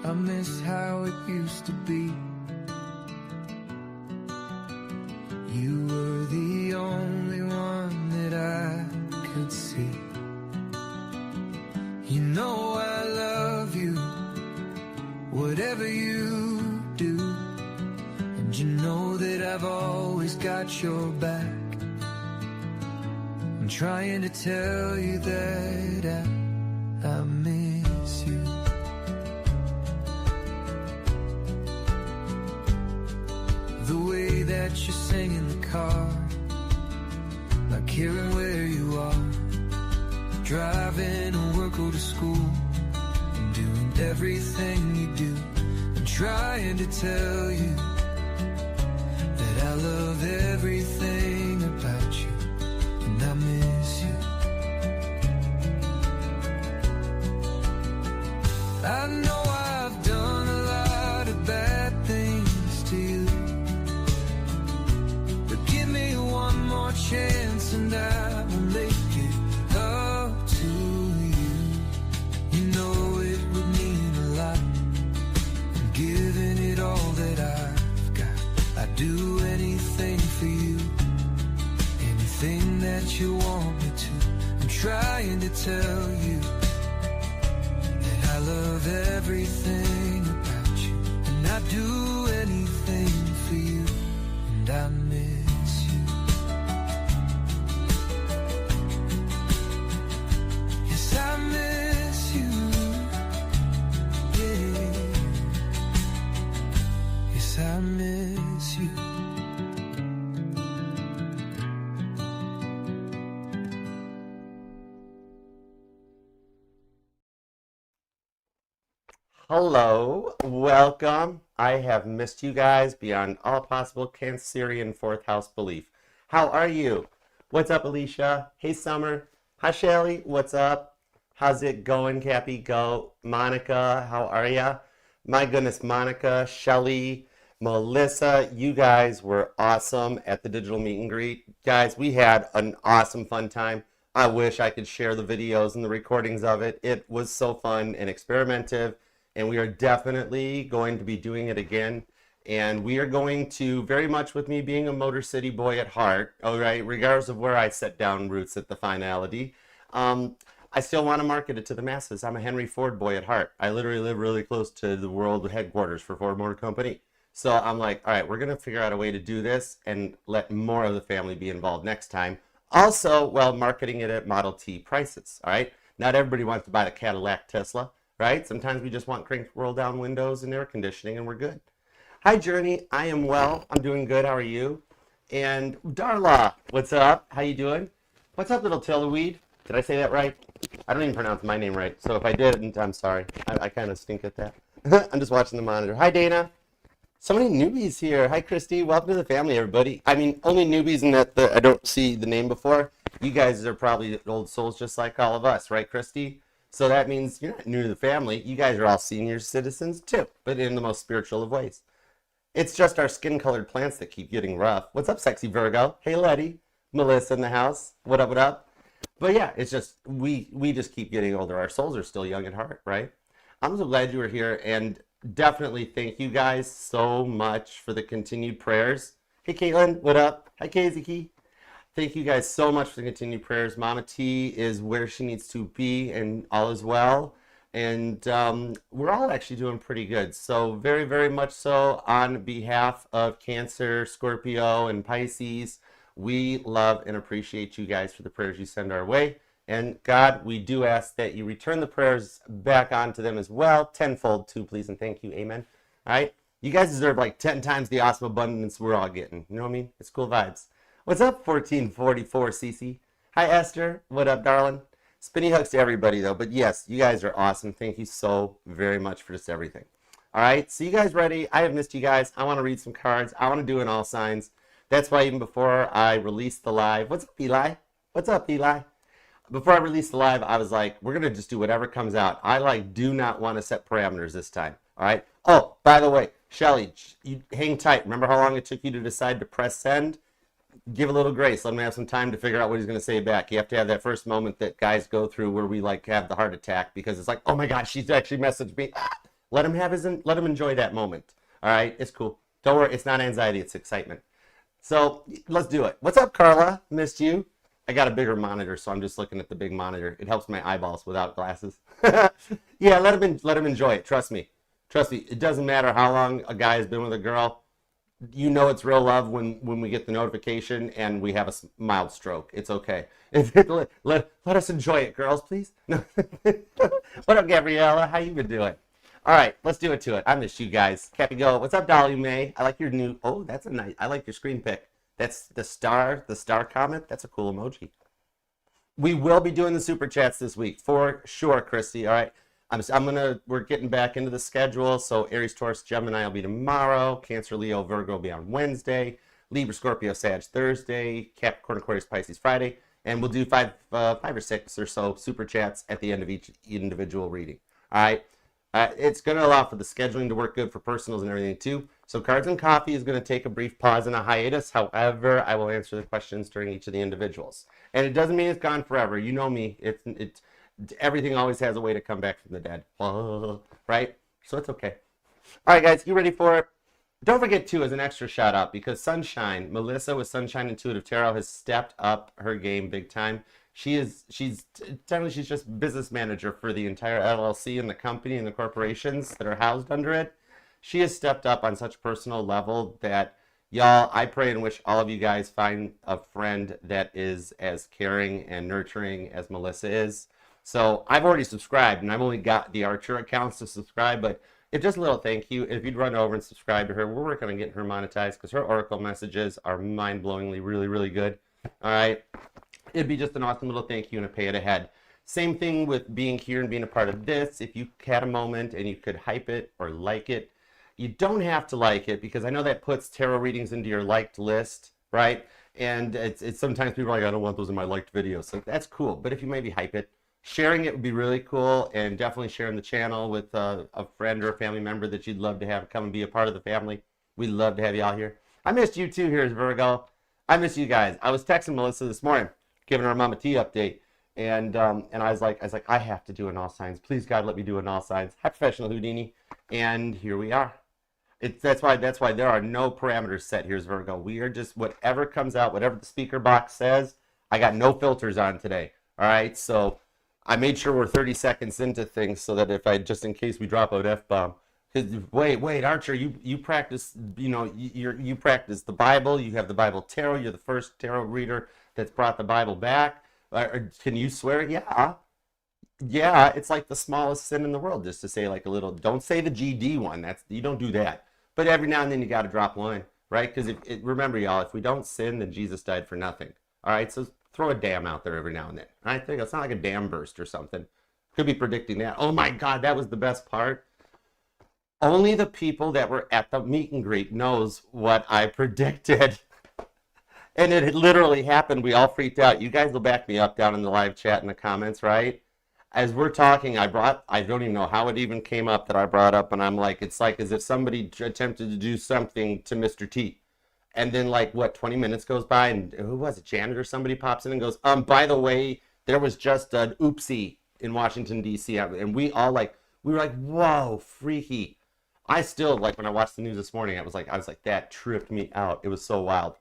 I miss how it used to be. You were the only one that I could see. You know I love you, whatever you do. And you know that I've always got your back. I'm trying to tell you that I miss you. The way that you sing in the car, not caring where you are, driving to work or to school, and doing everything you do. I'm trying to tell you that I love everything about you, and I miss you. I know I've done a lot of bad things to you, but give me one more chance and I will make it up to you. You know it would mean a lot. I'm giving it all that I've got. I'd do anything for you, anything that you want me to. I'm trying to tell you that I love everything about you, and I'd do anything for you, and I miss you. Yes, I miss you. Yeah. Yes, I miss you. Hello, welcome. I have missed you guys beyond all possible Cancerian fourth house belief. How are you? What's up, Alicia? Hey, Summer. Hi, Shelly. What's up? How's it going, Cappy? Go. Monica, how are ya? My goodness, Monica, Shelly, Melissa, you guys were awesome at the digital meet and greet. Guys, we had an awesome, fun time. I wish I could share the videos and the recordings of it. It was so fun and experimentative. And we are definitely going to be doing it again. And we are going to, very much with me being a Motor City boy at heart, all right, regardless of where I set down roots at the finality, I still want to market it to the masses. I'm a Henry Ford boy at heart. I literally live really close to the world headquarters for Ford Motor Company. So I'm like, all right, we're going to figure out a way to do this and let more of the family be involved next time. Also, well, marketing it at Model T prices, all right? Not everybody wants to buy the Cadillac Tesla. Right? Sometimes we just want cranked roll down windows and air conditioning and we're good. Hi, Journey. I am well. I'm doing good. How are you? And Darla, what's up? How you doing? What's up, little Tillweed? Did I say that right? I don't even pronounce my name right. So if I didn't, I'm sorry. I kind of stink at that. I'm just watching the monitor. Hi, Dana. So many newbies here. Hi, Christy. Welcome to the family, everybody. I mean, only newbies in that I don't see the name before. You guys are probably old souls just like all of us, right, Christy? So that means you're not new to the family. You guys are all senior citizens too, but in the most spiritual of ways. It's just our skin-colored plants that keep getting rough. What's up, sexy Virgo? Hey, Letty. Melissa in the house. What up, what up? But yeah, it's just, we just keep getting older. Our souls are still young at heart, right? I'm so glad you were here, and definitely thank you guys so much for the continued prayers. Hey, Caitlin. What up? Hi, Casey. Thank you guys so much for the continued prayers. Mama T is where she needs to be and all is well. And we're all actually doing pretty good. So very, very much so on behalf of Cancer, Scorpio, and Pisces, we love and appreciate you guys for the prayers you send our way. And God, we do ask that you return the prayers back onto them as well. Tenfold too, please and thank you. Amen. All right. You guys deserve like 10 times the awesome abundance we're all getting. You know what I mean? It's cool vibes. What's up, 1444 CC? Hi, Esther. What up, darling? Spinny hugs to everybody, though. But yes, you guys are awesome. Thank you so very much for just everything. All right, so you guys ready? I have missed you guys. I want to read some cards. I want to do an all signs. That's why even before I released the live, what's up, Eli? What's up, Eli? Before I released the live, I was like, we're going to just do whatever comes out. I do not want to set parameters this time. All right. Oh, by the way, Shelly, you hang tight. Remember how long it took you to decide to press send? Give a little grace. Let him have some time to figure out what he's going to say back. You have to have that first moment that guys go through where we like have the heart attack because it's like, oh my God, she's actually messaged me. Let him enjoy that moment. All right, it's cool. Don't worry, it's not anxiety, it's excitement. So let's do it. What's up, Carla? Missed you. I got a bigger monitor, so I'm just looking at the big monitor. It helps my eyeballs without glasses. Yeah, let him enjoy it. Trust me. Trust me. It doesn't matter how long a guy has been with a girl. You know it's real love when we get the notification and we have a mild stroke. It's okay. Let us enjoy it, girls, please. What up, Gabriella? How you been doing? All right, let's do it to it. I miss you guys. Cappy Go. What's up, Dolly May? I like your new. Oh, that's a nice. I like your screen pic. That's the star comment. That's a cool emoji. We will be doing the super chats this week for sure, Christy. All right. We're getting back into the schedule. So Aries, Taurus, Gemini will be tomorrow. Cancer, Leo, Virgo will be on Wednesday. Libra, Scorpio, Sag Thursday. Capricorn, Aquarius, Pisces Friday. And we'll do five or six or so super chats at the end of each individual reading. All right. It's going to allow for the scheduling to work good for personals and everything too. So Cards and Coffee is going to take a brief pause and a hiatus. However, I will answer the questions during each of the individuals. And it doesn't mean it's gone forever. You know me. Everything always has a way to come back from the dead. Right? So it's okay. All right, guys, you ready for it? Don't forget, too, as an extra shout out, because Sunshine, Melissa with Sunshine Intuitive Tarot has stepped up her game big time. She's just business manager for the entire LLC and the company and the corporations that are housed under it. She has stepped up on such a personal level that, y'all, I pray and wish all of you guys find a friend that is as caring and nurturing as Melissa is. So I've already subscribed, and I've only got the Archer accounts to subscribe, but it's just a little thank you. If you'd run over and subscribe to her, we're working on getting her monetized because her oracle messages are mind-blowingly really, really good. All right. It'd be just an awesome little thank you and a pay it ahead. Same thing with being here and being a part of this. If you had a moment and you could hype it or like it, you don't have to like it because I know that puts tarot readings into your liked list, right? And it's sometimes people are like, I don't want those in my liked videos. So that's cool. But if you maybe hype it, sharing it would be really cool, and definitely sharing the channel with a friend or a family member that you'd love to have come and be a part of the family. We'd love to have you all here. I missed you too, here's Virgo. I miss you guys. I was texting Melissa this morning, giving her a Mama T update. And I was like, I have to do an all signs. Please, God, let me do an all signs. Hi, Professional Houdini. And here we are. That's why there are no parameters set. Here's Virgo. We are just whatever comes out, whatever the speaker box says. I got no filters on today. All right. So I made sure we're 30 seconds into things so that if just in case we drop out F-bomb. Wait, Archer, you practice, you practice the Bible. You have the Bible tarot. You're the first tarot reader that's brought the Bible back. Can you swear? Yeah, it's like the smallest sin in the world, just to say like a little, don't say the GD one. You don't do that. But every now and then you got to drop one, right? Because remember, y'all, if we don't sin, then Jesus died for nothing. All right, so throw a damn out there every now and then. I think it's not like a dam burst or something. Could be predicting that. Oh my God, that was the best part. Only the people that were at the meet and greet knows what I predicted. And it literally happened. We all freaked out. You guys will back me up down in the live chat in the comments, right? As we're talking, I don't even know how it even came up that I brought up, and I'm like, it's like as if somebody attempted to do something to Mr. T. And then 20 minutes goes by, and who was it, Janet or somebody pops in and goes, by the way, there was just an oopsie in Washington, D.C. And we were like, whoa, freaky. I still, when I watched the news this morning, I was like, that tripped me out. It was so wild.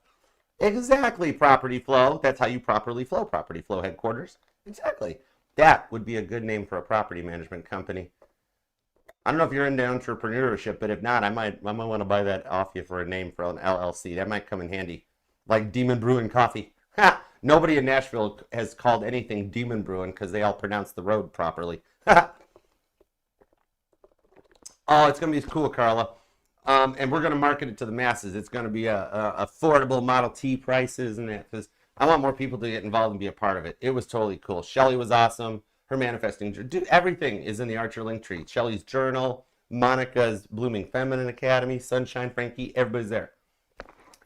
Exactly, Property Flow. That's how you properly flow. Property Flow headquarters. Exactly. That would be a good name for a property management company. I don't know if you're into entrepreneurship, but if not, I might want to buy that off you for a name for an LLC. That might come in handy. Like Demon Brewing Coffee. Ha! Nobody in Nashville has called anything Demon Brewing because they all pronounce the road properly. Oh, it's going to be cool, Carla. And we're going to market it to the masses. It's going to be affordable Model T prices and that. Because I want more people to get involved and be a part of it. It was totally cool. Shelly was awesome. Her manifesting, dude, everything is in the Archer link tree. Shelly's journal, Monica's Blooming Feminine Academy, Sunshine, Frankie, everybody's there.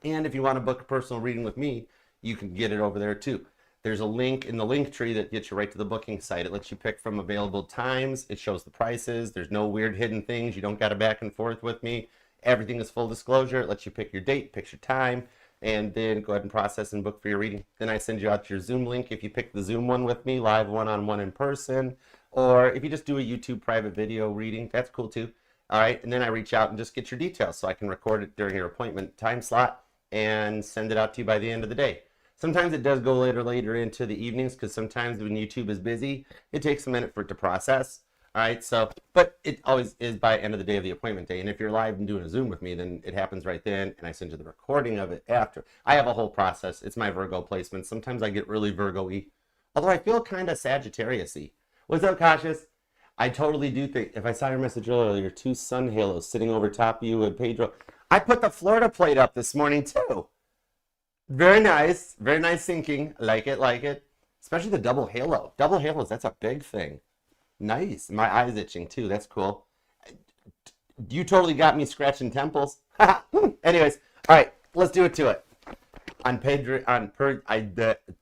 And if you want to book a personal reading with me, you can get it over there too. There's a link in the link tree that gets you right to the booking site. It lets you pick from available times. It shows the prices. There's no weird hidden things. You don't got to back and forth with me. Everything is full disclosure. It lets you pick your date, pick your time, and then go ahead and process and book for your reading. Then I send you out your Zoom link if you pick the Zoom one with me, live one-on-one in person, or if you just do a YouTube private video reading, that's cool too. All right, and then I reach out and just get your details so I can record it during your appointment time slot and send it out to you by the end of the day. Sometimes it does go later into the evenings because sometimes when YouTube is busy, it takes a minute for it to process. All right, so, but it always is by end of the day of the appointment day. And if you're live and doing a Zoom with me, then it happens right then, and I send you the recording of it after. I have a whole process. It's my Virgo placement. Sometimes I get really Virgo-y, although I feel kind of Sagittarius-y. What's up, Cautious? I totally do think, if I saw your message earlier, 2 sun halos sitting over top of you and Pedro. I put the Florida plate up this morning, too. Very nice syncing. Like it. Especially the double halo. Double halos, that's a big thing. Nice. My eye's itching too. That's cool. You totally got me scratching temples. Anyways, all right, let's do it to it.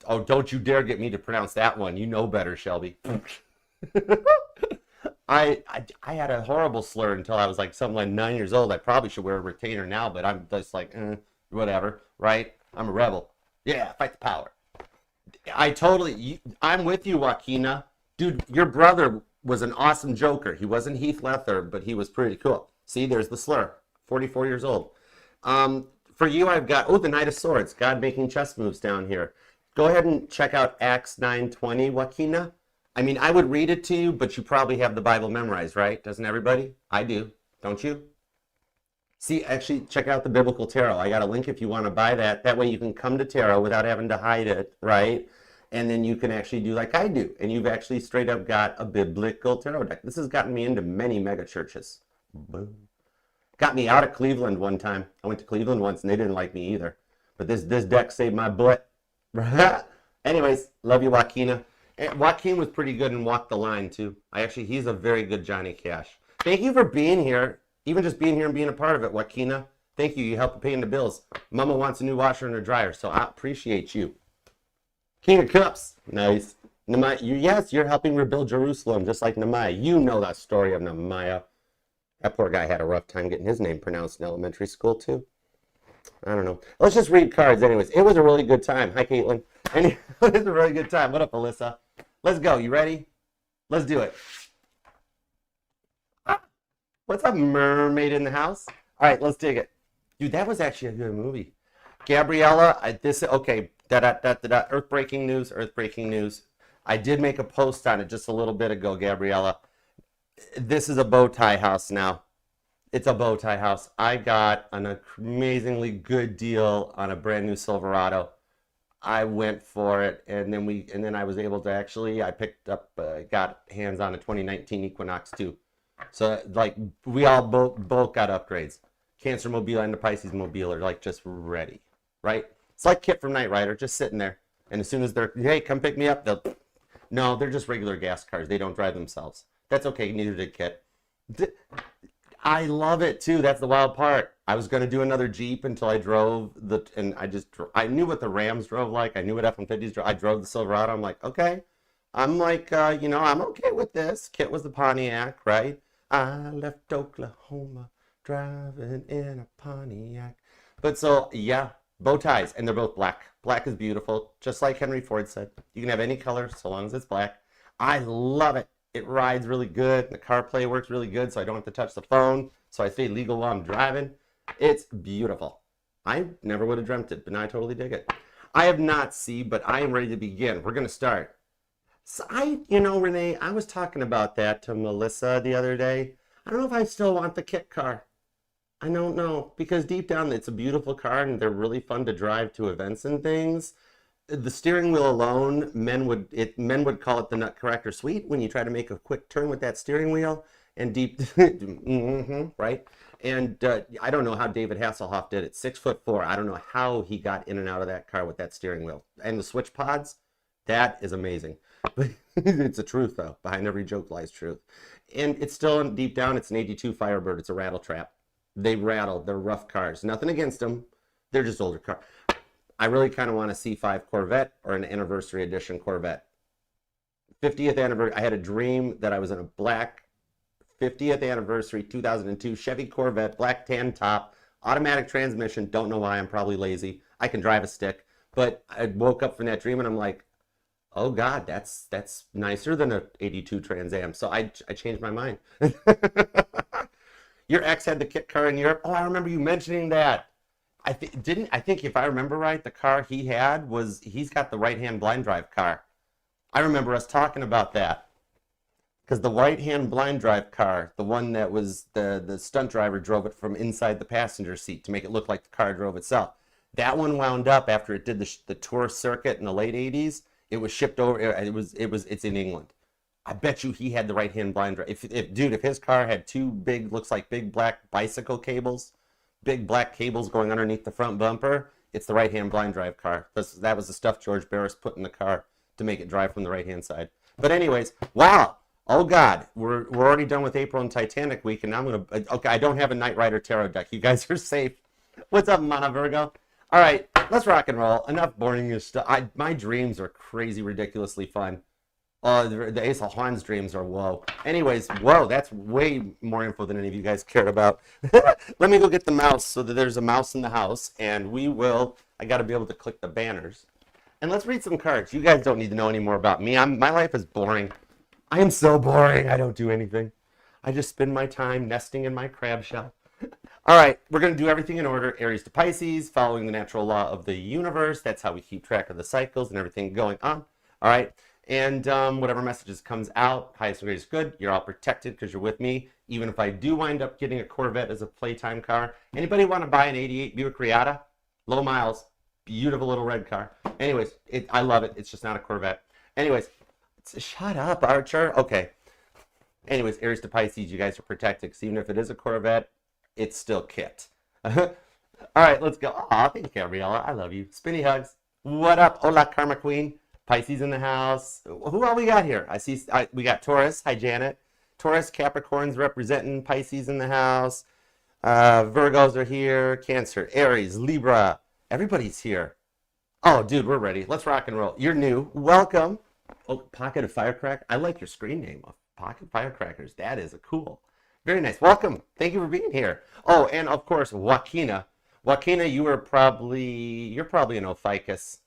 Oh, don't you dare get me to pronounce that one. You know better, Shelby. I had a horrible slur until I was like something like 9 years old. I probably should wear a retainer now, but I'm just like, whatever, right? I'm a rebel. Yeah, fight the power. I'm with you, Joaquina. Dude, your brother was an awesome joker. He wasn't Heath Ledger, but he was pretty cool. See, there's the slur. 44 years old. For you, I've got, the Knight of Swords. God making chess moves down here. Go ahead and check out Acts 9:20, Joaquina. I mean, I would read it to you, but you probably have the Bible memorized, right? Doesn't everybody? I do. Don't you? See, actually, check out the Biblical Tarot. I got a link if you want to buy that. That way you can come to tarot without having to hide it, right? And then you can actually do like I do. And you've actually straight up got a biblical tarot deck. This has gotten me into many mega churches. Boom. Got me out of Cleveland one time. I went to Cleveland once and they didn't like me either. But this deck saved my butt. Anyways, love you, Joaquina. And Joaquin was pretty good and walked the line too. He's a very good Johnny Cash. Thank you for being here. Even just being here and being a part of it, Joaquina. Thank you. You helped paying the bills. Mama wants a new washer and a dryer, so I appreciate you. King of Cups. Nice. Nehemiah, yes, you're helping rebuild Jerusalem, just like Nehemiah. You know that story of Nehemiah. That poor guy had a rough time getting his name pronounced in elementary school, too. I don't know. Let's just read cards anyways. It was a really good time. Hi, Caitlin. It was a really good time. What up, Alyssa? Let's go. You ready? Let's do it. What's up, mermaid in the house? All right, let's dig it. Dude, that was actually a good movie. Gabriella, okay, earth-breaking news. I did make a post on it just a little bit ago, Gabriella. This is a bow tie house now. It's a bow tie house. I got an amazingly good deal on a brand new Silverado. I went for it, and then I was able to I picked up, got hands on a 2019 Equinox too. So like we all both got upgrades. Cancer Mobile and the Pisces Mobile are like just ready, right? It's like Kit from Knight Rider, just sitting there. And as soon as hey, come pick me up, no, they're just regular gas cars. They don't drive themselves. That's okay, neither did Kit. I love it too. That's the wild part. I was going to do another Jeep until I drove I knew what the Rams drove like. I knew what F-150s drove. I drove the Silverado. I'm like, okay. I'm like, I'm okay with this. Kit was the Pontiac, right? I left Oklahoma driving in a Pontiac. But so, yeah, bow ties, and they're both black. Black is beautiful, just like Henry Ford said. You can have any color so long as it's black. I love it. It rides really good. The CarPlay works really good, so I don't have to touch the phone. So I stay legal while I'm driving. It's beautiful. I never would have dreamt it, but now I totally dig it. I have not seen, but I am ready to begin. We're going to start. So Renee, I was talking about that to Melissa the other day. I don't know if I still want the Kit car. I don't know, because deep down it's a beautiful car and they're really fun to drive to events and things. The steering wheel alone, men would call it the nutcracker suite when you try to make a quick turn with that steering wheel and deep, right? And I don't know how David Hasselhoff did it. 6'4". I don't know how he got in and out of that car with that steering wheel and the switch pods. That is amazing. But it's the truth, though. Behind every joke lies truth. And it's still deep down. It's an 82 Firebird. It's a rattle trap. They rattle. They're rough cars. Nothing against them. They're just older cars. I really kind of want a C5 Corvette or an anniversary edition Corvette. 50th anniversary. I had a dream that I was in a black 50th anniversary 2002 Chevy Corvette, black tan top, automatic transmission. Don't know why. I'm probably lazy. I can drive a stick. But I woke up from that dream and I'm like, oh God, that's nicer than a 82 Trans Am. So I changed my mind. Your ex had the kit car in Europe. Oh, I remember you mentioning that. I think if I remember right, the car he had he's got the right-hand blind drive car. I remember us talking about that. Because the right-hand blind drive car, the one that was the stunt driver drove it from inside the passenger seat to make it look like the car drove itself. That one wound up after it did the tour circuit in the late 80s. It was shipped over. It's in England. I bet you he had the right-hand blind drive. If his car had two big, looks like big black bicycle cables, big black cables going underneath the front bumper, it's the right-hand blind drive car. That was the stuff George Barris put in the car to make it drive from the right-hand side. But anyways, wow. Oh God, we're already done with April and Titanic week, and I'm okay, I don't have a Knight Rider tarot deck. You guys are safe. What's up, Mana Virgo? All right, let's rock and roll. Enough boring stuff. My dreams are crazy, ridiculously fun. The Ace of Wands dreams are whoa. Anyways, whoa, that's way more info than any of you guys cared about. Let me go get the mouse so that there's a mouse in the house, and I got to be able to click the banners. And let's read some cards. You guys don't need to know any more about me. My life is boring. I am so boring. I don't do anything. I just spend my time nesting in my crab shell. All right, we're going to do everything in order. Aries to Pisces, following the natural law of the universe. That's how we keep track of the cycles and everything going on. All right, and whatever messages comes out, highest and greatest good. You're all protected because you're with me. Even if I do wind up getting a Corvette as a playtime car. Anybody want to buy an 88 Buick Riata? Low miles, beautiful little red car. Anyways, I love it. It's just not a Corvette. Anyways. Shut up, Archer. Okay. Anyways, Aries to Pisces, you guys are protected. Because even if it is a Corvette, it's still kit. All right, let's go. Aw, thank you, Gabriella. I love you. Spinny hugs. What up? Hola, Karma Queen. Pisces in the house. Who all we got here? We got Taurus. Hi, Janet. Taurus, Capricorns representing Pisces in the house. Virgos are here. Cancer, Aries, Libra. Everybody's here. Oh, dude, we're ready. Let's rock and roll. You're new. Welcome. Oh, Pocket of Firecracker. I like your screen name, Pocket Firecrackers. That is cool. Very nice. Welcome. Thank you for being here. Oh, and of course, Joaquina. Joaquina, you're probably an Ophiuchus.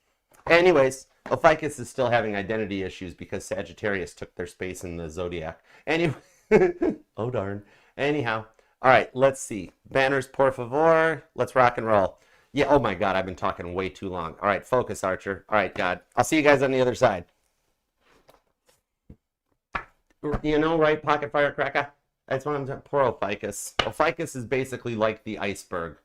Anyways, Ophiuchus is still having identity issues because Sagittarius took their space in the zodiac. Anyway, oh darn. Anyhow, all right. Let's see. Banners, por favor. Let's rock and roll. Yeah. Oh my God, I've been talking way too long. All right, focus, Archer. All right, God. I'll see you guys on the other side. You know, right, Pocket Firecracker? That's what I'm talking. Poor Ophiuchus. Ophiuchus is basically like the iceberg.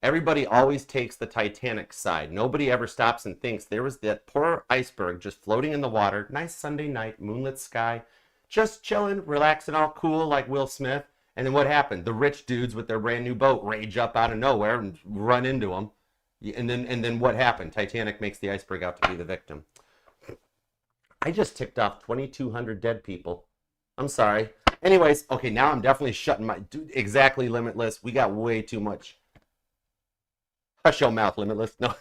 Everybody always takes the Titanic side. Nobody ever stops and thinks there was that poor iceberg just floating in the water. Nice Sunday night, moonlit sky, just chilling, relaxing, all cool like Will Smith. And then what happened? The rich dudes with their brand new boat rage up out of nowhere and run into them. And then what happened? Titanic makes the iceberg out to be the victim. I just ticked off 2,200 dead people. I'm sorry. Anyways, okay, now I'm definitely shutting my... Dude, exactly, Limitless. We got way too much. Hush your mouth, Limitless. No.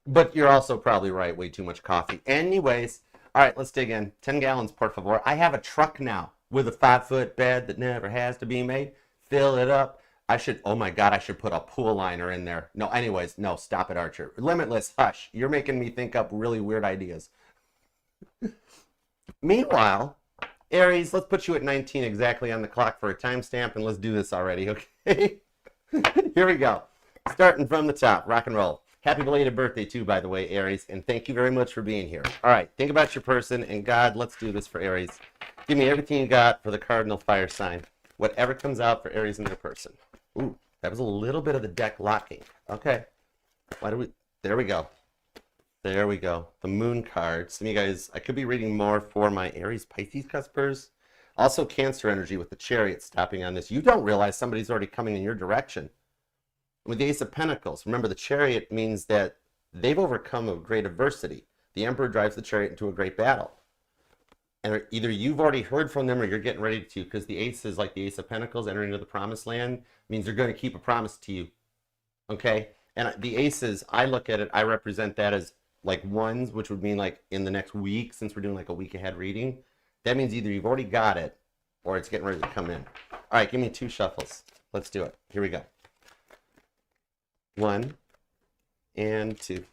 But you're also probably right. Way too much coffee. Anyways, all right, let's dig in. 10 gallons, por favor. I have a truck now with a 5-foot bed that never has to be made. Fill it up. Oh my God, I should put a pool liner in there. No, anyways, no, stop it, Archer. Limitless, hush. You're making me think up really weird ideas. Meanwhile, Aries, let's put you at 19 exactly on the clock for a timestamp, and let's do this already, okay? Here we go. Starting from the top, rock and roll. Happy belated birthday, too, by the way, Aries, and thank you very much for being here. All right, think about your person, and God, let's do this for Aries. Give me everything you got for the cardinal fire sign. Whatever comes out for Aries and their person. Ooh, that was a little bit of the deck locking. Okay. There we go. There we go. The moon card. Some of you guys, I could be reading more for my Aries Pisces cuspers. Also Cancer energy with the Chariot stopping on this. You don't realize somebody's already coming in your direction. With the Ace of Pentacles, remember the Chariot means that they've overcome a great adversity. The Emperor drives the Chariot into a great battle. And either you've already heard from them or you're getting ready to, because the Ace is like the Ace of Pentacles entering into the Promised Land, means they're going to keep a promise to you. Okay? And the Aces, I look at it, I represent that as like ones, which would mean like in the next week, since we're doing like a week ahead reading. That means either you've already got it or it's getting ready to come in. All right, give me 2 shuffles. Let's do it. Here we go. 1 and 2.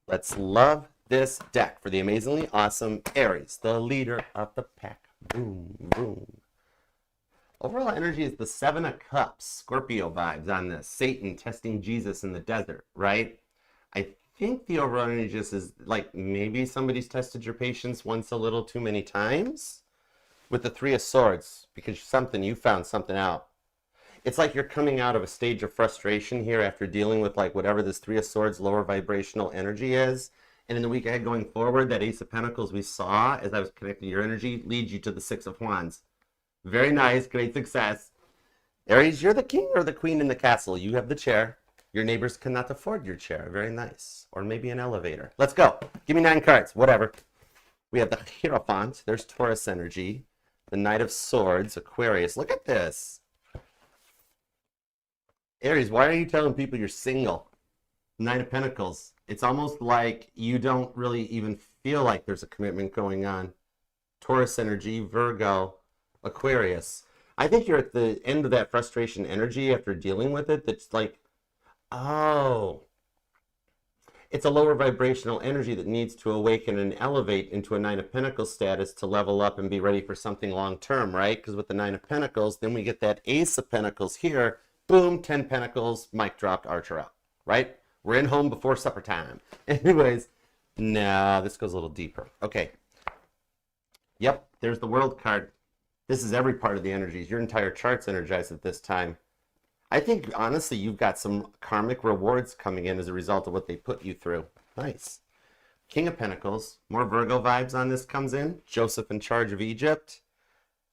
Let's love this deck for the amazingly awesome Aries, the leader of the pack. Boom, boom. Overall energy is the Seven of Cups, Scorpio vibes on this. Satan testing Jesus in the desert, right? I think the overall energy just is like maybe somebody's tested your patience once a little too many times with the Three of Swords because you found something out. It's like you're coming out of a stage of frustration here after dealing with like whatever this Three of Swords lower vibrational energy is. And in the week ahead going forward, that Ace of Pentacles we saw as I was connecting your energy leads you to the Six of Wands. Very nice, great success. Aries, you're the king or the queen in the castle. You have the chair. Your neighbors cannot afford your chair. Very nice. Or maybe an elevator. Let's go. Give me 9 cards, whatever. We have the Hierophant. There's Taurus energy. The Knight of Swords, Aquarius. Look at this. Aries, why are you telling people you're single? Knight of Pentacles. It's almost like you don't really even feel like there's a commitment going on. Taurus energy, Virgo, Aquarius. I think you're at the end of that frustration energy after dealing with it. That's like, oh, it's a lower vibrational energy that needs to awaken and elevate into a Nine of Pentacles status to level up and be ready for something long term, right? Because with the Nine of Pentacles, then we get that Ace of Pentacles here. Boom, 10 Pentacles, mic dropped, Archer out, right? We're in home before supper time. Anyways, no, this goes a little deeper. Okay. Yep, there's the World card. This is every part of the energies. Your entire chart's energized at this time. I think, honestly, you've got some karmic rewards coming in as a result of what they put you through. Nice. King of Pentacles. More Virgo vibes on this comes in. Joseph in charge of Egypt.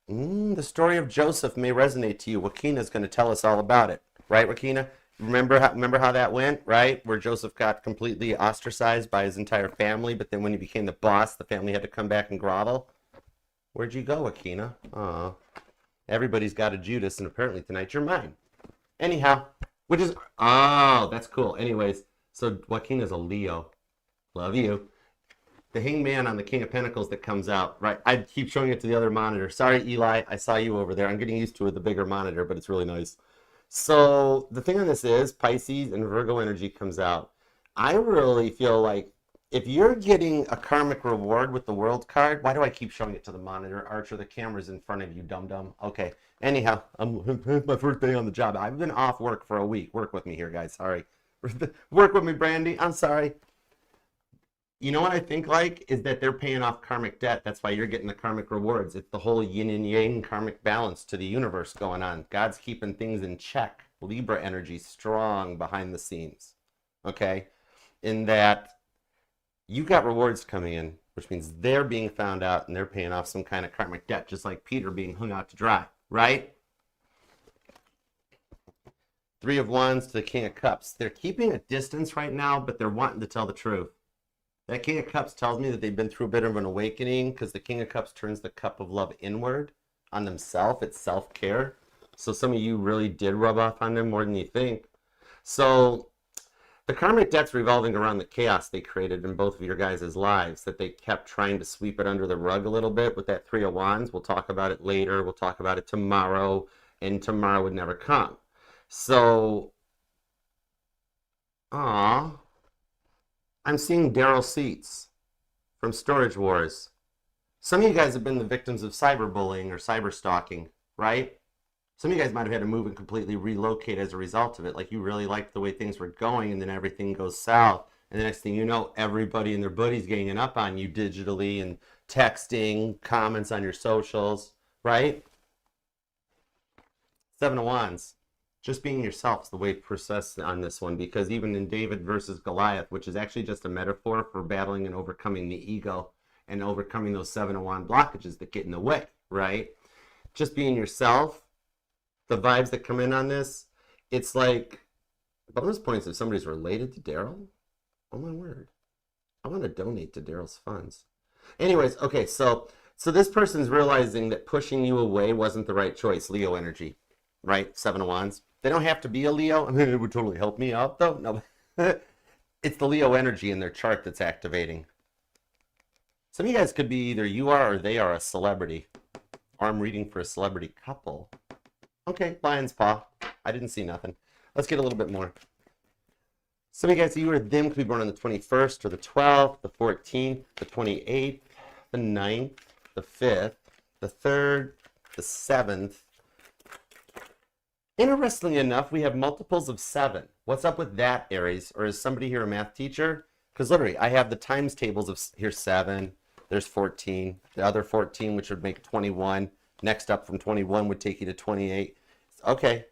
The story of Joseph may resonate to you. Wakina's going to tell us all about it. Right, Wakina? Remember how that went, right? Where Joseph got completely ostracized by his entire family, but then when he became the boss, the family had to come back and grovel. Where'd you go, Akina? Aw. Everybody's got a Judas, and apparently tonight you're mine. Anyhow, which is, oh, that's cool. Anyways, so Joaquin is a Leo. Love you. The Hangman on the King of Pentacles that comes out, right? I keep showing it to the other monitor. Sorry, Eli, I saw you over there. I'm getting used to it, the bigger monitor, but it's really nice. So the thing on this is Pisces and Virgo energy comes out. I really feel like if you're getting a karmic reward with the World card, why do I keep showing it to the monitor? Archer, the camera's in front of you, dum-dum. Okay. Anyhow, it's my first day on the job. I've been off work for a week. Work with me here, guys. Sorry. Work with me, Brandy. I'm sorry. You know what I think like is that they're paying off karmic debt. That's why you're getting the karmic rewards. It's the whole yin and yang karmic balance to the universe going on. God's keeping things in check. Libra energy strong behind the scenes. Okay? In that you got rewards coming in, which means they're being found out and they're paying off some kind of karmic debt, just like Peter being hung out to dry, right? Three of Wands to the King of Cups. They're keeping a distance right now, but they're wanting to tell the truth. That King of Cups tells me that they've been through a bit of an awakening because the King of Cups turns the cup of love inward on themselves. It's self-care. So some of you really did rub off on them more than you think. So the karmic debt's revolving around the chaos they created in both of your guys' lives, that they kept trying to sweep it under the rug a little bit with that Three of Wands. We'll talk about it later. We'll talk about it tomorrow, and tomorrow would never come. So, I'm seeing Daryl Seats from Storage Wars. Some of you guys have been the victims of cyberbullying or cyberstalking, right? Some of you guys might have had to move and completely relocate as a result of it. Like you really liked the way things were going and then everything goes south. And the next thing you know, everybody and their buddies ganging up on you digitally and texting, comments on your socials, right? Seven of Wands. Just being yourself is the way to process on this one, because even in David versus Goliath, which is actually just a metaphor for battling and overcoming the ego and overcoming those Seven of Wands blockages that get in the way, right? Just being yourself, the vibes that come in on this, it's like bonus points if somebody's related to Daryl. Oh my word. I want to donate to Daryl's funds. Anyways, okay, so this person's realizing that pushing you away wasn't the right choice. Leo energy, right? Seven of Wands. They don't have to be a Leo. I mean, it would totally help me out, though. No, it's the Leo energy in their chart that's activating. Some of you guys could be either you are or they are a celebrity. Or I'm reading for a celebrity couple. Okay, lion's paw. I didn't see nothing. Let's get a little bit more. Some of you guys, you or them could be born on the 21st or the 12th, the 14th, the 28th, the 9th, the 5th, the 3rd, the 7th. Interestingly enough, we have multiples of 7. What's up with that, Aries? Or is somebody here a math teacher? Because literally, I have the times tables of, here's 7, there's 14, the other 14, which would make 21. Next up from 21 would take you to 28. Okay.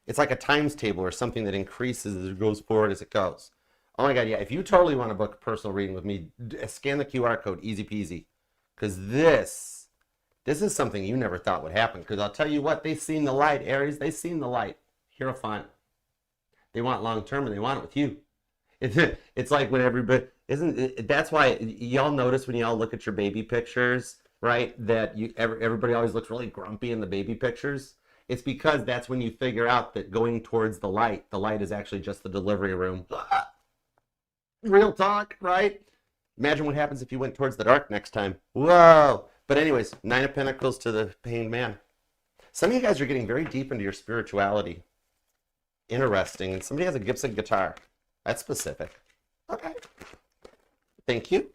It's like a times table or something that increases as it goes forward as it goes. Oh my God, yeah. If you totally want to book a personal reading with me, scan the QR code, easy peasy. Because this is something you never thought would happen. Because I'll tell you what, they've seen the light, Aries. They've seen the light. Hierophant. They want long term and they want it with you. It's like when everybody, that's why y'all notice when y'all look at your baby pictures, right? That everybody always looks really grumpy in the baby pictures. It's because that's when you figure out that going towards the light is actually just the delivery room. Real talk, right? Imagine what happens if you went towards the dark next time. Whoa. But anyways, 9 of Pentacles to the Hanged Man. Some of you guys are getting very deep into your spirituality. Interesting. And somebody has a Gibson guitar. That's specific. Okay. Thank you.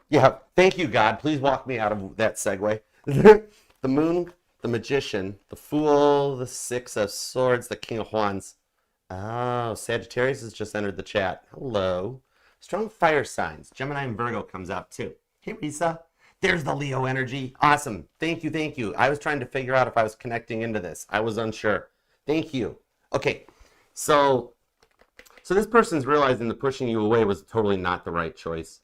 Yeah, thank you, God. Please walk me out of that segue. The Moon, the Magician, the Fool, the 6 of Swords, the King of Wands. Oh, Sagittarius has just entered the chat. Hello. Strong fire signs. Gemini and Virgo comes out too. Hey, Risa. There's the Leo energy. Awesome. Thank you, thank you. I was trying to figure out if I was connecting into this. I was unsure. Thank you. Okay, so this person's realizing that pushing you away was totally not the right choice.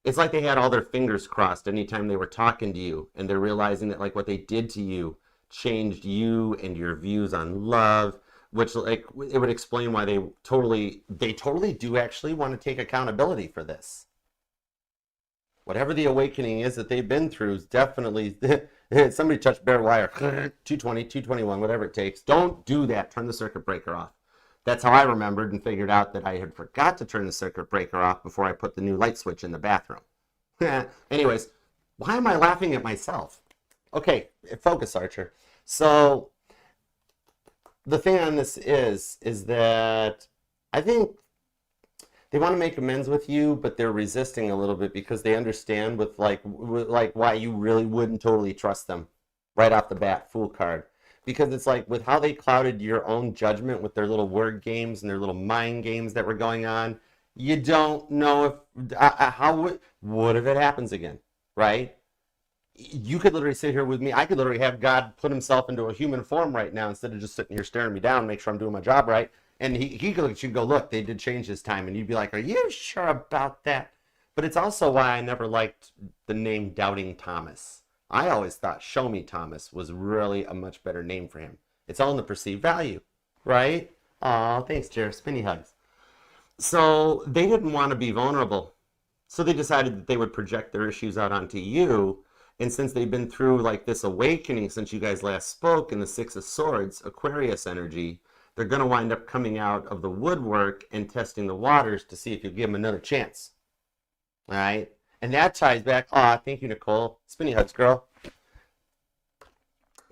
It's like they had all their fingers crossed anytime they were talking to you, and they're realizing that like what they did to you changed you and your views on love, which like it would explain why they totally do actually want to take accountability for this. Whatever the awakening is that they've been through is definitely, somebody touched bare wire, 220, 221, whatever it takes. Don't do that. Turn the circuit breaker off. That's how I remembered and figured out that I had forgot to turn the circuit breaker off before I put the new light switch in the bathroom. Anyways, why am I laughing at myself? Okay, focus, Archer. So the thing on this is that I think they want to make amends with you, but they're resisting a little bit because they understand with like why you really wouldn't totally trust them right off the bat, Fool card. Because it's like with how they clouded your own judgment with their little word games and their little mind games that were going on, you don't know if, what if it happens again, right? You could literally sit here with me. I could literally have God put himself into a human form right now instead of just sitting here staring me down, make sure I'm doing my job right. And he could look at you and go, look, they did change this time. And you'd be like, are you sure about that? But it's also why I never liked the name Doubting Thomas. I always thought Show Me Thomas was really a much better name for him. It's all in the perceived value, right? Oh, thanks, Jared. Spinny hugs. So they didn't want to be vulnerable. So they decided that they would project their issues out onto you. And since they've been through like this awakening since you guys last spoke in the 6 of Swords, Aquarius energy, they're going to wind up coming out of the woodwork and testing the waters to see if you give them another chance. All right? And that ties back. Aw, thank you, Nicole. Spinny hugs, girl.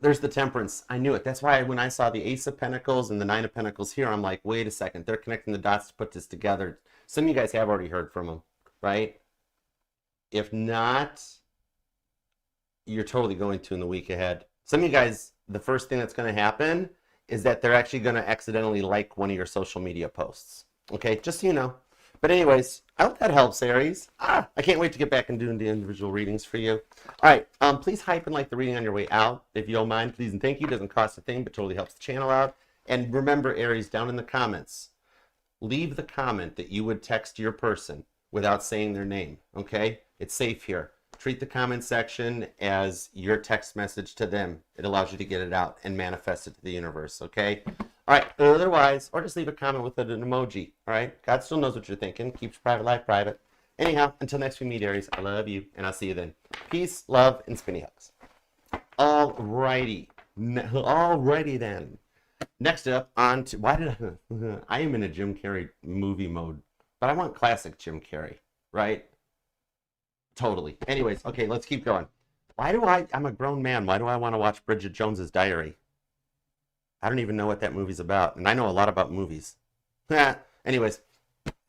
There's the Temperance. I knew it. That's why when I saw the Ace of Pentacles and the 9 of Pentacles here, I'm like, wait a second. They're connecting the dots to put this together. Some of you guys have already heard from them, right? If not, you're totally going to in the week ahead. Some of you guys, the first thing that's going to happen is that they're actually going to accidentally like one of your social media posts. Okay, just so you know. But anyways, I hope that helps, Aries. I can't wait to get back and doing the individual readings for you. All right, please hype and like the reading on your way out. If you don't mind, please and thank you. Doesn't cost a thing, but totally helps the channel out. And remember, Aries, down in the comments, leave the comment that you would text your person without saying their name, okay? It's safe here. Treat the comment section as your text message to them. It allows you to get it out and manifest it to the universe, okay? All right, otherwise, or just leave a comment with an emoji, all right? God still knows what you're thinking. Keeps your private life private. Anyhow, until next we meet, Aries, I love you, and I'll see you then. Peace, love, and spinny hugs. All righty. Alrighty then. Next up, on to, I am in a Jim Carrey movie mode, but I want classic Jim Carrey, right? Totally. Anyways, okay, let's keep going. I'm a grown man. Why do I want to watch Bridget Jones's Diary? I don't even know what that movie's about. And I know a lot about movies. Anyways,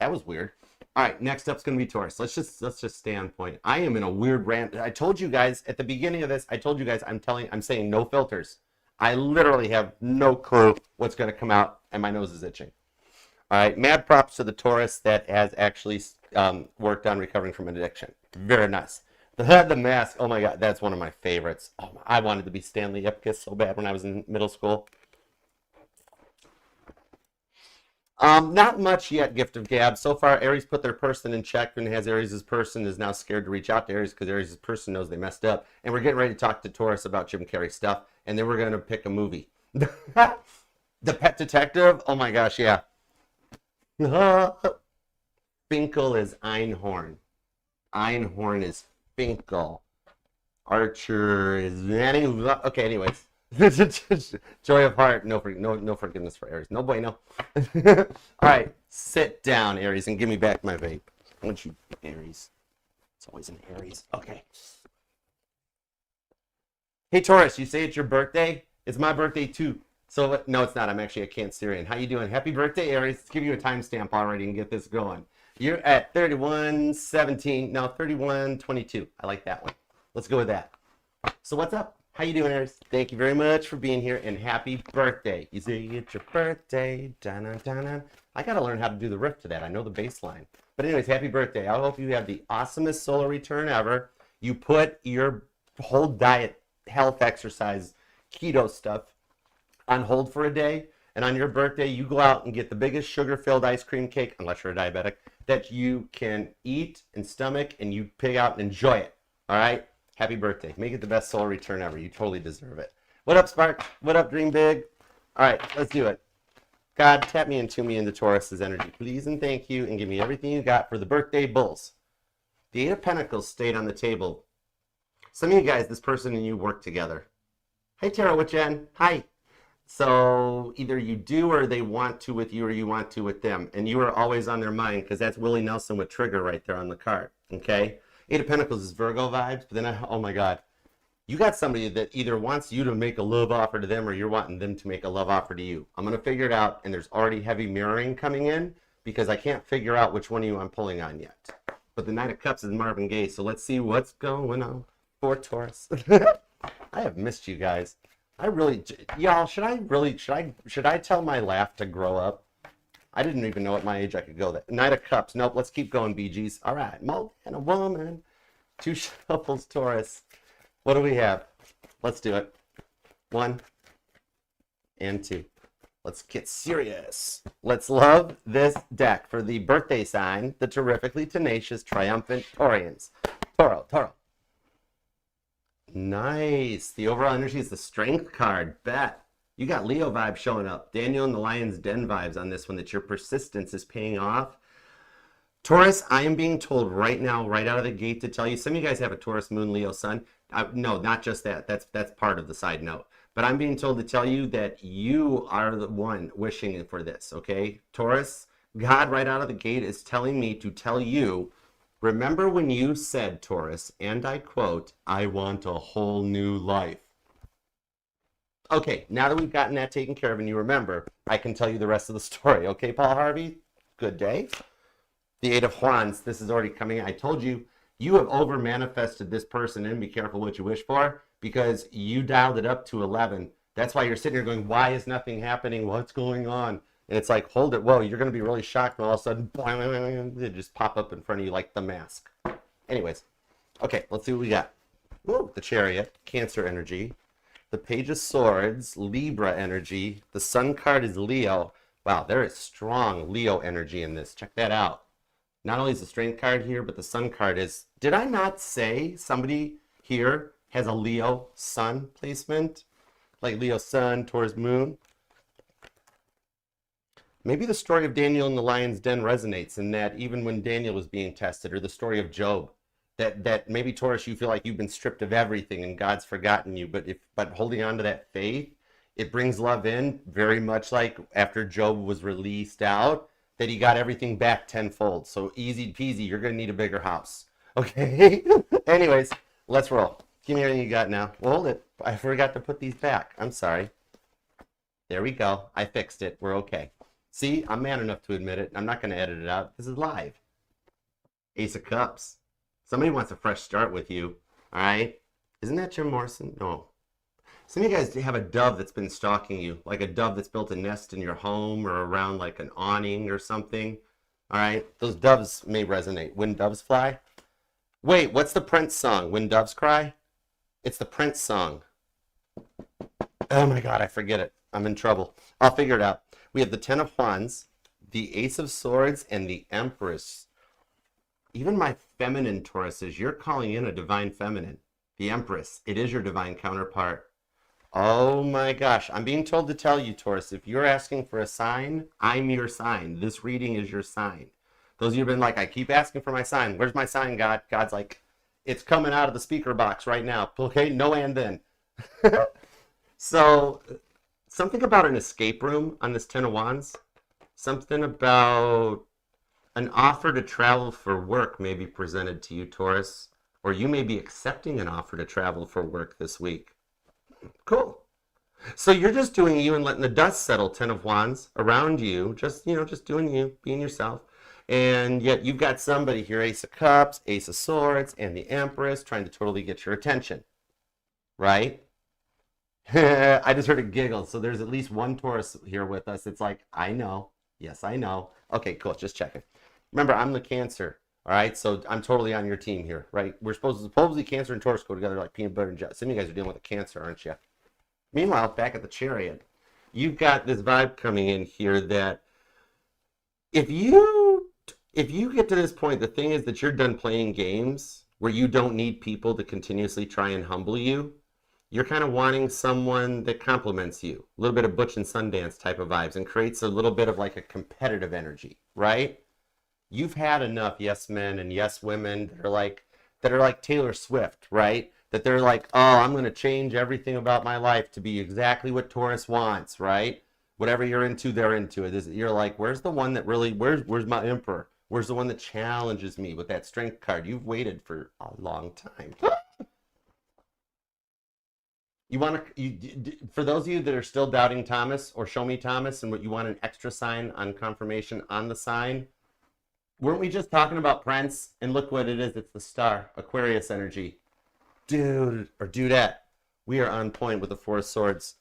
That was weird. All right, next up's gonna be Taurus. Let's just stay on point. I am in a weird rant. I told you guys at the beginning of this. I told you guys I'm saying no filters. I literally have no clue what's gonna come out, and my nose is itching. All right, mad props to the Taurus that has actually worked on recovering from an addiction. Very nice. The mask. Oh my God, that's one of my favorites. Oh, I wanted to be Stanley Ipkiss so bad when I was in middle school. Not much yet, gift of gab. So far, Aries put their person in check and has Aries' person is now scared to reach out to Aries because Aries' person knows they messed up. And we're getting ready to talk to Taurus about Jim Carrey stuff. And then we're going to pick a movie. The Pet Detective? Oh my gosh, yeah. Finkel is Einhorn. Einhorn is Finkel. Archer is Danny. Okay, anyways. Joy of heart, no forgiveness for Aries. No bueno. All right, sit down, Aries, and give me back my vape. I want you, Aries. It's always an Aries. Okay. Hey, Taurus, you say it's your birthday? It's my birthday too. So no, it's not. I'm actually a Cancerian. How you doing? Happy birthday, Aries. Let's give you a timestamp already and get this going. You're at 31:17. No, 31:22. I like that one. Let's go with that. So what's up? How you doing, Aries? Thank you very much for being here, and happy birthday. You say it's your birthday. Da-na-da-na. I got to learn how to do the riff to that. I know the bass line. But anyways, happy birthday. I hope you have the awesomest solar return ever. You put your whole diet, health, exercise, keto stuff on hold for a day, and on your birthday, you go out and get the biggest sugar-filled ice cream cake, unless you're a diabetic, that you can eat and stomach, and you pig out and enjoy it. All right? Happy birthday. Make it the best solar return ever. You totally deserve it. What up, Spark? What up, Dream Big? All right, let's do it. God, tap me and tune me into Taurus's energy, please, and thank you, and give me everything you got for the birthday bulls. The Eight of Pentacles stayed on the table. Some of you guys, this person and you work together. Hey, Tara Witchen. Hi. So either you do or they want to with you or you want to with them. And you are always on their mind because that's Willie Nelson with Trigger right there on the card. Okay? Eight of Pentacles is Virgo vibes, but then oh my God. You got somebody that either wants you to make a love offer to them or you're wanting them to make a love offer to you. I'm going to figure it out, and there's already heavy mirroring coming in because I can't figure out which one of you I'm pulling on yet. But the Knight of Cups is Marvin Gaye, so let's see what's going on for Taurus. I have missed you guys. Y'all, should I tell my laugh to grow up? I didn't even know at my age I could go that. Knight of Cups. Nope, let's keep going, Bee Gees. All right, more than a woman. Two shuffles, Taurus. What do we have? Let's do it. 1 and 2. Let's get serious. Let's love this deck for the birthday sign, the terrifically tenacious, triumphant Taurians. Toro. Nice. The overall energy is the Strength card. Bet. You got Leo vibes showing up. Daniel and the Lion's Den vibes on this one, that your persistence is paying off. Taurus, I am being told right now, right out of the gate, to tell you, some of you guys have a Taurus, Moon, Leo, Sun. No, not just that. That's part of the side note. But I'm being told to tell you that you are the one wishing for this, okay? Taurus, God right out of the gate is telling me to tell you, remember when you said, Taurus, and I quote, I want a whole new life. Okay, now that we've gotten that taken care of and you remember, I can tell you the rest of the story. Okay, Paul Harvey? Good day. The Eight of Wands, this is already coming. I told you, you have over-manifested this person in. Be careful what you wish for, because you dialed it up to 11. That's why you're sitting here going, why is nothing happening? What's going on? And it's like, hold it. Whoa, you're going to be really shocked when all of a sudden, they just pop up in front of you like the mask. Anyways, okay, let's see what we got. Whoa, the Chariot, Cancer energy. The Page of Swords, Libra energy. The Sun card is Leo. Wow, there is strong Leo energy in this. Check that out. Not only is the Strength card here, but the Sun card is... Did I not say somebody here has a Leo Sun placement? Like Leo Sun, Taurus Moon? Maybe the story of Daniel in the Lion's Den resonates in that even when Daniel was being tested, or the story of Job, that maybe, Taurus, you feel like you've been stripped of everything and God's forgotten you, but holding on to that faith, it brings love in, very much like after Job was released out, that he got everything back tenfold. So easy peasy, you're going to need a bigger house. Okay? Anyways, let's roll. Give me everything you got now. Well, hold it. I forgot to put these back. I'm sorry. There we go. I fixed it. We're okay. See, I'm man enough to admit it. I'm not going to edit it out. This is live. Ace of Cups. Somebody wants a fresh start with you. All right? Isn't that Jim Morrison? No. Some of you guys have a dove that's been stalking you, like a dove that's built a nest in your home or around like an awning or something. All right? Those doves may resonate. When Doves Fly. Wait, what's the Prince song? When Doves Cry? It's the Prince song. Oh my God, I forget it. I'm in trouble. I'll figure it out. We have the Ten of Wands, the Ace of Swords, and the Empress. Even my feminine Tauruses, you're calling in a divine feminine. The Empress, it is your divine counterpart. Oh my gosh, I'm being told to tell you, Taurus, if you're asking for a sign, I'm your sign. This reading is your sign. Those of you have been like, I keep asking for my sign. Where's my sign, God? God's like, it's coming out of the speaker box right now. Okay, no and then. So, something about an escape room on this Ten of Wands. Something about an offer to travel for work may be presented to you, Taurus. Or you may be accepting an offer to travel for work this week. Cool. So you're just doing you and letting the dust settle, Ten of Wands, around you. Just, just doing you, being yourself. And yet you've got somebody here, Ace of Cups, Ace of Swords, and the Empress trying to totally get your attention. Right? I just heard a giggle. So there's at least one Taurus here with us. It's like, I know. Yes, I know. Okay, cool. Just checking. Remember, I'm the Cancer. All right, so I'm totally on your team here, right? We're supposedly Cancer and Taurus go together like peanut butter and jelly. Some of you guys are dealing with a Cancer, aren't you? Meanwhile, back at the Chariot, you've got this vibe coming in here that if you get to this point, the thing is that you're done playing games where you don't need people to continuously try and humble you. You're kind of wanting someone that compliments you, a little bit of Butch and Sundance type of vibes, and creates a little bit of like a competitive energy, right? You've had enough yes men and yes women that are like Taylor Swift, right? That they're like, oh, I'm going to change everything about my life to be exactly what Taurus wants, right? Whatever you're into, they're into it. You're like, where's the one that really, where's my emperor? Where's the one that challenges me with that strength card? You've waited for a long time. You want to, for those of you that are still doubting Thomas or show me Thomas and what you want an extra sign on confirmation on the sign, weren't we just talking about Prince? And look what it is. It's the star, Aquarius energy. Dude, or dudette, we are on point with the Four of Swords.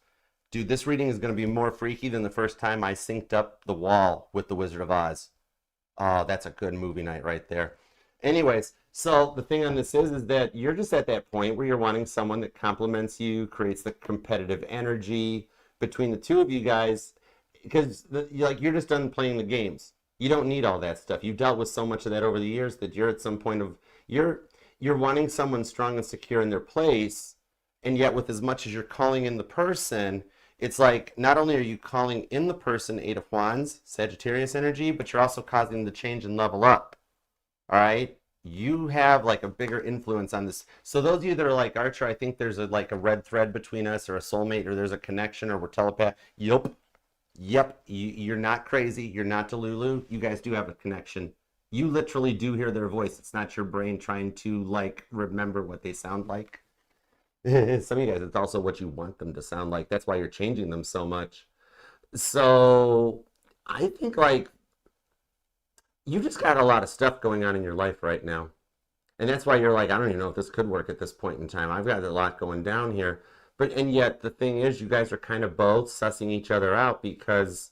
Dude, this reading is going to be more freaky than the first time I synced up the wall with the Wizard of Oz. Oh, that's a good movie night right there. Anyways, so the thing on this is that you're just at that point where you're wanting someone that compliments you, creates the competitive energy between the two of you guys, because you're just done playing the games. You don't need all that stuff. You've dealt with so much of that over the years that you're at some point of you're wanting someone strong and secure in their place, and yet with as much as you're calling in the person, it's like not only are you calling in the person, Eight of Wands, Sagittarius energy, but you're also causing them to change and level up. All right? You have like a bigger influence on this. So those of you that are like, Archer, I think there's like a red thread between us or a soulmate or there's a connection or we're telepath. Yep, you're not crazy. You're not Delulu. You guys do have a connection. You literally do hear their voice. It's not your brain trying to like remember what they sound like. Some of you guys, it's also what you want them to sound like. That's why you're changing them so much. So I think like you just got a lot of stuff going on in your life right now. And that's why you're like, I don't even know if this could work at this point in time. I've got a lot going down here. And yet the thing is, you guys are kind of both sussing each other out because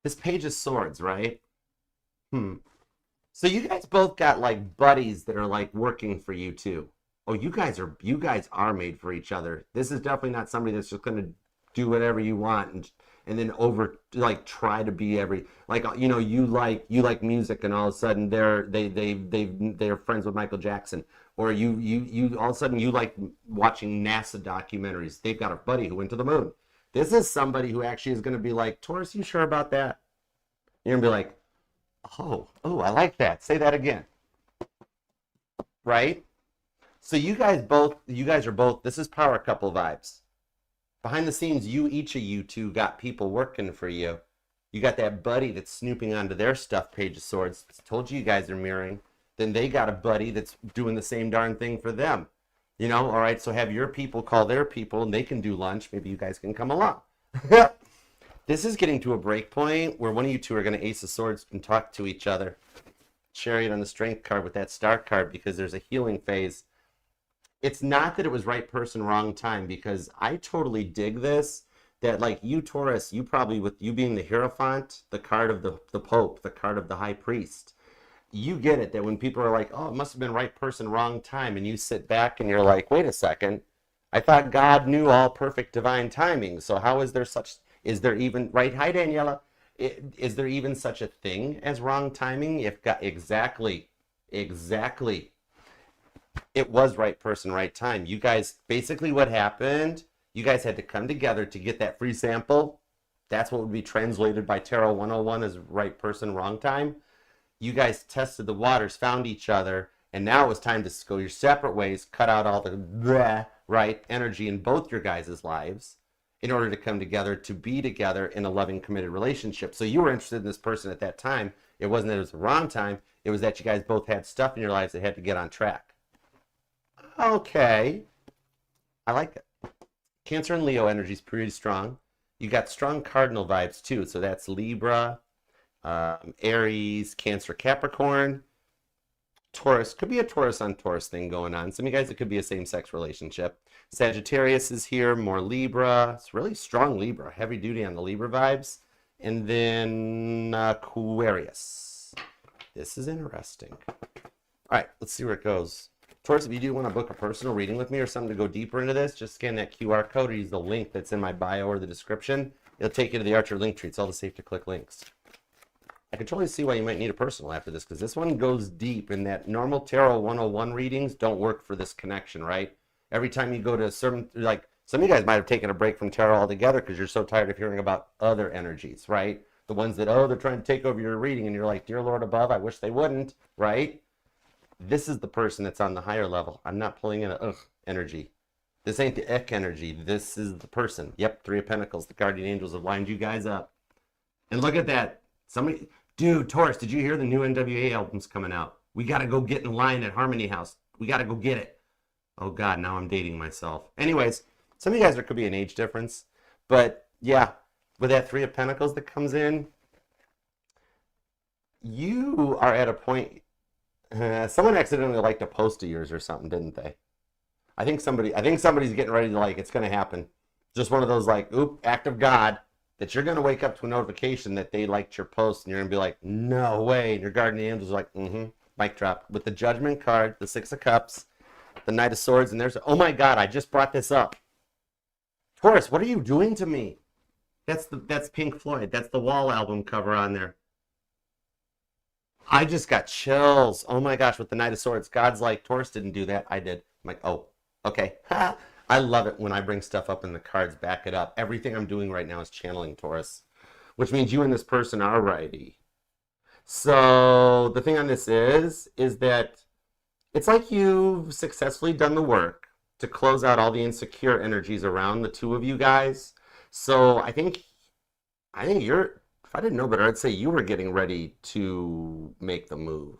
this Page of Swords, right? So you guys both got like buddies that are like working for you too. Oh, you guys are made for each other. This is definitely not somebody that's just going to do whatever you want and then try to be you like music and all of a sudden they're friends with Michael Jackson, or you all of a sudden you like watching NASA documentaries. They've got a buddy who went to the moon. This is somebody who actually is going to be like, Taurus, you sure about that? You're going to be like, oh, I like that. Say that again. Right? So you guys are both, this is power couple vibes. Behind the scenes, each of you two got people working for you. You got that buddy that's snooping onto their stuff, Page of Swords. Told you guys are mirroring. Then they got a buddy that's doing the same darn thing for them. You know, all right, so have your people call their people and they can do lunch. Maybe you guys can come along. This is getting to a break point where one of you two are going to ace of swords and talk to each other. Chariot on the strength card with that star card because there's a healing phase. It's not that it was right person, wrong time, because I totally dig this. That like you, Taurus, you probably, with you being the Hierophant, the card of the Pope, the card of the High Priest, you get it that when people are like, oh, it must have been right person, wrong time, and you sit back and you're like, wait a second, I thought God knew all perfect divine timing, so how is there such, is there even, right, hi Daniela, is there even such a thing as wrong timing? If God, exactly, it was right person, right time. You guys, basically what happened, you guys had to come together to get that free sample. That's what would be translated by Tarot 101 as right person, wrong time. You guys tested the waters, found each other, and now it was time to go your separate ways, cut out all the bleh, right energy in both your guys' lives in order to come together, to be together in a loving, committed relationship. So you were interested in this person at that time. It wasn't that it was the wrong time. It was that you guys both had stuff in your lives that had to get on track. Okay. I like it. Cancer and Leo energy is pretty strong. You got strong cardinal vibes too. So that's Libra, Aries, Cancer, Capricorn. Taurus, could be a Taurus on Taurus thing going on. Some of you guys, it could be a same-sex relationship. Sagittarius is here, more Libra. It's really strong Libra, heavy duty on the Libra vibes. And then Aquarius. This is interesting. All right, let's see where it goes. Taurus, if you do want to book a personal reading with me or something to go deeper into this, just scan that QR code or use the link that's in my bio or the description. It'll take you to the Archer link tree. It's all the safe to click links. I can totally see why you might need a personal after this, because this one goes deep in that normal Tarot 101 readings don't work for this connection, right? Every time you go to a certain, like, some of you guys might have taken a break from tarot altogether because you're so tired of hearing about other energies, right? The ones that, oh, they're trying to take over your reading, and you're like, dear Lord above, I wish they wouldn't, right? This is the person that's on the higher level. I'm not pulling in a energy. This ain't the energy. This is the person. Yep, Three of Pentacles. The guardian angels have lined you guys up. And look at that. Somebody, dude, Taurus, did you hear the new NWA album's coming out? We got to go get in line at Harmony House. We got to go get it. Oh, God, now I'm dating myself. Anyways, some of you guys, there could be an age difference. But, yeah, with that Three of Pentacles that comes in, you are at a point... someone accidentally liked a post of yours or something, didn't they? I think somebody's getting ready to, like, it's going to happen. Just one of those, like, oop, act of God, that you're going to wake up to a notification that they liked your post, and you're going to be like, no way. And your guardian angels are like, mic drop. With the Judgment card, the Six of Cups, the Knight of Swords, and there's, oh my God, I just brought this up. Taurus, what are you doing to me? That's Pink Floyd. That's the Wall album cover on there. I just got chills. Oh my gosh, with the Knight of Swords. God's like, Taurus didn't do that. I did. I'm like, oh, okay. I love it when I bring stuff up and the cards back it up. Everything I'm doing right now is channeling Taurus, which means you and this person are righty. So the thing on this is that it's like you've successfully done the work to close out all the insecure energies around the two of you guys. So I think you're, if I didn't know better, I'd say you were getting ready to make the move.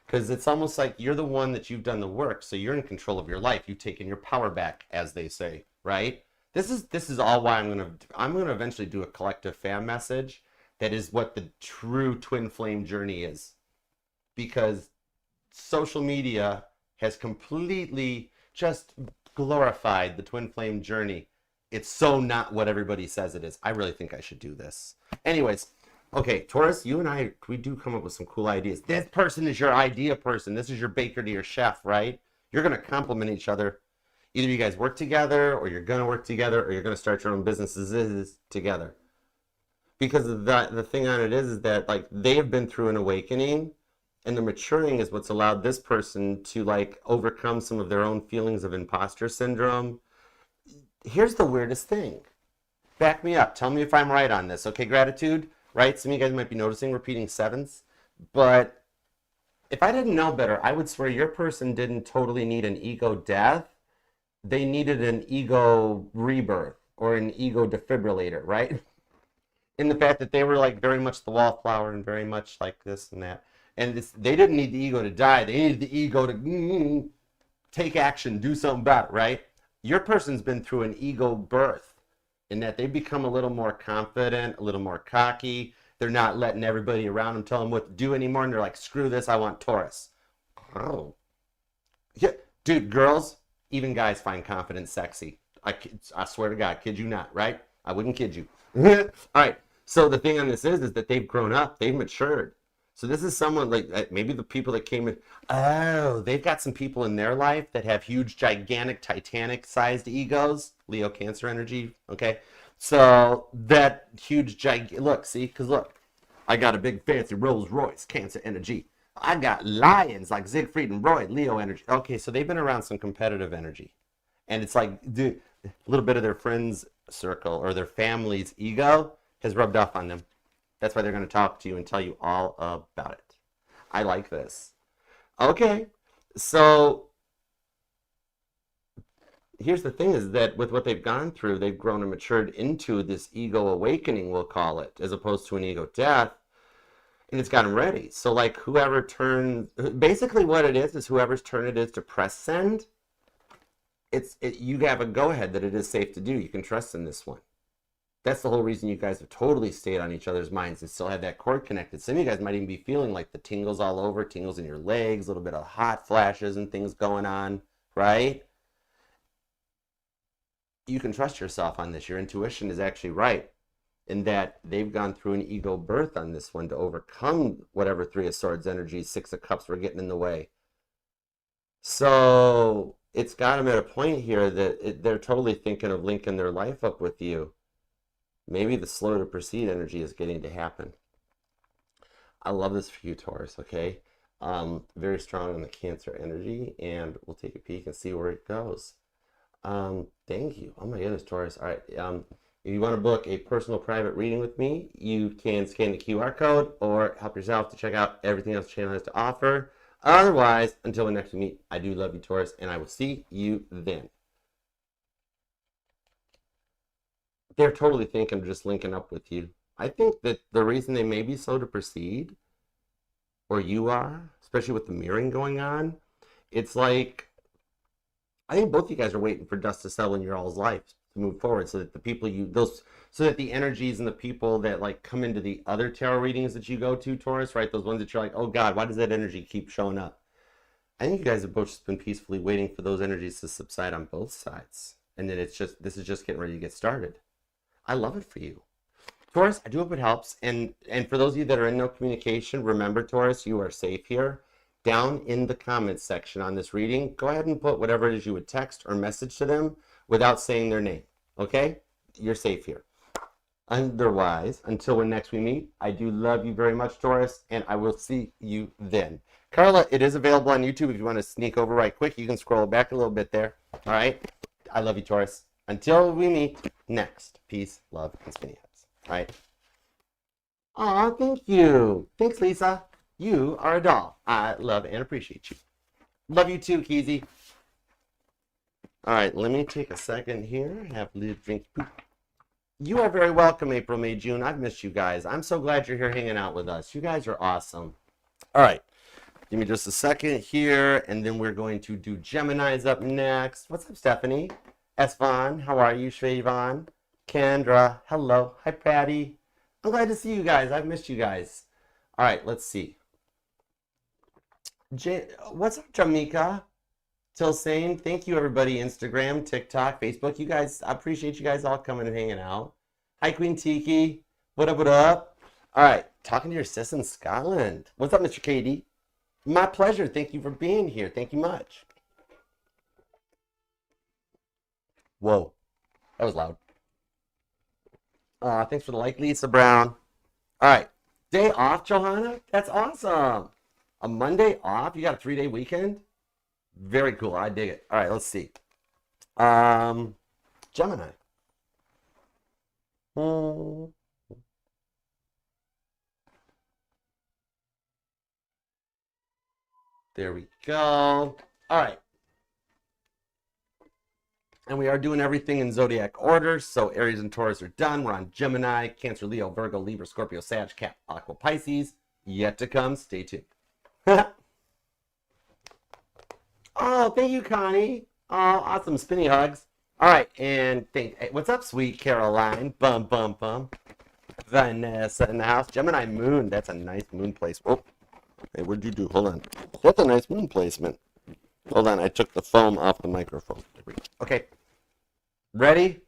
Because it's almost like you're the one that you've done the work, so you're in control of your life. You've taken your power back, as they say, right? This is all why I'm gonna eventually do a collective fan message that is what the true twin flame journey is. Because social media has completely just glorified the twin flame journey. It's so not what everybody says it is. I really think I should do this. Anyways, okay, Taurus, you and I, we do come up with some cool ideas. This person is your idea person. This is your baker to your chef, right? You're going to complement each other. Either you guys work together, or you're going to work together, or you're going to start your own businesses together. Because the thing on it is that, like, they have been through an awakening, and the maturing is what's allowed this person to, like, overcome some of their own feelings of imposter syndrome. Here's the weirdest thing. Back me up. Tell me if I'm right on this. Okay, gratitude, right? Some of you guys might be noticing repeating sevens. But if I didn't know better, I would swear your person didn't totally need an ego death. They needed an ego rebirth or an ego defibrillator, right? In the fact that they were like very much the wallflower and very much like this and that. And they didn't need the ego to die. They needed the ego to take action, do something about it, right? Your person's been through an ego birth in that they become a little more confident, a little more cocky. They're not letting everybody around them tell them what to do anymore. And they're like, screw this, I want Taurus. Oh. Yeah, dude, girls, even guys find confidence sexy. I swear to God, kid you not, right? I wouldn't kid you. All right. So the thing on this is that they've grown up, they've matured. So this is someone like maybe the people that came in. Oh, they've got some people in their life that have huge, gigantic, Titanic-sized egos. Leo, Cancer energy. Okay. So that huge, look, see, because look, I got a big fancy Rolls Royce, Cancer energy. I got lions like Siegfried and Roy, Leo energy. Okay, so they've been around some competitive energy. And it's like, dude, a little bit of their friends' circle or their family's ego has rubbed off on them. That's why they're going to talk to you and tell you all about it. I like this. Okay, so here's the thing is that with what they've gone through, they've grown and matured into this ego awakening, we'll call it, as opposed to an ego death. And it's got them ready. So like whoever turns, basically what it is whoever's turn it is to press send, you have a go-ahead that it is safe to do. You can trust in this one. That's the whole reason you guys have totally stayed on each other's minds and still have that cord connected. Some of you guys might even be feeling like the tingles all over, tingles in your legs, a little bit of hot flashes and things going on, right? You can trust yourself on this. Your intuition is actually right in that they've gone through an ego birth on this one to overcome whatever Three of Swords energy, Six of Cups were getting in the way. So it's got them at a point here that they're totally thinking of linking their life up with you. Maybe the slow to proceed energy is getting to happen. I love this for you, Taurus, okay? Very strong on the Cancer energy, and we'll take a peek and see where it goes. Thank you. Oh my goodness, Taurus. All right. If you want to book a personal private reading with me, you can scan the QR code or help yourself to check out everything else the channel has to offer. Otherwise, until we next meet, I do love you, Taurus, and I will see you then. They're totally thinking of just linking up with you. I think that the reason they may be slow to proceed, or you are, especially with the mirroring going on, it's like, I think both of you guys are waiting for dust to settle in your all's life to move forward so that the people so that the energies and the people that like come into the other tarot readings that you go to, Taurus, right? Those ones that you're like, oh God, why does that energy keep showing up? I think you guys have both just been peacefully waiting for those energies to subside on both sides. And then this is just getting ready to get started. I love it for you. Taurus, I do hope it helps. And for those of you that are in no communication, remember, Taurus, you are safe here. Down in the comments section on this reading, go ahead and put whatever it is you would text or message to them without saying their name, okay? You're safe here. Otherwise, until when next we meet, I do love you very much, Taurus, and I will see you then. Carla, it is available on YouTube if you want to sneak over right quick. You can scroll back a little bit there, all right? I love you, Taurus. Until we meet next, peace, love, and spinny heads. All right. Aw, thank you. Thanks, Lisa. You are a doll. I love and appreciate you. Love you too, Keezy. All right, let me take a second here. Have a little drink. You are very welcome, April, May, June. I've missed you guys. I'm so glad you're here hanging out with us. You guys are awesome. All right. Give me just a second here, and then we're going to do Gemini's up next. What's up, Stephanie? Esvon, how are you? Shayvon, Kendra, hello. Hi, Patty. I'm glad to see you guys. I've missed you guys. All right, let's see. What's up, Jamaica? Tilsane, thank you, everybody. Instagram, TikTok, Facebook. You guys, I appreciate you guys all coming and hanging out. Hi, Queen Tiki. What up, what up? All right, talking to your sis in Scotland. What's up, Mr. Katie? My pleasure. Thank you for being here. Thank you much. Whoa, that was loud. Thanks for the like, Lisa Brown. All right, day off, Johanna? That's awesome. A Monday off? You got a 3-day weekend? Very cool. I dig it. All right, let's see. Gemini. There we go. All right. And we are doing everything in zodiac order. So Aries and Taurus are done. We're on Gemini, Cancer, Leo, Virgo, Libra, Scorpio, Sag, Cap, Aqua, Pisces. Yet to come. Stay tuned. Oh, thank you, Connie. Oh, awesome. Spinny hugs. All right, and hey, what's up, sweet Caroline? Bum, bum, bum. Vanessa in the house. Gemini moon. That's a nice moon placement. Oh, hey, what'd you do? Hold on. That's a nice moon placement. Hold on, I took the foam off the microphone. Okay. Ready?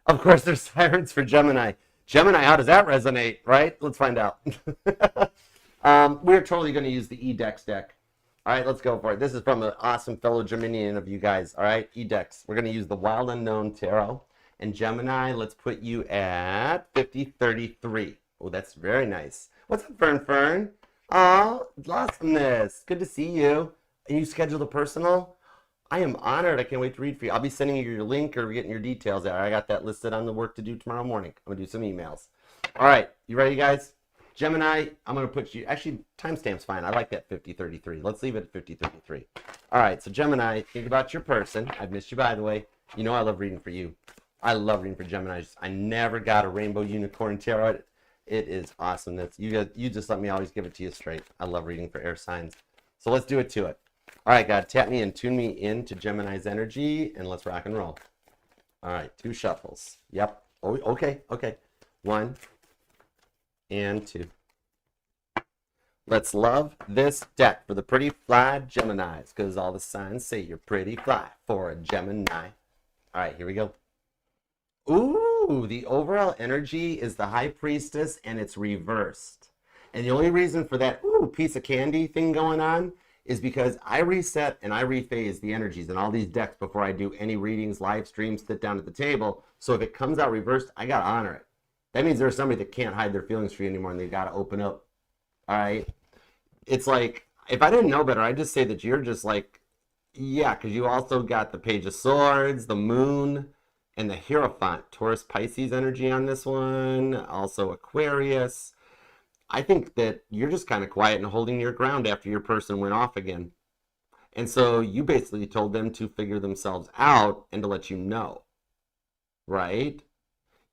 Of course, there's sirens for Gemini. Gemini, how does that resonate, right? Let's find out. We're totally going to use the E-Dex deck. All right, let's go for it. This is from an awesome fellow Geminian of you guys. All right, E-Dex. We're going to use the Wild Unknown Tarot. And Gemini, let's put you at 5033. Oh, that's very nice. What's up, Fern Fern? Oh, awesomeness. Good to see you. And you scheduled a personal? I am honored. I can't wait to read for you. I'll be sending you your link or getting your details out. I got that listed on the work to do tomorrow morning. I'm going to do some emails. All right, you ready, guys? Gemini, I'm going to put you, actually, timestamp's fine. I like that 5033. Let's leave it at 5033. All right, so Gemini, think about your person. I've missed you, by the way. You know I love reading for you. I love reading for Gemini. I never got a rainbow unicorn tarot. It is awesome. You just let me always give it to you straight. I love reading for air signs. So let's do it to it. All right, God, tap me and tune me into Gemini's energy, and let's rock and roll. All right, 2 shuffles. Yep. Oh, okay. 1 and 2. Let's love this deck for the pretty fly Geminis, because all the signs say you're pretty fly for a Gemini. All right, here we go. Ooh, the overall energy is the High Priestess, and it's reversed. And the only reason for that piece of candy thing going on is because I reset and I rephase the energies in all these decks before I do any readings, live streams, sit down at the table. So if it comes out reversed, I got to honor it. That means there's somebody that can't hide their feelings for you anymore and they got to open up. All right? It's like, if I didn't know better, I'd just say that you're just like, yeah, because you also got the Page of Swords, the Moon, and the Hierophant. Taurus, Pisces energy on this one. Also Aquarius. I think that you're just kind of quiet and holding your ground after your person went off again. And so you basically told them to figure themselves out and to let you know. Right?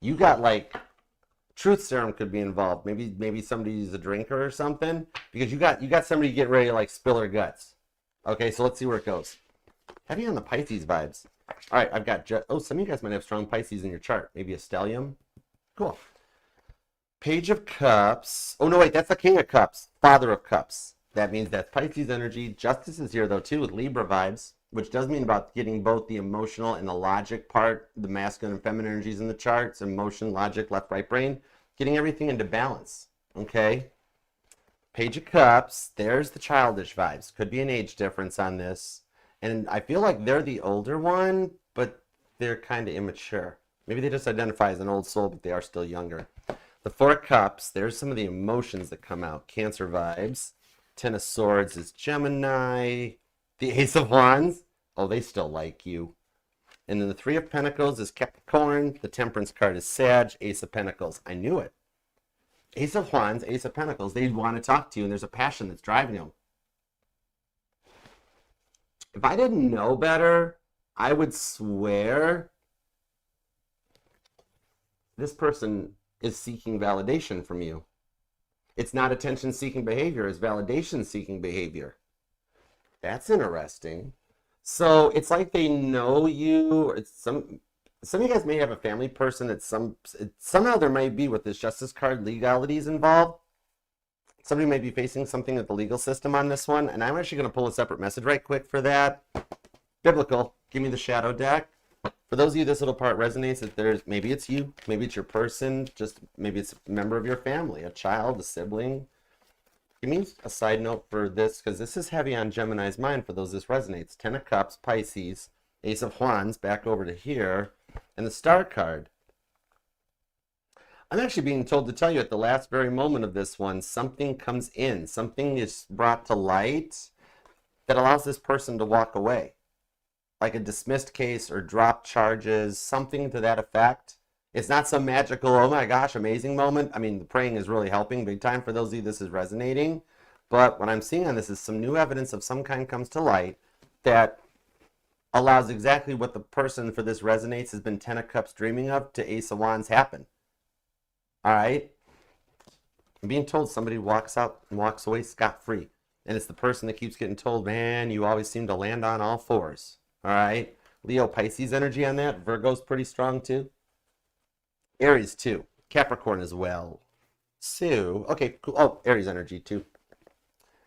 You got like truth serum could be involved. Maybe somebody's a drinker or something. Because you got somebody getting ready to like spill their guts. Okay, so let's see where it goes. Heavy on the Pisces vibes. All right, I've got some of you guys might have strong Pisces in your chart. Maybe a stellium. Cool. Page of Cups. Oh, no, wait, that's the King of Cups. Father of Cups. That means that's Pisces energy. Justice is here, though, too, with Libra vibes, which does mean about getting both the emotional and the logic part, the masculine and feminine energies in the charts, emotion, logic, left, right brain, getting everything into balance, okay? Page of Cups. There's the childish vibes. Could be an age difference on this. And I feel like they're the older one, but they're kind of immature. Maybe they just identify as an old soul, but they are still younger. The 4 of Cups, there's some of the emotions that come out. Cancer vibes. 10 of Swords is Gemini. The Ace of Wands, oh, they still like you. And then the 3 of Pentacles is Capricorn. The Temperance card is Sag. Ace of Pentacles, I knew it. Ace of Wands, Ace of Pentacles, they want to talk to you, and there's a passion that's driving them. If I didn't know better, I would swear this person is seeking validation from you. It's not attention-seeking behavior, it's validation-seeking behavior. That's interesting. So it's like they know you. Or it's some of you guys may have a family person that somehow there might be with this Justice card legalities involved. Somebody may be facing something with the legal system on this one, and I'm actually going to pull a separate message right quick for that. Biblical. Give me the shadow deck. For those of you this little part resonates, that maybe it's you, maybe it's your person, just maybe it's a member of your family, a child, a sibling. Give me a side note for this, because this is heavy on Gemini's mind for those this resonates. 10 of Cups, Pisces, Ace of Wands, back over to here, and the Star card. I'm actually being told to tell you at the last very moment of this one, something comes in, something is brought to light that allows this person to walk away. Like a dismissed case or dropped charges, something to that effect. It's not some magical, oh my gosh, amazing moment. I mean, the praying is really helping big time for those of you this is resonating. But what I'm seeing on this is some new evidence of some kind comes to light that allows exactly what the person for this resonates has been 10 of Cups dreaming of to Ace of Wands happen. All right? I'm being told somebody walks out and walks away scot-free. And it's the person that keeps getting told, man, you always seem to land on all fours. All right. Leo, Pisces energy on that. Virgo's pretty strong too. Aries too. Capricorn as well. So, okay, cool. Oh, Aries energy too.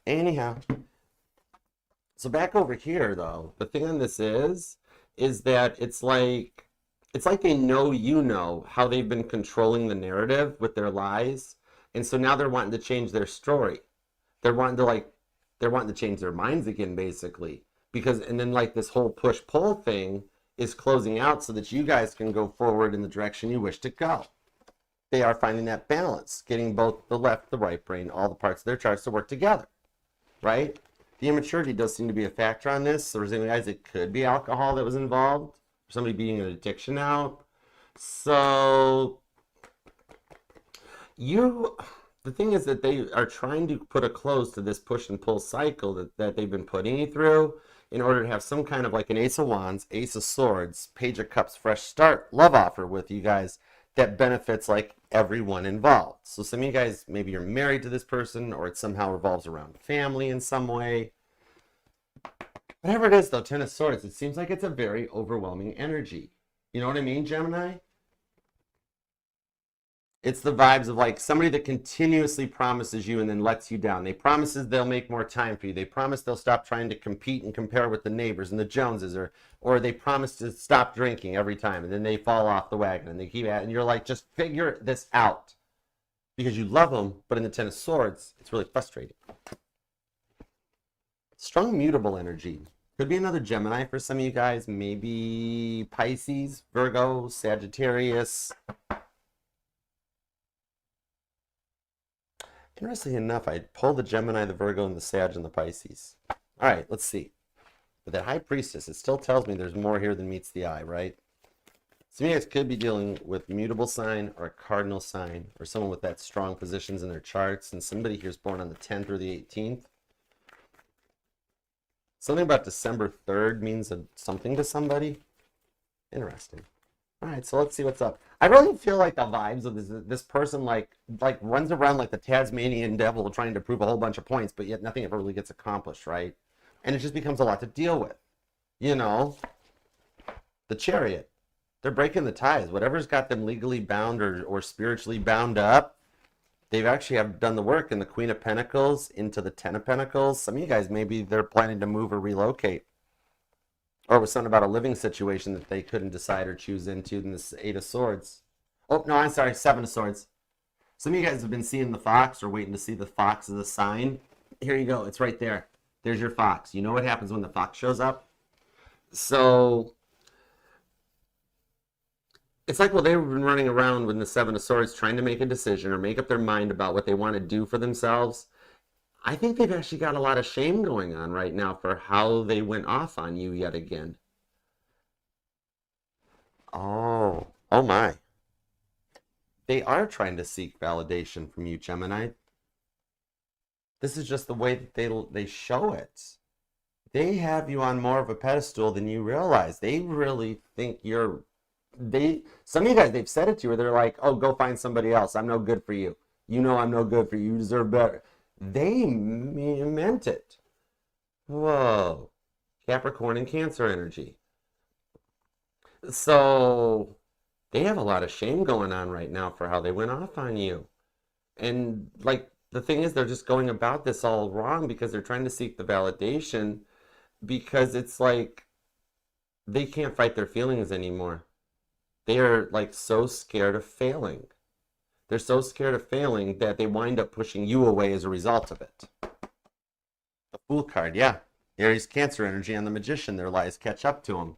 Anyhow. So back over here though, the thing on this is that it's like they know how they've been controlling the narrative with their lies. And so now they're wanting to change their story. They're wanting to change their minds again, basically. And then like this whole push-pull thing is closing out so that you guys can go forward in the direction you wish to go. They are finding that balance, getting both the left, the right brain, all the parts of their charts to work together, right? The immaturity does seem to be a factor on this. So there's any guys, it could be alcohol that was involved, somebody being an addiction out. So the thing is that they are trying to put a close to this push and pull cycle that they've been putting you through in order to have some kind of like an Ace of Wands, Ace of Swords, Page of Cups, fresh start, love offer with you guys that benefits like everyone involved. So some of you guys, maybe you're married to this person or it somehow revolves around family in some way. Whatever it is though, Ten of Swords, it seems like it's a very overwhelming energy. You know what I mean, Gemini? It's the vibes of like somebody that continuously promises you and then lets you down. They promises they'll make more time for you. They promise they'll stop trying to compete and compare with the neighbors and the Joneses, or they promise to stop drinking every time and then they fall off the wagon and they keep at it. And you're like, just figure this out because you love them. But in the Ten of Swords, it's really frustrating. Strong mutable energy. Could be another Gemini for some of you guys. Maybe Pisces, Virgo, Sagittarius. Interestingly enough, I pulled the Gemini, the Virgo, and the Sag, and the Pisces. All right, let's see. But that High Priestess, it still tells me there's more here than meets the eye, right? Some of you guys could be dealing with mutable sign or a cardinal sign or someone with that strong positions in their charts. And somebody here is born on the 10th or the 18th. Something about December 3rd means something to somebody. Interesting. All right, so let's see what's up. I really feel like the vibes of this person like runs around like the Tasmanian devil trying to prove a whole bunch of points, but yet nothing ever really gets accomplished, right? And it just becomes a lot to deal with. You know, the Chariot. They're breaking the ties. Whatever's got them legally bound or spiritually bound up, they've actually have done the work in the Queen of Pentacles into the Ten of Pentacles. Some of you guys, maybe they're planning to move or relocate. Or it was something about a living situation that they couldn't decide or choose into in this Eight of Swords. Oh, no, I'm sorry, Seven of Swords. Some of you guys have been seeing the fox or waiting to see the fox as a sign. Here you go. It's right there. There's your fox. You know what happens when the fox shows up? So it's like, well, they've been running around with the Seven of Swords trying to make a decision or make up their mind about what they want to do for themselves. I think they've actually got a lot of shame going on right now for how they went off on you yet again. Oh my. They are trying to seek validation from you, Gemini. This is just the way that they show it. They have you on more of a pedestal than you realize. They really think some of you guys, they've said it to you where they're like, oh, go find somebody else. I'm no good for you. You know I'm no good for you. You deserve better. They meant it. Whoa. Capricorn and Cancer energy. So they have a lot of shame going on right now for how they went off on you. And like the thing is, they're just going about this all wrong because they're trying to seek the validation because it's like they can't fight their feelings anymore. They are like so scared of failing. They're so scared of failing that they wind up pushing you away as a result of it. The Fool card, yeah. Aries Cancer energy on the Magician. Their lies catch up to them.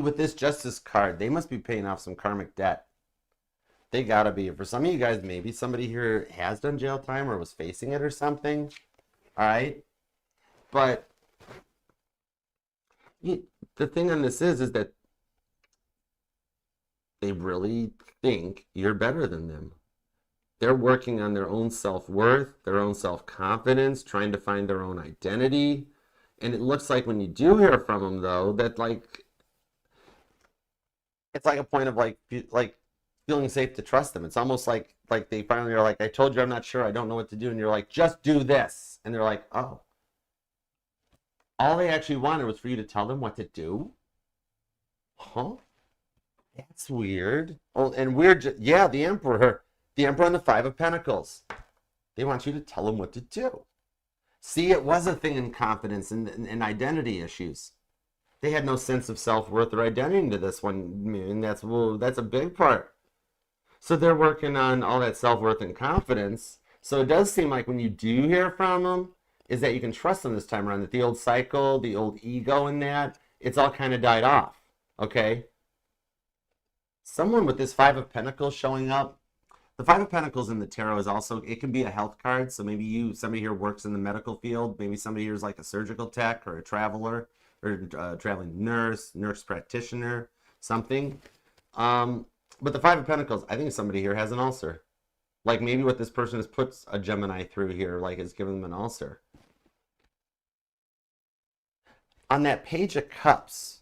With this Justice card, they must be paying off some karmic debt. They gotta be. For some of you guys, maybe somebody here has done jail time or was facing it or something. All right? But the thing on this is that they really think you're better than them. They're working on their own self-worth, their own self-confidence, trying to find their own identity. And it looks like when you do hear from them, though, that like it's like a point of like feeling safe to trust them. It's almost like they finally are like, I told you I'm not sure, I don't know what to do, and you're like, just do this, and they're like, oh, all they actually wanted was for you to tell them what to do. Huh? That's weird. Oh, and weird. Yeah, the Emperor and the Five of Pentacles. They want you to tell them what to do. See, it was a thing in confidence and identity issues. They had no sense of self-worth or identity to this one, and that's a big part. So they're working on all that self-worth and confidence. So it does seem like when you do hear from them, is that you can trust them this time around, that the old cycle, the old ego in that, it's all kind of died off, okay? Someone with this Five of Pentacles showing up, the Five of Pentacles in the tarot is also, it can be a health card. So maybe somebody here works in the medical field. Maybe somebody here is like a surgical tech or a traveler or a traveling nurse practitioner, something. But the Five of Pentacles, I think somebody here has an ulcer. Like maybe what this person has put a Gemini through here, like it's given them an ulcer. On that Page of Cups,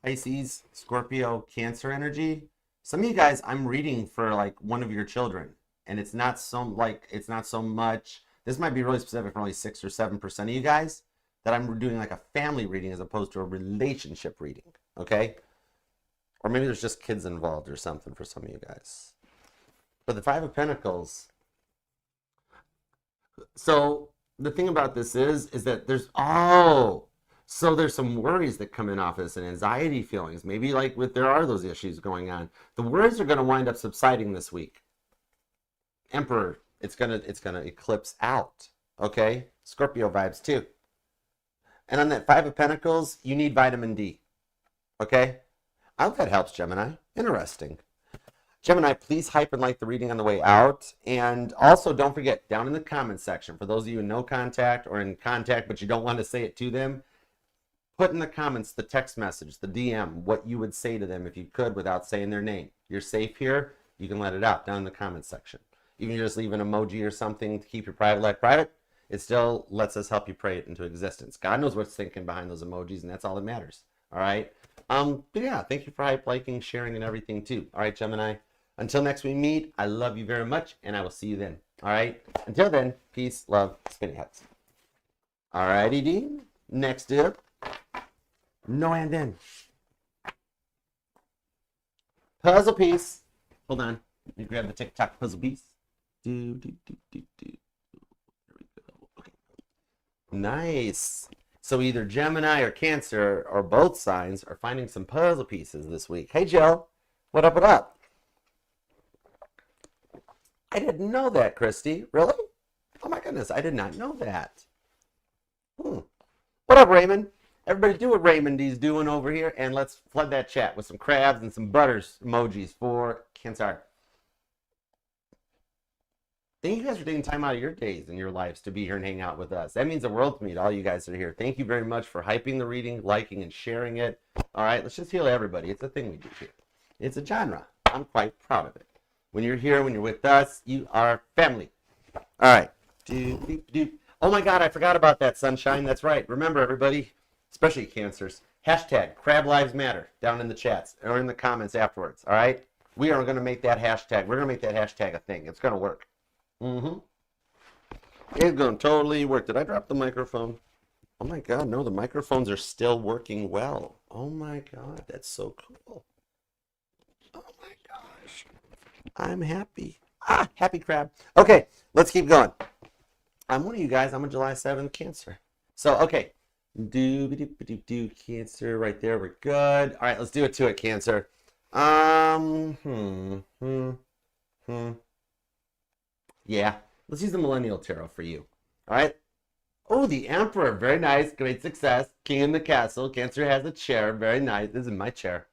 Pisces, Scorpio, Cancer energy, some of you guys, I'm reading for like one of your children, and it's not so much. This might be really specific for only 6 or 7% of you guys, that I'm doing like a family reading as opposed to a relationship reading, okay? Or maybe there's just kids involved or something for some of you guys. But the Five of Pentacles. So the thing about this is that there's some worries that come in off this and anxiety feelings. Maybe like there are those issues going on. The worries are going to wind up subsiding this week. Emperor, it's gonna eclipse out. Okay? Scorpio vibes too. And on that Five of Pentacles, you need vitamin D. Okay? I hope that helps, Gemini. Interesting. Gemini, please hype and like the reading on the way out. And also, don't forget, down in the comments section, for those of you in no contact or in contact but you don't want to say it to them, put in the comments the text message, the DM, what you would say to them if you could without saying their name. You're safe here. You can let it out down in the comments section. Even if you just leave an emoji or something to keep your private life private, it still lets us help you pray it into existence. God knows what's thinking behind those emojis, and that's all that matters. All right? But yeah, thank you for hype, liking, sharing, and everything too. All right, Gemini. Until next we meet, I love you very much, and I will see you then. All right? Until then, peace, love, skinny hugs. All righty, Dean. Next up. No and then. Puzzle piece. Hold on. Let me grab the TikTok puzzle piece. There we go. Okay. Nice. So either Gemini or Cancer or both signs are finding some puzzle pieces this week. Hey, Jill. What up, what up? I didn't know that, Christy. Really? Oh my goodness, I did not know that. What up, Raymond? Everybody do what Raymond is doing over here, and let's flood that chat with some crabs and some butters emojis for Cancer. Thank you guys for taking time out of your days and your lives to be here and hang out with us. That means the world to me, to all you guys that are here. Thank you very much for hyping the reading, liking, and sharing it. All right, let's just heal everybody. It's a thing we do here. It's a genre. I'm quite proud of it. When you're here, when you're with us, you are family. All right. Oh my God, I forgot about that, Sunshine. That's right. Remember, everybody, especially Cancers, hashtag Crab Lives Matter down in the chats or in the comments afterwards. All right? We are going to make that hashtag. We're going to make that hashtag a thing. It's going to work. It's going to totally work. Did I drop the microphone? Oh my God, no, the microphones are still working well. Oh my God, that's so cool. Oh my gosh. I'm happy. Happy crab. Okay, let's keep going. I'm one of you guys. I'm a July 7th Cancer. So, okay. Do Cancer right there. We're good. All right, let's do it to it, Cancer. Yeah, let's use the Millennial Tarot for you. All right. Oh, the Emperor. Very nice. Great success. King in the castle. Cancer has a chair. Very nice. This is my chair.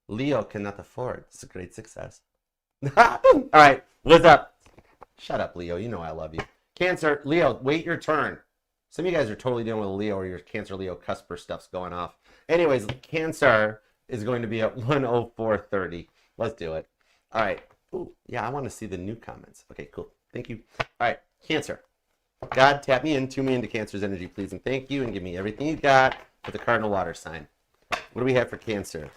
Leo cannot afford. It's a great success. All right. What's up? Shut up, Leo. You know I love you. Cancer. Leo, wait your turn. Some of you guys are totally dealing with Leo or your Cancer, Leo, Cusper stuff's going off. Anyways, Cancer is going to be at 104.30. Let's do it. All right. Ooh, yeah, I want to see the new comments. Okay, cool. Thank you. All right, Cancer. God, tap me in, tune me into Cancer's energy, please, and thank you, and give me everything you got for the cardinal water sign. What do we have for Cancer?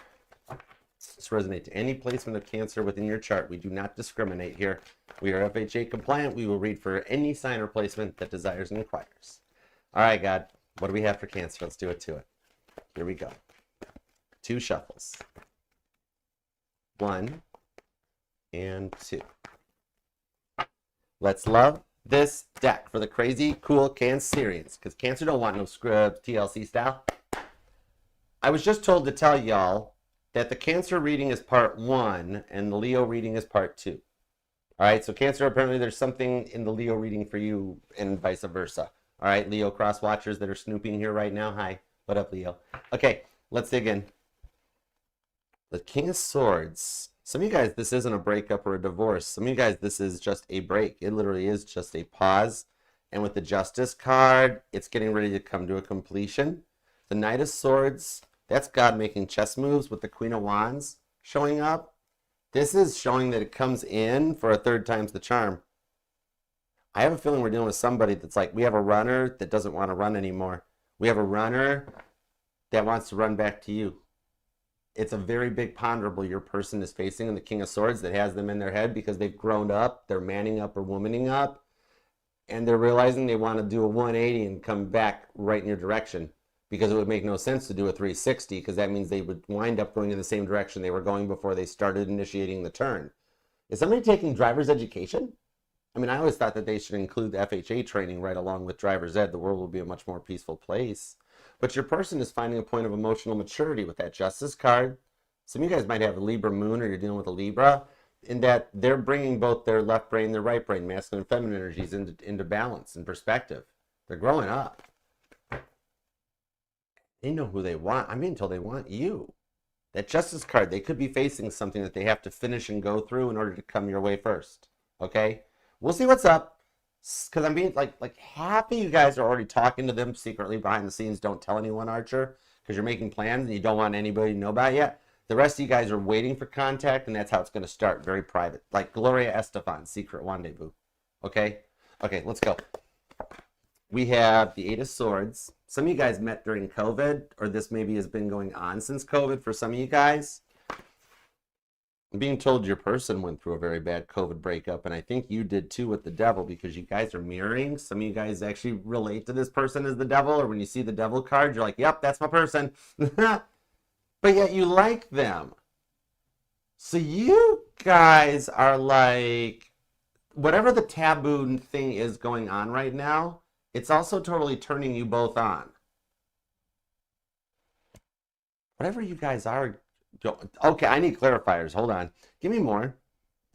This resonate to any placement of Cancer within your chart. We do not discriminate here. We are FHA compliant. We will read for any sign or placement that desires and inquires. All right, God, what do we have for Cancer? Let's do it to it. Here we go. 2 shuffles. 1 and 2. Let's love this deck for the crazy, cool Cancerians, because Cancer don't want no scrubs, TLC style. I was just told to tell y'all that the Cancer reading is part 1 and the Leo reading is part 2. All right, so Cancer, apparently there's something in the Leo reading for you and vice versa. All right, Leo cross watchers that are snooping here right now. Hi, what up, Leo? Okay, let's dig in. The King of Swords. Some of you guys, this isn't a breakup or a divorce. Some of you guys, this is just a break. It literally is just a pause. And with the Justice card, it's getting ready to come to a completion. The Knight of Swords, that's God making chess moves with the Queen of Wands showing up. This is showing that it comes in for a third time's the charm. I have a feeling we're dealing with somebody that's like, we have a runner that doesn't want to run anymore. We have a runner that wants to run back to you. It's a very big ponderable your person is facing in the King of Swords that has them in their head because they've grown up, they're manning up or womaning up, and they're realizing they want to do a 180 and come back right in your direction because it would make no sense to do a 360 because that means they would wind up going in the same direction they were going before they started initiating the turn. Is somebody taking driver's education? I mean, I always thought that they should include the FHA training right along with driver's ed. The world will be a much more peaceful place. But your person is finding a point of emotional maturity with that Justice card. Some of you guys might have a Libra moon or you're dealing with a Libra, in that they're bringing both their left brain and their right brain, masculine and feminine energies, into balance and perspective. They're growing up. They know who they want. I'm being told they want you. That Justice card, they could be facing something that they have to finish and go through in order to come your way first. Okay? We'll see what's up. Because I'm being like half of you guys are already talking to them secretly behind the scenes. Don't tell anyone, Archer, because you're making plans and you don't want anybody to know about it yet. The rest of you guys are waiting for contact, and that's how it's going to start. Very private, like Gloria Estefan's secret rendezvous. Okay, let's go. We have the 8 of Swords. Some of you guys met during COVID, or this maybe has been going on since COVID for some of you guys. I'm being told your person went through a very bad COVID breakup, and I think you did too with the devil because you guys are mirroring. Some of you guys actually relate to this person as the devil, or when you see the devil card, you're like, yep, that's my person. But yet you like them. So you guys are like, whatever the taboo thing is going on right now, it's also totally turning you both on. Whatever you guys are. Okay, I need clarifiers. Hold on. Give me more.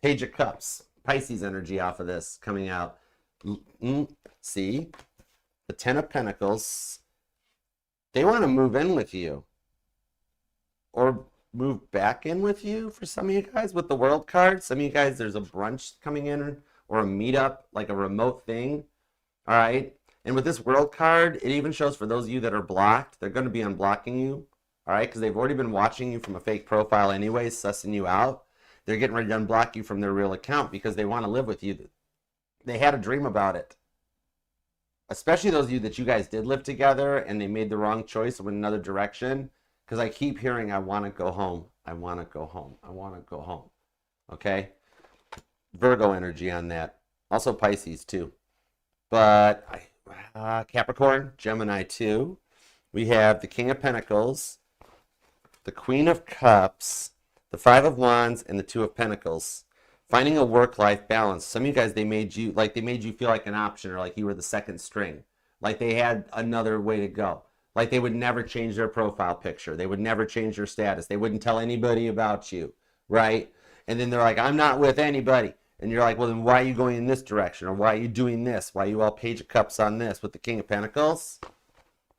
Page of Cups. Pisces energy off of this coming out. See? The 10 of Pentacles. They want to move in with you. Or move back in with you for some of you guys with the World card. Some of you guys, there's a brunch coming in or a meetup, like a remote thing. All right? And with this World card, it even shows for those of you that are blocked, they're going to be unblocking you. All right, because they've already been watching you from a fake profile anyway, sussing you out. They're getting ready to unblock you from their real account because they want to live with you. They had a dream about it. Especially those of you that you guys did live together and they made the wrong choice and went another direction. Because I keep hearing, I want to go home. I want to go home. I want to go home. Okay? Virgo energy on that. Also Pisces too. But Capricorn, Gemini too. We have the King of Pentacles, the Queen of Cups, the 5 of Wands, and the 2 of Pentacles. Finding a work-life balance. Some of you guys, they made you feel like an option or like you were the second string. Like they had another way to go. Like they would never change their profile picture. They would never change their status. They wouldn't tell anybody about you, right? And then they're like, I'm not with anybody. And you're like, well, then why are you going in this direction? Or why are you doing this? Why are you all Page of Cups on this with the King of Pentacles?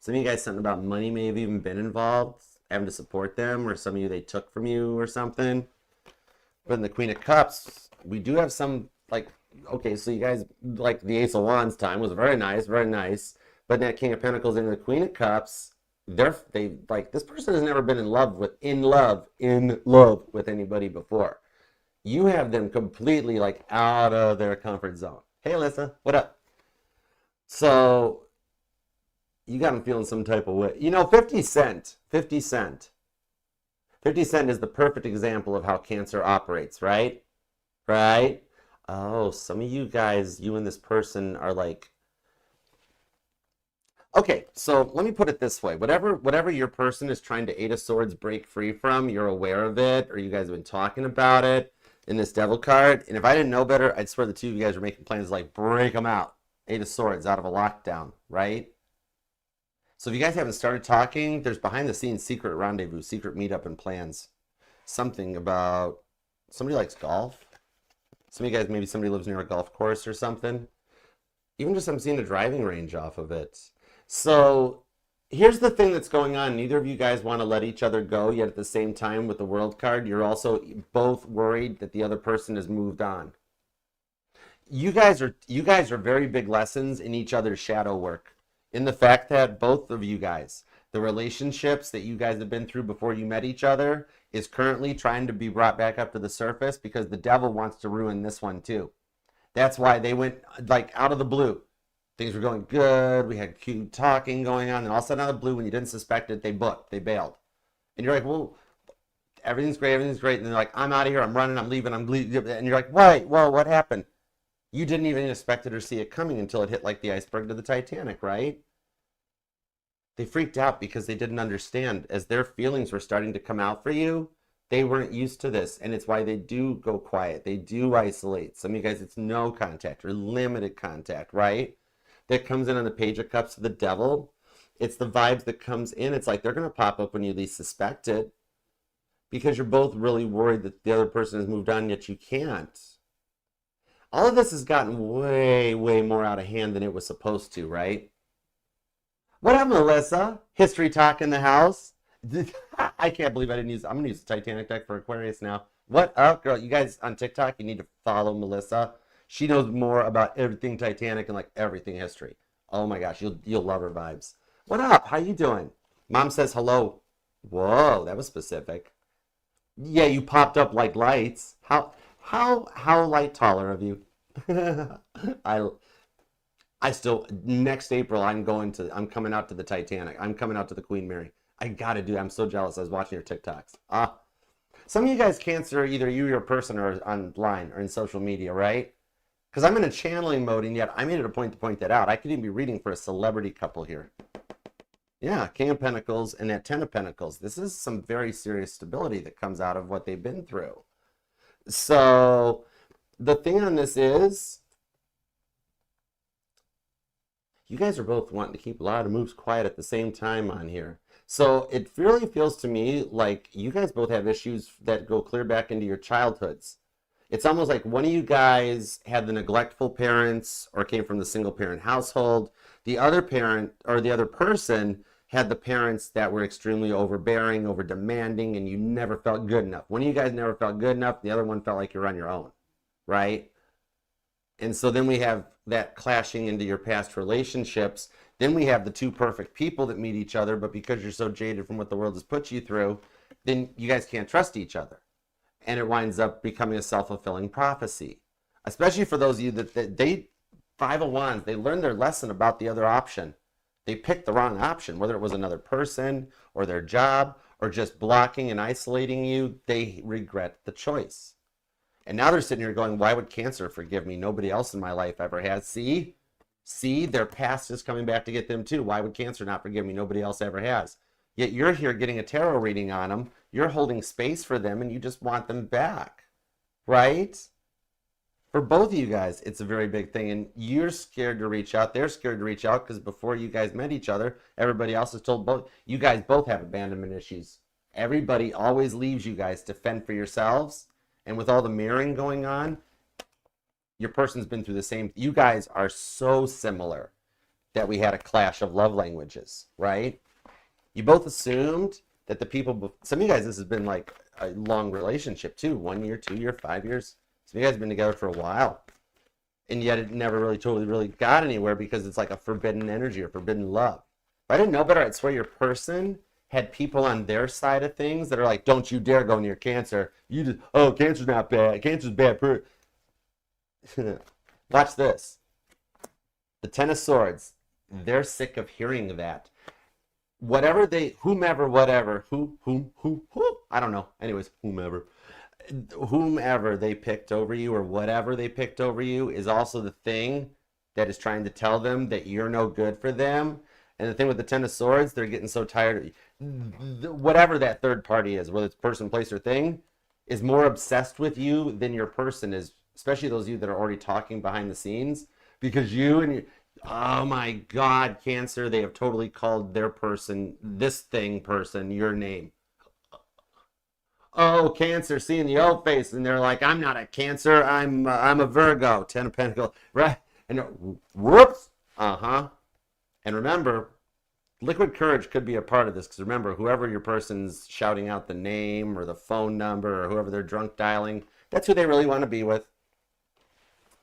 Some of you guys, something about money may have even been involved, having to support them, or some of you they took from you or something. But in the Queen of Cups, we do have some, like, okay, so you guys, like the Ace of Wands time was very nice, very nice. But that King of Pentacles and the Queen of Cups, they like, this person has never been in love with anybody before. You have them completely like out of their comfort zone. Hey, Alyssa, what up? So you got them feeling some type of way. You know, 50 Cent. 50 Cent is the perfect example of how Cancer operates, right? Right? Oh, some of you guys, you and this person are like, okay, so let me put it this way. Whatever your person is trying to Eight of Swords break free from, you're aware of it, or you guys have been talking about it in this Devil card. And if I didn't know better, I'd swear the two of you guys are making plans like break them out. Eight of Swords out of a lockdown, right? So if you guys haven't started talking, there's behind the scenes secret rendezvous, secret meetup and plans. Something about somebody likes golf. Some of you guys, maybe somebody lives near a golf course or something. Even just I'm seeing a driving range off of it. So here's the thing that's going on. Neither of you guys want to let each other go, yet at the same time with the World card, you're also both worried that the other person has moved on. You guys are very big lessons in each other's shadow work. In the fact that both of you guys, the relationships that you guys have been through before you met each other is currently trying to be brought back up to the surface because the devil wants to ruin this one too. That's why they went like out of the blue. Things were going good. We had cute talking going on. And all of a sudden out of the blue, when you didn't suspect it, they booked. They bailed. And you're like, well, everything's great. Everything's great. And they're like, I'm out of here. I'm running. I'm leaving. And you're like, wait, whoa, what happened? You didn't even expect it or see it coming until it hit like the iceberg to the Titanic, right? They freaked out because they didn't understand. As their feelings were starting to come out for you, they weren't used to this. And it's why they do go quiet. They do isolate. Some of you guys, it's no contact or limited contact, right? That comes in on the Page of Cups of the Devil. It's the vibes that comes in. It's like they're going to pop up when you least suspect it because you're both really worried that the other person has moved on, yet you can't. All of this has gotten way, way more out of hand than it was supposed to, right? What up, Melissa? History talk in the house. I can't believe I didn't use, I'm going to use the Titanic deck for Aquarius now. What up, girl? You guys on TikTok, you need to follow Melissa. She knows more about everything Titanic and like everything history. Oh my gosh, you'll love her vibes. What up? How you doing? Mom says hello. Whoa, that was specific. Yeah, you popped up like lights. How light taller of you? I still next April I'm coming out to the Titanic. I'm coming out to the Queen Mary. I gotta do. I'm so jealous. I was watching your TikToks. Some of you guys Cancer, either you or your person are online or in social media, right? Because I'm in a channeling mode, and yet I made it a point to point that out. I could even be reading for a celebrity couple here. Yeah, King of Pentacles and that Ten of Pentacles. This is some very serious stability that comes out of what they've been through. So the thing on this is, you guys are both wanting to keep a lot of moves quiet at the same time on here. So it really feels to me like you guys both have issues that go clear back into your childhoods. It's almost like one of you guys had the neglectful parents or came from the single parent household. The other parent or the other person had the parents that were extremely overbearing, over demanding, and you never felt good enough. One of you guys never felt good enough. The other one felt like you're on your own, right? And so then we have that clashing into your past relationships. Then we have the two perfect people that meet each other, but because you're so jaded from what the world has put you through, then you guys can't trust each other. And it winds up becoming a self-fulfilling prophecy. Especially for those of you that they, Five of Wands, they learned their lesson about the other option. They picked the wrong option, whether it was another person or their job or just blocking and isolating you, they regret the choice. And now they're sitting here going, why would Cancer forgive me? Nobody else in my life ever has. See, their past is coming back to get them too. Why would Cancer not forgive me? Nobody else ever has. Yet you're here getting a tarot reading on them. You're holding space for them and you just want them back, right? For both of you guys, it's a very big thing. And you're scared to reach out. They're scared to reach out because before you guys met each other, everybody else has told both. You guys both have abandonment issues. Everybody always leaves you guys to fend for yourselves. And with all the mirroring going on, your person's been through the same. You guys are so similar that we had a clash of love languages, right? You both assumed that the people, some of you guys, this has been like a long relationship too. 1 year, 2 year, 5 years. Some of you guys have been together for a while. And yet it never really got anywhere because it's like a forbidden energy or forbidden love. If I didn't know better, I'd swear your person had people on their side of things that are like, don't you dare go near Cancer. You just, oh, Cancer's not bad. Cancer's bad. Watch this. The Ten of Swords. They're sick of hearing that. whatever they, whomever, whatever, who, I don't know. Anyways, whomever they picked over you or whatever they picked over you is also the thing that is trying to tell them that you're no good for them. And the thing with the Ten of Swords, they're getting so tired of whatever that third party is, whether it's person, place, or thing, is more obsessed with you than your person is, especially those of you that are already talking behind the scenes, because you and you, oh my God, Cancer, they have totally called their person, this thing person, your name. Oh, Cancer, seeing the old face, and they're like, I'm not a Cancer, I'm a Virgo, Ten of Pentacles, right? And whoops, and remember, liquid courage could be a part of this, because remember, whoever your person's shouting out the name or the phone number or whoever they're drunk dialing, that's who they really want to be with.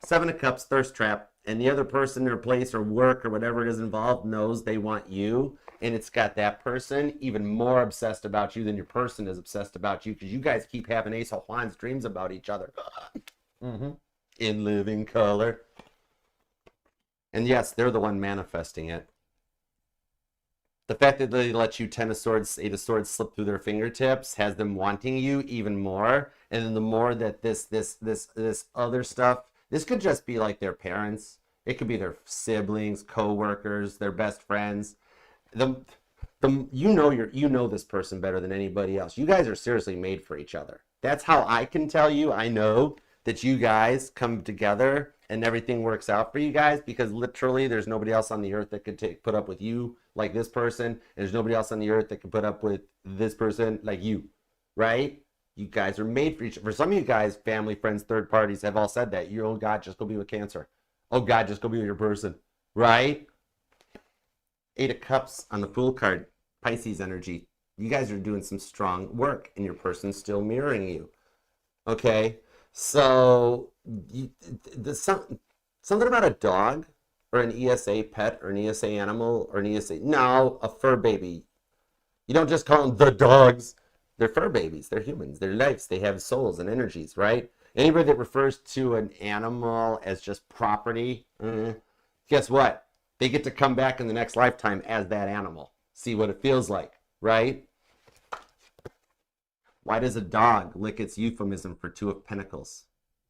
Seven of Cups, thirst trap, and the other person or place or work or whatever is involved knows they want you, and it's got that person even more obsessed about you than your person is obsessed about you, because you guys keep having Ace of Wands dreams about each other. In living color. And yes, they're the one manifesting it. The fact that they let you Ten of Swords, Eight of Swords slip through their fingertips has them wanting you even more. And then the more that this other stuff, this could just be like their parents. It could be their siblings, co-workers, their best friends. You know this person better than anybody else. You guys are seriously made for each other. That's how I can tell you. I know that you guys come together and everything works out for you guys, because literally there's nobody else on the earth that could put up with you like this person, and there's nobody else on the earth that could put up with this person like you, right? You guys are made for each other. For some of you guys, family, friends, third parties have all said that. Oh God, just go be with Cancer. Oh God, just go be with your person, right? Eight of Cups on the Fool card, Pisces energy. You guys are doing some strong work, and your person's still mirroring you, okay? So something about a dog or an ESA pet or an ESA animal or an ESA, no, a fur baby. You don't just call them the dogs. They're fur babies. They're humans. They're lives. They have souls and energies, right? Anybody that refers to an animal as just property, guess what? They get to come back in the next lifetime as that animal. See what it feels like, right? Why does a dog lick its euphemism for Two of Pentacles?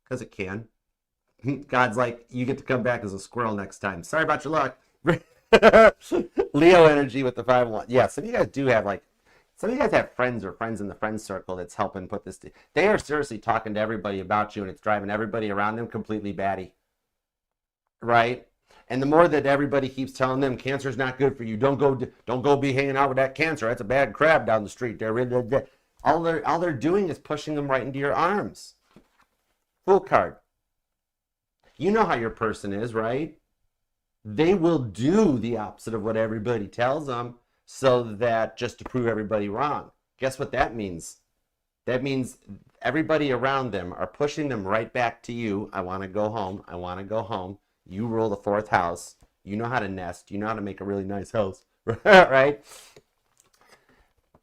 Because it can. God's like, you get to come back as a squirrel next time. Sorry about your luck. Leo energy with the 5 of Wands. Yeah, some of you guys do have some of you guys have friends or friends in the friend circle that's helping put this. They are seriously talking to everybody about you, and it's driving everybody around them completely batty. Right? And the more that everybody keeps telling them Cancer's not good for you, don't go be hanging out with that Cancer. That's a bad crab down the street. All they're doing is pushing them right into your arms. Fool card. You know how your person is, right? They will do the opposite of what everybody tells them, so that just to prove everybody wrong. Guess what that means? That means everybody around them are pushing them right back to you. I want to go home. I want to go home. You rule the 4th house. You know how to nest. You know how to make a really nice house, right?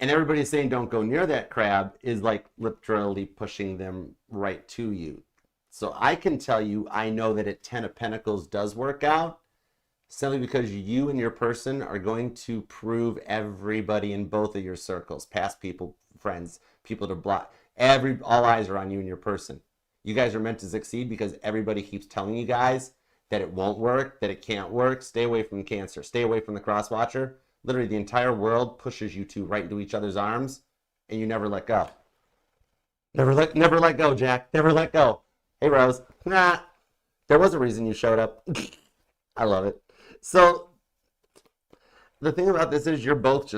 And everybody's saying don't go near that crab is like literally pushing them right to you. So I can tell you, I know that at 10 of Pentacles does work out, simply because you and your person are going to prove everybody in both of your circles, past people, friends, people to block. All eyes are on you and your person. You guys are meant to succeed because everybody keeps telling you guys that it won't work, that it can't work. Stay away from Cancer. Stay away from the cross-watcher. Literally, the entire world pushes you two right into each other's arms, and you never let go. Never let go, Jack. Never let go. Hey, Rose. Nah. There was a reason you showed up. I love it. So the thing about this is you're both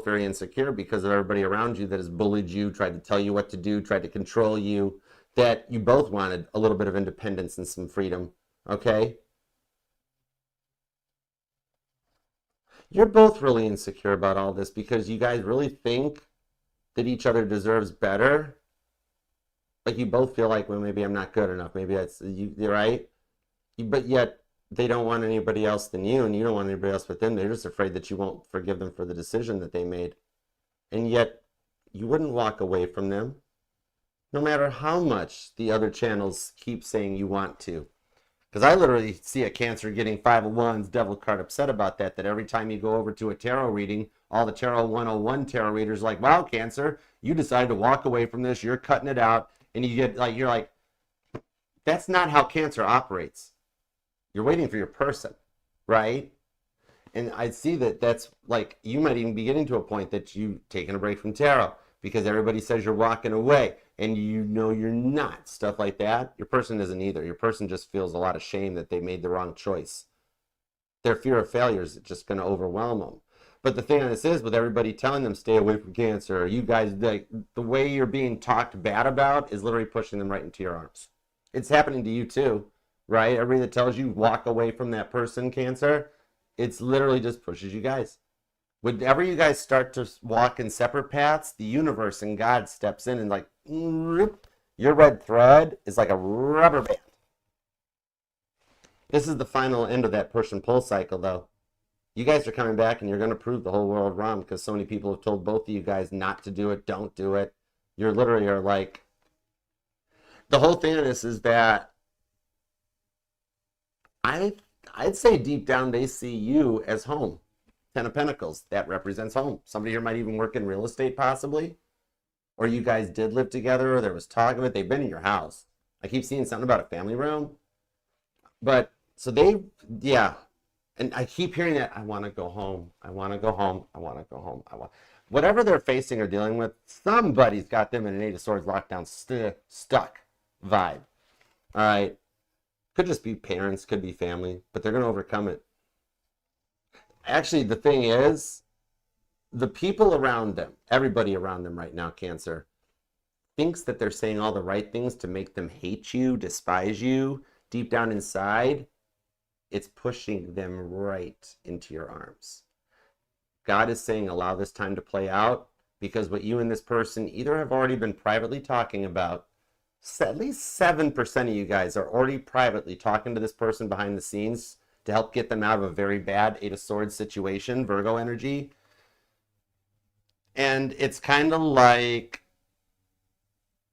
very insecure because of everybody around you that has bullied you, tried to tell you what to do, tried to control you, that you both wanted a little bit of independence and some freedom, okay? You're both really insecure about all this because you guys really think that each other deserves better. Like you both feel like, well, maybe I'm not good enough. Maybe that's, you're right. But yet they don't want anybody else than you, and you don't want anybody else but them. They're just afraid that you won't forgive them for the decision that they made. And yet you wouldn't walk away from them, no matter how much the other channels keep saying you want to. Because I literally see a Cancer getting 5 of Wands, Devil card, upset about that every time you go over to a tarot reading, all the Tarot 101 tarot readers like, wow, Cancer, you decided to walk away from this, you're cutting it out, and you get like, you're like, that's not how Cancer operates. You're waiting for your person, right? And I see that that's like, you might even be getting to a point that you've taken a break from tarot because everybody says you're walking away and you know you're not, stuff like that. Your person isn't either. Your person just feels a lot of shame that they made the wrong choice. Their fear of failure is just going to overwhelm them. But the thing on this is, with everybody telling them stay away from Cancer, you guys, like, the way you're being talked bad about is literally pushing them right into your arms. It's happening to you too, right? Everybody that tells you walk away from that person, Cancer, it's literally just pushes you guys. Whenever you guys start to walk in separate paths, the universe and God steps in and like, your red thread is like a rubber band. This is the final end of that push and pull cycle, though. You guys are coming back and you're going to prove the whole world wrong because so many people have told both of you guys not to do it, don't do it. You're literally are like, the whole thing of this is that I'd say deep down they see you as home. Ten of Pentacles, that represents home. Somebody here might even work in real estate possibly. Or you guys did live together or there was talk of it. They've been in your house. I keep seeing something about a family room. But, so they, yeah. And I keep hearing that, I want to go home. I want to go home. I want to go home. Whatever they're facing or dealing with, somebody's got them in an Eight of Swords lockdown stuck vibe. All right. Could just be parents, could be family, but they're going to overcome it. Actually, the thing is, the people around them, everybody around them right now, Cancer, thinks that they're saying all the right things to make them hate you, despise you. Deep down inside, it's pushing them right into your arms. God is saying, allow this time to play out, because what you and this person either have already been privately talking about, at least 7% of you guys are already privately talking to this person behind the scenes to help get them out of a very bad Eight of Swords situation, Virgo energy. And it's kind of like,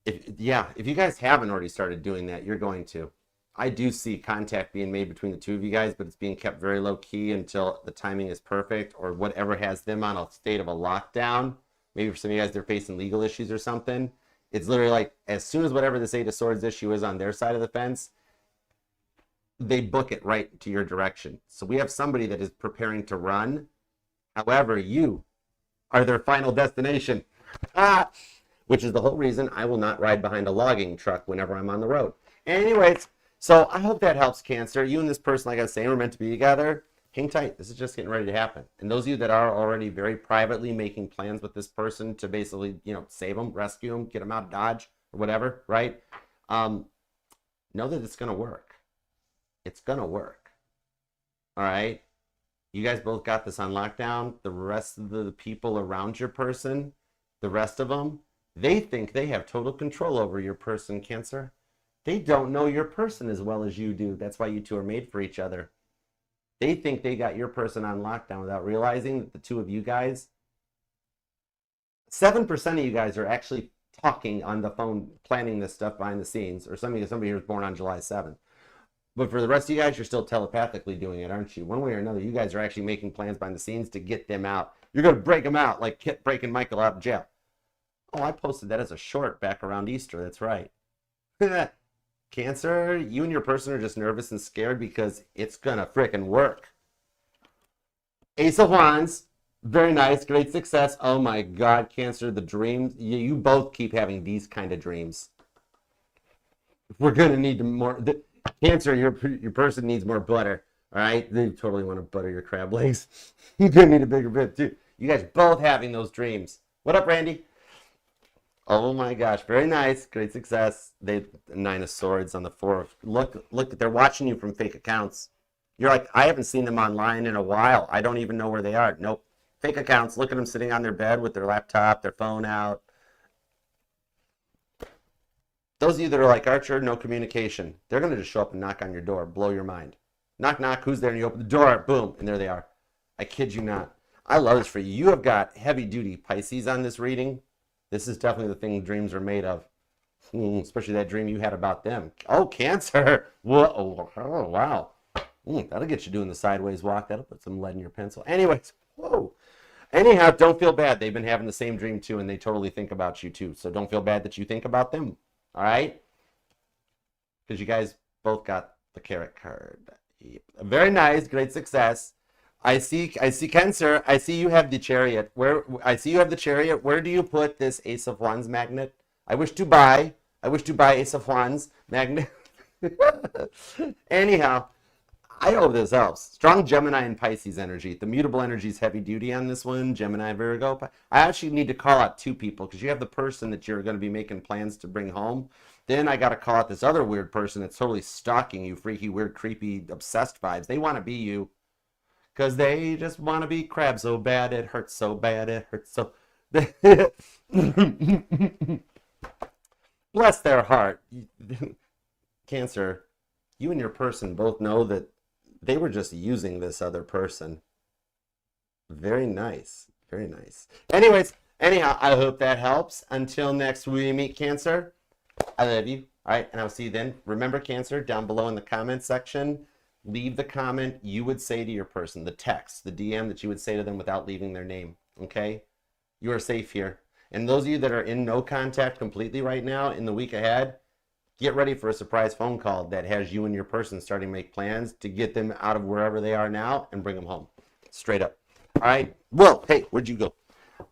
if you guys haven't already started doing that, you're going to. I do see contact being made between the two of you guys, but it's being kept very low key until the timing is perfect or whatever has them on a state of a lockdown. Maybe for some of you guys, they're facing legal issues or something. It's literally like, as soon as whatever this Eight of Swords issue is on their side of the fence, they book it right to your direction. So we have somebody that is preparing to run. However, you are their final destination. Which is the whole reason I will not ride behind a logging truck whenever I'm on the road. Anyways, so I hope that helps, Cancer. You and this person, like I was saying, we're meant to be together. Hang tight. This is just getting ready to happen. And those of you that are already very privately making plans with this person to basically, save them, rescue them, get them out of Dodge or whatever, right? Know that it's going to work. It's going to work. All right? You guys both got this on lockdown. The rest of the people around your person, the rest of them, they think they have total control over your person, Cancer. They don't know your person as well as you do. That's why you two are made for each other. They think they got your person on lockdown without realizing that the two of you guys, 7% of you guys are actually talking on the phone, planning this stuff behind the scenes, or somebody here was born on July 7th. But for the rest of you guys, you're still telepathically doing it, aren't you? One way or another, you guys are actually making plans behind the scenes to get them out. You're going to break them out like Kit breaking Michael out of jail. Oh, I posted that as a short back around Easter. That's right. Cancer, you and your person are just nervous and scared because it's going to frickin' work. Ace of Wands, very nice, great success. Oh my God, Cancer, the dreams. You both keep having these kind of dreams. We're going to need more. Cancer, your person needs more butter. All right? They totally want to butter your crab legs. You're going to need a bigger bit too. You guys both having those dreams. What up, Randy? Oh my gosh, very nice, great success. They Nine of Swords on the Four. Look, they're watching you from fake accounts. You're like, I haven't seen them online in a while. I don't even know where they are. Nope, fake accounts. Look at them sitting on their bed with their laptop, their phone out. Those of you that are like Archer, no communication. They're gonna just show up and knock on your door, blow your mind. Knock, knock. Who's there? And you open the door. Boom, and there they are. I kid you not. I love this for you. You have got heavy-duty Pisces on this reading. This is definitely the thing dreams are made of, especially that dream you had about them. Oh, Cancer. Whoa. Oh, wow. That'll get you doing the sideways walk. That'll put some lead in your pencil. Anyways, whoa. Anyhow, don't feel bad. They've been having the same dream too, and they totally think about you too. So don't feel bad that you think about them. All right? Because you guys both got the carrot card. Very nice, great success. I see Cancer. I see you have the Chariot. I see you have the Chariot. Where do you put this Ace of Wands magnet? I wish to buy Ace of Wands magnet. Anyhow, I hope this helps. Strong Gemini and Pisces energy. The mutable energy is heavy duty on this one. Gemini, Virgo. I actually need to call out two people because you have the person that you're going to be making plans to bring home. Then I got to call out this other weird person that's totally stalking you, freaky, weird, creepy, obsessed vibes. They want to be you because they just want to be crab so bad it hurts so bad it hurts so. Bless their heart. Cancer, you and your person both know that they were just using this other person. Very nice. Very nice. Anyhow, I hope that helps. Until next we meet, Cancer. I love you. All right, and I'll see you then. Remember, Cancer, down below in the comment section, leave the comment you would say to your person, the text, the DM that you would say to them without leaving their name, okay? You are safe here. And those of you that are in no contact completely right now, in the week ahead, get ready for a surprise phone call that has you and your person starting to make plans to get them out of wherever they are now and bring them home. Straight up. All right? Whoa, hey, where'd you go?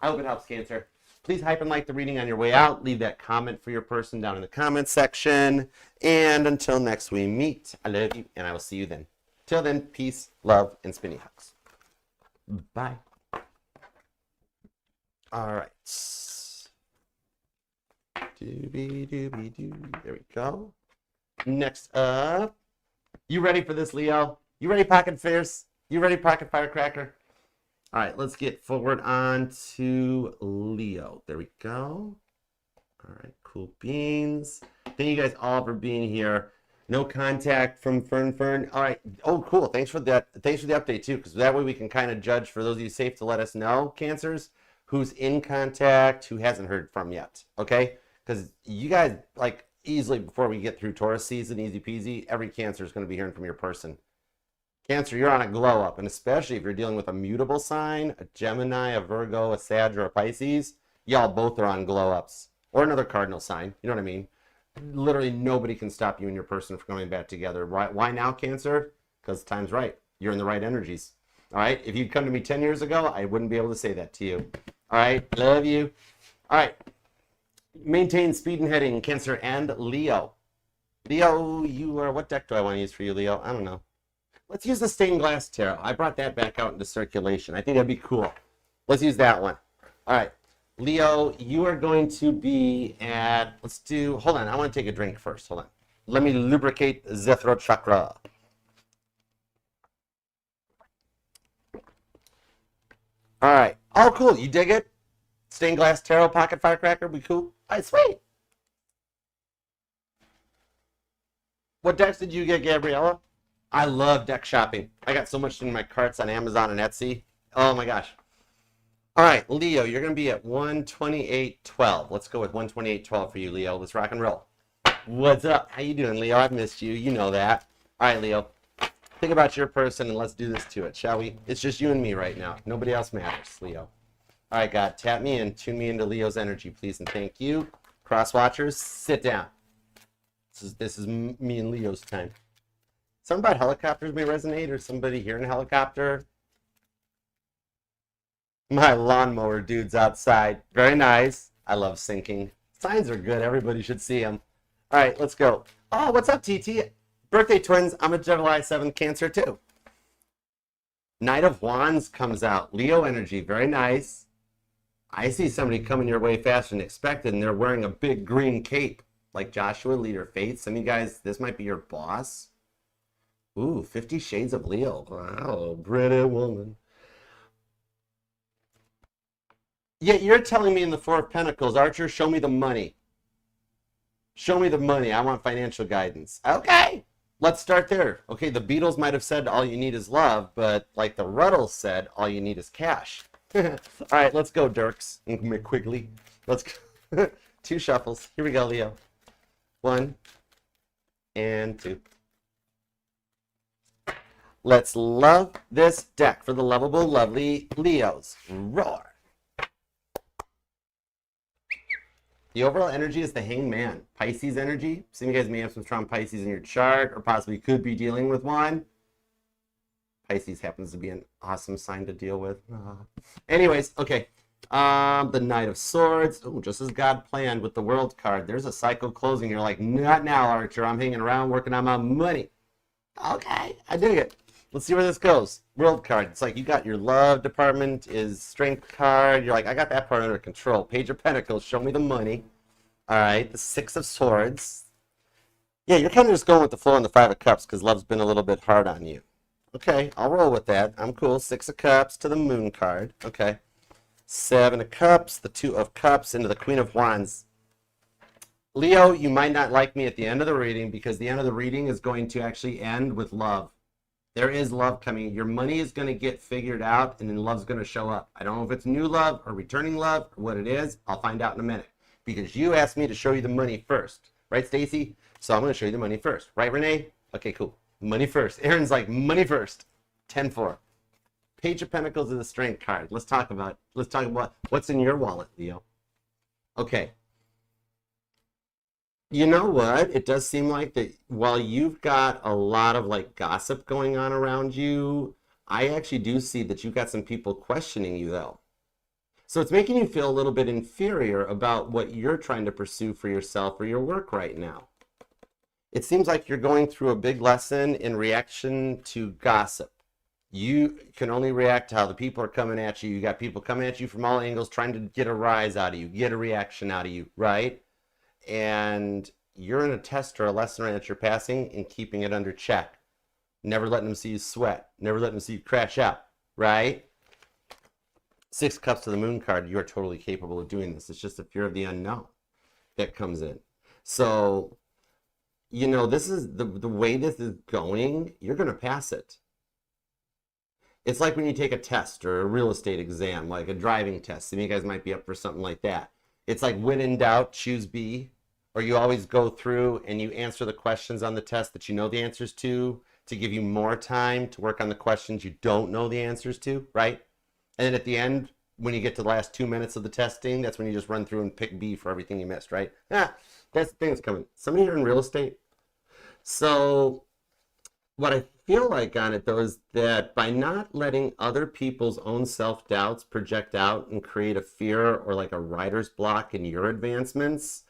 I hope it helps, Cancer. Please hype and like the reading on your way out. Leave that comment for your person down in the comment section. And until next we meet, I love you, and I will see you then. Till then, peace, love, and spinny hugs. Bye. All right. Doobie-doobie-doo. There we go. Next up, you ready for this, Leo? You ready, Pocket Fierce? You ready, Pocket Firecracker? All right, let's get forward on to Leo. There we go. All right, cool beans. Thank you guys all for being here. No contact from Fern. All right. Oh, cool. Thanks for that. Thanks for the update too, because that way we can kind of judge, for those of you safe to let us know, Cancers, who's in contact, who hasn't heard from yet. Okay? Because you guys, like, easily before we get through Taurus season, easy peasy, every Cancer is going to be hearing from your person. Cancer, you're on a glow up, and especially if you're dealing with a mutable sign, a Gemini, a Virgo, a Sag, or a Pisces, y'all both are on glow ups. Or another cardinal sign, you know what I mean? Literally nobody can stop you and your person from coming back together. Why now, Cancer? Because time's right. You're in the right energies. All right? If you'd come to me 10 years ago, I wouldn't be able to say that to you. All right? Love you. All right. Maintain speed and heading, Cancer and Leo. Leo, you are, what deck do I want to use for you, Leo? I don't know. Let's use the stained glass tarot. I brought that back out into circulation. I think that'd be cool. Let's use that one. All right. Leo, you are going to be at, hold on. I want to take a drink first. Hold on. Let me lubricate the throat chakra. All right. Oh, cool. You dig it? Stained glass tarot, pocket firecracker. Be cool. All right, sweet. What decks did you get, Gabriella? I love deck shopping. I got so much in my carts on Amazon and Etsy. Oh my gosh. All right, Leo, you're going to be at 128.12. Let's go with 128.12 for you, Leo. Let's rock and roll. What's up? How you doing, Leo? I've missed you. You know that. All right, Leo. Think about your person and let's do this to it, shall we? It's just you and me right now. Nobody else matters, Leo. All right, God, tap me in. Tune me into Leo's energy, please, and thank you. Cross watchers, sit down. This is me and Leo's time. Something about helicopters may resonate, or somebody hearing a helicopter. My lawnmower dude's outside. Very nice. I love sinking. Signs are good. Everybody should see them. All right, let's go. Oh, what's up, TT? Birthday twins. I'm a July 7th Cancer, too. Knight of Wands comes out. Leo energy. Very nice. I see somebody coming your way faster than expected, and they're wearing a big green cape, like Joshua, leader of faith. Some of you guys, this might be your boss. Ooh, 50 Shades of Leo. Wow, pretty woman. Yet you're telling me in the Four of Pentacles, Archer, show me the money. Show me the money. I want financial guidance. Okay, let's start there. Okay, the Beatles might have said all you need is love, but like the Ruddles said, all you need is cash. All right, let's go, Dirks and McQuigley. Let's go. 2 shuffles. Here we go, Leo. 1 and 2. Let's love this deck for the lovable, lovely Leos. Roar. The overall energy is the Hangman. Pisces energy. Some of you guys may have some strong Pisces in your chart or possibly could be dealing with one. Pisces happens to be an awesome sign to deal with. Anyways, okay. The Knight of Swords. Oh, just as God planned with the World card. There's a cycle closing. You're like, not now, Archer. I'm hanging around working on my money. Okay, I dig it. Let's see where this goes. World card. It's like you got your love department is Strength card. You're like, I got that part under control. Page of Pentacles. Show me the money. All right. The Six of Swords. Yeah, you're kind of just going with the flow on the Five of Cups because love's been a little bit hard on you. Okay, I'll roll with that. I'm cool. Six of Cups to the Moon card. Okay. Seven of Cups, the Two of Cups, into the Queen of Wands. Leo, you might not like me at the end of the reading because the end of the reading is going to actually end with love. There is love coming. Your money is going to get figured out and then love's going to show up. I don't know if it's new love or returning love or what it is. I'll find out in a minute because you asked me to show you the money first. Right, Stacy? So I'm going to show you the money first. Right, Renee? Okay, cool. Money first. Aaron's like, money first. 10-4. Page of Pentacles is the Strength card. Let's talk about what's in your wallet, Leo. Okay. You know what? It does seem like that while you've got a lot of like gossip going on around you, I actually do see that you've got some people questioning you though. So it's making you feel a little bit inferior about what you're trying to pursue for yourself or your work right now. It seems like you're going through a big lesson in reaction to gossip. You can only react to how the people are coming at you. You got people coming at you from all angles trying to get a rise out of you, get a reaction out of you, right? And you're in a test or a lesson right that you're passing and keeping it under check. Never letting them see you sweat. Never letting them see you crash out, right? Six of Cups to the Moon card. You are totally capable of doing this. It's just the fear of the unknown that comes in. So, you know, this is the way this is going, you're going to pass it. It's like when you take a test or a real estate exam, like a driving test. Some of you guys might be up for something like that. It's like when in doubt, choose B. Or you always go through and you answer the questions on the test that you know the answers to give you more time to work on the questions you don't know the answers to, right? And then at the end, when you get to the last 2 minutes of the testing, that's when you just run through and pick B for everything you missed, right? That's the thing that's coming. Somebody here in real estate. So what I feel like on it, though, is that by not letting other people's own self-doubts project out and create a fear or like a writer's block in your advancements,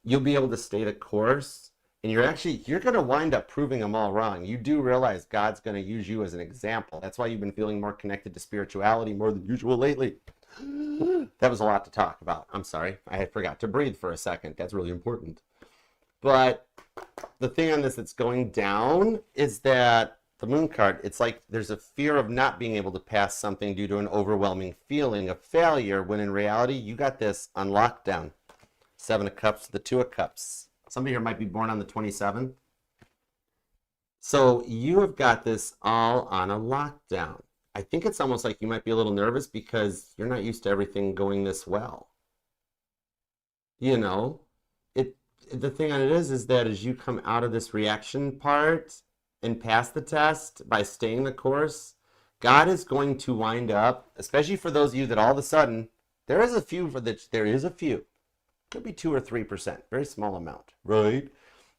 you'll be able to stay the course. And you're going to wind up proving them all wrong. You do realize God's going to use you as an example. That's why you've been feeling more connected to spirituality more than usual lately. That was a lot to talk about. I'm sorry. I forgot to breathe for a second. That's really important. But the thing on this that's going down is that the Moon card, it's like there's a fear of not being able to pass something due to an overwhelming feeling of failure, when in reality, you got this on lockdown. Seven of Cups to the Two of Cups. Somebody here might be born on the 27th. So you have got this all on a lockdown. I think it's almost like you might be a little nervous because you're not used to everything going this well. You know, the thing on it is that as you come out of this reaction part and pass the test by staying the course, God is going to wind up, especially for those of you that all of a sudden, there is a few, could be 2 or 3%, very small amount, right?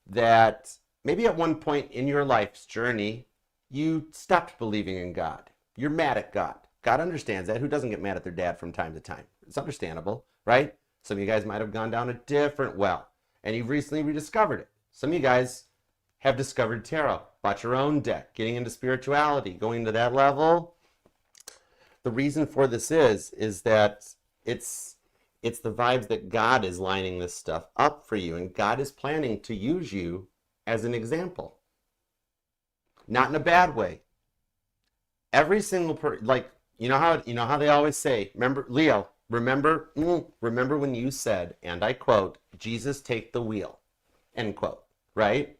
That maybe at one point in your life's journey, you stopped believing in God. You're mad at God. God understands that. Who doesn't get mad at their dad from time to time? It's understandable, right? Some of you guys might have gone down a different well, and you've recently rediscovered it. Some of you guys have discovered tarot, bought your own deck, getting into spirituality, going to that level. The reason for this is that it's the vibes that God is lining this stuff up for you, and God is planning to use you as an example. Not in a bad way. Every single person, like, you know how they always say, remember, Leo, remember when you said, and I quote, Jesus take the wheel, end quote, right?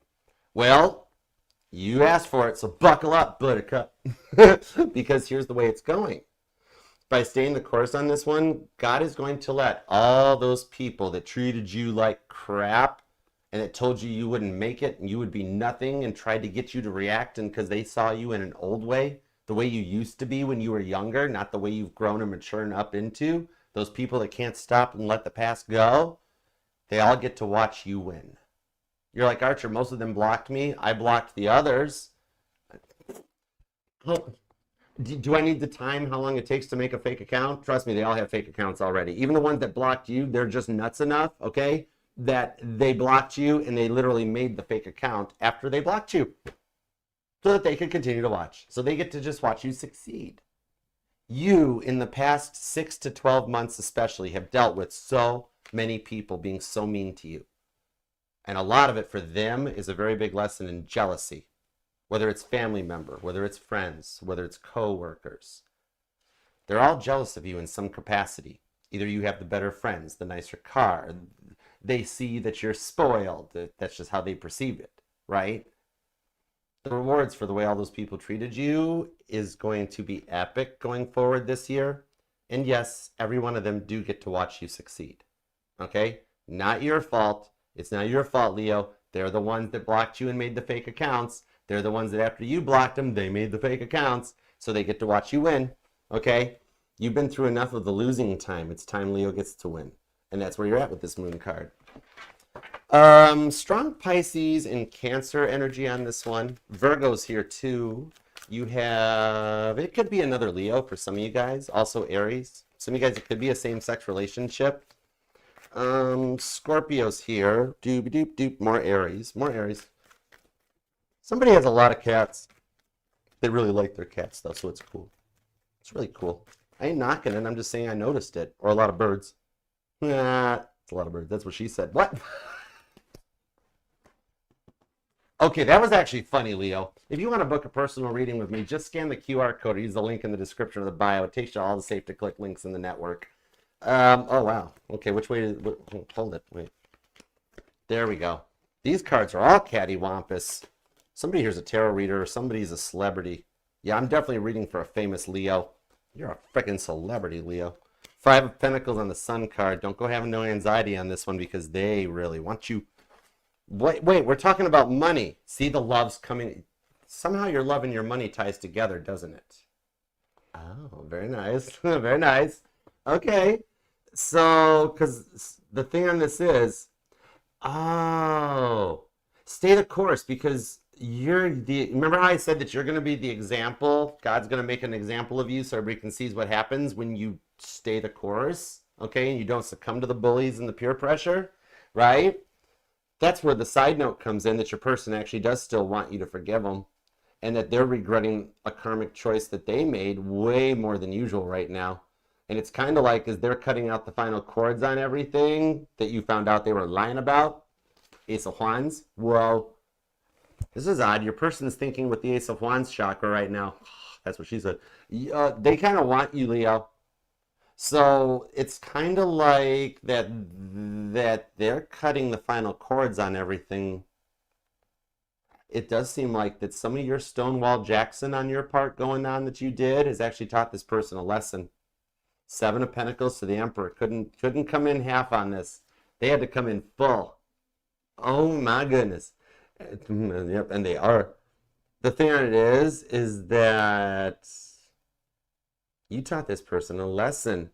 Well, you asked for it, so buckle up, buttercup, because here's the way it's going. By staying the course on this one, God is going to let all those people that treated you like crap and it told you you wouldn't make it and you would be nothing and tried to get you to react, and because they saw you in an old way, the way you used to be when you were younger, not the way you've grown and matured up into, those people that can't stop and let the past go, they all get to watch you win. You're like, Archer, most of them blocked me. I blocked the others. Do I need the time, how long it takes to make a fake account? Trust me, they all have fake accounts already. Even the ones that blocked you, they're just nuts enough, okay, that they blocked you and they literally made the fake account after they blocked you so that they could continue to watch. So they get to just watch you succeed. You, in the past 6 to 12 months especially, have dealt with so many people being so mean to you. And a lot of it for them is a very big lesson in jealousy. Whether it's family member, whether it's friends, whether it's co-workers. They're all jealous of you in some capacity. Either you have the better friends, the nicer car. They see that you're spoiled. That's just how they perceive it, right? The rewards for the way all those people treated you is going to be epic going forward this year. And yes, every one of them do get to watch you succeed. Okay? Not your fault. It's not your fault, Leo. They're the ones that blocked you and made the fake accounts. They're the ones that after you blocked them, they made the fake accounts. So they get to watch you win. Okay? You've been through enough of the losing time. It's time Leo gets to win. And that's where you're at with this moon card. Strong Pisces and Cancer energy on this one. Virgo's here too. You have, it could be another Leo for some of you guys. Also Aries. Some of you guys, it could be a same-sex relationship. Scorpio's here. Doop-doop-doop. More Aries. More Aries. Somebody has a lot of cats. They really like their cats, though, so it's cool. It's really cool. I ain't knocking it. I'm just saying I noticed it. Or a lot of birds. Nah, it's a lot of birds. That's what she said. What? Okay, that was actually funny, Leo. If you want to book a personal reading with me, just scan the QR code or use the link in the description of the bio. It takes you to all the safe-to-click links in the network. Oh, wow. Okay, which way did... Hold it. Wait. There we go. These cards are all cattywampus. Somebody here's a tarot reader or somebody's a celebrity. Yeah, I'm definitely reading for a famous Leo. You're a freaking celebrity, Leo. 5 of Pentacles on the Sun card. Don't go having no anxiety on this one because they really want you. Wait, we're talking about money. See, the love's coming. Somehow your love and your money ties together, doesn't it? Oh, very nice. Very nice. Okay. So, because the thing on this is, oh, stay the course because you're the, remember how I said that you're going to be the example? God's going to make an example of you so everybody can see what happens when you stay the course, okay? And you don't succumb to the bullies and the peer pressure, right? That's where the side note comes in, that your person actually does still want you to forgive them and that they're regretting a karmic choice that they made way more than usual right now. And it's kind of like as they're cutting out the final chords on everything that you found out they were lying about. Ace of Wands. Whoa. This is odd. Your person's thinking with the Ace of Wands chakra right now. That's what she said. They kind of want you, Leo. So it's kind of like that they're cutting the final chords on everything. It does seem like that some of your Stonewall Jackson on your part going on that you did has actually taught this person a lesson. 7 of Pentacles to the Emperor. Couldn't come in half on this. They had to come in full. Oh my goodness. Yep, and they are. The thing on it is that you taught this person a lesson.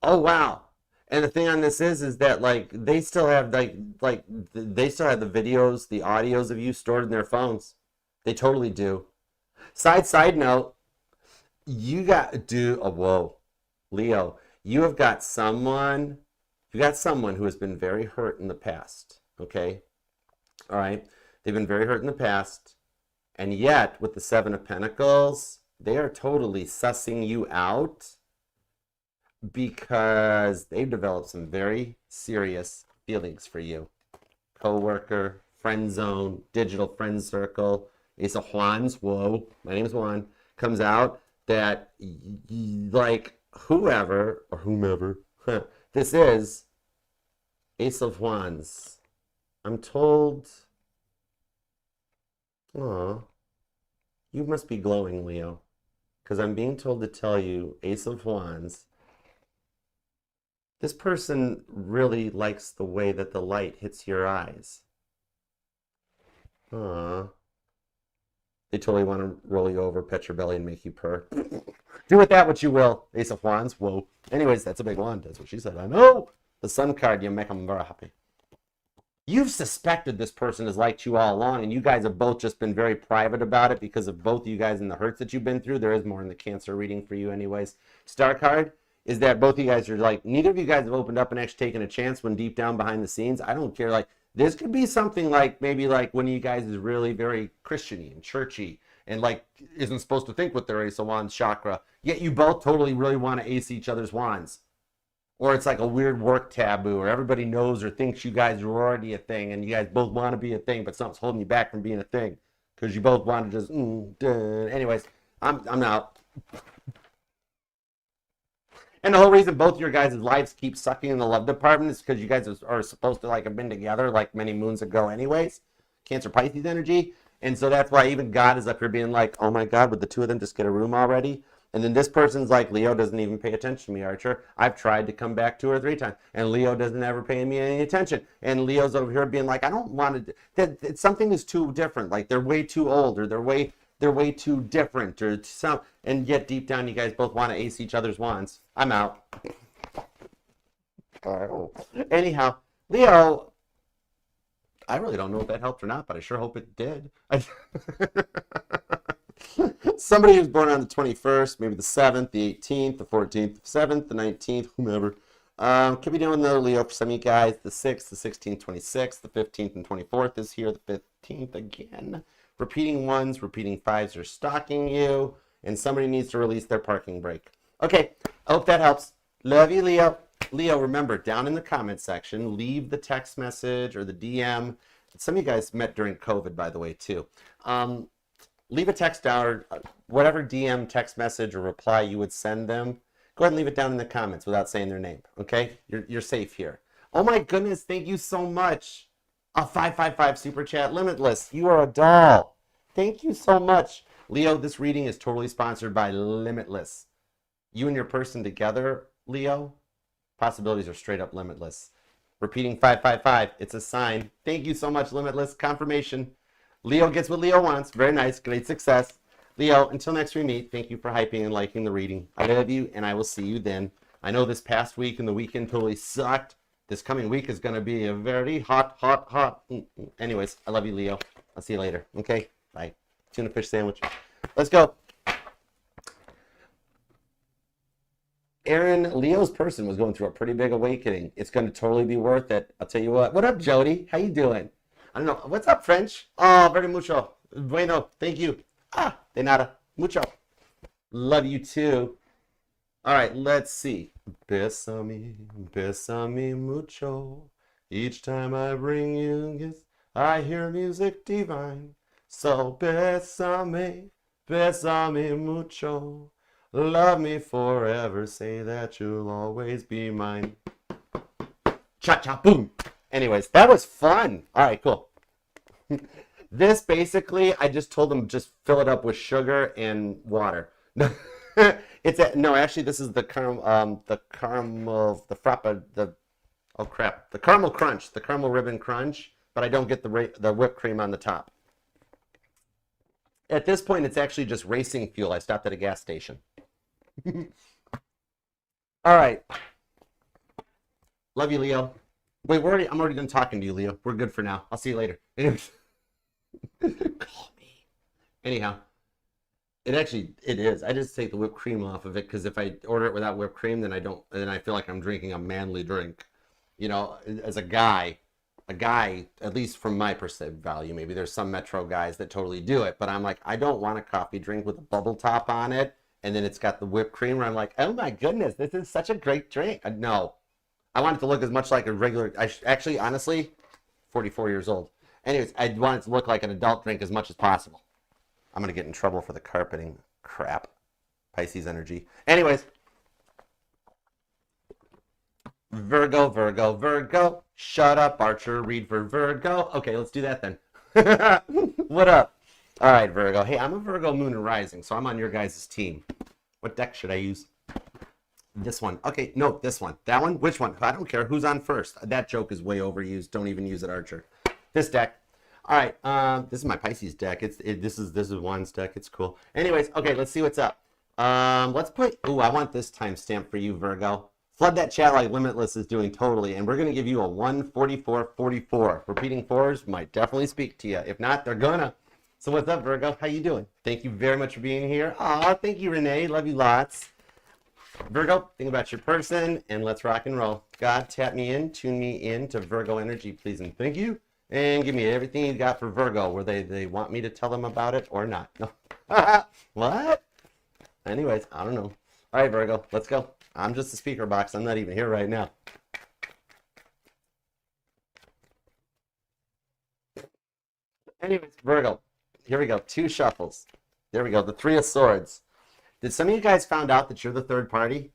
Oh wow. And the thing on this is that like they still have they still have the videos, the audios of you stored in their phones. They totally do. Side note, you got whoa, Leo, you got someone who has been very hurt in the past, okay? All right. They've been very hurt in the past. And yet, with the 7 of Pentacles, they are totally sussing you out because they've developed some very serious feelings for you. Co-worker, friend zone, digital friend circle, Ace of Wands, whoa, my name's Juan, comes out that, like, whoever, or whomever, this is Ace of Wands. I'm told... Aw, you must be glowing, Leo, because I'm being told to tell you, Ace of Wands, this person really likes the way that the light hits your eyes. Aw. They totally want to roll you over, pet your belly, and make you purr. Do with that what you will. Ace of Wands. Whoa. Anyways, that's a big one. That's what she said. I know. The Sun card, you make them very happy. You've suspected this person has liked you all along, and you guys have both just been very private about it because of both of you guys and the hurts that you've been through. There is more in the Cancer reading for you anyways. Star card is that both of you guys are like, neither of you guys have opened up and actually taken a chance when deep down behind the scenes. I don't care. Like, this could be something like maybe like one of you guys is really very Christian-y and churchy and like isn't supposed to think with their Ace of Wands chakra, yet you both totally really want to ace each other's wands. Or it's like a weird work taboo, or everybody knows or thinks you guys are already a thing, and you guys both want to be a thing, but something's holding you back from being a thing because you both want to just. Anyways, I'm out. And the whole reason both your guys' lives keep sucking in the love department is because you guys are supposed to like have been together like many moons ago, anyways. Cancer Pisces energy, and so that's why even God is up here being like, oh my God, would the two of them just get a room already? And then this person's like, Leo doesn't even pay attention to me, Archer. I've tried to come back 2 or 3 times, and Leo doesn't ever pay me any attention. And Leo's over here being like, I don't want to. That something is too different. Like they're way too old, or they're way too different, or some. And yet deep down, you guys both want to ace each other's wands. I'm out. Anyhow, Leo. I really don't know if that helped or not, but I sure hope it did. Somebody who's born on the 21st, maybe the 7th, the 18th, the 14th, the 7th, the 19th, whomever. Could be doing another Leo for some of you guys. The 6th, the 16th, 26th, the 15th, and 24th is here. The 15th again. Repeating 1s, repeating 5s are stalking you. And somebody needs to release their parking brake. Okay, I hope that helps. Love you, Leo. Leo, remember, down in the comment section, leave the text message or the DM. Some of you guys met during COVID, by the way, too. Leave a text down, or whatever DM, text message, or reply you would send them. Go ahead and leave it down in the comments without saying their name, okay? You're safe here. Oh my goodness, thank you so much. A 555 Super Chat Limitless. You are a doll. Thank you so much. Leo, this reading is totally sponsored by Limitless. You and your person together, Leo, possibilities are straight up limitless. Repeating 555, it's a sign. Thank you so much, Limitless. Confirmation. Leo gets what Leo wants. Very nice. Great success. Leo, until next we meet, thank you for hyping and liking the reading. I love you, and I will see you then. I know this past week and the weekend totally sucked. This coming week is going to be a very hot. Anyways, I love you, Leo. I'll see you later. Okay? Bye. Tuna fish sandwich. Let's go. Aaron, Leo's person was going through a pretty big awakening. It's going to totally be worth it. I'll tell you what. What up, Jody? How you doing? I don't know. What's up, French? Oh, very mucho. Bueno. Thank you. De nada. Mucho. Love you too. All right, let's see. Besame mucho. Each time I bring you gifts, I hear music divine. So besame mucho. Love me forever. Say that you'll always be mine. Cha-cha, boom. Anyways, that was fun. All right, cool. This basically, I just told them just fill it up with sugar and water. No, actually, this is the caramel, the caramel crunch, the caramel ribbon crunch, but I don't get the whipped cream on the top. At this point, it's actually just racing fuel. I stopped at a gas station. All right. Love you, Leo. Wait, I'm already done talking to you, Leo. We're good for now. I'll see you later. Call me. Anyhow, it is. I just take the whipped cream off of it because if I order it without whipped cream, then I feel like I'm drinking a manly drink. You know, as a guy, at least from my perceived value, maybe there's some metro guys that totally do it, but I'm like, I don't want a coffee drink with a bubble top on it, and then it's got the whipped cream where I'm like, oh my goodness, this is such a great drink. No. I want it to look as much like a regular, actually, honestly, 44 years old. Anyways, I want it to look like an adult drink as much as possible. I'm going to get in trouble for the carpeting crap. Pisces energy. Anyways. Virgo. Shut up, Archer. Read for Virgo. Okay, let's do that then. What up? All right, Virgo. Hey, I'm a Virgo moon and rising, so I'm on your guys' team. What deck should I use? This one. Okay, no, this one. That one? Which one? I don't care. Who's on first? That joke is way overused. Don't even use it, Archer. This deck. All right, this is my Pisces deck. This is Juan's deck. It's cool. Anyways, okay, let's see what's up. Let's put. Ooh, I want this timestamp for you, Virgo. Flood that chat like Limitless is doing totally, and we're gonna give you a 14444. Repeating fours might definitely speak to you. If not, they're gonna. So what's up, Virgo? How you doing? Thank you very much for being here. Aw, thank you, Renee. Love you lots. Virgo, think about your person, and let's rock and roll. God, tap me in, tune me in to Virgo energy, please, and thank you. And give me everything you got for Virgo, where they want me to tell them about it or not. No. What? Anyways, I don't know. All right, Virgo, let's go. I'm just a speaker box. I'm not even here right now. Anyways, Virgo, here we go. 2 shuffles. There we go. The 3 of Swords. Did some of you guys found out that you're the third party?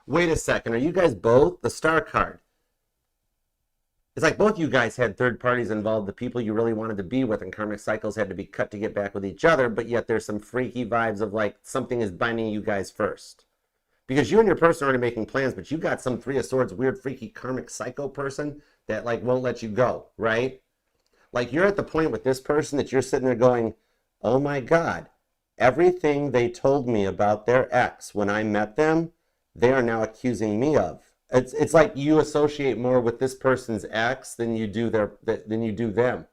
Wait a second. Are you guys both the Star card? It's like both you guys had third parties involved, the people you really wanted to be with, and karmic cycles had to be cut to get back with each other, but yet there's some freaky vibes of like something is binding you guys first. Because you and your person are already making plans, but you got some 3 of Swords, weird, freaky, karmic psycho person that like won't let you go, right? Like you're at the point with this person that you're sitting there going, oh my God, everything they told me about their ex when I met them, they are now accusing me of. It's like you associate more with this person's ex than you do them,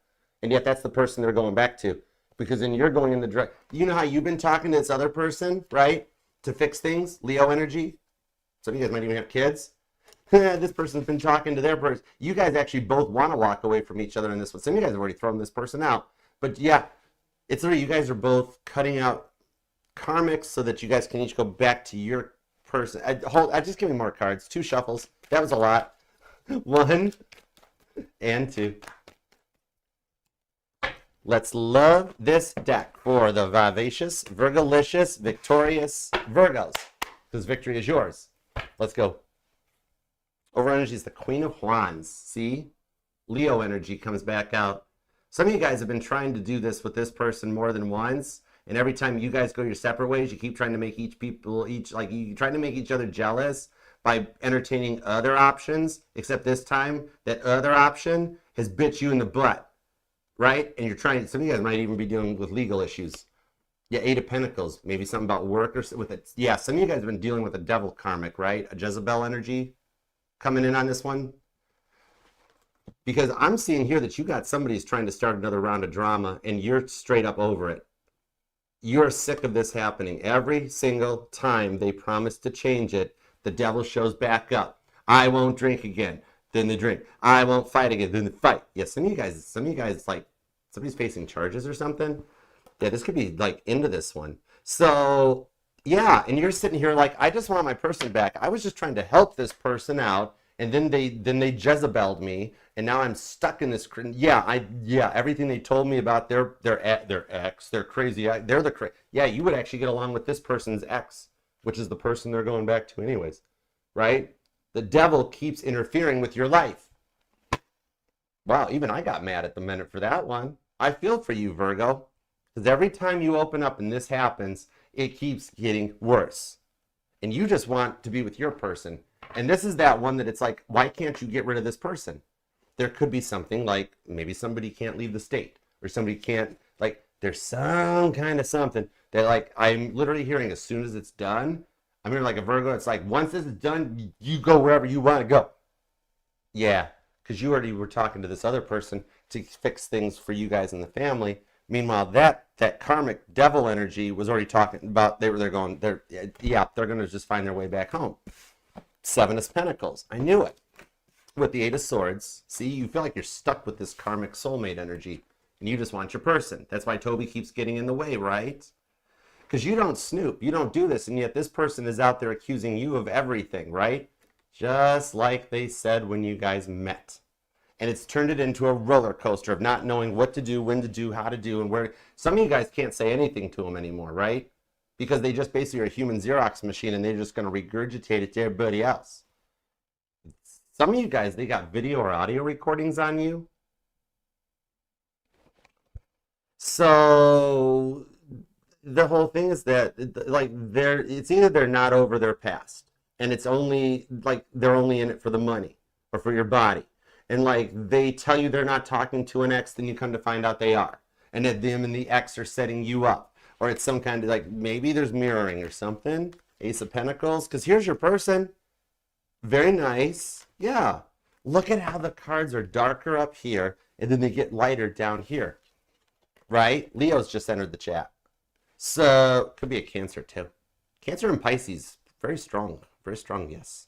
and yet that's the person they're going back to, because then you're going in the direct. You know how you've been talking to this other person, right, to fix things, Leo energy. Some of you guys might even have kids. This person's been talking to their person. You guys actually both want to walk away from each other in this one. Some of you guys have already thrown this person out, but yeah, it's literally you guys are both cutting out karmics so that you guys can each go back to your person. I just give me more cards. 2 shuffles. That was a lot. 1 and 2. Let's love this deck for the vivacious, Virgolicious, victorious Virgos, because victory is yours. Let's go. Over energy is the Queen of Wands. See? Leo energy comes back out. Some of you guys have been trying to do this with this person more than once. And every time you guys go your separate ways, you keep trying to make you trying to make each other jealous by entertaining other options, except this time that other option has bit you in the butt, right? And you're trying, some of you guys might even be dealing with legal issues. Yeah, 8 of Pentacles, maybe something about work or with it. Yeah, some of you guys have been dealing with a devil karmic, right? A Jezebel energy coming in on this one. Because I'm seeing here that you got somebody's trying to start another round of drama and you're straight up over it. You're sick of this happening. Every single time they promise to change it, the devil shows back up. I won't drink again. Then they drink. I won't fight again. Then they fight. Yeah, some of you guys like somebody's facing charges or something. Yeah, this could be like into this one. So yeah, and you're sitting here like, I just want my person back. I was just trying to help this person out, and then they Jezebeled me, and now I'm stuck in this. Yeah, everything they told me about their ex, they're crazy. Yeah, you would actually get along with this person's ex, which is the person they're going back to anyways, right? The devil keeps interfering with your life. Wow, even I got mad at the minute for that one. I feel for you, Virgo, because every time you open up and this happens, it keeps getting worse. And you just want to be with your person. And this is that one that it's like, why can't you get rid of this person? There could be something like maybe somebody can't leave the state, or somebody can't, like, there's some kind of something that, like, I'm literally hearing as soon as it's done. I'm hearing like a Virgo, it's like, once this is done, you go wherever you want to go. Yeah, because you already were talking to this other person to fix things for you guys in the family. Meanwhile, that karmic devil energy was already talking about, they're going to just find their way back home. 7 of Pentacles. I knew it. With the 8 of Swords, see, you feel like you're stuck with this karmic soulmate energy, and you just want your person. That's why Toby keeps getting in the way, right? Because you don't snoop, you don't do this, and yet this person is out there accusing you of everything, right? Just like they said when you guys met. And it's turned it into a roller coaster of not knowing what to do, when to do, how to do, and where. Some of you guys can't say anything to them anymore, right? Because they just basically are a human Xerox machine, and they're just going to regurgitate it to everybody else. Some of you guys, they got video or audio recordings on you. So the whole thing is that, like, it's either they're not over their past, and it's only like they're only in it for the money or for your body. and like they tell you they're not talking to an ex, then you come to find out they are, and that them and the ex are setting you up, or it's some kind of like maybe there's mirroring or something. Ace of Pentacles, because here's your person. Very nice. Yeah. Look at how the cards are darker up here, and then they get lighter down here. Right? Leo's just entered the chat. So, could be a Cancer too. Cancer and Pisces, very strong. Very strong, yes.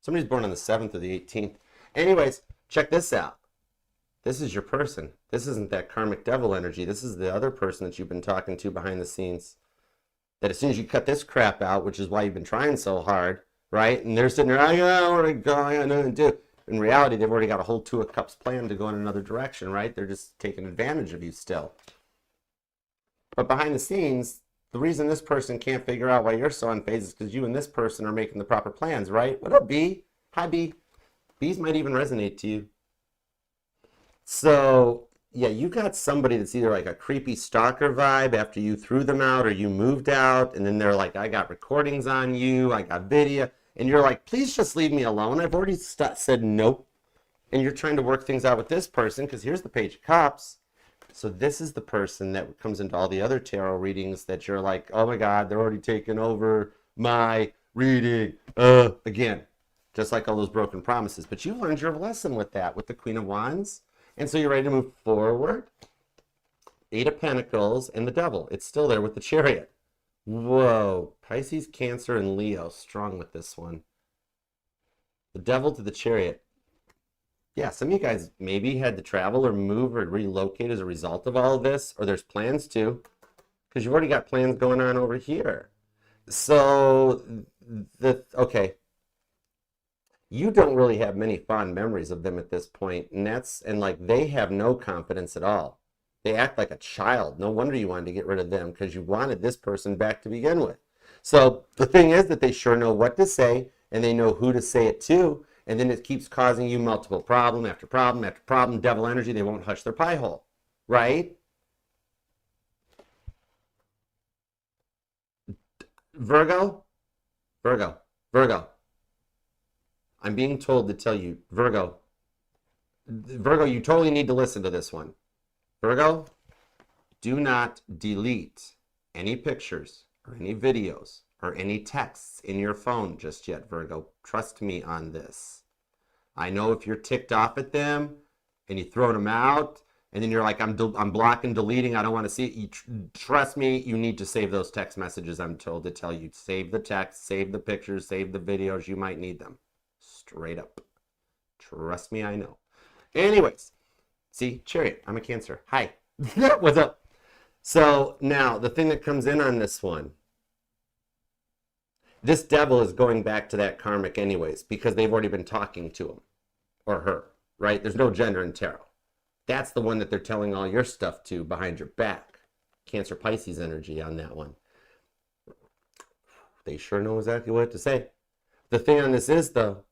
Somebody's born on the 7th or the 18th. Anyways, check this out. This is your person. This isn't that karmic devil energy. This is the other person that you've been talking to behind the scenes. That as soon as you cut this crap out, which is why you've been trying so hard, right? And they're sitting there, I don't want to go, I got nothing to do. In reality, they've already got a whole 2 of Cups plan to go in another direction, right? They're just taking advantage of you still. But behind the scenes, the reason this person can't figure out why you're so unfazed is because you and this person are making the proper plans, right? What up, B? Hi, B. B's might even resonate to you. So, yeah, you got somebody that's either like a creepy stalker vibe after you threw them out or you moved out, and then they're like, I got recordings on you, I got video, and you're like, please just leave me alone. I've already said nope. And you're trying to work things out with this person because here's the Page of Cups. So this is the person that comes into all the other tarot readings that you're like, oh my God, they're already taking over my reading again. Just like all those broken promises. But you learned your lesson with that, with the Queen of Wands. And so you're ready to move forward. 8 of Pentacles and the Devil. It's still there with the Chariot. Whoa. Pisces, Cancer, and Leo. Strong with this one. The Devil to the Chariot. Yeah, some of you guys maybe had to travel or move or relocate as a result of all of this. Or there's plans to. Because you've already got plans going on over here. So, okay. You don't really have many fond memories of them at this point, and like they have no confidence at all. They act like a child. No wonder you wanted to get rid of them because you wanted this person back to begin with. So the thing is that they sure know what to say and they know who to say it to, and then it keeps causing you multiple problem after problem after problem. Devil energy, they won't hush their pie hole, right? Virgo. I'm being told to tell you, Virgo, you totally need to listen to this one. Virgo, do not delete any pictures or any videos or any texts in your phone just yet, Virgo. Trust me on this. I know if you're ticked off at them and you throw them out and then you're like, I'm blocking, deleting, I don't want to see it. Trust me, you need to save those text messages. I'm told to tell you, save the text, save the pictures, save the videos. You might need them. Straight up. Trust me, I know. Anyways, see, Chariot, I'm a Cancer. Hi. What's up? So now, the thing that comes in on this one, this Devil is going back to that karmic anyways, because they've already been talking to him or her, right? There's no gender in tarot. That's the one that they're telling all your stuff to behind your back. Cancer Pisces energy on that one. They sure know exactly what to say. The thing on this is, though,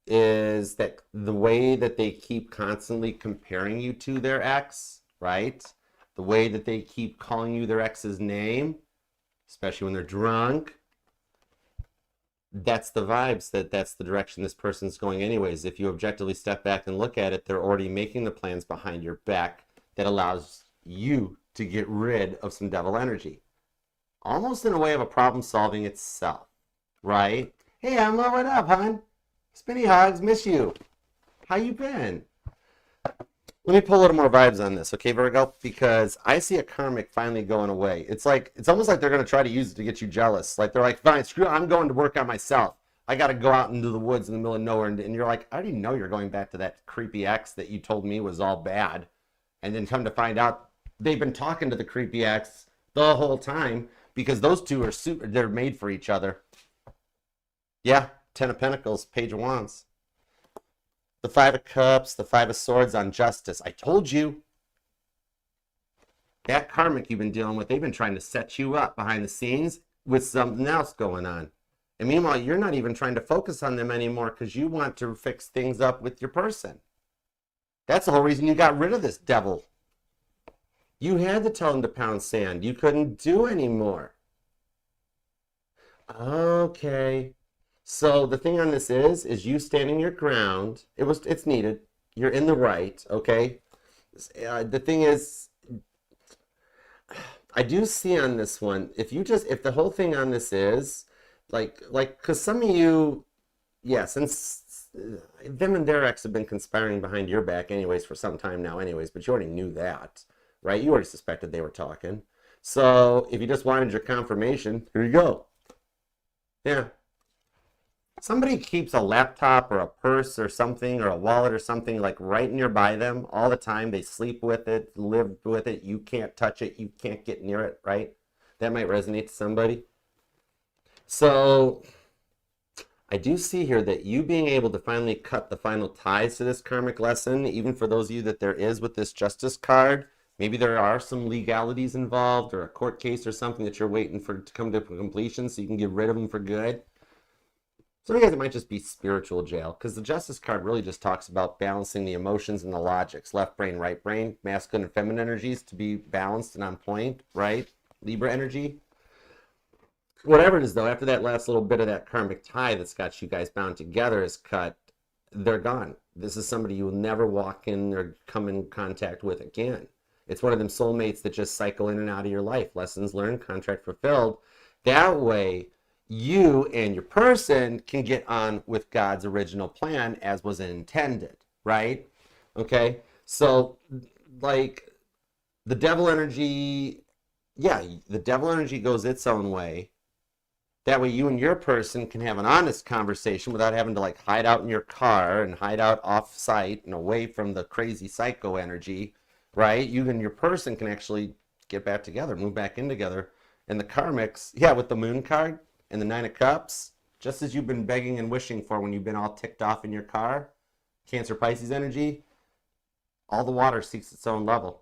is that the way that they keep constantly comparing you to their ex, right? The way that they keep calling you their ex's name, especially when they're drunk, that's the vibes, that's the direction this person's going anyways. If you objectively step back and look at it, they're already making the plans behind your back that allows you to get rid of some devil energy. Almost in a way of a problem solving itself, right? Hey, Emma, what up, hon? Spinny hugs, miss you. How you been? Let me pull a little more vibes on this, okay, Virgo? Because I see a karmic finally going away. It's almost like they're going to try to use it to get you jealous. Like they're like, fine, screw it, I'm going to work on myself. I got to go out into the woods in the middle of nowhere. And you're like, I already know you're going back to that creepy ex that you told me was all bad. And then come to find out they've been talking to the creepy ex the whole time because those two are they're made for each other. Yeah. 10 of Pentacles, Page of Wands. The 5 of Cups, the 5 of Swords on justice. I told you. That karmic you've been dealing with, they've been trying to set you up behind the scenes with something else going on. And meanwhile, you're not even trying to focus on them anymore because you want to fix things up with your person. That's the whole reason you got rid of this devil. You had to tell him to pound sand. You couldn't do anymore. Okay. So the thing on this is you standing your ground. It's needed. You're in the right, okay? The thing is, I do see on this one, if the whole thing on this is, because some of you, yeah, since them and their ex have been conspiring behind your back anyways for some time now anyways, but you already knew that, right? You already suspected they were talking. So if you just wanted your confirmation, here you go. Yeah. Somebody keeps a laptop or a purse or something or a wallet or something like right nearby them all the time. They sleep with it, live with it. You can't touch it. You can't get near it, right? That might resonate to somebody. So I do see here that you being able to finally cut the final ties to this karmic lesson, even for those of you that there is with this justice card, maybe there are some legalities involved or a court case or something that you're waiting for to come to completion so you can get rid of them for good. Some of you guys, it might just be spiritual jail, because the Justice card really just talks about balancing the emotions and the logics, left brain, right brain, masculine and feminine energies to be balanced and on point, right? Libra energy. Whatever it is, though, after that last little bit of that karmic tie that's got you guys bound together is cut, they're gone. This is somebody you will never walk in or come in contact with again. It's one of them soulmates that just cycle in and out of your life. Lessons learned, contract fulfilled. That way, you and your person can get on with God's original plan as was intended, right? Okay, so like the devil energy, yeah, the devil energy goes its own way. That way you and your person can have an honest conversation without having to like hide out in your car and hide out off site and away from the crazy psycho energy, right? You and your person can actually get back together, move back in together. And the karmics, yeah, with the moon card, and the Nine of Cups, just as you've been begging and wishing for when you've been all ticked off in your car, Cancer Pisces energy, all the water seeks its own level.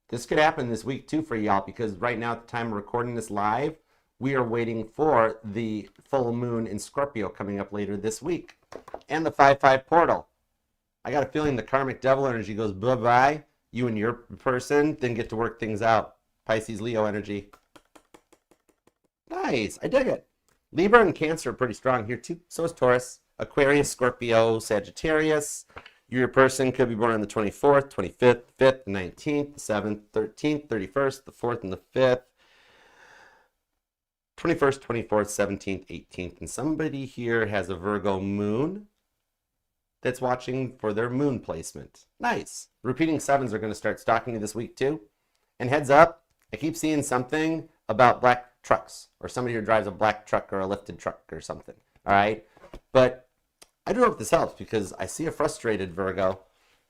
This could happen this week too for y'all, because right now at the time of recording this live, we are waiting for the full moon in Scorpio coming up later this week. And the 5-5 portal. I got a feeling the karmic devil energy goes bye-bye, you and your person, then get to work things out. Pisces, Leo energy. Nice, I dig it. Libra and Cancer are pretty strong here too. So is Taurus, Aquarius, Scorpio, Sagittarius. Your person could be born on the 24th, 25th, 5th, 19th, 7th, 13th, 31st, the 4th, and the 5th. 21st, 24th, 17th, 18th. And somebody here has a Virgo moon that's watching for their moon placement. Nice. Repeating sevens are going to start stalking you this week too. And heads up, I keep seeing something about black trucks, or somebody who drives a black truck or a lifted truck or something. All right, but I do hope this helps, because I see a frustrated Virgo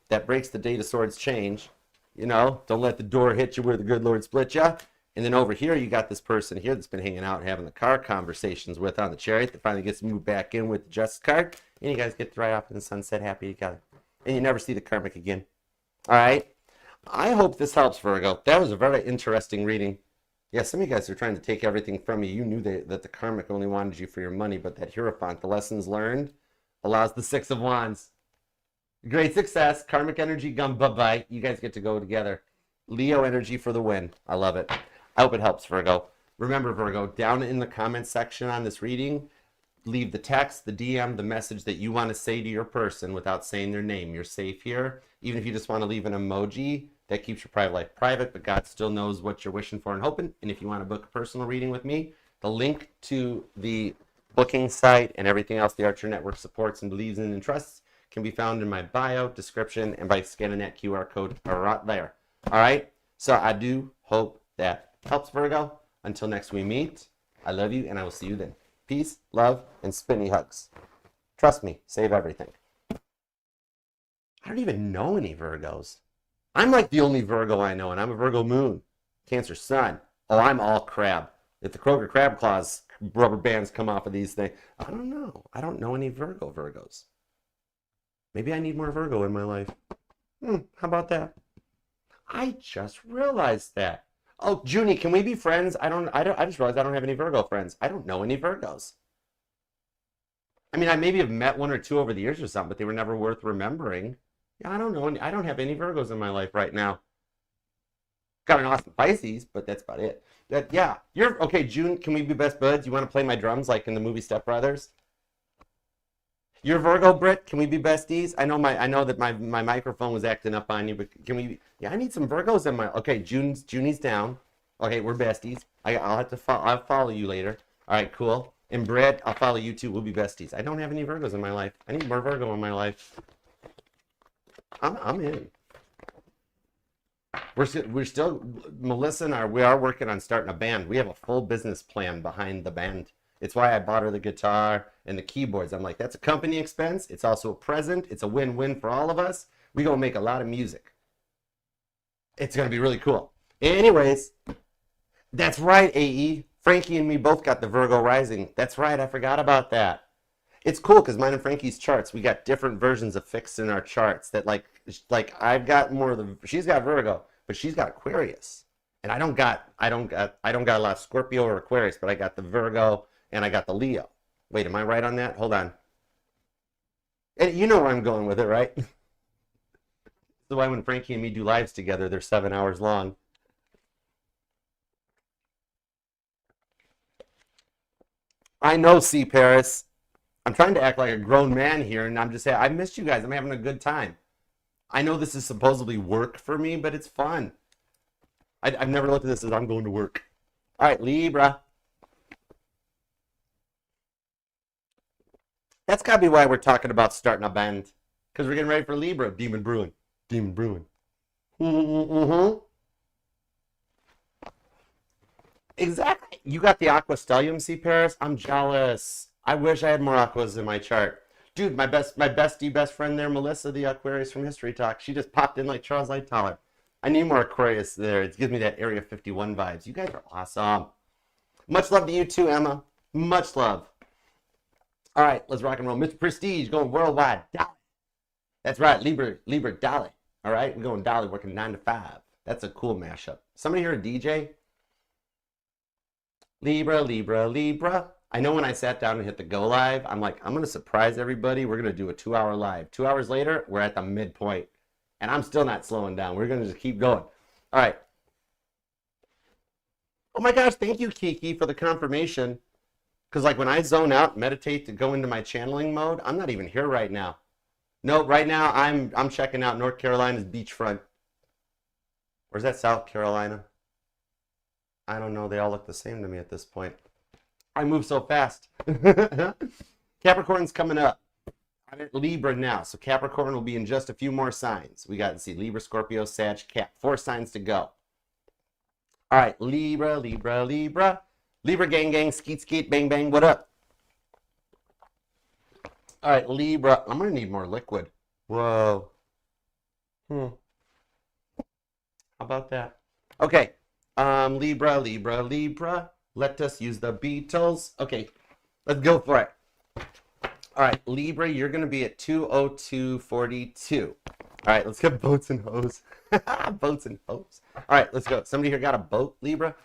that breaks the Eight of Swords change. You know, don't let the door hit you where the good Lord split you. And then over here, you got this person here that's been hanging out and having the car conversations with on the Chariot that finally gets moved back in with the Justice card, and you guys get to ride off in the sunset happy together, and you never see the karmic again. All right, I hope this helps, Virgo. That was a very interesting reading. Yeah, some of you guys are trying to take everything from you. You knew that the karmic only wanted you for your money, but that Hierophant, the lessons learned, allows the Six of Wands. Great success. Karmic energy, gum, bye-bye. You guys get to go together. Leo energy for the win. I love it. I hope it helps, Virgo. Remember, Virgo, down in the comments section on this reading, leave the text, the DM, the message that you want to say to your person without saying their name. You're safe here. Even if you just want to leave an emoji, that keeps your private life private, but God still knows what you're wishing for and hoping. And if you want to book a personal reading with me, the link to the booking site and everything else the Archer Network supports and believes in and trusts can be found in my bio, description, and by scanning that QR code right there. All right? So I do hope that helps, Virgo. Until next we meet, I love you, and I will see you then. Peace, love, and spinny hugs. Trust me, save everything. I don't even know any Virgos. I'm like the only Virgo I know, and I'm a Virgo moon. Cancer sun. Oh, I'm all crab. If the Kroger crab claws rubber bands come off of these things, I don't know. I don't know any Virgos. Maybe I need more Virgo in my life. How about that? I just realized that. Oh, Junie, can we be friends? I just realized I don't have any Virgo friends. I don't know any Virgos. I mean, I maybe have met one or two over the years or something, but they were never worth remembering. Yeah, I don't know. I don't have any Virgos in my life right now. Got an awesome Pisces, but that's about it. Yeah, you're okay, June. Can we be best buds? You want to play my drums like in the movie Step Brothers? You're Virgo, Britt. Can we be besties? I know that my microphone was acting up on you, but can we? Yeah, I need some Virgos in my. Okay, Junie's down. Okay, we're besties. I'll have to follow. I'll follow you later. All right, cool. And Britt, I'll follow you too. We'll be besties. I don't have any Virgos in my life. I need more Virgo in my life. I'm in. We're still Melissa and we are working on starting a band. We have a full business plan behind the band. It's why I bought her the guitar and the keyboards. I'm like, that's a company expense. It's also a present. It's a win-win for all of us. We're going to make a lot of music. It's going to be really cool. Anyways, that's right, AE. Frankie and me both got the Virgo rising. That's right. I forgot about that. It's cool because mine and Frankie's charts, we got different versions of fixed in our charts that like I've got more of the, she's got Virgo, but she's got Aquarius. And I don't got a lot of Scorpio or Aquarius, but I got the Virgo and I got the Leo. Wait, am I right on that? Hold on. And you know where I'm going with it, right? That's why when Frankie and me do lives together, they're 7 hours long. I know, C. Paris. I'm trying to act like a grown man here, and I'm just saying, I missed you guys. I'm having a good time. I know this is supposedly work for me, but it's fun. I've never looked at this as I'm going to work. All right, Libra. That's got to be why we're talking about starting a band. Because we're getting ready for Libra. Demon Brewing. Demon Brewing. Mm-hmm. Exactly. You got the Aqua Stellium, C. Paris? I'm jealous. I wish I had more Aquas in my chart. Dude, my bestie best friend there, Melissa, the Aquarius from History Talk, she just popped in like Charles Lightoller. I need more Aquarius there. It gives me that Area 51 vibes. You guys are awesome. Much love to you too, Emma. Much love. All right, let's rock and roll. Mr. Prestige going worldwide. Dolly. That's right, Libra Dolly. All right, we're going Dolly working 9 to 5. That's a cool mashup. Somebody here a DJ? Libra, Libra, Libra. I know when I sat down and hit the go live, I'm like, I'm going to surprise everybody. We're going to do a 2-hour live. 2 hours later, we're at the midpoint. And I'm still not slowing down. We're going to just keep going. All right. Oh my gosh, thank you, Kiki, for the confirmation. Because like when I zone out, meditate to go into my channeling mode, I'm not even here right now. No, right now I'm checking out North Carolina's beachfront. Where's that, South Carolina? I don't know. They all look the same to me at this point. I move so fast. Capricorn's coming up. I'm at Libra now, so Capricorn will be in just a few more signs. We got to see Libra, Scorpio, Sag, Cap. 4 signs to go. All right, Libra, Libra, Libra. Libra gang gang, skeet skeet, bang bang, what up? All right, Libra. I'm going to need more liquid. Whoa. How about that? Okay. Libra, Libra, Libra. Let us use the Beatles. Okay, let's go for it. All right, Libra, you're going to be at 202.42. All right, let's get boats and hoes. Boats and hoes. All right, let's go. Somebody here got a boat, Libra?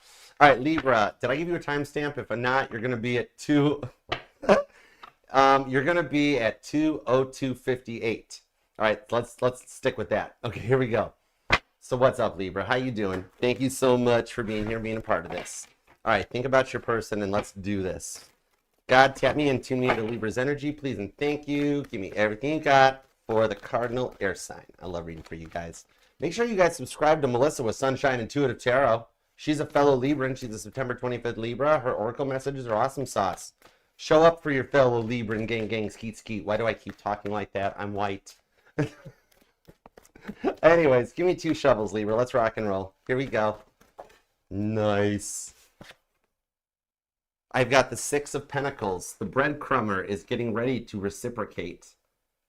All right, Libra, did I give you a timestamp? If not, you're going to be at 2... you're going to be at 202.58. All right, let's stick with that. Okay, here we go. So what's up, Libra? How you doing? Thank you so much for being here, being a part of this. All right, think about your person and let's do this. God, tap me and tune me into Libra's energy, please and thank you. Give me everything you got for the cardinal air sign. I love reading for you guys. Make sure you guys subscribe to Melissa with Sunshine Intuitive Tarot. She's a fellow Libra and she's a September 25th Libra. Her oracle messages are awesome sauce. Show up for your fellow Libra and gang gang skeet skeet. Why do I keep talking like that? I'm white. Anyways, give me 2 shovels, Libra. Let's rock and roll. Here we go. Nice. I've got the 6 of Pentacles. The breadcrumber is getting ready to reciprocate.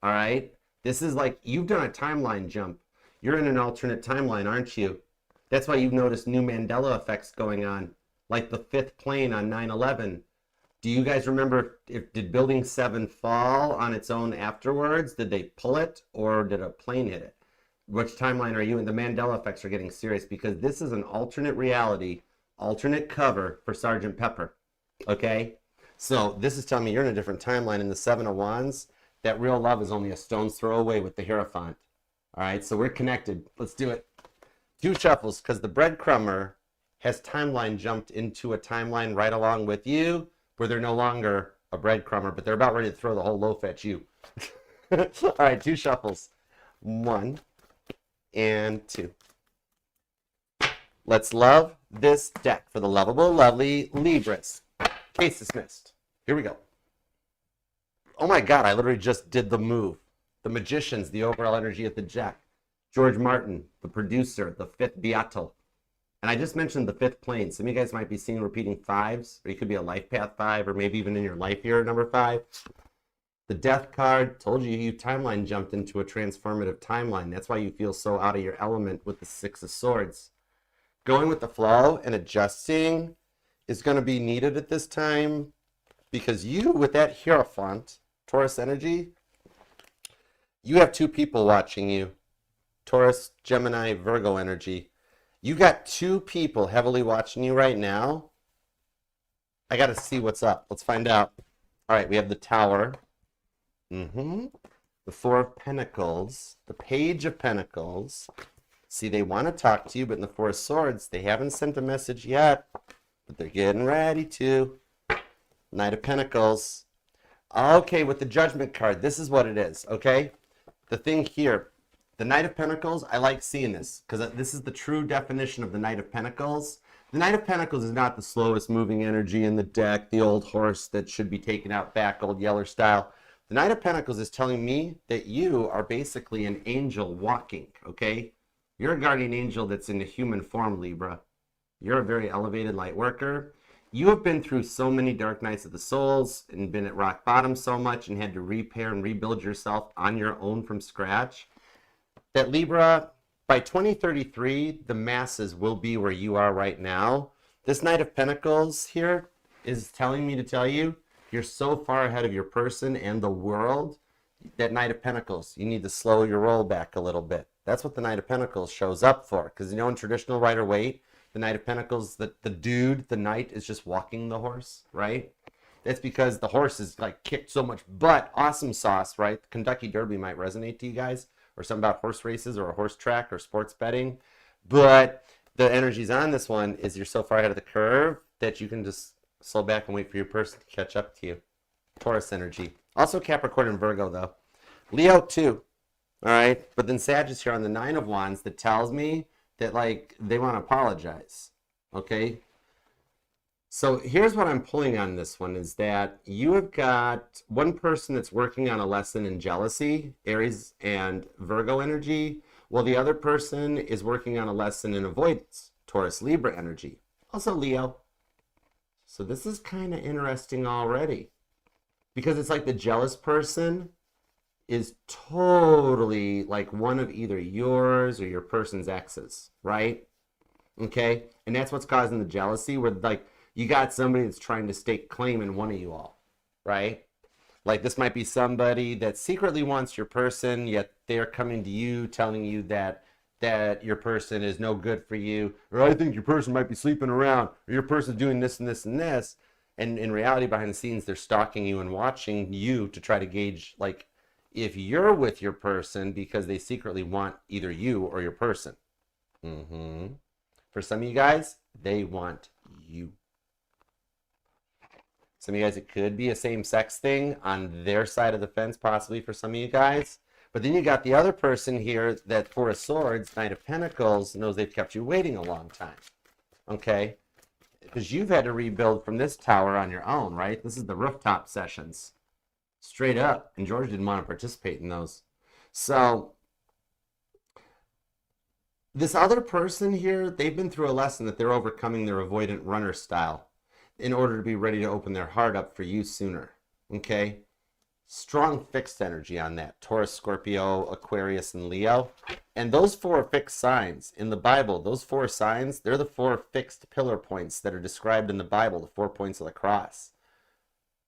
All right? This is like, you've done a timeline jump. You're in an alternate timeline, aren't you? That's why you've noticed new Mandela effects going on. Like the 5th plane on 9/11. Do you guys remember, did Building 7 fall on its own afterwards? Did they pull it or did a plane hit it? Which timeline are you in? The Mandela effects are getting serious because this is an alternate reality, alternate cover for Sergeant Pepper. Okay? So this is telling me you're in a different timeline. In the 7 of Wands, that real love is only a stone's throw away with the Hierophant. All right? So we're connected. Let's do it. 2 shuffles because the breadcrumber has timeline jumped into a timeline right along with you where they're no longer a breadcrumber, but they're about ready to throw the whole loaf at you. All right, 2 shuffles. 1 and 2. Let's love this deck for the lovable, lovely Libras. Case dismissed. Here we go. Oh my God, I literally just did the move. The Magicians, the overall energy of the deck. George Martin, the producer, the 5th Beatle. And I just mentioned the 5th plane. Some of you guys might be seeing repeating 5s, or you could be a life path 5, or maybe even in your life year, number 5. The Death card told you timeline jumped into a transformative timeline. That's why you feel so out of your element with the 6 of Swords. Going with the flow and adjusting is going to be needed at this time because you, with that Hierophant, Taurus energy, you have 2 people watching you. Taurus, Gemini, Virgo energy. You got 2 people heavily watching you right now. I got to see what's up. Let's find out. All right, we have the Tower. The 4 of Pentacles. The Page of Pentacles. See, they want to talk to you, but in the 4 of Swords, they haven't sent a message yet, but they're getting ready to. Knight of Pentacles. Okay, with the Judgment card, this is what it is, okay? The thing here, the Knight of Pentacles, I like seeing this, because this is the true definition of the Knight of Pentacles. The Knight of Pentacles is not the slowest moving energy in the deck, the old horse that should be taken out back, old Yeller style. The Knight of Pentacles is telling me that you are basically an angel walking, okay? You're a guardian angel that's in a human form, Libra. You're a very elevated light worker. You have been through so many dark nights of the souls and been at rock bottom so much and had to repair and rebuild yourself on your own from scratch that Libra, by 2033, the masses will be where you are right now. This Knight of Pentacles here is telling me to tell you, you're so far ahead of your person and the world. That Knight of Pentacles, you need to slow your roll back a little bit. That's what the Knight of Pentacles shows up for. Because you know in traditional Rider-Waite, the Knight of Pentacles, the dude, the knight is just walking the horse, right? That's because the horse is like kicked so much butt. Awesome sauce, right? The Kentucky Derby might resonate to you guys. Or something about horse races or a horse track or sports betting. But the energies on this one is you're so far ahead of the curve that you can just slow back and wait for your person to catch up to you. Taurus energy. Also Capricorn and Virgo, though. Leo, too. All right? But then Sagittarius here on the 9 of Wands that tells me that, like, they want to apologize. Okay? So here's what I'm pulling on this one is that you have got one person that's working on a lesson in jealousy, Aries and Virgo energy, while the other person is working on a lesson in avoidance, Taurus, Libra energy. Also Leo. So this is kind of interesting already. Because it's like the jealous person is totally like one of either yours or your person's exes, right? Okay? And that's what's causing the jealousy, where like you got somebody that's trying to stake claim in one of you all, right? Like this might be somebody that secretly wants your person, yet they're coming to you telling you that your person is no good for you, or I think your person might be sleeping around, or your person's doing this and this and this. And in reality, behind the scenes, they're stalking you and watching you to try to gauge, like, if you're with your person because they secretly want either you or your person. For some of you guys, they want you. Some of you guys, it could be a same-sex thing on their side of the fence, possibly for some of you guys. But then you got the other person here that, 4 of Swords, Knight of Pentacles, knows they've kept you waiting a long time. Okay? Because you've had to rebuild from this tower on your own, right? This is the rooftop sessions. Straight up. And George didn't want to participate in those. So, this other person here, they've been through a lesson that they're overcoming their avoidant runner style in order to be ready to open their heart up for you sooner. Okay? Strong fixed energy on that. Taurus, Scorpio, Aquarius, and Leo. And those 4 fixed signs in the Bible, those 4 signs, they're the 4 fixed pillar points that are described in the Bible, the 4 points of the cross.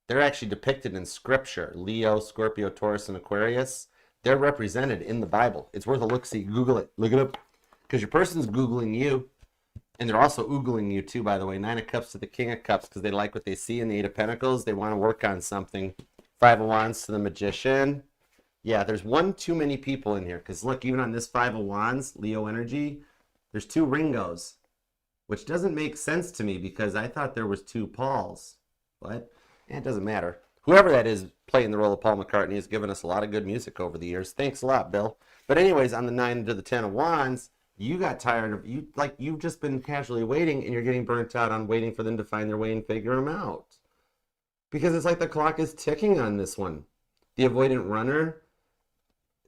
They're actually depicted in Scripture. Leo, Scorpio, Taurus, and Aquarius. They're represented in the Bible. It's worth a look-see. Google it. Look it up. Because your person's Googling you. And they're also oogling you too, by the way. 9 of Cups to the King of Cups because they like what they see. In the 8 of Pentacles, they want to work on something. 5 of Wands to the Magician. Yeah, there's one too many people in here. Because look, even on this 5 of Wands, Leo energy, there's 2 Ringos. Which doesn't make sense to me because I thought there was 2 Pauls. What? It doesn't matter. Whoever that is playing the role of Paul McCartney has given us a lot of good music over the years. Thanks a lot, Bill. But anyways, on the 9 to the 10 of Wands, you got tired of, you've just been casually waiting and you're getting burnt out on waiting for them to find their way and figure them out. Because it's like the clock is ticking on this one. The avoidant runner,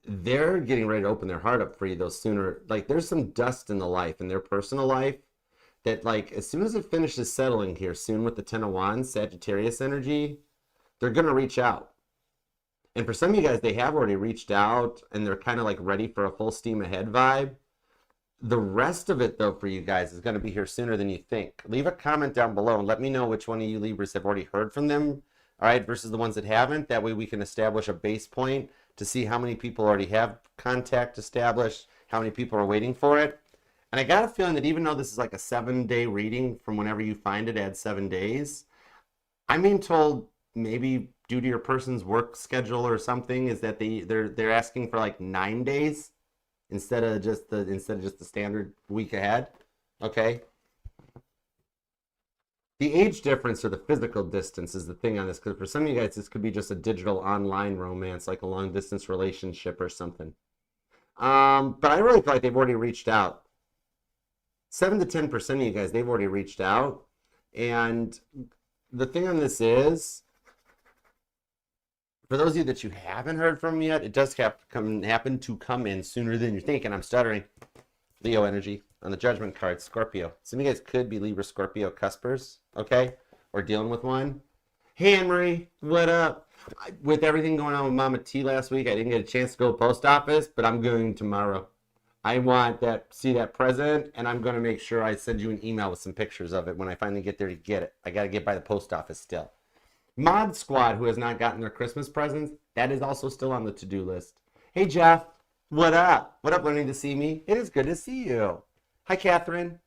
they're getting ready to open their heart up for you though sooner. Like there's some dust in the life, in their personal life, that like as soon as it finishes settling here soon with the 10 of Wands, Sagittarius energy, they're going to reach out. And for some of you guys, they have already reached out and they're kind of like ready for a full steam ahead vibe. The rest of it though for you guys is going to be here sooner than you think. Leave a comment down below and let me know which one of you Libras have already heard from them, all right, versus the ones that haven't. That way we can establish a base point to see how many people already have contact established, how many people are waiting for it. And I got a feeling that even though this is like a 7-day reading from whenever you find it, add 7 days, I'm being told maybe due to your person's work schedule or something is that they're asking for like 9 days instead of just the standard week ahead. Okay. The age difference or the physical distance is the thing on this, because for some of you guys this could be just a digital online romance, like a long distance relationship or something. But I really feel like they've already reached out. 7 to 10% of you guys, they've already reached out. And the thing on this is, for those of you that you haven't heard from yet, it does happen to come in sooner than you think. And I'm stuttering. Leo energy on the Judgment card, Scorpio. Some of you guys could be Libra, Scorpio cuspers, okay? Or dealing with one. Hey, Anne-Marie, what up? With everything going on with Mama T last week, I didn't get a chance to go to the post office, but I'm going tomorrow. I want see that present, and I'm going to make sure I send you an email with some pictures of it when I finally get there to get it. I got to get by the post office still. Mod Squad, who has not gotten their Christmas presents, that is also still on the to-do list. Hey, Jeff, what up? What up, learning to see me? It is good to see you. Hi, Catherine.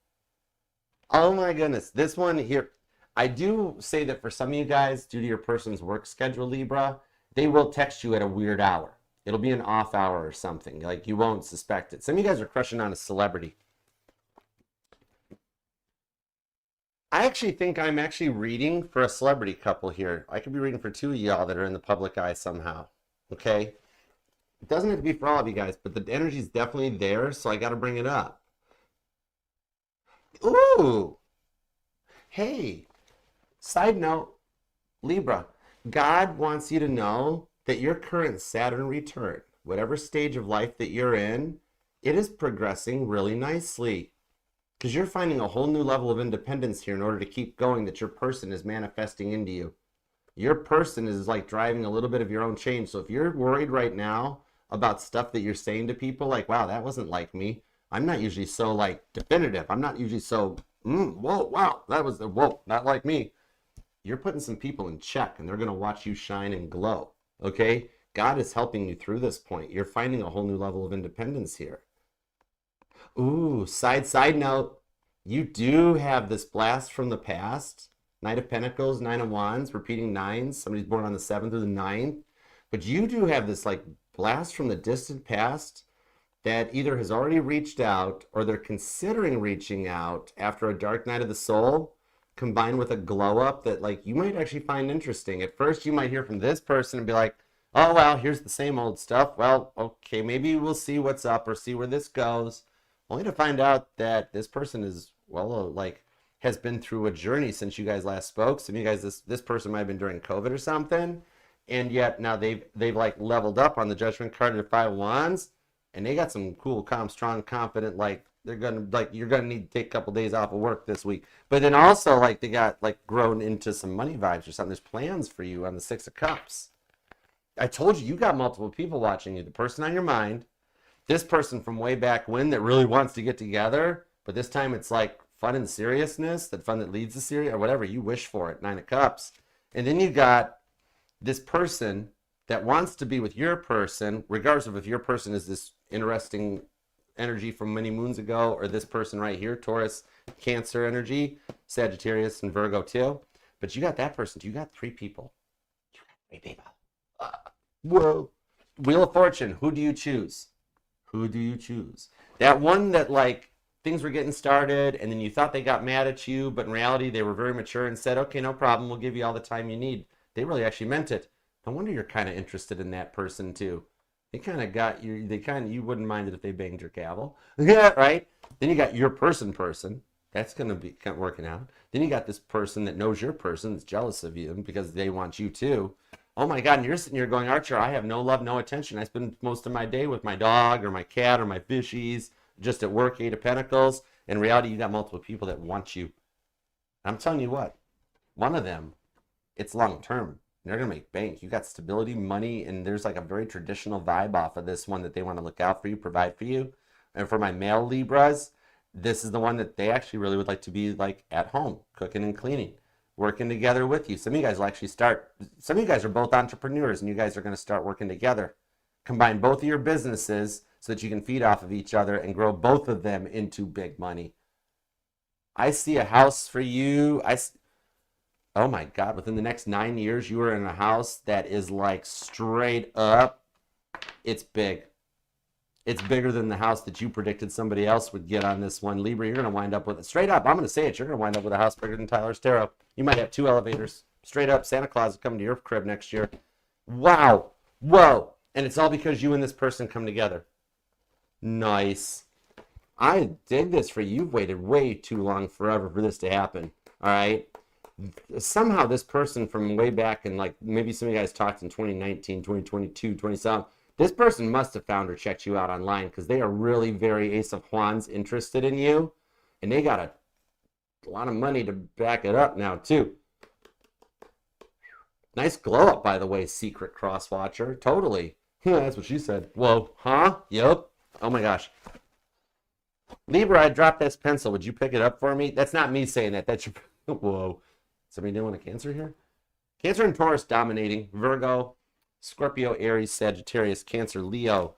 Oh, my goodness. This one here, I do say that for some of you guys, due to your person's work schedule, Libra, they will text you at a weird hour. It'll be an off hour or something. Like, you won't suspect it. Some of you guys are crushing on a celebrity. I actually think I'm actually reading for a celebrity couple here. I could be reading for 2 of y'all that are in the public eye somehow. Okay? It doesn't have to be for all of you guys, but the energy's definitely there, so I got to bring it up. Ooh! Hey! Side note, Libra, God wants you to know that your current Saturn return, whatever stage of life that you're in, it is progressing really nicely. Because you're finding a whole new level of independence here in order to keep going that your person is manifesting into you. Your person is like driving a little bit of your own change. So if you're worried right now about stuff that you're saying to people like, wow, that wasn't like me. I'm not usually so like definitive. I'm not usually so, whoa, wow, that was, whoa, not like me. You're putting some people in check and they're going to watch you shine and glow. Okay? God is helping you through this point. You're finding a whole new level of independence here. Ooh, side note, you do have this blast from the past. Knight of Pentacles, 9 of Wands, repeating 9s. Somebody's born on the 7th or the 9th. But you do have this like blast from the distant past that either has already reached out or they're considering reaching out after a dark night of the soul, combined with a glow up that like you might actually find interesting. At first you might hear from this person and be like, oh, well, here's the same old stuff. Well, okay, maybe we'll see what's up or see where this goes. Only to find out that this person is, well, like, has been through a journey since you guys last spoke. Some of you guys, this person might have been during COVID or something. And yet now they've like leveled up on the Judgment card of 5 of Wands. And they got some cool, calm, strong, confident, like, they're going to, like, you're going to need to take a couple days off of work this week. But then also, like, they got, like, grown into some money vibes or something. There's plans for you on the 6 of Cups. I told you, you got multiple people watching you. The person on your mind, this person from way back when that really wants to get together, but this time it's like fun and seriousness, that fun that leads to serious, or whatever you wish for it, 9 of Cups. And then you got this person that wants to be with your person, regardless of if your person is this interesting energy from many moons ago, or this person right here, Taurus, Cancer energy, Sagittarius, and Virgo too. But you got that person too. You got 3 people. You got 3 people. Whoa. Wheel of Fortune, who do you choose? Who do you choose? That one that like things were getting started and then you thought they got mad at you, but in reality they were very mature and said, okay, no problem, we'll give you all the time you need. They really actually meant it. No wonder you're kind of interested in that person too. They kind of got you. You wouldn't mind it if they banged your gavel. Yeah, right. Then you got your person. That's gonna be kind of working out. Then you got this person that knows your person, that's jealous of you because they want you too. Oh my God! And you're sitting here going, Archer, I have no love, no attention. I spend most of my day with my dog or my cat or my fishies, just at work, Eight of Pentacles. In reality, you got multiple people that want you. I'm telling you what, one of them, it's long term. They're going to make bank. You got stability, money, and there's like a very traditional vibe off of this one that they want to look out for you, provide for you. And for my male Libras, this is the one that they actually really would like to be like at home, cooking and cleaning, working together with you. Some of you guys will actually start, some of you guys are both entrepreneurs and you guys are going to start working together. Combine both of your businesses so that you can feed off of each other and grow both of them into big money. I see a house for you. Oh my God, within the next 9 years, you are in a house that is like straight up, it's big. It's bigger than the house that you predicted somebody else would get on this one. Libra, you're going to wind up with it. Straight up, I'm going to say it, you're going to wind up with a house bigger than Tyler's Tarot. You might have 2 elevators. Straight up, Santa Claus is coming to your crib next year. Wow. Whoa. And it's all because you and this person come together. Nice. I dig this for you. You've waited way too long forever for this to happen. All right. Somehow this person from way back in, like, maybe some of you guys talked in 2019, 2022, 20-something. This person must have found or checked you out online because they are really very Ace of Wands interested in you. And they got a lot of money to back it up now, too. Nice glow up, by the way, Secret Cross Watcher. Totally. That's what she said. Whoa. Huh? Yep. Oh, my gosh. Libra, I dropped this pencil. Would you pick it up for me? That's not me saying that. That's your... Whoa. Somebody doing a Cancer here? Cancer and Taurus dominating. Virgo, Scorpio, Aries, Sagittarius, Cancer, Leo,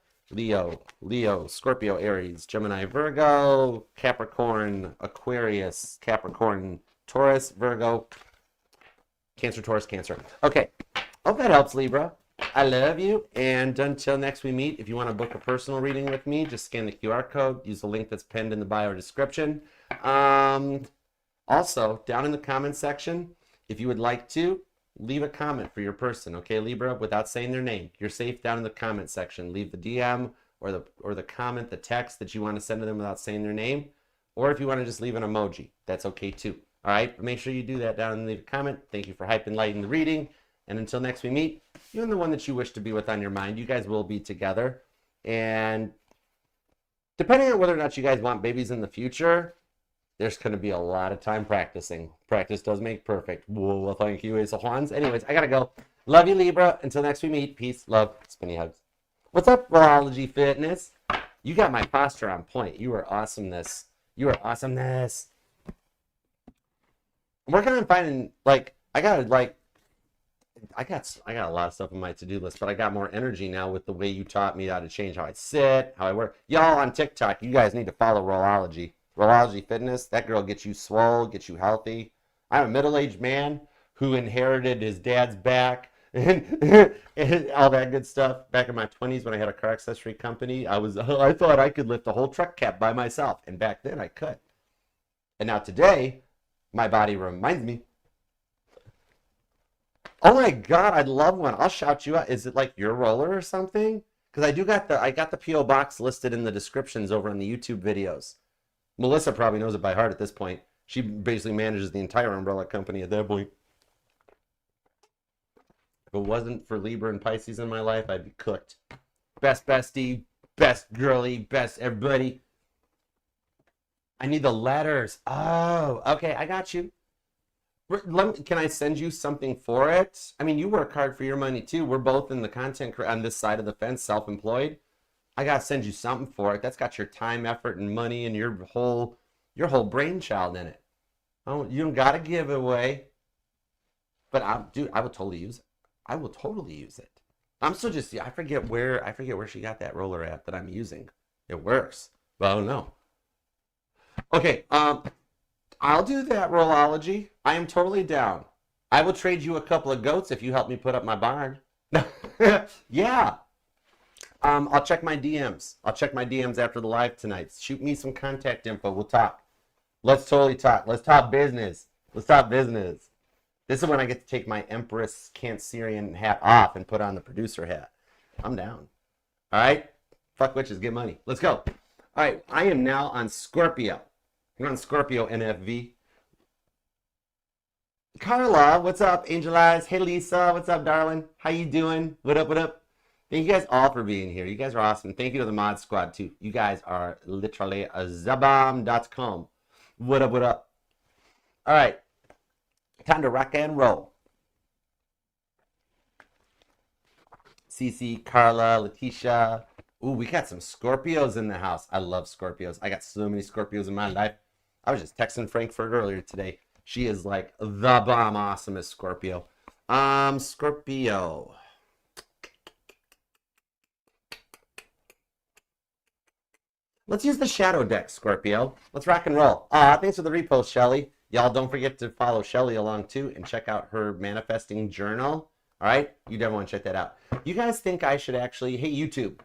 Scorpio, Aries, Gemini, Virgo, Capricorn, Aquarius, Capricorn, Taurus, Virgo, Cancer, Taurus, Cancer. Okay. Hope that helps, Libra. I love you. And until next we meet, if you want to book a personal reading with me, just scan the QR code. Use the link that's pinned in the bio description. Also, down in the comment section, if you would like to, leave a comment for your person, okay, Libra, without saying their name. You're safe down in the comment section. Leave the DM or the comment, the text that you want to send to them without saying their name. Or if you want to just leave an emoji, that's okay too. All right, but make sure you do that down and leave a comment. Thank you for hype and light in the reading. And until next we meet, you and the one that you wish to be with on your mind, you guys will be together. And depending on whether or not you guys want babies in the future, there's going to be a lot of time practicing. Practice does make perfect. Whoa, well, thank you, Ace of Wands. Anyways, I got to go. Love you, Libra. Until next we meet. Peace, love, spinny hugs. What's up, Astrology Fitness? You got my posture on point. You are awesomeness. You are awesomeness. I'm working on finding, like, I got a lot of stuff on my to-do list, but I got more energy now with the way you taught me how to change how I sit, how I work. Y'all on TikTok, you guys need to follow Rolology. Rolology Fitness, that girl gets you swole, gets you healthy. I'm a middle-aged man who inherited his dad's back and all that good stuff. Back in my 20s when I had a car accessory company, I thought I could lift a whole truck cab by myself. And back then I could. And now today, my body reminds me. Oh my God, I'd love one. I'll shout you out. Is it like your roller or something? Because I got the P.O. box listed in the descriptions over on the YouTube videos. Melissa probably knows it by heart at this point. She basically manages the entire umbrella company at that point. If it wasn't for Libra and Pisces in my life, I'd be cooked. Best bestie, best girly, best everybody. I need the letters. Oh, okay, I got you. Can I send you something for it? I mean, you work hard for your money too. We're both in the content on this side of the fence, self-employed. I gotta send you something for it. That's got your time, effort, and money, and your whole brainchild in it. Oh, you don't gotta give it away. But I will totally use it. I will totally use it. I'm still just, I forget where she got that roller at that I'm using. It works. Well, no. Okay, I'll do that, Rolology. I am totally down. I will trade you a couple of goats if you help me put up my barn. Yeah. I'll check my DMs. I'll check my DMs after the live tonight. Shoot me some contact info. We'll talk. Let's totally talk. Let's talk business. Let's talk business. This is when I get to take my Empress Cancerian hat off and put on the producer hat. I'm down. All right? Fuck witches, get money. Let's go. All right, I am now on Scorpio. I'm on Scorpio NFV. Carla, what's up? Angel Eyes. Hey, Lisa. What's up, darling? How you doing? What up, what up? Thank you guys all for being here. You guys are awesome. Thank you to the Mod Squad, too. You guys are literally a zabam.com. What up, what up? All right. Time to rock and roll. Cece, Carla, Letitia. Ooh, we got some Scorpios in the house. I love Scorpios. I got so many Scorpios in my life. I was just texting Frankfurt earlier today. She is like the bomb awesomest Scorpio. Scorpio. Let's use the shadow deck, Scorpio. Let's rock and roll. Thanks for the repost, Shelly. Y'all don't forget to follow Shelly along too and check out her manifesting journal. All right? You definitely want to check that out. You guys think I should actually, hey, YouTube,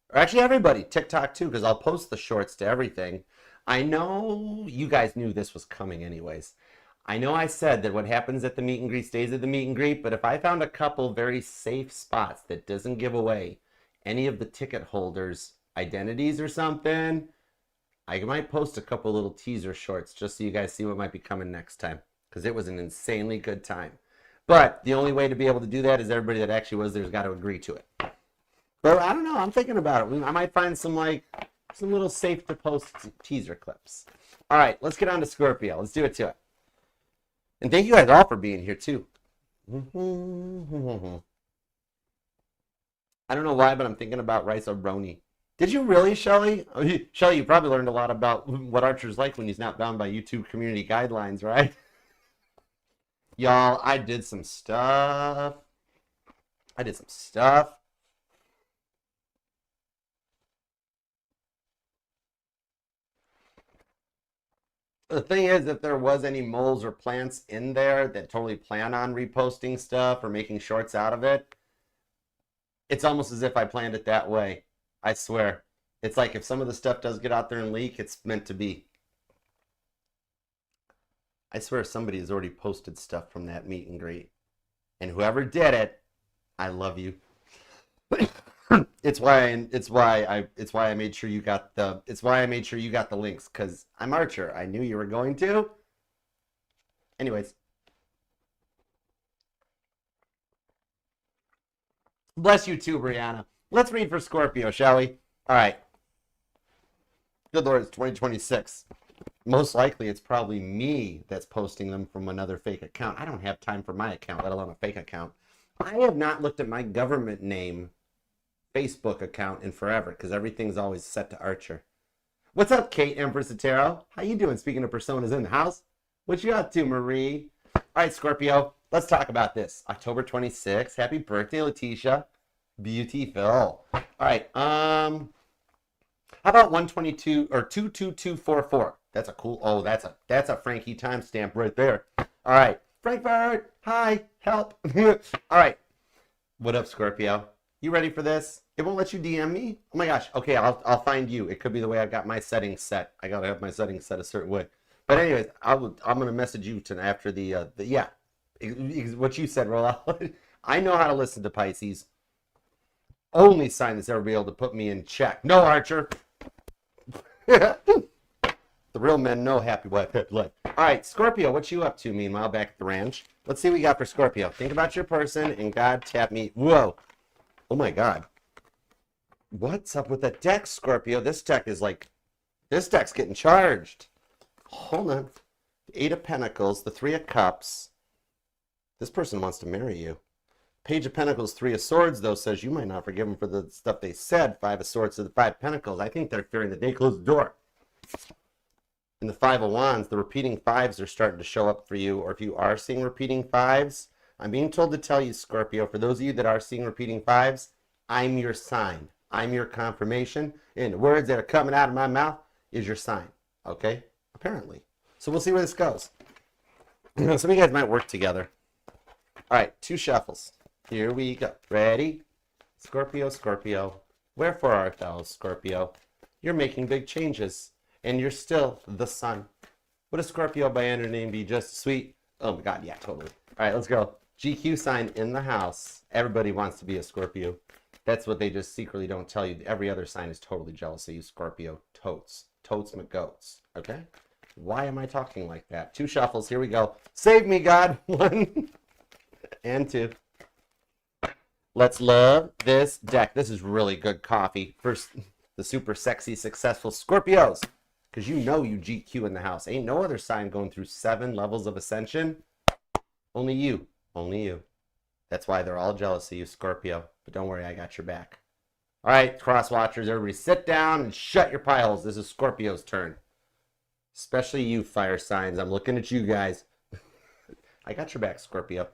or actually everybody, TikTok too, because I'll post the shorts to everything. I know you guys knew this was coming anyways. I know I said that what happens at the meet and greet stays at the meet and greet, but if I found a couple very safe spots that doesn't give away any of the ticket holders' identities or something, I might post a couple little teaser shorts just so you guys see what might be coming next time, because it was an insanely good time. But the only way to be able to do that is everybody that actually was there's got to agree to it. But I don't know. I'm thinking about it. I might find some little safe to post teaser clips. All right, let's get on to Scorpio. Let's do it to it. And thank you guys all for being here too. I don't know why, but I'm thinking about Rice-A-Roni. Did you really, Shelly? Shelly, you probably learned a lot about what Archer's like when he's not bound by YouTube community guidelines, right? Y'all, I did some stuff. The thing is, if there was any moles or plants in there that totally plan on reposting stuff or making shorts out of it, it's almost as if I planned it that way. I swear. It's like if some of the stuff does get out there and leak, it's meant to be. I swear somebody has already posted stuff from that meet and greet. And whoever did it, I love you. It's why I made sure you got the links, because I'm Archer. I knew you were going to. Anyways. Bless you too, Brianna. Let's read for Scorpio, shall we? All right. Good Lord, it's 2026. Most likely it's probably me that's posting them from another fake account. I don't have time for my account, let alone a fake account. I have not looked at my government name Facebook account in forever because everything's always set to Archer. What's up, Kate, Empress of Tarot? How you doing? Speaking of personas in the house, what you up to, Marie? All right, Scorpio, let's talk about this. October 26th. Happy birthday, Letitia. Beautiful. All right. How about 122 or 22244? That's a cool. Oh, that's a Frankie timestamp right there. All right, Frankfurt. Hi, help. All right. What up, Scorpio? You ready for this? It won't let you DM me? Oh my gosh. Okay, I'll find you. It could be the way I've got my settings set. I gotta have my settings set a certain way. But anyways, I'm gonna message you after the yeah. What you said, roll out. I know how to listen to Pisces. Only sign that's ever be able to put me in check. No, Archer. The real men know happy wife, happy life. All right, Scorpio, what you up to meanwhile back at the ranch? Let's see what we got for Scorpio. Think about your person and God tap me. Whoa. Oh my God. What's up with the deck, Scorpio? This deck's getting charged. Hold on. Eight of Pentacles, the Three of Cups. This person wants to marry you. Page of Pentacles, Three of Swords, though, says you might not forgive them for the stuff they said. Five of Swords to the Five of Pentacles. I think they're fearing that they closed the door. In the Five of Wands, the repeating fives are starting to show up for you, or if you are seeing repeating fives, I'm being told to tell you, Scorpio, for those of you that are seeing repeating fives, I'm your sign. I'm your confirmation. And the words that are coming out of my mouth is your sign. Okay? Apparently. So we'll see where this goes. Some of you guys might work together. All right, two shuffles. Here we go. Ready? Scorpio, Scorpio. Wherefore art thou, Scorpio? You're making big changes, and you're still the sun. Would a Scorpio by any name be just sweet? Oh my God, yeah, totally. All right, let's go. GQ sign in the house. Everybody wants to be a Scorpio. That's what they just secretly don't tell you. Every other sign is totally jealous of you, Scorpio. Totes. Totes McGoats. Okay? Why am I talking like that? 2 shuffles. Here we go. Save me, God. 1 and 2. Let's love this deck. This is really good coffee. First, the super sexy, successful Scorpios. Because you know you GQ in the house. Ain't no other sign going through 7 levels of ascension. Only you. Only you. That's why they're all jealous of you, Scorpio. But don't worry, I got your back. All right, cross watchers, everybody sit down and shut your pie holes. This is Scorpio's turn. Especially you, fire signs. I'm looking at you guys. I got your back, Scorpio.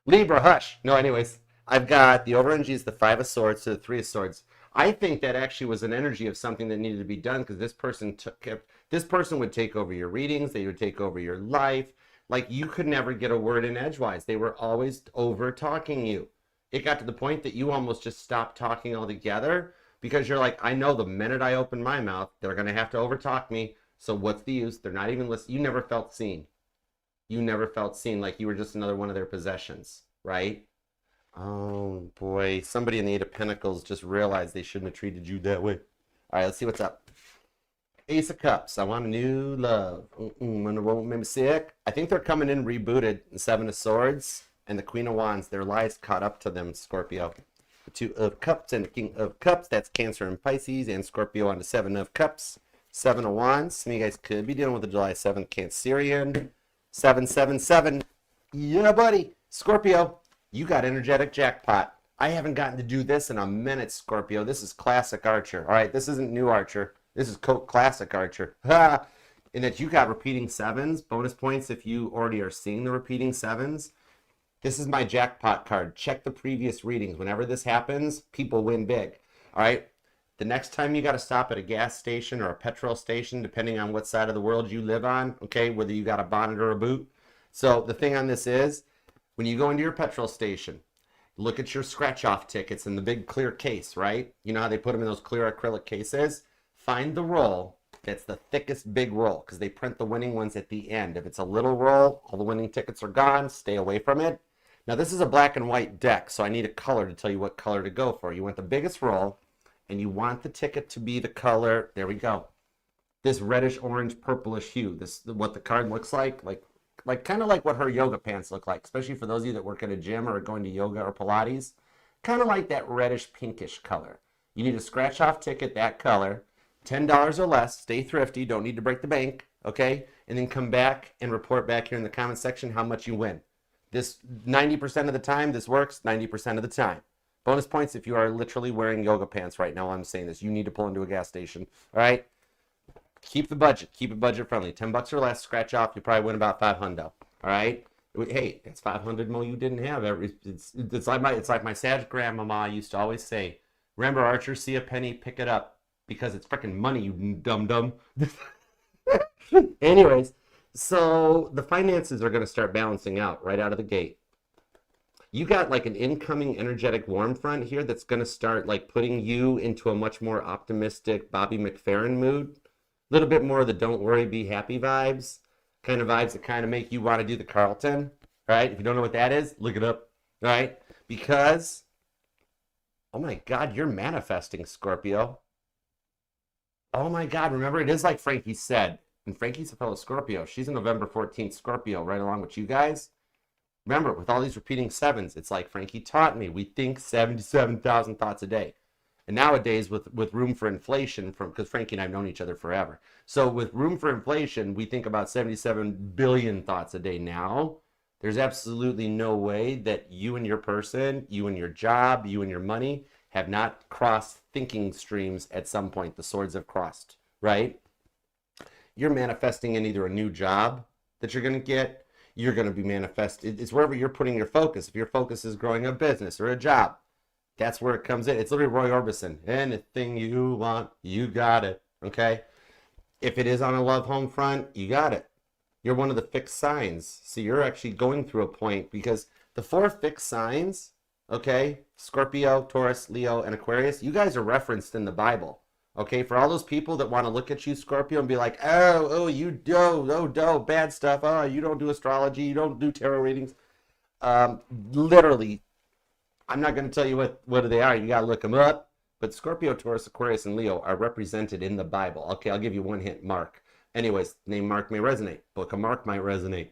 Libra, hush. No, anyways, I've got the overenergy is the 5 of Swords to the 3 of Swords. I think that actually was an energy of something that needed to be done because this person would take over your readings. They would take over your life. Like, you could never get a word in edgewise. They were always over talking you. It got to the point that you almost just stopped talking altogether because you're like, I know the minute I open my mouth, they're going to have to overtalk me. So what's the use? They're not even listening. You never felt seen. You never felt seen, like you were just another one of their possessions, right? Oh, boy. Somebody in the 8 of Pentacles just realized they shouldn't have treated you that way. All right, let's see what's up. Ace of Cups. I want a new love. Wonder what made me sick. I think they're coming in rebooted. The 7 of Swords and the Queen of Wands. Their lies caught up to them, Scorpio. The 2 of Cups and the King of Cups. That's Cancer and Pisces. And Scorpio on the 7 of Cups. 7 of Wands. Some of you guys could be dealing with the July 7th Cancerian. 777. Yeah, buddy. Scorpio, you got energetic jackpot. I haven't gotten to do this in a minute, Scorpio. This is classic Archer. All right, this isn't new Archer. This is classic Archer. Ha! In that you got repeating 7s. Bonus points if you already are seeing the repeating 7s. This is my jackpot card. Check the previous readings. Whenever this happens, people win big. All right? The next time you got to stop at a gas station or a petrol station, depending on what side of the world you live on, okay, whether you got a bonnet or a boot. So the thing on this is, when you go into your petrol station, look at your scratch-off tickets in the big clear case, right? You know how they put them in those clear acrylic cases? Find the roll that's the thickest big roll, because they print the winning ones at the end. If it's a little roll, all the winning tickets are gone. Stay away from it. Now, this is a black and white deck, so I need a color to tell you what color to go for. You want the biggest roll, and you want the ticket to be the color, there we go, this reddish, orange, purplish hue. This is what the card looks like kind of like what her yoga pants look like, especially for those of you that work at a gym or are going to yoga or Pilates. Kind of like that reddish, pinkish color. You need a scratch-off ticket, that color, $10 or less, stay thrifty, don't need to break the bank, okay? And then come back and report back here in the comment section how much you win. This 90% of the time, this works 90% of the time. Bonus points if you are literally wearing yoga pants right now. I'm saying this. You need to pull into a gas station. All right? Keep the budget. Keep it budget friendly. $10 or less, scratch off. You probably win about $500. All right? Hey, it's 500 more you didn't have. It's like my Sag grandmama used to always say, remember, Archer, see a penny, pick it up. Because it's freaking money, you dum-dum. Anyways, so the finances are going to start balancing out right out of the gate. You got like an incoming energetic warm front here that's going to start like putting you into a much more optimistic Bobby McFerrin mood. A little bit more of the don't worry, be happy vibes. Kind of vibes that kind of make you want to do the Carlton. Right? If you don't know what that is, look it up. Right? Because, oh my God, you're manifesting, Scorpio. Oh my God, remember, it is like Frankie said. And Frankie's a fellow Scorpio. She's a November 14th Scorpio right along with you guys. Remember, with all these repeating 7s, it's like Frankie taught me. We think 77,000 thoughts a day. And nowadays, with room for inflation, because Frankie and I have known each other forever. So with room for inflation, we think about 77 billion thoughts a day now. There's absolutely no way that you and your person, you and your job, you and your money have not crossed thinking streams at some point. The swords have crossed, right? You're manifesting in either a new job that you're going to get. You're going to be manifested. It's wherever you're putting your focus. If your focus is growing a business or a job, that's where it comes in. It's literally Roy Orbison. Anything you want, you got it, okay? If it is on a love home front, you got it. You're one of the fixed signs. So you're actually going through a point because the 4 fixed signs, okay, Scorpio, Taurus, Leo, and Aquarius, you guys are referenced in the Bible, Okay, for all those people that want to look at you, Scorpio, and be like, oh, you do, bad stuff. Oh, you don't do astrology. You don't do tarot readings. Literally, I'm not going to tell you what they are. You got to look them up. But Scorpio, Taurus, Aquarius, and Leo are represented in the Bible. Okay, I'll give you one hint, Mark. Anyways, name Mark may resonate. Book of Mark might resonate.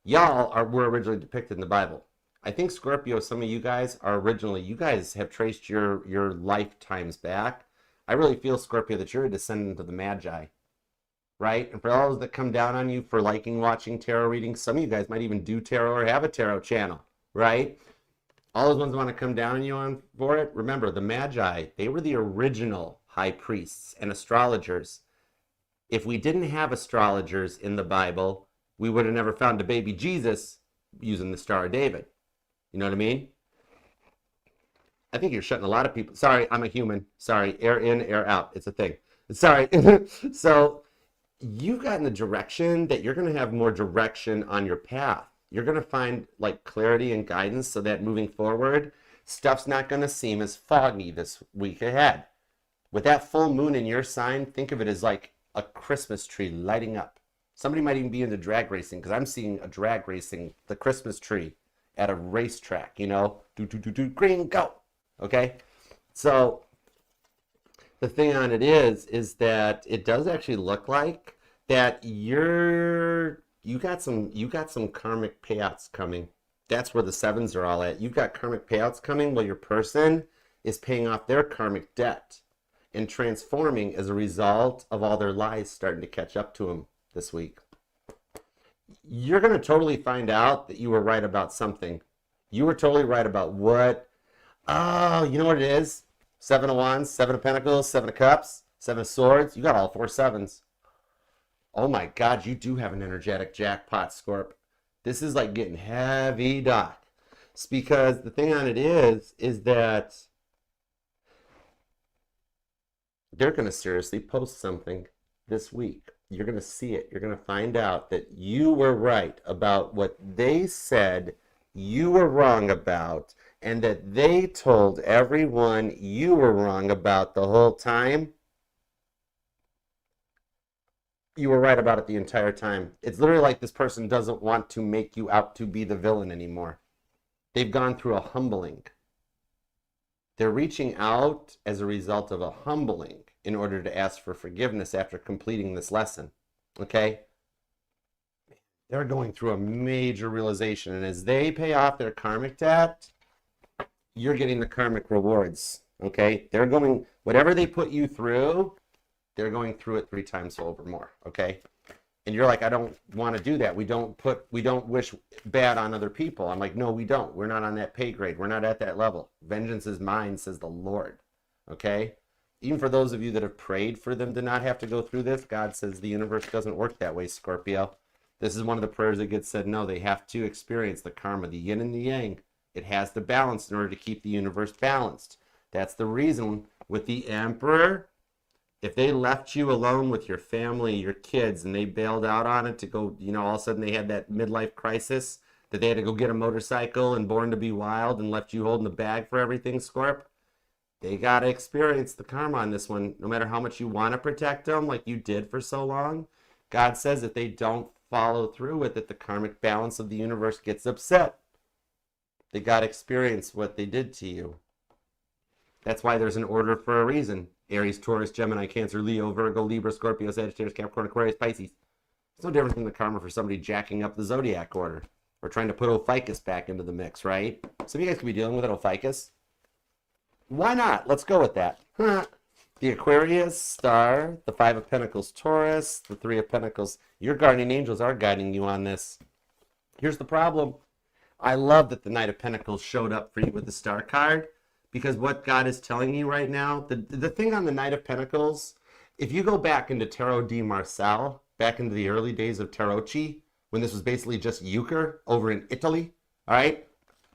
Y'all were originally depicted in the Bible. I think Scorpio, some of you guys you guys have traced your lifetimes back. I really feel, Scorpio, that you're a descendant of the Magi, right? And for all those that come down on you for liking watching tarot readings, some of you guys might even do tarot or have a tarot channel, right? All those ones want to come down on you for it. Remember, the Magi, they were the original high priests and astrologers. If we didn't have astrologers in the Bible, we would have never found a baby Jesus using the Star of David. You know what I mean? I think you're shutting a lot of people. Sorry, I'm a human. Sorry, air in, air out. It's a thing. Sorry. So you've gotten the direction that you're going to have more direction on your path. You're going to find like clarity and guidance so that moving forward, stuff's not going to seem as foggy this week ahead. With that full moon in your sign, think of it as like a Christmas tree lighting up. Somebody might even be into drag racing, because I'm seeing a drag racing, the Christmas tree at a racetrack, you know, green, go. Okay, so the thing on it is that it does actually look like that you got some karmic payouts coming. That's where the sevens are all at. You've got karmic payouts coming while your person is paying off their karmic debt and transforming as a result of all their lies starting to catch up to them this week. You're going to totally find out that you were right about something. You were totally right about what. Oh, you know what it is? 7 of Wands, 7 of Pentacles, 7 of Cups, 7 of Swords. You got all 4 sevens. Oh my God, you do have an energetic jackpot, Scorp. This is like getting heavy, Doc. It's because the thing on it is that they're going to seriously post something this week. You're going to see it. You're going to find out that you were right about what they said you were wrong about, and that they told everyone you were wrong about the whole time. You were right about it the entire time. It's literally like this person doesn't want to make you out to be the villain anymore. They've gone through a humbling. They're reaching out as a result of a humbling in order to ask for forgiveness after completing this lesson. Okay? They're going through a major realization, and as they pay off their karmic debt, you're getting the karmic rewards. Okay? They're going, whatever they put you through, they're going through it 3 times over more. Okay? And you're like, I don't want to do that. We don't wish bad on other people. I'm like, no, we don't. We're not on that pay grade. We're not at that level. Vengeance is mine, says the Lord. Okay? Even for those of you that have prayed for them to not have to go through this, God says the universe doesn't work that way, Scorpio. This is one of the prayers that gets said, no, they have to experience the karma, the yin and the yang. It has to balance in order to keep the universe balanced. That's the reason with the Emperor, if they left you alone with your family, your kids, and they bailed out on it to go, you know, all of a sudden they had that midlife crisis, that they had to go get a motorcycle and Born to Be Wild and left you holding the bag for everything, Scorp, they got to experience the karma on this one. No matter how much you want to protect them like you did for so long, God says if they don't follow through with it, the karmic balance of the universe gets upset. They got to experience what they did to you. That's why there's an order for a reason. Aries, Taurus, Gemini, Cancer, Leo, Virgo, Libra, Scorpio, Sagittarius, Capricorn, Aquarius, Pisces. There's no difference in the karma for somebody jacking up the zodiac order or trying to put Ophiuchus back into the mix, right? Some of you guys could be dealing with it, Ophiuchus. Why not? Let's go with that. The Aquarius, Star, the 5 of Pentacles, Taurus, the 3 of Pentacles. Your guardian angels are guiding you on this. Here's the problem. I love that the Knight of Pentacles showed up for you with the Star card, because what God is telling you right now, the thing on the Knight of Pentacles, if you go back into Tarot di Marseille, back into the early days of Tarocchi, when this was basically just euchre over in Italy, all right?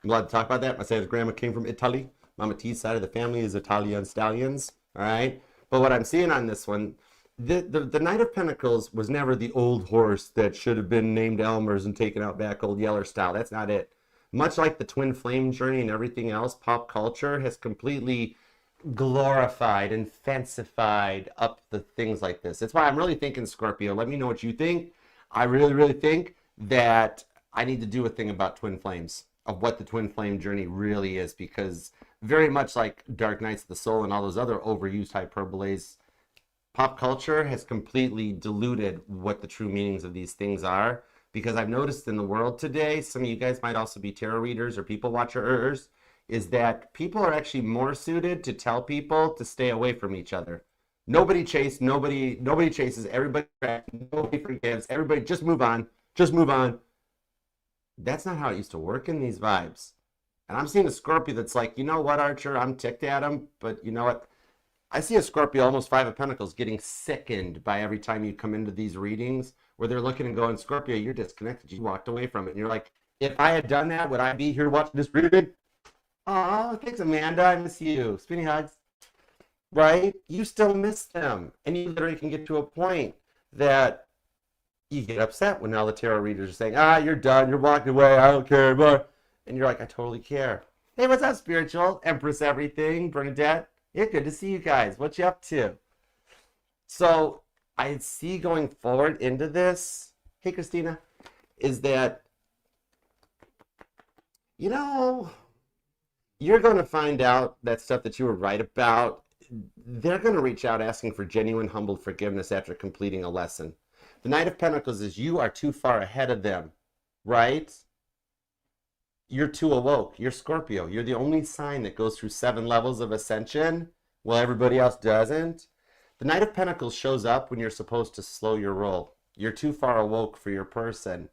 I'm allowed to talk about that. My side of grandma came from Italy. Mama T's side of the family is Italian stallions. All right, but what I'm seeing on this one, the Knight of Pentacles was never the old horse that should have been named Elmer's and taken out back old Yeller style. That's not it. Much like the twin flame journey and everything else, pop culture has completely glorified and fancified up the things like this. That's why I'm really thinking, Scorpio, let me know what you think. I really, really think that I need to do a thing about twin flames, of what the twin flame journey really is, because very much like Dark Nights of the Soul and all those other overused hyperboles, pop culture has completely diluted what the true meanings of these things are. Because I've noticed in the world today, some of you guys might also be tarot readers or people watchers, is that people are actually more suited to tell people to stay away from each other. Nobody chases, everybody nobody forgives, everybody just move on, just move on. That's not how it used to work in these vibes. And I'm seeing a Scorpio that's like, you know what, Archer, I'm ticked at him, but you know what? I see a Scorpio, almost Five of Pentacles, getting sickened by every time you come into these readings where they're looking and going, Scorpio, you're disconnected. You walked away from it. And you're like, if I had done that, would I be here watching this reading? Oh, thanks, Amanda. I miss you. Spinny hugs. Right? You still miss them. And you literally can get to a point that you get upset when all the tarot readers are saying, you're done. You're walking away. I don't care anymore. And you're like, I totally care. Hey, what's up, Spiritual? Empress Everything, Bernadette. Yeah, good to see you guys. What you up to? So I see going forward into this, hey, Christina, is that, you know, you're going to find out that stuff that you were right about. They're going to reach out asking for genuine, humble forgiveness after completing a lesson. The Knight of Pentacles is you are too far ahead of them, right? You're too awoke. You're Scorpio. You're the only sign that goes through 7 levels of ascension while everybody else doesn't. The Knight of Pentacles shows up when you're supposed to slow your roll. You're too far awoke for your person.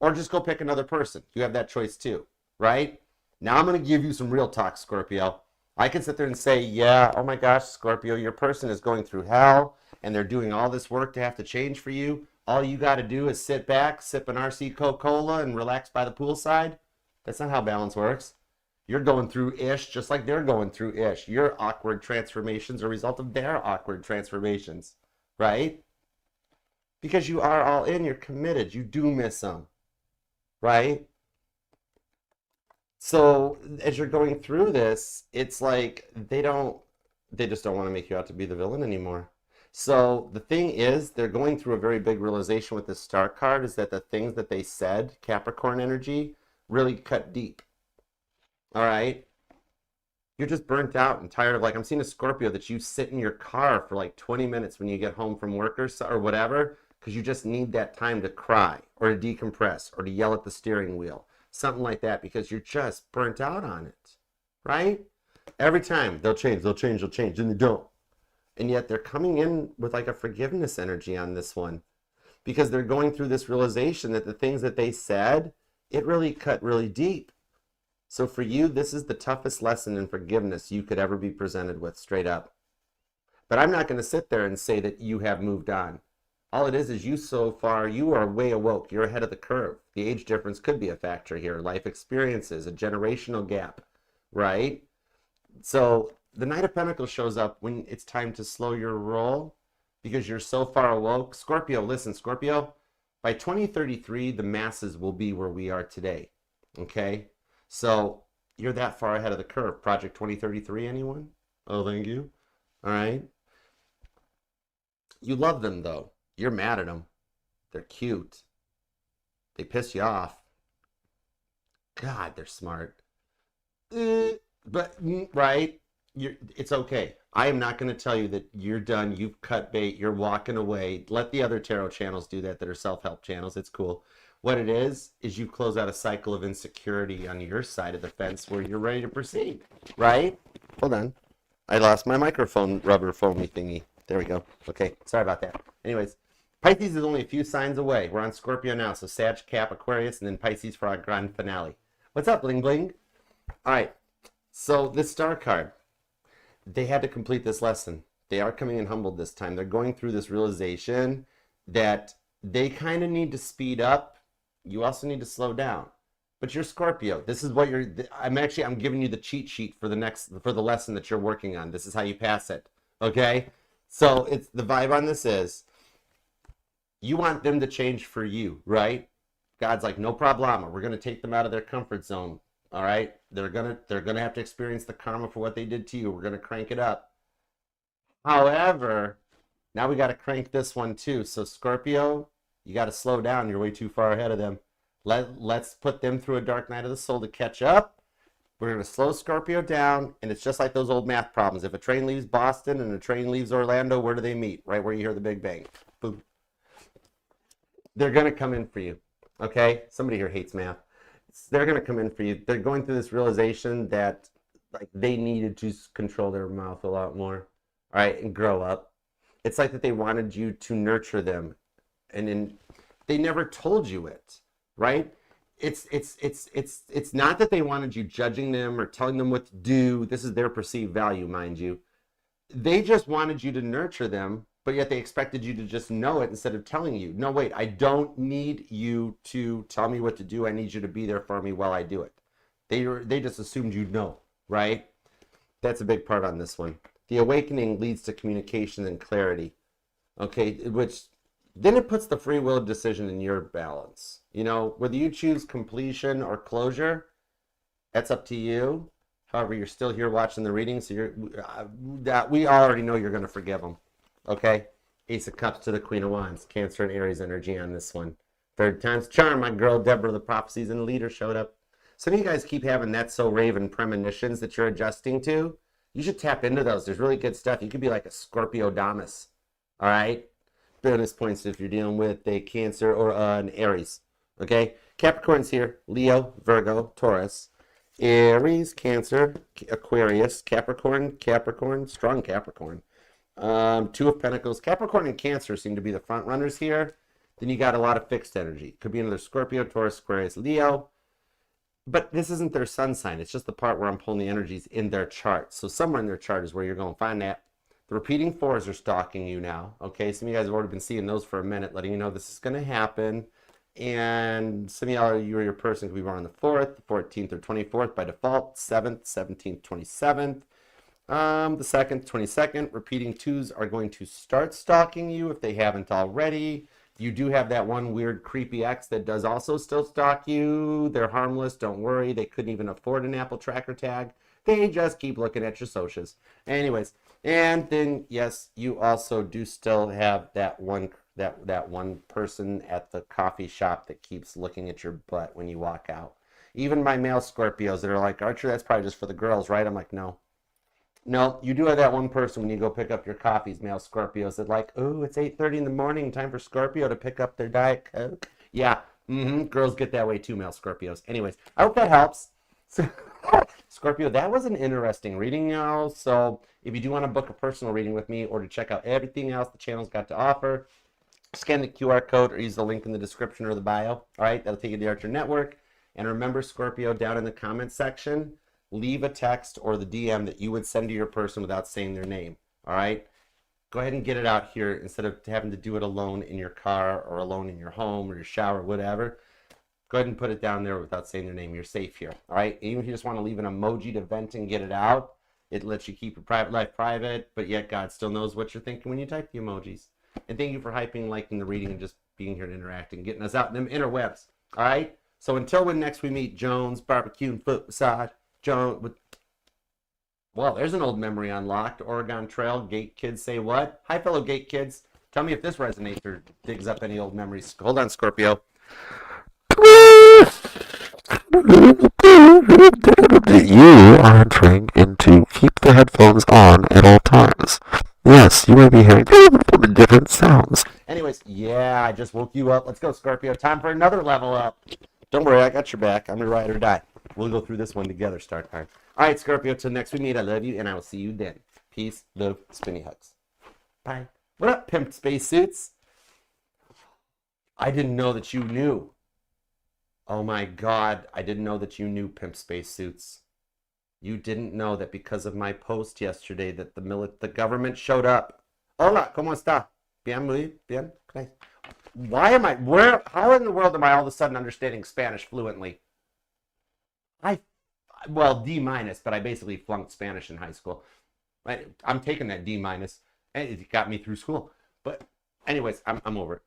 Or just go pick another person. You have that choice too, right? Now I'm going to give you some real talk, Scorpio. I can sit there and say, yeah, oh my gosh, Scorpio, your person is going through hell and they're doing all this work to have to change for you. All you got to do is sit back, sip an RC Coca-Cola and relax by the poolside. That's not how balance works. You're going through ish just like they're going through ish. Your awkward transformations are a result of their awkward transformations, right? Because you are all in, you're committed. You do miss them, right? So as you're going through this, it's like they just don't want to make you out to be the villain anymore. So the thing is, they're going through a very big realization with this star card, is that the things that they said, Capricorn energy, really cut deep. All right? You're just burnt out and tired of, like, I'm seeing a Scorpio that you sit in your car for like 20 minutes when you get home from work or whatever, because you just need that time to cry or to decompress or to yell at the steering wheel. Something like that, because you're just burnt out on it, right? Every time they'll change, and they don't. And yet they're coming in with like a forgiveness energy on this one, because they're going through this realization that the things that they said, it really cut really deep. So for you, this is the toughest lesson in forgiveness you could ever be presented with, straight up. But I'm not going to sit there and say that you have moved on. All it is you so far, you are way awoke. You're ahead of the curve. The age difference could be a factor here. Life experiences, a generational gap, right? So the Knight of Pentacles shows up when it's time to slow your roll because you're so far awoke. Scorpio, listen, Scorpio, by 2033, the masses will be where we are today, okay? So you're that far ahead of the curve. Project 2033, anyone? Oh, thank you. All right. You love them, though. You're mad at them. They're cute. They piss you off. God, they're smart. But, right? It's okay. I am not going to tell you that you're done. You've cut bait. You're walking away. Let the other tarot channels do that are self-help channels. It's cool. What it is you close out a cycle of insecurity on your side of the fence where you're ready to proceed, right? Hold on. I lost my microphone rubber foamy thingy. There we go. Okay, sorry about that. Anyways, Pisces is only a few signs away. We're on Scorpio now, so Sag, Cap, Aquarius, and then Pisces for our grand finale. What's up, Bling Bling? All right, so this star card, they had to complete this lesson. They are coming in humbled this time. They're going through this realization that they kind of need to speed up. You also need to slow down. But you're Scorpio. This is what I'm giving you the cheat sheet for the lesson that you're working on. This is how you pass it. Okay? So it's the vibe on this is you want them to change for you, right? God's like, no problema. We're going to take them out of their comfort zone. All right, they're gonna have to experience the karma for what they did to you. We're gonna crank it up. However, now we got to crank this one too. So Scorpio, you got to slow down. You're way too far ahead of them. Let's put them through a dark night of the soul to catch up. We're going to slow Scorpio down, and it's just like those old math problems. If a train leaves Boston and a train leaves Orlando, where do they meet? Right where you hear the Big Bang. Boom. They're going to come in for you. Okay? Somebody here hates math. They're going to come in for you. They're going through this realization that like they needed to control their mouth a lot more. All right, and grow up. It's like that they wanted you to nurture them, and then they never told you it, right? It's not that they wanted you judging them or telling them what to do. This is their perceived value, mind you. They just wanted you to nurture them, but yet they expected you to just know it instead of telling you. No, wait, I don't need you to tell me what to do. I need you to be there for me while I do it. They just assumed you'd know, right? That's a big part on this one. The awakening leads to communication and clarity, okay, which then it puts the free will decision in your balance. You know, whether you choose completion or closure, that's up to you. However, you're still here watching the reading, so we already know you're going to forgive them, okay? Ace of Cups to the Queen of Wands, Cancer and Aries energy on this one. Third time's charm, my girl Deborah, the prophecies and leader showed up. Some of you guys keep having that so raven premonitions that you're adjusting to. You should tap into those. There's really good stuff. You could be like a Scorpio Damas, all right? Bonus points if you're dealing with a Cancer or an Aries, okay? Capricorn's here, Leo, Virgo, Taurus, Aries, Cancer, Aquarius, Capricorn, strong Capricorn. Two of Pentacles. Capricorn and Cancer seem to be the front runners here. Then you got a lot of fixed energy. Could be another Scorpio, Taurus, Aquarius, Leo. But this isn't their sun sign. It's just the part where I'm pulling the energies in their chart. So somewhere in their chart is where you're going to find that. The repeating fours are stalking you now. Okay, some of you guys have already been seeing those for a minute, letting you know this is going to happen. And some of y'all, you or your person could be born on the 4th, the 14th, or 24th by default, 7th, 17th, 27th. The 2nd, 22nd. Repeating twos are going to start stalking you if they haven't already. You do have that one weird creepy ex that does also still stalk you. They're harmless, don't worry. They couldn't even afford an Apple tracker tag. They just keep looking at your socials. Anyways, and then yes, you also do still have that one person at the coffee shop that keeps looking at your butt when you walk out. Even my male Scorpios that are like, Archer, that's probably just for the girls, right? I'm like, no. No, you do have that one person when you go pick up your coffees, male Scorpios, that like, oh, it's 8:30 in the morning, time for Scorpio to pick up their Diet Coke. Yeah, girls get that way too, male Scorpios. Anyways, I hope that helps. Scorpio, that was an interesting reading, y'all. So if you do want to book a personal reading with me or to check out everything else the channel's got to offer, scan the QR code or use the link in the description or the bio. All right, that'll take you to the Archer Network. And remember, Scorpio, down in the comments section, leave a text or the DM that you would send to your person without saying their name, all right? Go ahead and get it out here instead of having to do it alone in your car or alone in your home or your shower, whatever. Go ahead and put it down there without saying their name. You're safe here, all right? Even if you just want to leave an emoji to vent and get it out, it lets you keep your private life private, but yet God still knows what you're thinking when you type the emojis. And thank you for hyping, liking the reading, and just being here and interacting, getting us out in them interwebs, all right? So until when next we meet, Jones, barbecue and foot massage. Well, there's an old memory unlocked. Oregon Trail, Gate Kids say what? Hi, fellow Gate Kids. Tell me if this resonates or digs up any old memories. Hold on, Scorpio. You are entering into keep the headphones on at all times. Yes, you may be hearing different sounds. Anyways, yeah, I just woke you up. Let's go, Scorpio. Time for another level up. Don't worry, I got your back. I'm your ride or die. We'll go through this one together, start time. All right, Scorpio, till next we meet, I love you, and I will see you then. Peace, love, spinny hugs. Bye. What up, pimp spacesuits? I didn't know that you knew. Oh my God, I didn't know that you knew, pimp spacesuits. You didn't know that because of my post yesterday that the government showed up. Hola, ¿cómo está? Bien, muy bien. Nice. How in the world am I all of a sudden understanding Spanish fluently? Well, D-, but I basically flunked Spanish in high school. I'm taking that D-, and it got me through school. But anyways, I'm over it.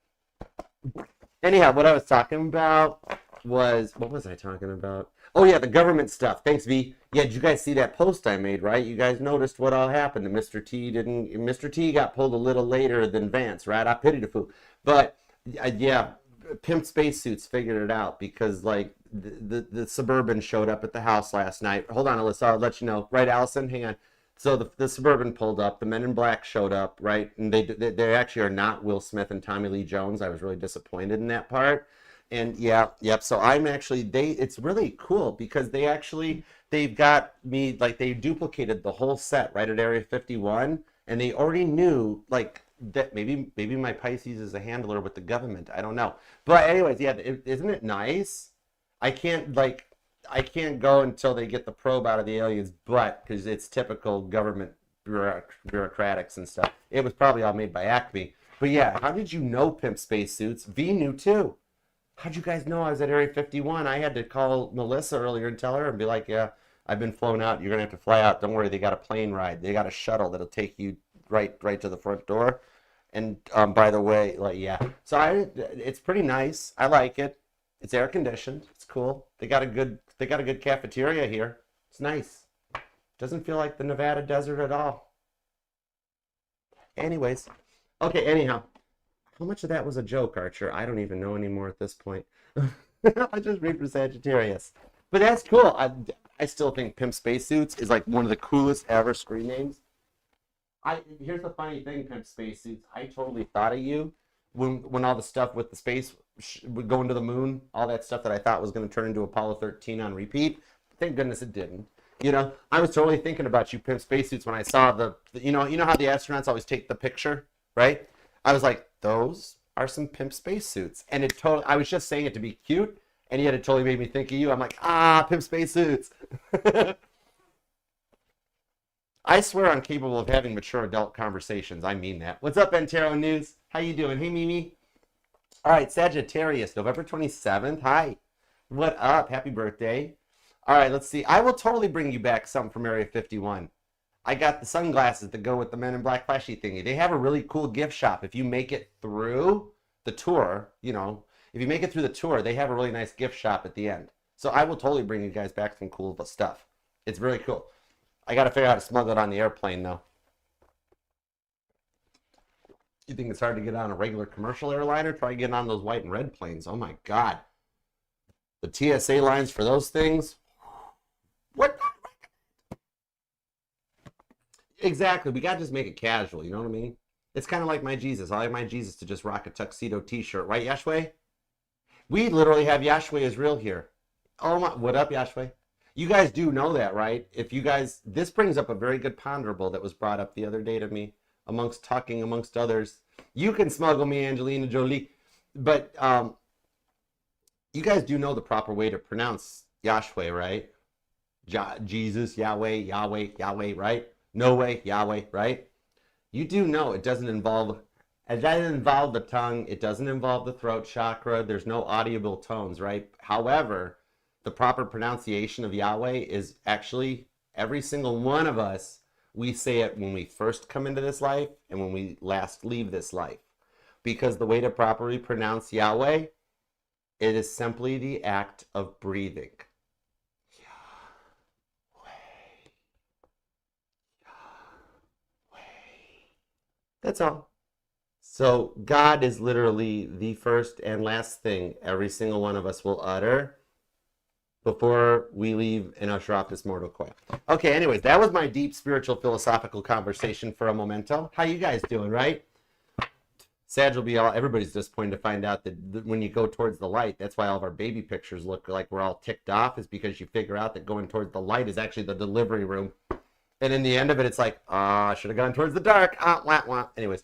Anyhow, what I was talking about, was, what was I talking about? Oh yeah, the government stuff. Thanks, V. Yeah, did you guys see that post I made, right? You guys noticed what all happened. Mr. T got pulled a little later than Vance, right? I pity the fool. But yeah, pimp spacesuits figured it out because like the Suburban showed up at the house last night. Hold on, Alyssa, I'll let you know. Right, Allison? Hang on. So the Suburban pulled up, the Men in Black showed up, right? And they actually are not Will Smith and Tommy Lee Jones. I was really disappointed in that part. And yeah, yep. So I'm actually it's really cool because they've got me like they duplicated the whole set right at Area 51, and they already knew like that maybe my Pisces is a handler with the government. I don't know. But anyways, yeah, isn't it nice? I can't go until they get the probe out of the alien's butt because it's typical government bureaucratics and stuff. It was probably all made by Acme. But yeah, how did you know pimp spacesuits? V knew too. How'd you guys know I was at Area 51? I had to call Melissa earlier and tell her and be like, yeah, I've been flown out. You're going to have to fly out. Don't worry, they got a plane ride. They got a shuttle that'll take you right to the front door. And by the way, like, yeah. So it's pretty nice. I like it. It's air conditioned. It's cool. They got a good cafeteria here. It's nice. Doesn't feel like the Nevada desert at all. Anyways. Okay, anyhow. How much of that was a joke, Archer? I don't even know anymore at this point. I just read for Sagittarius. But that's cool. I still think Pimp Spacesuits is like one of the coolest ever screen names. Here's the funny thing, Pimp Spacesuits. I totally thought of you when all the stuff with the space would go into the moon, all that stuff that I thought was going to turn into Apollo 13 on repeat. Thank goodness it didn't. You know, I was totally thinking about you, Pimp Spacesuits, when I saw the you know how the astronauts always take the picture, right? I was like, those are some pimp spacesuits. And I was just saying it to be cute, and yet it totally made me think of you. I'm like, pimp spacesuits. I swear I'm capable of having mature adult conversations. I mean that. What's up, Antero News? How you doing? Hey, Mimi. All right, Sagittarius, November 27th. Hi. What up? Happy birthday. All right, let's see. I will totally bring you back something from Area 51. I got the sunglasses that go with the Men in Black flashy thingy. They have a really cool gift shop. If you make it through the tour, if you make it through the tour, they have a really nice gift shop at the end. So I will totally bring you guys back some cool stuff. It's really cool. I got to figure out how to smuggle it on the airplane, though. You think it's hard to get on a regular commercial airliner? Try getting on those white and red planes. Oh, my God. The TSA lines for those things? What? Exactly. We got to just make it casual. You know what I mean? It's kind of like my Jesus. I like my Jesus to just rock a tuxedo t-shirt. Right, Yashweh? We literally have Yashweh is real here. Oh, my. What up, Yashweh? You guys do know that, right? If you guys, this brings up a very good ponderable that was brought up the other day to me amongst others. You can smuggle me, Angelina Jolie. But you guys do know the proper way to pronounce Yashweh, right? Jesus, Yahweh, Yahweh, Yahweh, right? No way, Yahweh, right? You do know it doesn't involve the tongue. It doesn't involve the throat chakra. There's no audible tones, right? However, the proper pronunciation of Yahweh is actually every single one of us. We say it when we first come into this life and when we last leave this life. Because the way to properly pronounce Yahweh, it is simply the act of breathing. That's all. So God is literally the first and last thing every single one of us will utter before we leave and usher off this mortal coil. Okay, anyways, that was my deep spiritual philosophical conversation for a momento. How you guys doing, right? Sag will be everybody's disappointed to find out that when you go towards the light, that's why all of our baby pictures look like we're all ticked off, is because you figure out that going towards the light is actually the delivery room. And in the end of it, it's like, I should have gone towards the dark. Wah, wah. Anyways,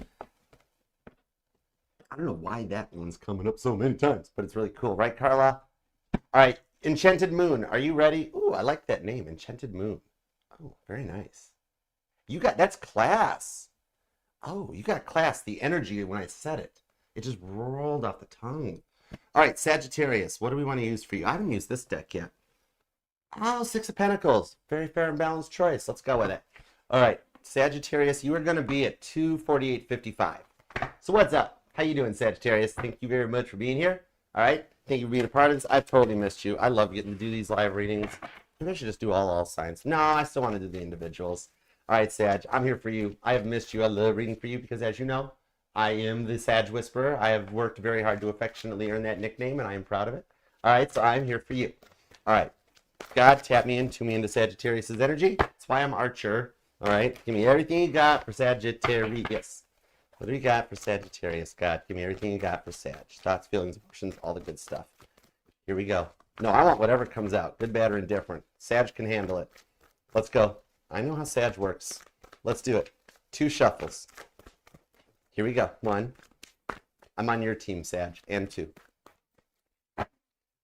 I don't know why that one's coming up so many times, but it's really cool. Right, Carla? All right, Enchanted Moon. Are you ready? Ooh, I like that name, Enchanted Moon. Oh, very nice. That's class. Oh, you got class. The energy when I said it. It just rolled off the tongue. All right, Sagittarius. What do we want to use for you? I haven't used this deck yet. Oh, Six of Pentacles. Very fair and balanced choice. Let's go with it. All right, Sagittarius, you are going to be at 248.55. So what's up? How you doing, Sagittarius? Thank you very much for being here. All right? Thank you for being a part of this. I've totally missed you. I love getting to do these live readings. Maybe I should just do all signs. No, I still want to do the individuals. All right, Sag, I'm here for you. I have missed you. I love reading for you because, as you know, I am the Sag Whisperer. I have worked very hard to affectionately earn that nickname, and I am proud of it. All right, so I'm here for you. All right. God, tap me into Sagittarius' energy. That's why I'm Archer. All right, give me everything you got for Sagittarius. What do we got for Sagittarius? God, give me everything you got for Sag. Thoughts, feelings, emotions, all the good stuff. Here we go. No, I want whatever comes out, good, bad, or indifferent. Sag can handle it. Let's go. I know how Sag works. Let's do it. 2 shuffles. Here we go. 1. I'm on your team, Sag, and 2.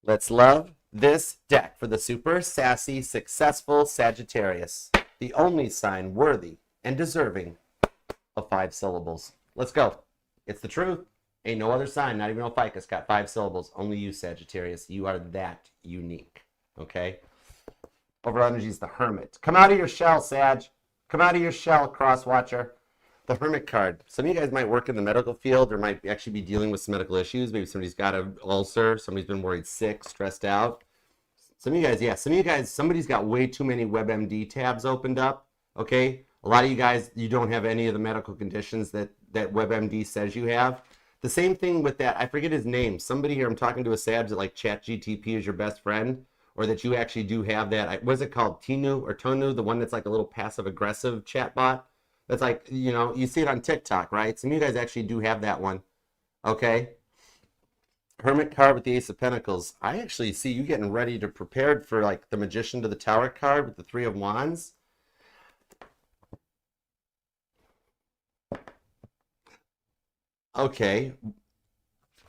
Let's love this deck for the super sassy, successful Sagittarius, the only sign worthy and deserving of 5 syllables. Let's go. It's the truth. Ain't no other sign, not even Ophiuchus, got 5 syllables. Only you, Sagittarius. You are that unique. Okay? Overall energy is the Hermit. Come out of your shell, Sag. Come out of your shell, Crosswatcher. The Hermit card. Some of you guys might work in the medical field or might actually be dealing with some medical issues. Maybe somebody's got an ulcer. Somebody's been worried sick, stressed out. Some of you guys, yeah. Some of you guys, somebody's got way too many WebMD tabs opened up. Okay? A lot of you guys, you don't have any of the medical conditions that WebMD says you have. The same thing with that, I forget his name. Somebody here, I'm talking to a Sag that like ChatGTP is your best friend, or that you actually do have that. What is it called? Tinu or Tonu, the one that's like a little passive-aggressive chatbot? That's like, you know, you see it on TikTok, right? Some of you guys actually do have that one. Okay? Hermit card with the Ace of Pentacles. I actually see you getting ready to prepared for like the Magician to the Tower card with the 3 of Wands. Okay,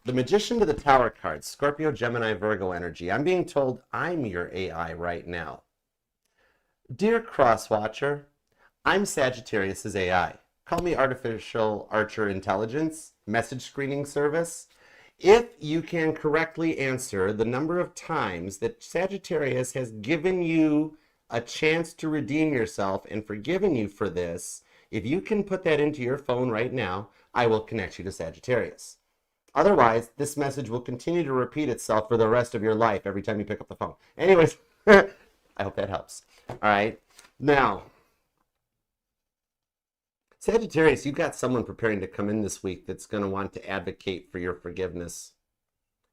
the Magician to the Tower card, Scorpio, Gemini, Virgo energy. I'm being told I'm your AI right now. Dear Crosswatcher, I'm Sagittarius' AI. Call me Artificial Archer Intelligence, Message Screening Service. If you can correctly answer the number of times that Sagittarius has given you a chance to redeem yourself and forgiven you for this, if you can put that into your phone right now, I will connect you to Sagittarius. Otherwise, this message will continue to repeat itself for the rest of your life every time you pick up the phone. Anyways, I hope that helps. All right. Now, Sagittarius, you've got someone preparing to come in this week that's going to want to advocate for your forgiveness.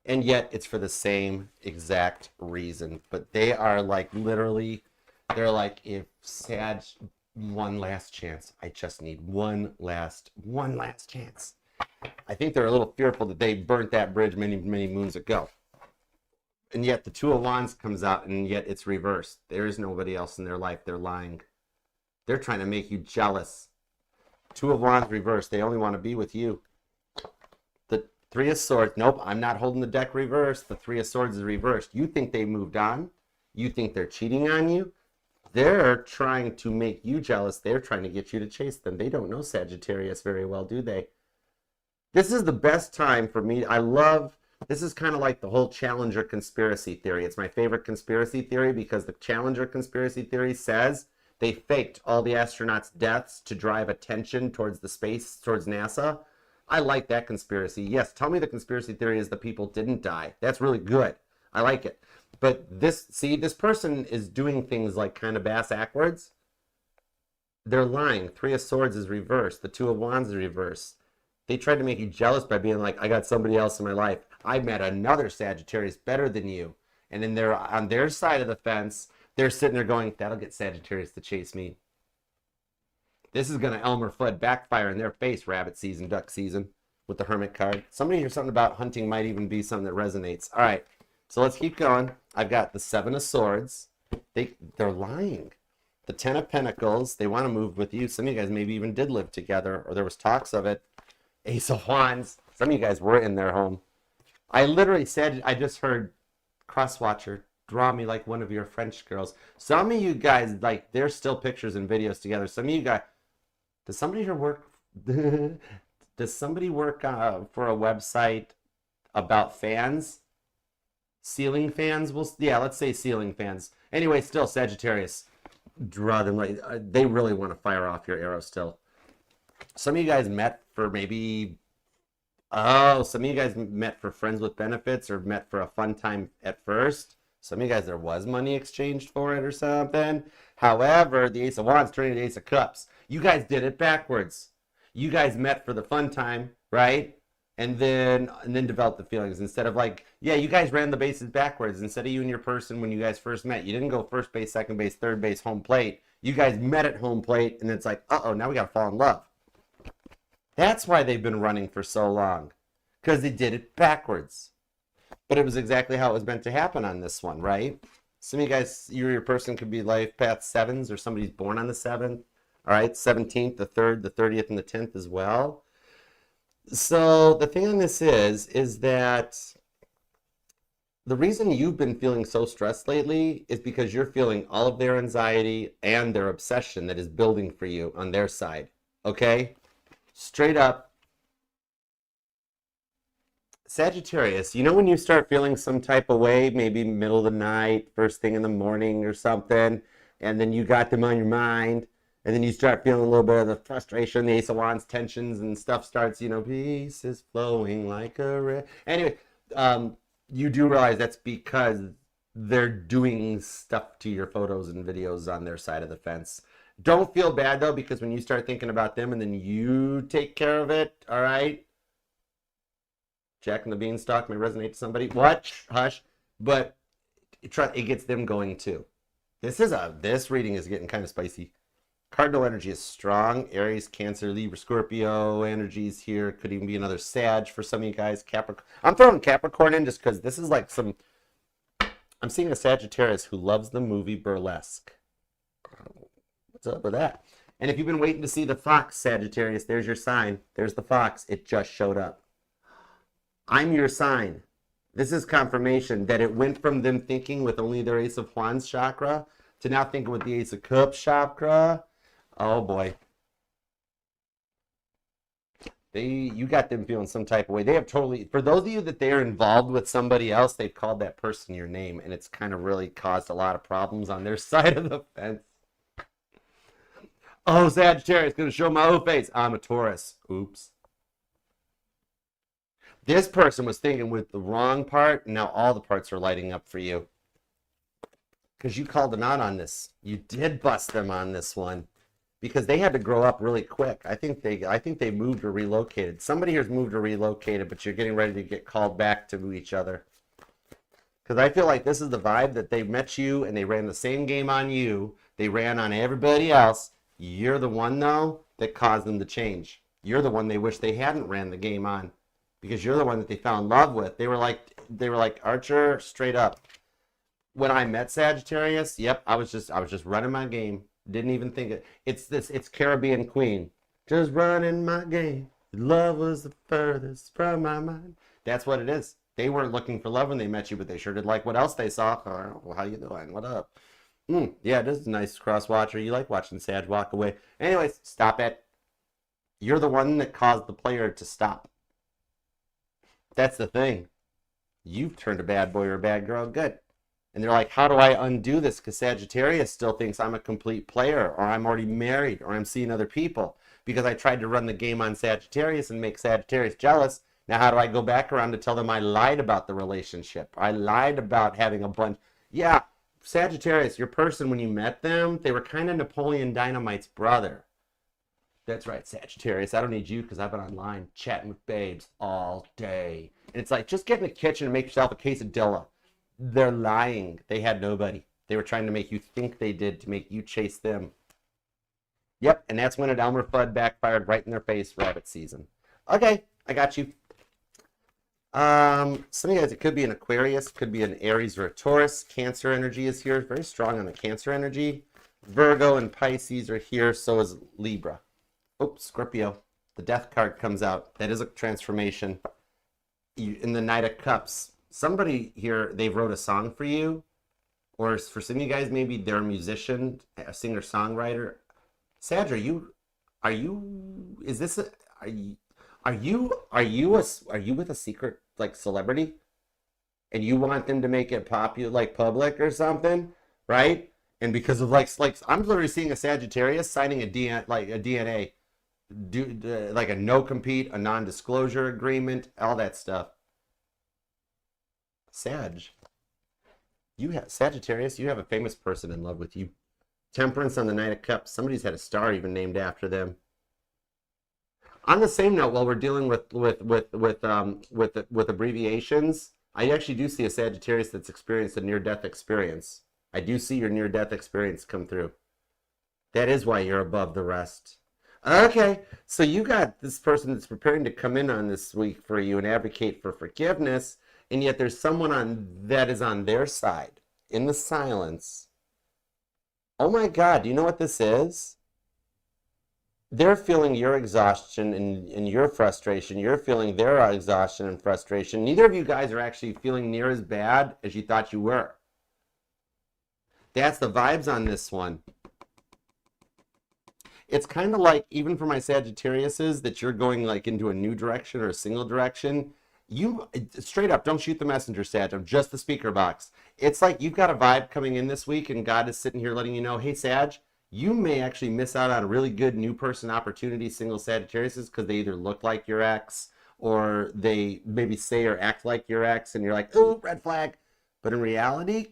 And yet, it's for the same exact reason. But they are like literally, they're like, if Sag... one last chance. I just need one last chance. I think they're a little fearful that they burnt that bridge many moons ago. And yet the 2 of Wands comes out, and yet it's reversed. There is nobody else in their life. They're lying. They're trying to make you jealous. 2 of Wands reversed. They only want to be with you. The 3 of Swords. Nope, I'm not holding the deck reversed. The 3 of Swords is reversed. You think they moved on? You think they're cheating on you? They're trying to make you jealous. They're trying to get you to chase them. They don't know Sagittarius very well, do they? This is the best time for me. This is kind of like the whole Challenger conspiracy theory. It's my favorite conspiracy theory because the Challenger conspiracy theory says they faked all the astronauts' deaths to drive attention towards the space, towards NASA. I like that conspiracy. Yes, tell me the conspiracy theory is the people didn't die. That's really good. I like it. But this person is doing things like kind of bass-ackwards. They're lying. 3 of Swords is reversed. The 2 of Wands is reversed. They tried to make you jealous by being like, I got somebody else in my life. I met another Sagittarius better than you. And then they're on their side of the fence. They're sitting there going, that'll get Sagittarius to chase me. This is going to Elmer Fudd backfire in their face, rabbit season, duck season, with the Hermit card. Somebody hear something about hunting might even be something that resonates. All right. So let's keep going. I've got the 7 of Swords. They're lying. The 10 of Pentacles. They want to move with you. Some of you guys maybe even did live together, or there was talks of it. Ace of Wands. Some of you guys were in their home. I literally said, I just heard Crosswatcher, draw me like one of your French girls. Some of you guys, like, there's still pictures and videos together. Some of you guys, does somebody here work? Does somebody work for a website about fans? Ceiling fans? Let's say ceiling fans. Anyway, still Sagittarius. Draw them like they really want to fire off your arrow still. Some of you guys met for maybe Oh, some of you guys met for friends with benefits or met for a fun time at first. Some of you guys, there was money exchanged for it or something. However, the Ace of Wands turning to the Ace of Cups. You guys did it backwards. You guys met for the fun time, right? And then developed the feelings instead of like, yeah, you guys ran the bases backwards. Instead of you and your person when you guys first met, you didn't go first base, second base, third base, home plate. You guys met at home plate, and it's like, uh-oh, now we got to fall in love. That's why they've been running for so long, because they did it backwards. But it was exactly how it was meant to happen on this one, right? Some of you guys, you or your person could be life path 7s, or somebody's born on the 7th, all right? 17th, the 3rd, the 30th, and the 10th as well. So the thing on this is that the reason you've been feeling so stressed lately is because you're feeling all of their anxiety and their obsession that is building for you on their side, okay? Straight up. Sagittarius, you know when you start feeling some type of way, maybe middle of the night, first thing in the morning or something, and then you got them on your mind, and then you start feeling a little bit of the frustration, the Ace of Wands tensions and stuff starts, peace is flowing like a river. Anyway, you do realize that's because they're doing stuff to your photos and videos on their side of the fence. Don't feel bad, though, because when you start thinking about them and then you take care of it, all right? Jack and the Beanstalk may resonate to somebody. What? Hush. But it gets them going, too. This reading is getting kind of spicy. Cardinal energy is strong. Aries, Cancer, Libra, Scorpio energies here. Could even be another Sag for some of you guys. Capricorn. I'm throwing Capricorn in just because this is like some... I'm seeing a Sagittarius who loves the movie Burlesque. What's up with that? And if you've been waiting to see the fox, Sagittarius, there's your sign. There's the fox. It just showed up. I'm your sign. This is confirmation that it went from them thinking with only their Ace of Wands chakra to now thinking with the Ace of Cups chakra. Oh boy. You got them feeling some type of way. They have totally, for those of you that they're involved with somebody else, they've called that person your name, and it's kind of really caused a lot of problems on their side of the fence. Oh, Sagittarius, going to show my old face. I'm a Taurus. Oops. This person was thinking with the wrong part, and now all the parts are lighting up for you. Because you called them out on this. You did bust them on this one. Because they had to grow up really quick. I think they moved or relocated. Somebody here's moved or relocated, but you're getting ready to get called back to each other. Because I feel like this is the vibe that they met you and they ran the same game on you. They ran on everybody else. You're the one, though, that caused them to change. You're the one they wish they hadn't ran the game on. Because you're the one that they fell in love with. They were like Archer, straight up. When I met Sagittarius, yep, I was just running my game. Didn't even think it. It's Caribbean Queen. Just running my game. Love was the furthest from my mind. That's what it is. They weren't looking for love when they met you, but they sure did like what else they saw. Oh, how you doing? What up? Yeah, this is a nice cross watcher. You like watching Sag walk away. Anyways, stop it. You're the one that caused the player to stop. That's the thing. You've turned a bad boy or a bad girl. Good. And they're like, how do I undo this? Because Sagittarius still thinks I'm a complete player, or I'm already married, or I'm seeing other people. Because I tried to run the game on Sagittarius and make Sagittarius jealous. Now how do I go back around to tell them I lied about the relationship? I lied about having a bunch. Yeah, Sagittarius, your person, when you met them, they were kind of Napoleon Dynamite's brother. That's right, Sagittarius. I don't need you because I've been online chatting with babes all day. And it's like, just get in the kitchen and make yourself a quesadilla. They're lying. They had nobody. They were trying to make you think they did to make you chase them. Yep, and that's when an Elmer Fudd backfired right in their face, rabbit season. Okay, I got you. Some of you guys, it could be an Aquarius, could be an Aries or a Taurus. Cancer energy is here. Very strong on the Cancer energy. Virgo and Pisces are here, so is Libra. Oops, Scorpio. The Death card comes out. That is a transformation. In the Knight of Cups. Somebody here, they wrote a song for you, or for some of you guys, maybe they're a musician, a singer-songwriter. Sag, are you with a secret like celebrity, and you want them to make it popular, like public or something, right? And because of like I'm literally seeing a Sagittarius signing a DNA. like a no-compete, a non-disclosure agreement, all that stuff. Sagittarius, you have a famous person in love with you. Temperance on the Knight of Cups. Somebody's had a star even named after them. On the same note, while we're dealing with abbreviations, I actually do see a Sagittarius that's experienced a near-death experience. I do see your near-death experience come through. That is why you're above the rest. Okay, so you got this person that's preparing to come in on this week for you and advocate for forgiveness, and yet there's someone that is on their side in the silence. Oh my God, do you know what this is? They're feeling your exhaustion and your frustration. You're feeling their exhaustion and frustration. Neither of you guys are actually feeling near as bad as you thought you were. That's the vibes on this one. It's kind of like, even for my Sagittariuses, that you're going like into a new direction or a single direction. You, straight up, don't shoot the messenger, Sag. I'm just the speaker box. It's like you've got a vibe coming in this week, and God is sitting here letting you know, hey, Sag, you may actually miss out on a really good new person opportunity, single Sagittariuses, because they either look like your ex, or they maybe say or act like your ex, and you're like, ooh, red flag. But in reality,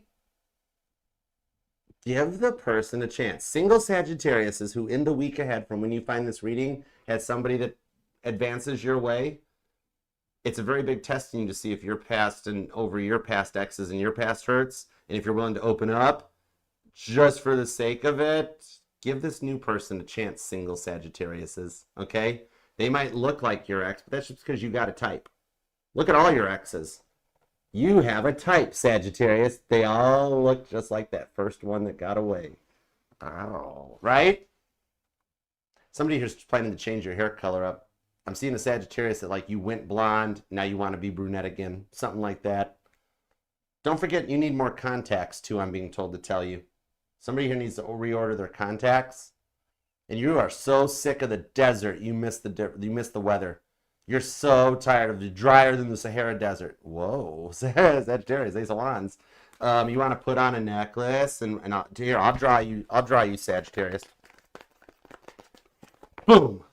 give the person a chance. Single Sagittariuses who in the week ahead from when you find this reading has somebody that advances your way. It's a very big testing to see if you're past and over your past exes and your past hurts, and if you're willing to open up. Just for the sake of it, give this new person a chance, single Sagittariuses, okay? They might look like your ex, but that's just because you got a type. Look at all your exes. You have a type, Sagittarius. They all look just like that first one that got away. Oh, right? Somebody here's planning to change your hair color up. I'm seeing a Sagittarius that, like, you went blonde, now you want to be brunette again. Something like that. Don't forget, you need more contacts, too, I'm being told to tell you. Somebody here needs to reorder their contacts. And you are so sick of the desert, you miss the weather. You're so tired of the drier than the Sahara Desert. Whoa, Sagittarius, Ace of Wands. You want to put on a necklace, and I'll draw you, Sagittarius. Boom.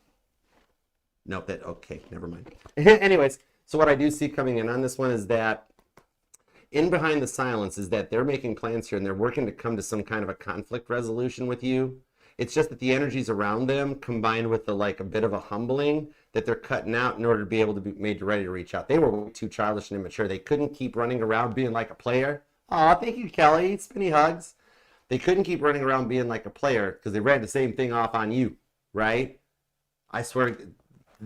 Nope, okay, never mind. Anyways, so what I do see coming in on this one is that in behind the silence is that they're making plans here and they're working to come to some kind of a conflict resolution with you. It's just that the energies around them combined with the, like, a bit of a humbling that they're cutting out in order to be able to be made ready to reach out. They were too childish and immature. They couldn't keep running around being like a player. Aw, thank you, Kelly. Spinny hugs. They couldn't keep running around being like a player because they ran the same thing off on you, right? I swear,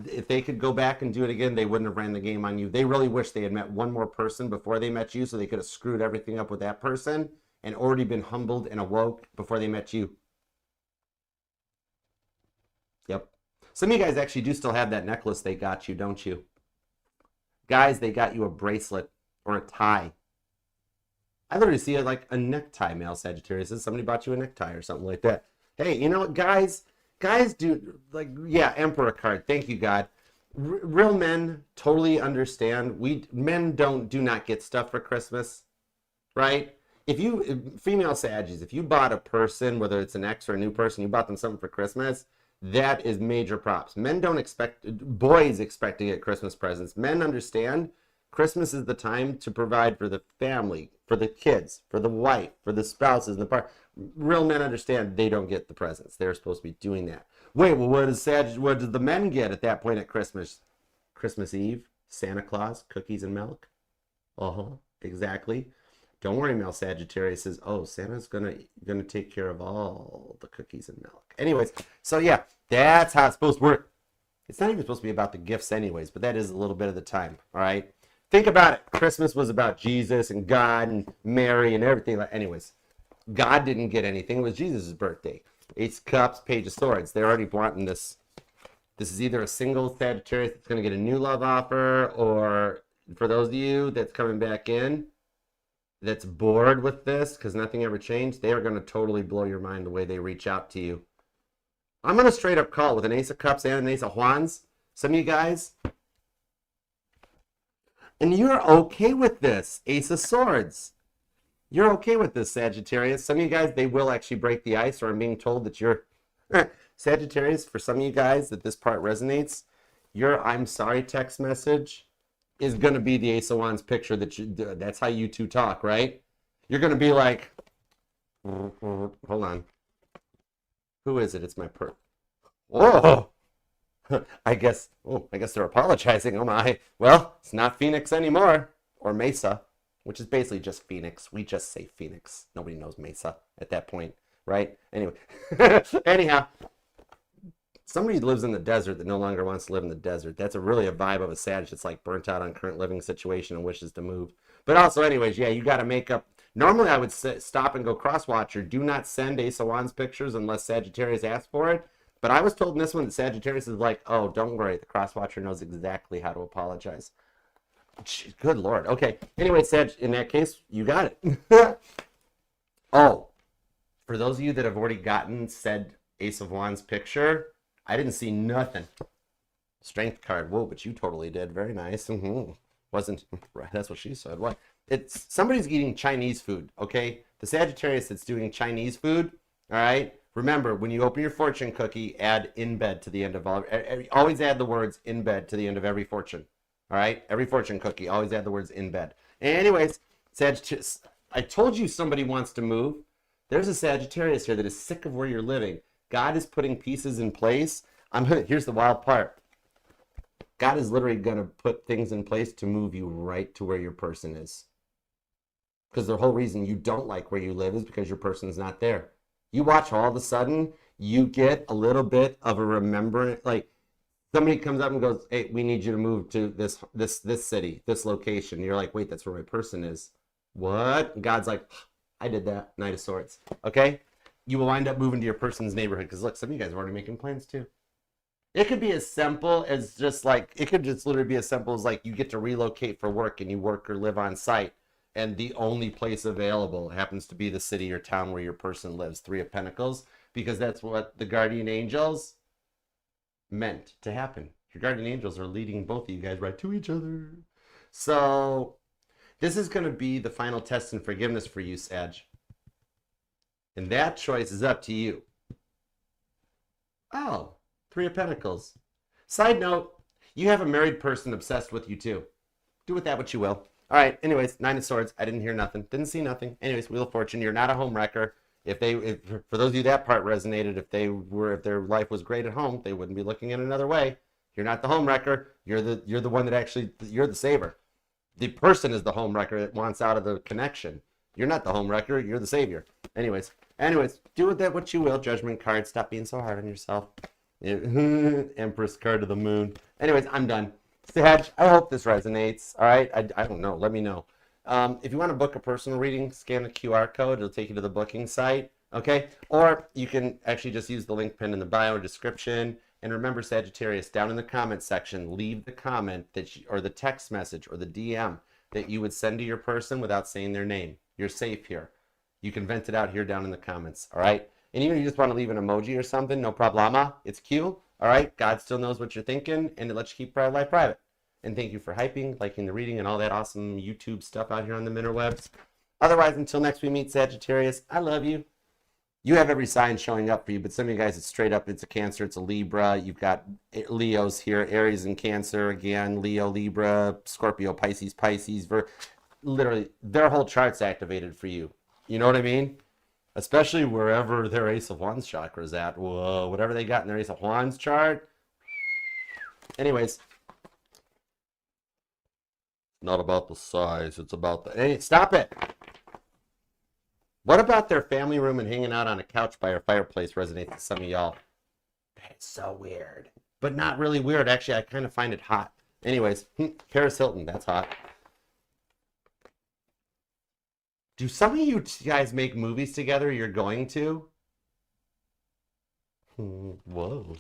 if they could go back and do it again, they wouldn't have ran the game on you. They really wish they had met one more person before they met you so they could have screwed everything up with that person and already been humbled and awoke before they met you. Yep. Some of you guys actually do still have that necklace they got you, don't you? Guys, they got you a bracelet or a tie. I literally see it like a necktie, male Sagittarius. Somebody bought you a necktie or something like that. Hey, you know what, guys do, like, yeah, Emperor card. Thank you, God. Real men totally understand. Men do not get stuff for Christmas, right? Female Saggies, if you bought a person, whether it's an ex or a new person, you bought them something for Christmas, that is major props. Men don't expect, boys expect to get Christmas presents. Men understand Christmas is the time to provide for the family, for the kids, for the wife, for the spouses, and the partner. Real men understand they don't get the presents. They're supposed to be doing that. Wait, well, what does the men get at that point at Christmas? Christmas Eve, Santa Claus, cookies and milk? Exactly. Don't worry, male Sagittarius says, oh, Santa's gonna take care of all the cookies and milk. Anyways, so yeah, that's how it's supposed to work. It's not even supposed to be about the gifts anyways, but that is a little bit of the time, all right? Think about it. Christmas was about Jesus and God and Mary and everything. Anyways, God didn't get anything. It was Jesus' birthday. Ace of Cups, Page of Swords. They're already wanting this. This is either a single Sagittarius that's going to get a new love offer, or for those of you that's coming back in, that's bored with this because nothing ever changed, they are going to totally blow your mind the way they reach out to you. I'm going to straight up call with an Ace of Cups and an Ace of Wands. Some of you guys, and you're okay with this. Ace of Swords. You're okay with this, Sagittarius. Some of you guys, they will actually break the ice, or I'm being told that you're Sagittarius, for some of you guys that this part resonates, your I'm sorry text message is going to be the Ace of Wands picture that's how you two talk, right? You're going to be like, hold on. Who is it? It's my Whoa! I guess they're apologizing. Oh my. Well, it's not Phoenix anymore. Or Mesa, which is basically just Phoenix. We just say Phoenix. Nobody knows Mesa at that point, right? Anyway. Anyhow, somebody lives in the desert that no longer wants to live in the desert. That's really a vibe of a Sag that's like burnt out on current living situation and wishes to move. But also, anyways, yeah, you got to make up. Normally, I would stop and go cross-watcher. Do not send Ace of Wands pictures unless Sagittarius asks for it. But I was told in this one that Sagittarius is like, oh, don't worry. The cross-watcher knows exactly how to apologize. Good Lord. Okay. Anyway, Sag, in that case, you got it. Oh, for those of you that have already gotten said Ace of Wands picture, I didn't see nothing. Strength card. Whoa, but you totally did. Very nice. Wasn't right. That's what she said. What? It's somebody's eating Chinese food. Okay. The Sagittarius that's doing Chinese food. All right. Remember, when you open your fortune cookie, add in bed to the end of all. Always add the words in bed to the end of every fortune. All right. Every fortune cookie. Always add the words in bed. Anyways, Sagittarius. I told you somebody wants to move. There's a Sagittarius here that is sick of where you're living. God is putting pieces in place. Here's the wild part. God is literally going to put things in place to move you right to where your person is. Because the whole reason you don't like where you live is because your person's not there. You watch all of a sudden, you get a little bit of a remembrance. Like somebody comes up and goes, hey, we need you to move to this city, this location. And you're like, wait, that's where my person is. What? And God's like, I did that. Knight of Swords. Okay? You will wind up moving to your person's neighborhood. Because look, some of you guys are already making plans too. It could be as simple as just like, it could just literally be as simple as like you get to relocate for work and you work or live on site. And the only place available happens to be the city or town where your person lives. Three of Pentacles. Because that's what the guardian angels meant to happen. Your guardian angels are leading both of you guys right to each other. So this is going to be the final test in forgiveness for you, Sag. And that choice is up to you. Oh, Three of Pentacles. Side note, you have a married person obsessed with you too. Do with that what you will. All right, anyways, Nine of Swords. I didn't hear nothing. Didn't see nothing. Anyways, Wheel of Fortune. You're not a home wrecker. For those of you that part resonated, if their life was great at home, they wouldn't be looking in another way. You're not the home wrecker. You're the one that actually, you're the saver. The person is the home wrecker that wants out of the connection. You're not the home wrecker. You're the savior. Anyways, do with that what you will. Judgment card. Stop being so hard on yourself. Empress card to the moon. Anyways, I'm done. Sag, I hope this resonates. All right. I don't know. Let me know. If you want to book a personal reading, scan the QR code. It'll take you to the booking site. Okay. Or you can actually just use the link pinned in the bio description. And remember, Sagittarius, down in the comment section, leave the comment or the text message or the DM that you would send to your person without saying their name. You're safe here. You can vent it out here down in the comments. All right. And even if you just want to leave an emoji or something, no problema. It's cute. All right. God still knows what you're thinking, and it lets you keep private life private. And thank you for hyping, liking the reading, and all that awesome YouTube stuff out here on the interwebs. Otherwise, until next we meet, Sagittarius, I love you. You have every sign showing up for you, but some of you guys, it's straight up, it's a Cancer, it's a Libra. You've got Leos here, Aries and Cancer again, Leo, Libra, Scorpio, Pisces, literally, their whole chart's activated for you. You know what I mean? Especially wherever their Ace of Wands chakra is at. Whoa, whatever they got in their Ace of Wands chart. Anyways. Not about the size, it's about the... Hey, stop it! What about their family room and hanging out on a couch by a fireplace resonates with some of y'all? That's so weird. But not really weird. Actually, I kind of find it hot. Anyways, Paris Hilton, that's hot. Do some of you guys make movies together you're going to? Whoa.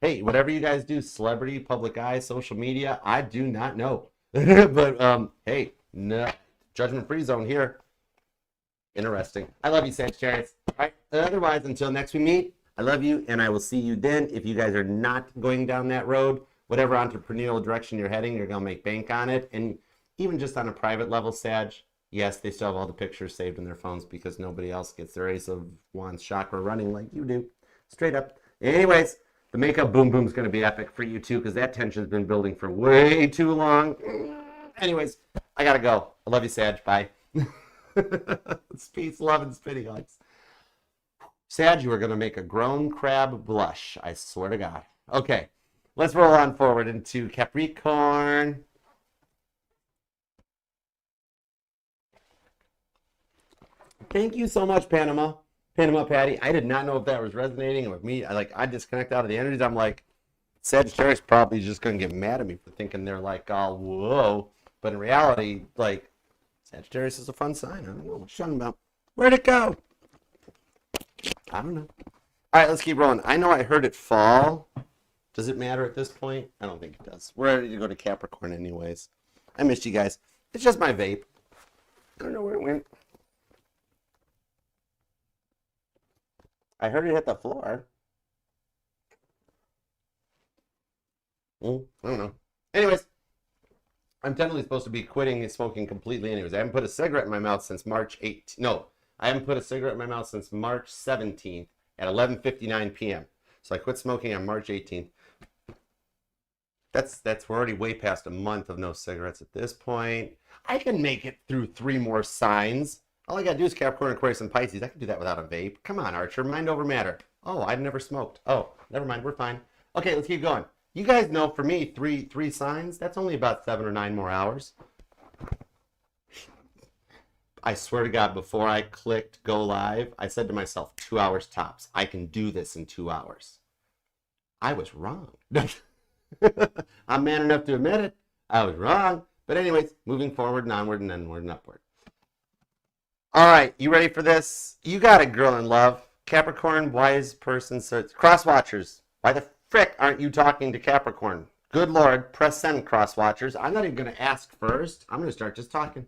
Hey, whatever you guys do, celebrity, public eye, social media, I do not know. But, hey, no, judgment-free zone here. Interesting. I love you, Sagittarius. All right. Otherwise, until next we meet, I love you, and I will see you then. If you guys are not going down that road, whatever entrepreneurial direction you're heading, you're going to make bank on it. And even just on a private level, Sag, yes, they still have all the pictures saved in their phones because nobody else gets their Ace of Wands chakra running like you do. Straight up. Anyways, the makeup boom boom is going to be epic for you too, because that tension's been building for way too long. Anyways, I gotta go. I love you, Sag. Bye. It's peace, love, and spitty hugs. Sag, you are going to make a grown crab blush. I swear to God. Okay, let's roll on forward into Capricorn. Thank you so much, Panama Patty. I did not know if that was resonating with me. I disconnect out of the energies. I'm like, Sagittarius probably just gonna get mad at me for thinking they're like, oh, whoa. But in reality, like, Sagittarius is a fun sign. I don't know what you're talking about. Where'd it go? I don't know. All right, let's keep rolling. I know I heard it fall. Does it matter at this point? I don't think it does. We're ready to go to Capricorn anyways. I missed you guys. It's just my vape. I don't know where it went. I heard it hit the floor. I don't know. Anyways, I'm technically supposed to be quitting smoking completely anyways. I haven't put a cigarette in my mouth since March 8th. No, I haven't put a cigarette in my mouth since March 17th at 11:59 p.m. So I quit smoking on March 18th. We're already way past a month of no cigarettes at this point. I can make it through 3 more signs. All I gotta do is Capricorn, Aquarius, and Pisces. I can do that without a vape. Come on, Archer. Mind over matter. Oh, I've never smoked. Oh, never mind. We're fine. Okay, let's keep going. You guys know, for me, three signs, that's only about 7 or 9 more hours. I swear to God, before I clicked go live, I said to myself, 2 hours tops. I can do this in 2 hours. I was wrong. I'm man enough to admit it. I was wrong. But anyways, moving forward and onward and onward and upward. All right, you ready for this? You got it, girl in love. Capricorn, wise person, cross watchers. Why the frick aren't you talking to Capricorn? Good Lord, press send, cross watchers. I'm not even going to ask first. I'm going to start just talking.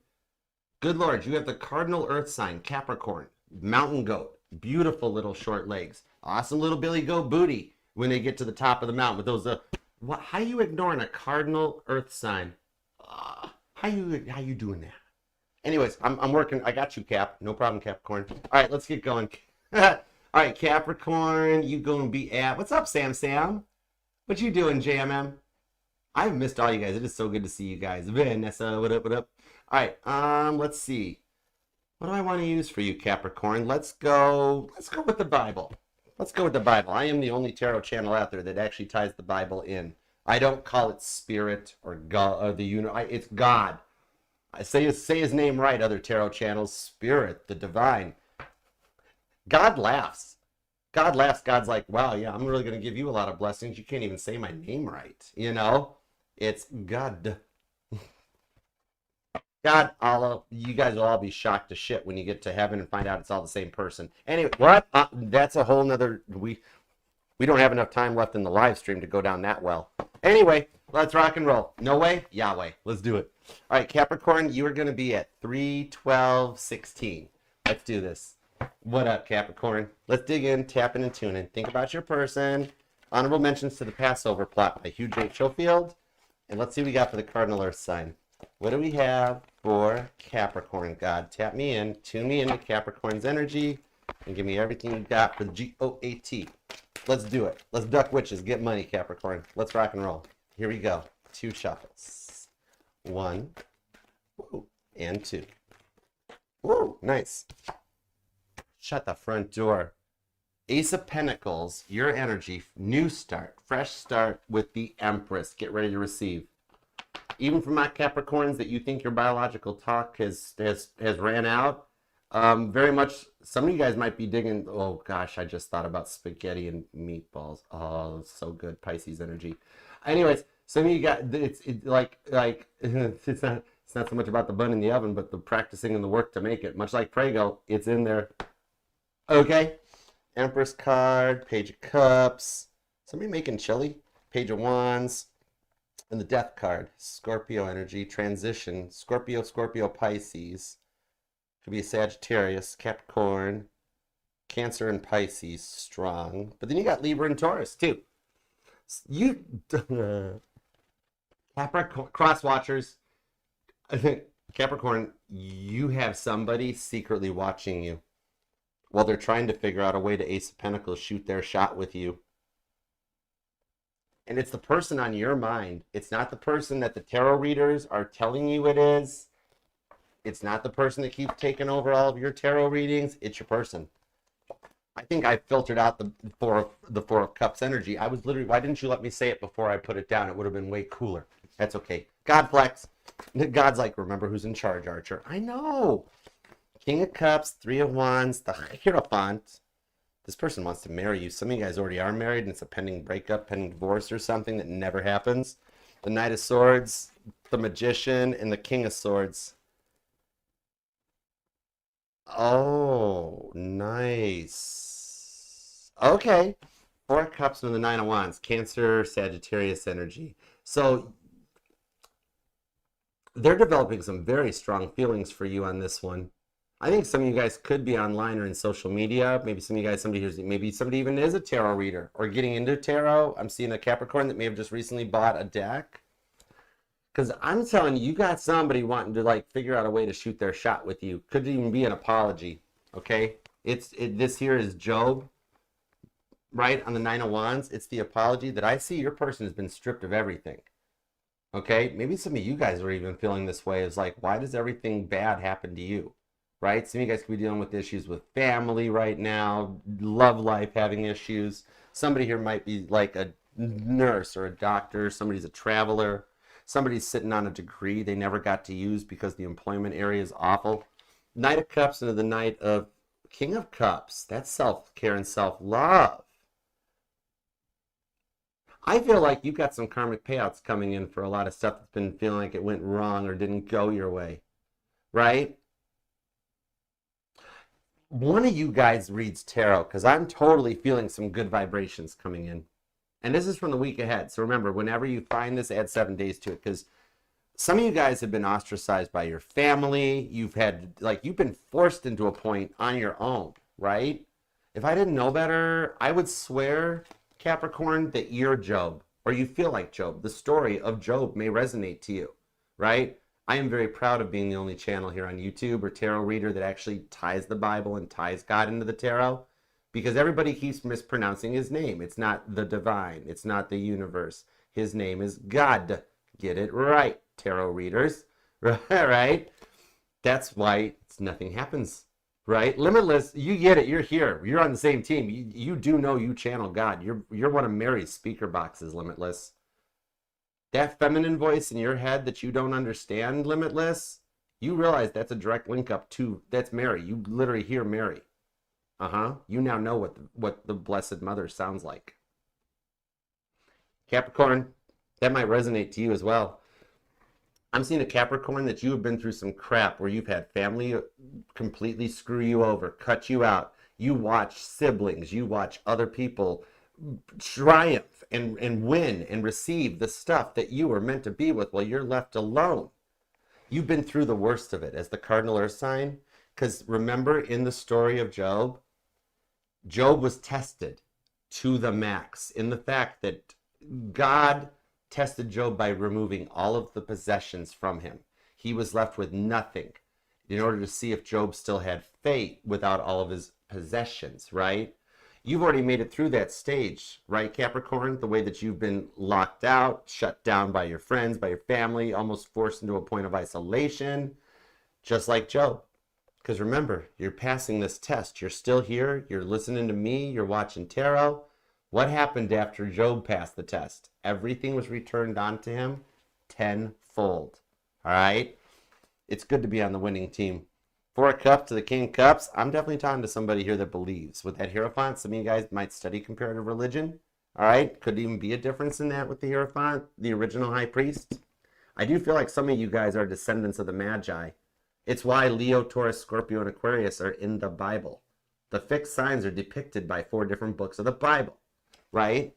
Good Lord, you have the cardinal earth sign, Capricorn, mountain goat, beautiful little short legs, awesome little Billy Goat booty when they get to the top of the mountain with those. How you ignoring a cardinal earth sign? How you doing that? Anyways, I'm working. I got you, Cap. No problem, Capricorn. All right, let's get going. All right, Capricorn, you gonna be at... What's up, Sam? What you doing, JMM? I've missed all you guys. It is so good to see you guys. Vanessa, what up? All right, let's see. What do I want to use for you, Capricorn? Let's go with the Bible. Let's go with the Bible. I am the only tarot channel out there that actually ties the Bible in. I don't call it spirit or God or the it's God. I say his name right, other tarot channels. Spirit, the divine. God laughs. God's like, wow, yeah, I'm really going to give you a lot of blessings. You can't even say my name right. You know? It's God. God, you guys will all be shocked to shit when you get to heaven and find out it's all the same person. Anyway, what? That's a whole nother... We don't have enough time left in the live stream to go down that well. Anyway, let's rock and roll. No way? Yahweh. Let's do it. All right, Capricorn, you are going to be at 3/12/16. Let's do this. What up, Capricorn? Let's dig in, tapping and tuning. Think about your person. Honorable mentions to the Passover plot by Hugh J. Schofield. And let's see what we got for the cardinal earth sign. What do we have for Capricorn, God? Tap me in, tune me into Capricorn's energy, and give me everything you got for the GOAT. Let's do it. Let's duck witches, get money, Capricorn. Let's rock and roll. Here we go. 2 shuffles. 1, and 2. Woo, nice. Shut the front door. Ace of Pentacles, your energy, new start, fresh start with the Empress. Get ready to receive. Even for my Capricorns that you think your biological talk has ran out, very much, some of you guys might be digging, oh gosh, I just thought about spaghetti and meatballs. Oh, so good, Pisces energy. Anyways, some of you got, it's not so much about the bun in the oven, but the practicing and the work to make it. Much like Prego, it's in there. Okay, Empress card, Page of Cups. Somebody making chili? Page of Wands. And the Death card, Scorpio energy, transition, Scorpio, Pisces. Could be a Sagittarius, Capricorn, Cancer, and Pisces, strong. But then you got Libra and Taurus, too. You, Capricorn, cross watchers, I think, Capricorn, you have somebody secretly watching you while they're trying to figure out a way to Ace of Pentacles shoot their shot with you. And it's the person on your mind. It's not the person that the tarot readers are telling you it is. It's not the person that keeps taking over all of your tarot readings. It's your person. I think I filtered out the Four of Cups energy. I was literally, why didn't you let me say it before I put it down? It would have been way cooler. That's okay. God flex. God's like, remember who's in charge, Archer. I know. King of Cups, Three of Wands, the Hierophant. This person wants to marry you. Some of you guys already are married and it's a pending breakup, pending divorce or something that never happens. The Knight of Swords, the Magician, and the King of Swords. Oh, nice. Okay. Four of Cups and the Nine of Wands. Cancer, Sagittarius energy. So they're developing some very strong feelings for you on this one. I think some of you guys could be online or in social media. Maybe some of you guys, maybe somebody even is a tarot reader or getting into tarot. I'm seeing a Capricorn that may have just recently bought a deck. Because I'm telling you, you got somebody wanting to like figure out a way to shoot their shot with you. Could even be an apology. Okay, this here is Job, right, on the Nine of Wands. It's the apology that I see your person has been stripped of everything. Okay, maybe some of you guys are even feeling this way. It's like, why does everything bad happen to you? Right? Some of you guys could be dealing with issues with family right now, love life, having issues. Somebody here might be like a nurse or a doctor. Somebody's a traveler. Somebody's sitting on a degree they never got to use because the employment area is awful. Knight of Cups into the Knight of King of Cups. That's self-care and self-love. I feel like you've got some karmic payouts coming in for a lot of stuff that's been feeling like it went wrong or didn't go your way. Right? One of you guys reads tarot because I'm totally feeling some good vibrations coming in. And this is from the week ahead. So remember, whenever you find this, add 7 days to it. Because some of you guys have been ostracized by your family. You've been forced into a point on your own, right? If I didn't know better, I would swear, Capricorn, that you're Job. Or you feel like Job. The story of Job may resonate to you, right? I am very proud of being the only channel here on YouTube or tarot reader that actually ties the Bible and ties God into the tarot. Because everybody keeps mispronouncing his name. It's not the divine. It's not the universe. His name is God. Get it right, tarot readers. Right? That's why nothing happens. Right? Limitless, you get it. You're here. You're on the same team. You do know you channel God. You're one of Mary's speaker boxes, Limitless. That feminine voice in your head that you don't understand, Limitless, you realize that's a direct link up to, that's Mary. You literally hear Mary. You now know what the Blessed Mother sounds like. Capricorn, that might resonate to you as well. I'm seeing a Capricorn that you have been through some crap where you've had family completely screw you over, cut you out. You watch siblings, you watch other people triumph and win and receive the stuff that you were meant to be with while you're left alone. You've been through the worst of it as the cardinal earth sign. Because remember in the story of Job, Job was tested to the max in the fact that God tested Job by removing all of the possessions from him. He was left with nothing in order to see if Job still had faith without all of his possessions, right? You've already made it through that stage, right, Capricorn? The way that you've been locked out, shut down by your friends, by your family, almost forced into a point of isolation, just like Job. Because remember, you're passing this test. You're still here. You're listening to me. You're watching tarot. What happened after Job passed the test? Everything was returned onto him tenfold. All right? It's good to be on the winning team. Four of Cups to the King of Cups. I'm definitely talking to somebody here that believes. With that Hierophant, some of you guys might study comparative religion. All right? Could even be a difference in that with the Hierophant, the original High Priest. I do feel like some of you guys are descendants of the Magi. It's why Leo, Taurus, Scorpio, and Aquarius are in the Bible. The fixed signs are depicted by 4 different books of the Bible, right?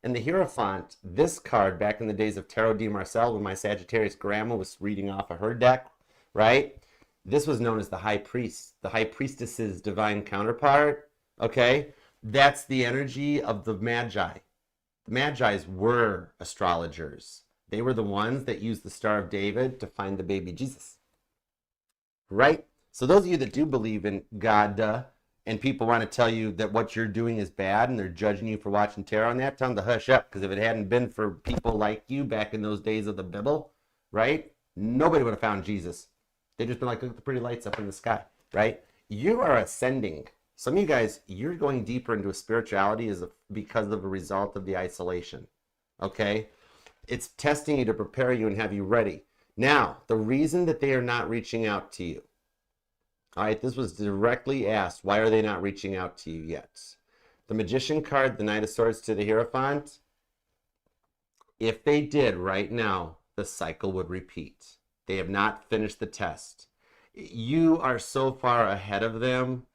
And the Hierophant, this card back in the days of Tarot de Marcel, when my Sagittarius grandma was reading off of her deck, right? This was known as the High Priest, the High Priestess's divine counterpart, okay? That's the energy of the Magi. The Magi's were astrologers. They were the ones that used the Star of David to find the baby Jesus. Right? So those of you that do believe in God and people want to tell you that what you're doing is bad and they're judging you for watching tarot on that, tell them to hush up, because if it hadn't been for people like you back in those days of the Bible, right, nobody would have found Jesus. They'd just been like, look at the pretty lights up in the sky, right? You are ascending. Some of you guys, you're going deeper into a spirituality because of a result of the isolation, okay? It's testing you to prepare you and have you ready. Now, the reason that they are not reaching out to you, all right, this was directly asked, why are they not reaching out to you yet? The Magician card, the Knight of Swords to the Hierophant, if they did right now, the cycle would repeat. They have not finished the test. You are so far ahead of them.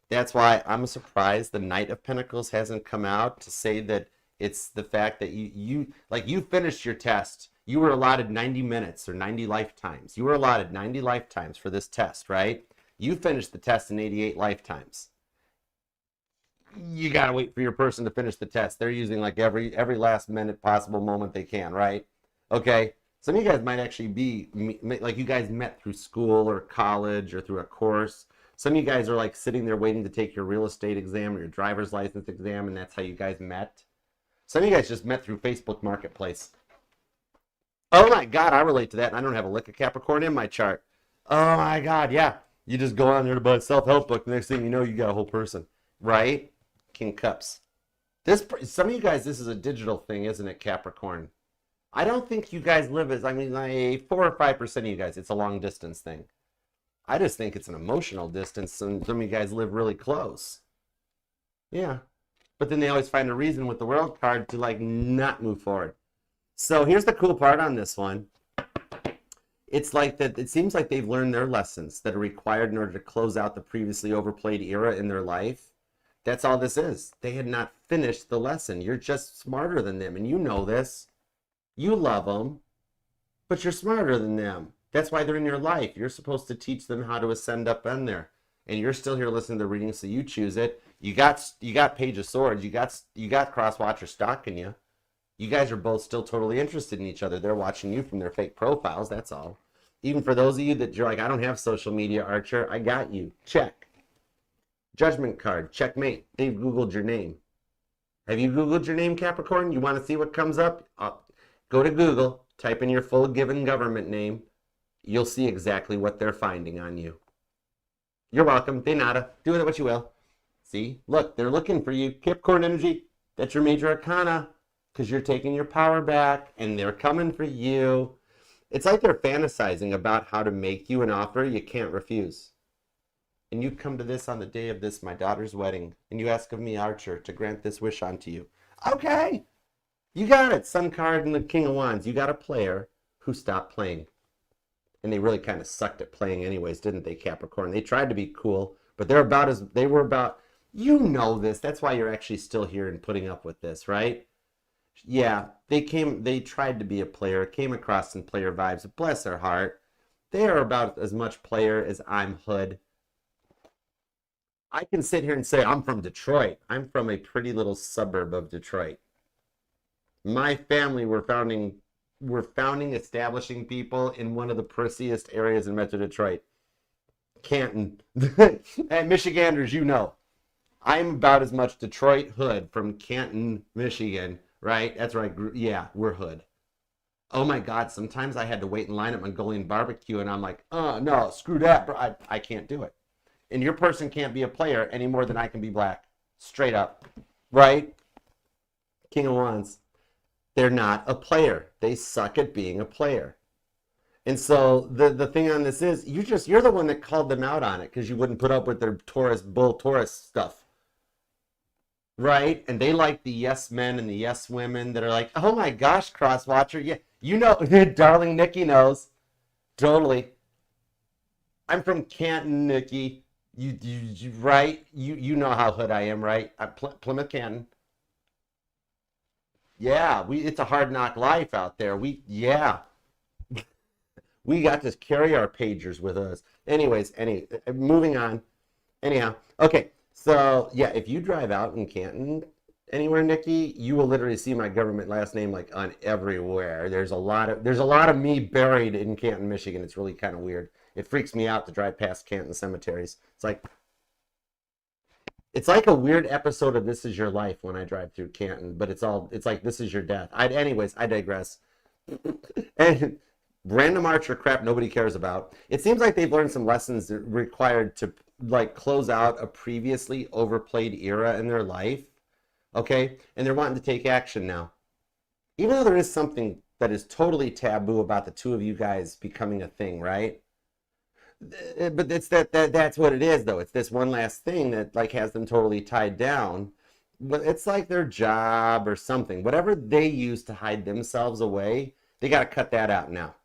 That's why I'm surprised the Knight of Pentacles hasn't come out to say that it's the fact that you finished your test. You were allotted 90 minutes or 90 lifetimes. You were allotted 90 lifetimes for this test, right? You finished the test in 88 lifetimes. You got to wait for your person to finish the test. They're using like every last minute possible moment they can, right? Okay. Some of you guys might actually be like you guys met through school or college or through a course. Some of you guys are like sitting there waiting to take your real estate exam or your driver's license exam, and that's how you guys met. Some of you guys just met through Facebook Marketplace. Oh my God, I relate to that, and I don't have a lick of Capricorn in my chart. Oh my God, yeah. You just go on there to buy a self-help book. The next thing you know, you got a whole person, right? King Cups. Some of you guys, this is a digital thing, isn't it, Capricorn? I don't think you guys live as, like 4 or 5% of you guys, it's a long distance thing. I just think it's an emotional distance, and some of you guys live really close. Yeah. But then they always find a reason with the World card to like not move forward. So here's the cool part on this one. It's like that. It seems like they've learned their lessons that are required in order to close out the previously overplayed era in their life. That's all this is. They had not finished the lesson. You're just smarter than them, and you know this. You love them, but you're smarter than them. That's why they're in your life. You're supposed to teach them how to ascend up in there. And you're still here listening to the reading, so you choose it. You got Page of Swords. You got Crosswatcher stalking you. You guys are both still totally interested in each other. They're watching you from their fake profiles, that's all. Even for those of you that you're like, I don't have social media, Archer, I got you. Check. Judgment card, checkmate. They've Googled your name. Have you Googled your name, Capricorn? You want to see what comes up? Go to Google, type in your full given government name. You'll see exactly what they're finding on you. You're welcome. De nada. Do with it what you will. See? Look, they're looking for you. Capricorn energy. That's your major arcana. Because you're taking your power back, and they're coming for you. It's like they're fantasizing about how to make you an offer you can't refuse. And you come to this on the day of my daughter's wedding, and you ask of me, Archer, to grant this wish unto you. Okay. You got it. Sun card and the King of Wands. You got a player who stopped playing. And they really kind of sucked at playing anyways, didn't they, Capricorn? They tried to be cool, but they were about, you know this. That's why you're actually still here and putting up with this, right? Yeah, they tried to be a player, came across some player vibes. Bless their heart. They are about as much player as I'm hood. I can sit here and say, I'm from Detroit. I'm from a pretty little suburb of Detroit. My family were founding establishing people in one of the prissiest areas in Metro Detroit. Canton. And Michiganders, you know. I'm about as much Detroit hood from Canton, Michigan, right? That's where I grew. Yeah, we're hood. Oh my God, sometimes I had to wait in line at Mongolian barbecue, and I'm like, oh, no, screw that, bro. I can't do it. And your person can't be a player any more than I can be black. Straight up. Right? King of Wands. They're not a player. They suck at being a player. And so the thing on this is, you're the one that called them out on it because you wouldn't put up with their Taurus stuff. Right? And they like the yes men and the yes women that are like, oh my gosh, Crosswatcher. Yeah, you know, darling Nikki knows. Totally. I'm from Canton, Nikki. You right? You know how hood I am, right? I'm Plymouth, Canton. Yeah, it's a hard knock life out there. We got to carry our pagers with us. Anyways, moving on. Anyhow, okay. So yeah, if you drive out in Canton anywhere, Nikki, you will literally see my government last name like on everywhere. There's a lot of me buried in Canton, Michigan. It's really kind of weird. It freaks me out to drive past Canton cemeteries. It's like, It's like a weird episode of This Is Your Life when I drive through Canton, but it's like This Is Your Death. Anyways, I digress. And random Archer crap nobody cares about. It seems like they've learned some lessons required to like close out a previously overplayed era in their life. Okay? And they're wanting to take action now. Even though there is something that is totally taboo about the two of you guys becoming a thing, right? But it's that's what it is, though. It's this one last thing that like has them totally tied down. But it's like their job or something. Whatever they use to hide themselves away, they got to cut that out now.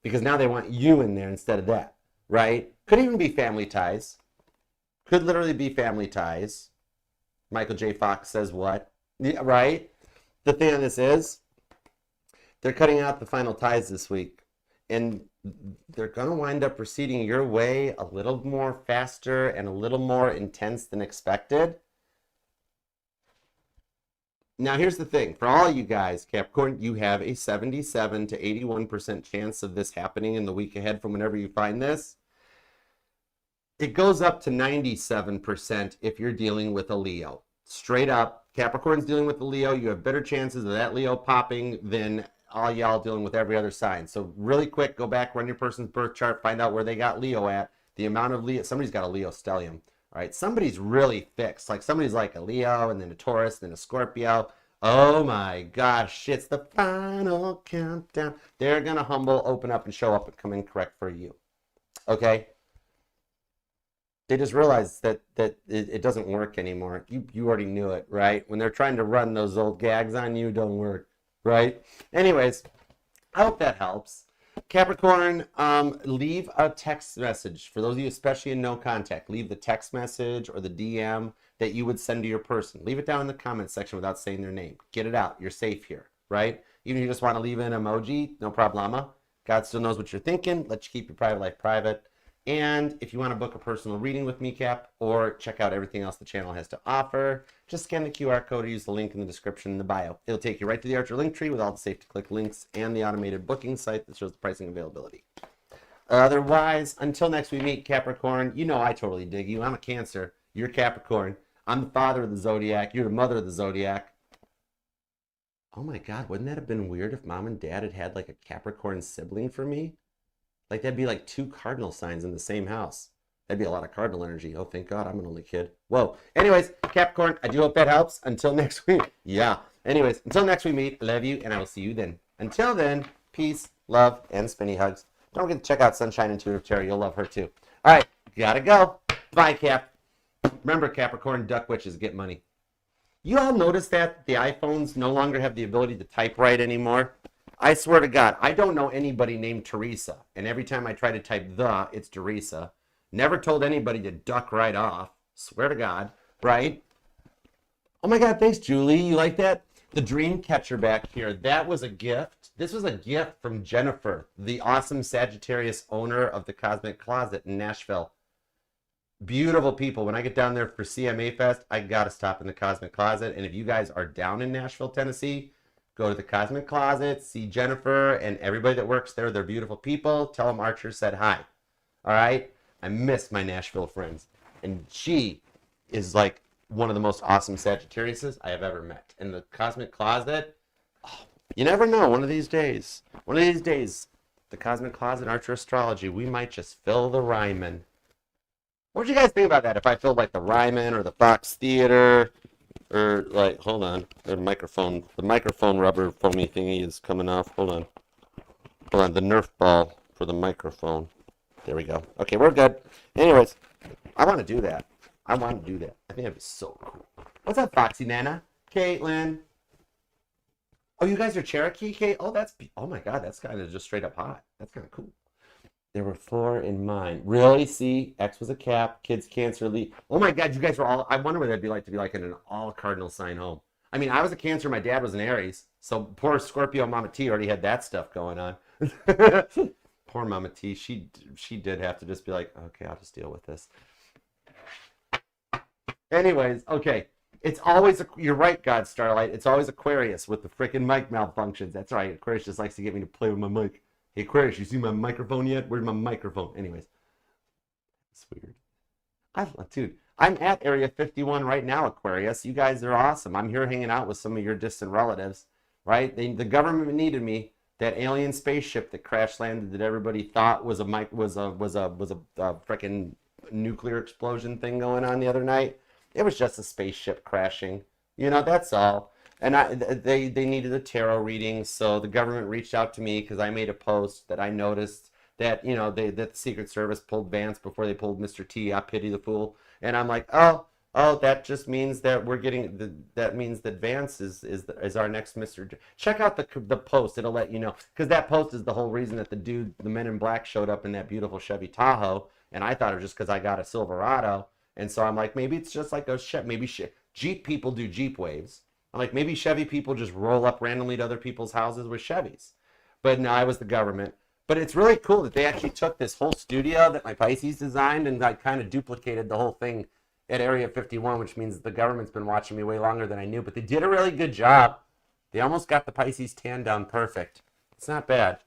Because now they want you in there instead of that, right? Could even be family ties. Could literally be family ties. Michael J. Fox says what? Yeah, right? The thing on this is, they're cutting out the final ties this week. And they're going to wind up proceeding your way a little more faster and a little more intense than expected. Now, here's the thing. For all you guys, Capricorn, you have a 77 to 81% chance of this happening in the week ahead from whenever you find this. It goes up to 97% if you're dealing with a Leo. Straight up, Capricorn's dealing with a Leo. You have better chances of that Leo popping than all y'all dealing with every other sign. So really quick, go back, run your person's birth chart, find out where they got Leo at. The amount of Leo, somebody's got a Leo stellium. All right, somebody's really fixed. Like somebody's like a Leo and then a Taurus, then a Scorpio. Oh my gosh, it's the final countdown. They're going to humble, open up, and show up and come in correct for you. Okay? They just realized that it doesn't work anymore. You already knew it, right? When they're trying to run those old gags on you, it don't work, right? Anyways, I hope that helps. Capricorn, leave a text message. For those of you especially in no contact, leave the text message or the DM that you would send to your person. Leave it down in the comment section without saying their name. Get it out. You're safe here, right? Even if you just want to leave an emoji, no problema. God still knows what you're thinking. Let you keep your private life private. And if you want to book a personal reading with me, Cap, or check out everything else the channel has to offer, just scan the QR code or use the link in the description in the bio. It'll take you right to the Archer link tree with all the safe-to-click links and the automated booking site that shows the pricing availability. Otherwise, until next we meet, Capricorn, you know I totally dig you. I'm a Cancer. You're Capricorn. I'm the father of the Zodiac. You're the mother of the Zodiac. Oh my God, wouldn't that have been weird if Mom and Dad had had like a Capricorn sibling for me? Like that'd be like two cardinal signs in the same house. That'd be a lot of cardinal energy. Oh, thank God, I'm an only kid. Whoa. Anyways, Capricorn, I do hope that helps. Until next week. Yeah. Anyways, until next we meet, I love you, and I will see you then. Until then, peace, love, and spinny hugs. Don't forget to check out Sunshine Intuitive Tarot. You'll love her too. All right, gotta go. Bye, Cap. Remember, Capricorn, duck witches get money. You all notice that the iPhones no longer have the ability to type right anymore? I swear to God, I don't know anybody named Teresa. And every time I try to type the, it's Teresa. Never told anybody to duck right off. Swear to God, right? Oh my God, thanks, Julie. You like that? The dream catcher back here, that was a gift. This was a gift from Jennifer, the awesome Sagittarius owner of the Cosmic Closet in Nashville. Beautiful people. When I get down there for CMA Fest, I got to stop in the Cosmic Closet. And if you guys are down in Nashville, Tennessee, go to the Cosmic Closet, see Jennifer and everybody that works there. They're beautiful people. Tell them Archer said hi. All right? I miss my Nashville friends. And she is like one of the most awesome Sagittariuses I have ever met. In the Cosmic Closet, oh, you never know. One of these days, the Cosmic Closet, Archer Astrology, we might just fill the Ryman. What do you guys think about that? If I filled like the Ryman or the Fox Theater, or like, hold on, the microphone rubber foamy thingy is coming off. Hold on, the Nerf ball for the microphone. There we go. Okay, we're good. Anyways, I want to do that. I think that'd be so cool. What's up, Foxy Nana? Caitlin. Oh, you guys are Cherokee, Kate? Oh, oh my God, that's kind of just straight up hot. That's kind of cool. There were 4 in mine. Really? See, X was a Cap, kids Cancer, Lee. Oh my God, you guys were all, I wonder what that'd be like to be like in an all cardinal sign home. I mean, I was a Cancer, my dad was an Aries, so poor Scorpio Mama T already had that stuff going on. Poor Mama T, she did have to just be like, okay, I'll just deal with this. Anyways, okay. It's always, you're right, God Starlight, it's always Aquarius with the freaking mic malfunctions. That's right, Aquarius just likes to get me to play with my mic. Hey, Aquarius, you see my microphone yet? Where's my microphone? Anyways, it's weird. Dude, I'm at Area 51 right now, Aquarius. You guys are awesome. I'm here hanging out with some of your distant relatives, right? The government needed me. That alien spaceship that crash landed that everybody thought was a freaking nuclear explosion thing going on the other night. It was just a spaceship crashing. You know, that's all. And they needed a tarot reading, so the government reached out to me because I made a post that I noticed that, you know, that the Secret Service pulled Vance before they pulled Mr. T. I pity the fool. And I'm like, oh, that just means that we're getting that means that Vance is our next Mr. Check out the post; it'll let you know, because that post is the whole reason that the Men in Black showed up in that beautiful Chevy Tahoe, and I thought it was just because I got a Silverado, and so I'm like, maybe it's just like a Jeep people do Jeep waves. I'm like, maybe Chevy people just roll up randomly to other people's houses with Chevys, but no, I was the government. But it's really cool that they actually took this whole studio that my Pisces designed and like kind of duplicated the whole thing at Area 51, which means the government's been watching me way longer than I knew. But they did a really good job. They almost got the Pisces tan down perfect. It's not bad.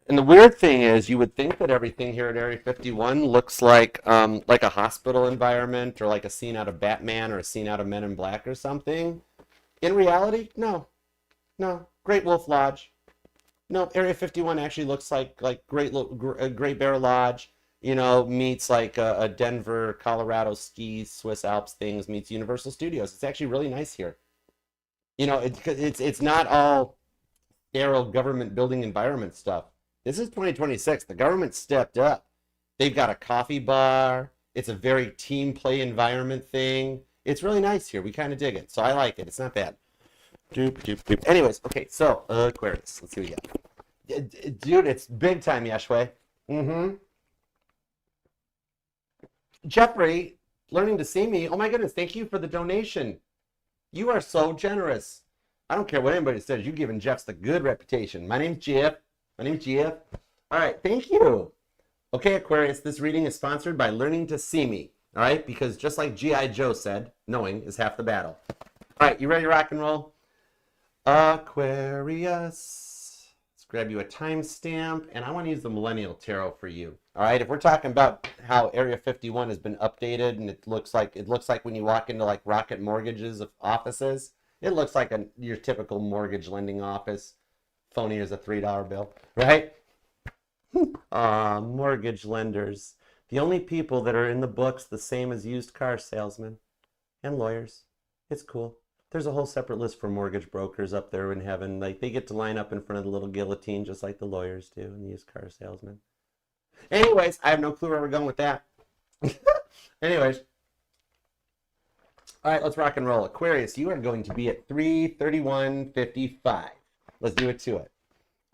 And the weird thing is, you would think that everything here at Area 51 looks like a hospital environment or like a scene out of Batman or a scene out of Men in Black or something. In reality, no. Great Wolf Lodge. No, Area 51 actually looks like Great Bear Lodge, you know, meets like a Denver, Colorado ski, Swiss Alps things meets Universal Studios. It's actually really nice here. You know, it's not all sterile government building environment stuff. This is 2026. The government stepped up. They've got a coffee bar. It's a very team play environment thing. It's really nice here. We kind of dig it. So I like it. It's not bad. Anyways, okay, so Aquarius. Let's see what we got. Dude, it's big time, Yeshua. Jeffrey, learning to see me. Oh my goodness, thank you for the donation. You are so generous. I don't care what anybody says. You've given Jeff's the good reputation. My name's Jeff. All right, thank you. Okay, Aquarius, this reading is sponsored by Learning to See Me. All right, because just like G.I. Joe said, knowing is half the battle. All right, you ready to rock and roll? Aquarius. Let's grab you a timestamp, and I want to use the Millennial Tarot for you. All right, if we're talking about how Area 51 has been updated, and it looks like when you walk into like Rocket Mortgage's offices, it looks like your typical mortgage lending office. Phony as a $3 bill, right? Mortgage lenders. The only people that are in the books the same as used car salesmen and lawyers. It's cool. There's a whole separate list for mortgage brokers up there in heaven. Like, they get to line up in front of the little guillotine just like the lawyers do and the used car salesmen. Anyways, I have no clue where we're going with that. Anyways. All right, let's rock and roll. Aquarius, you are going to be at 331.55. Let's do it to it.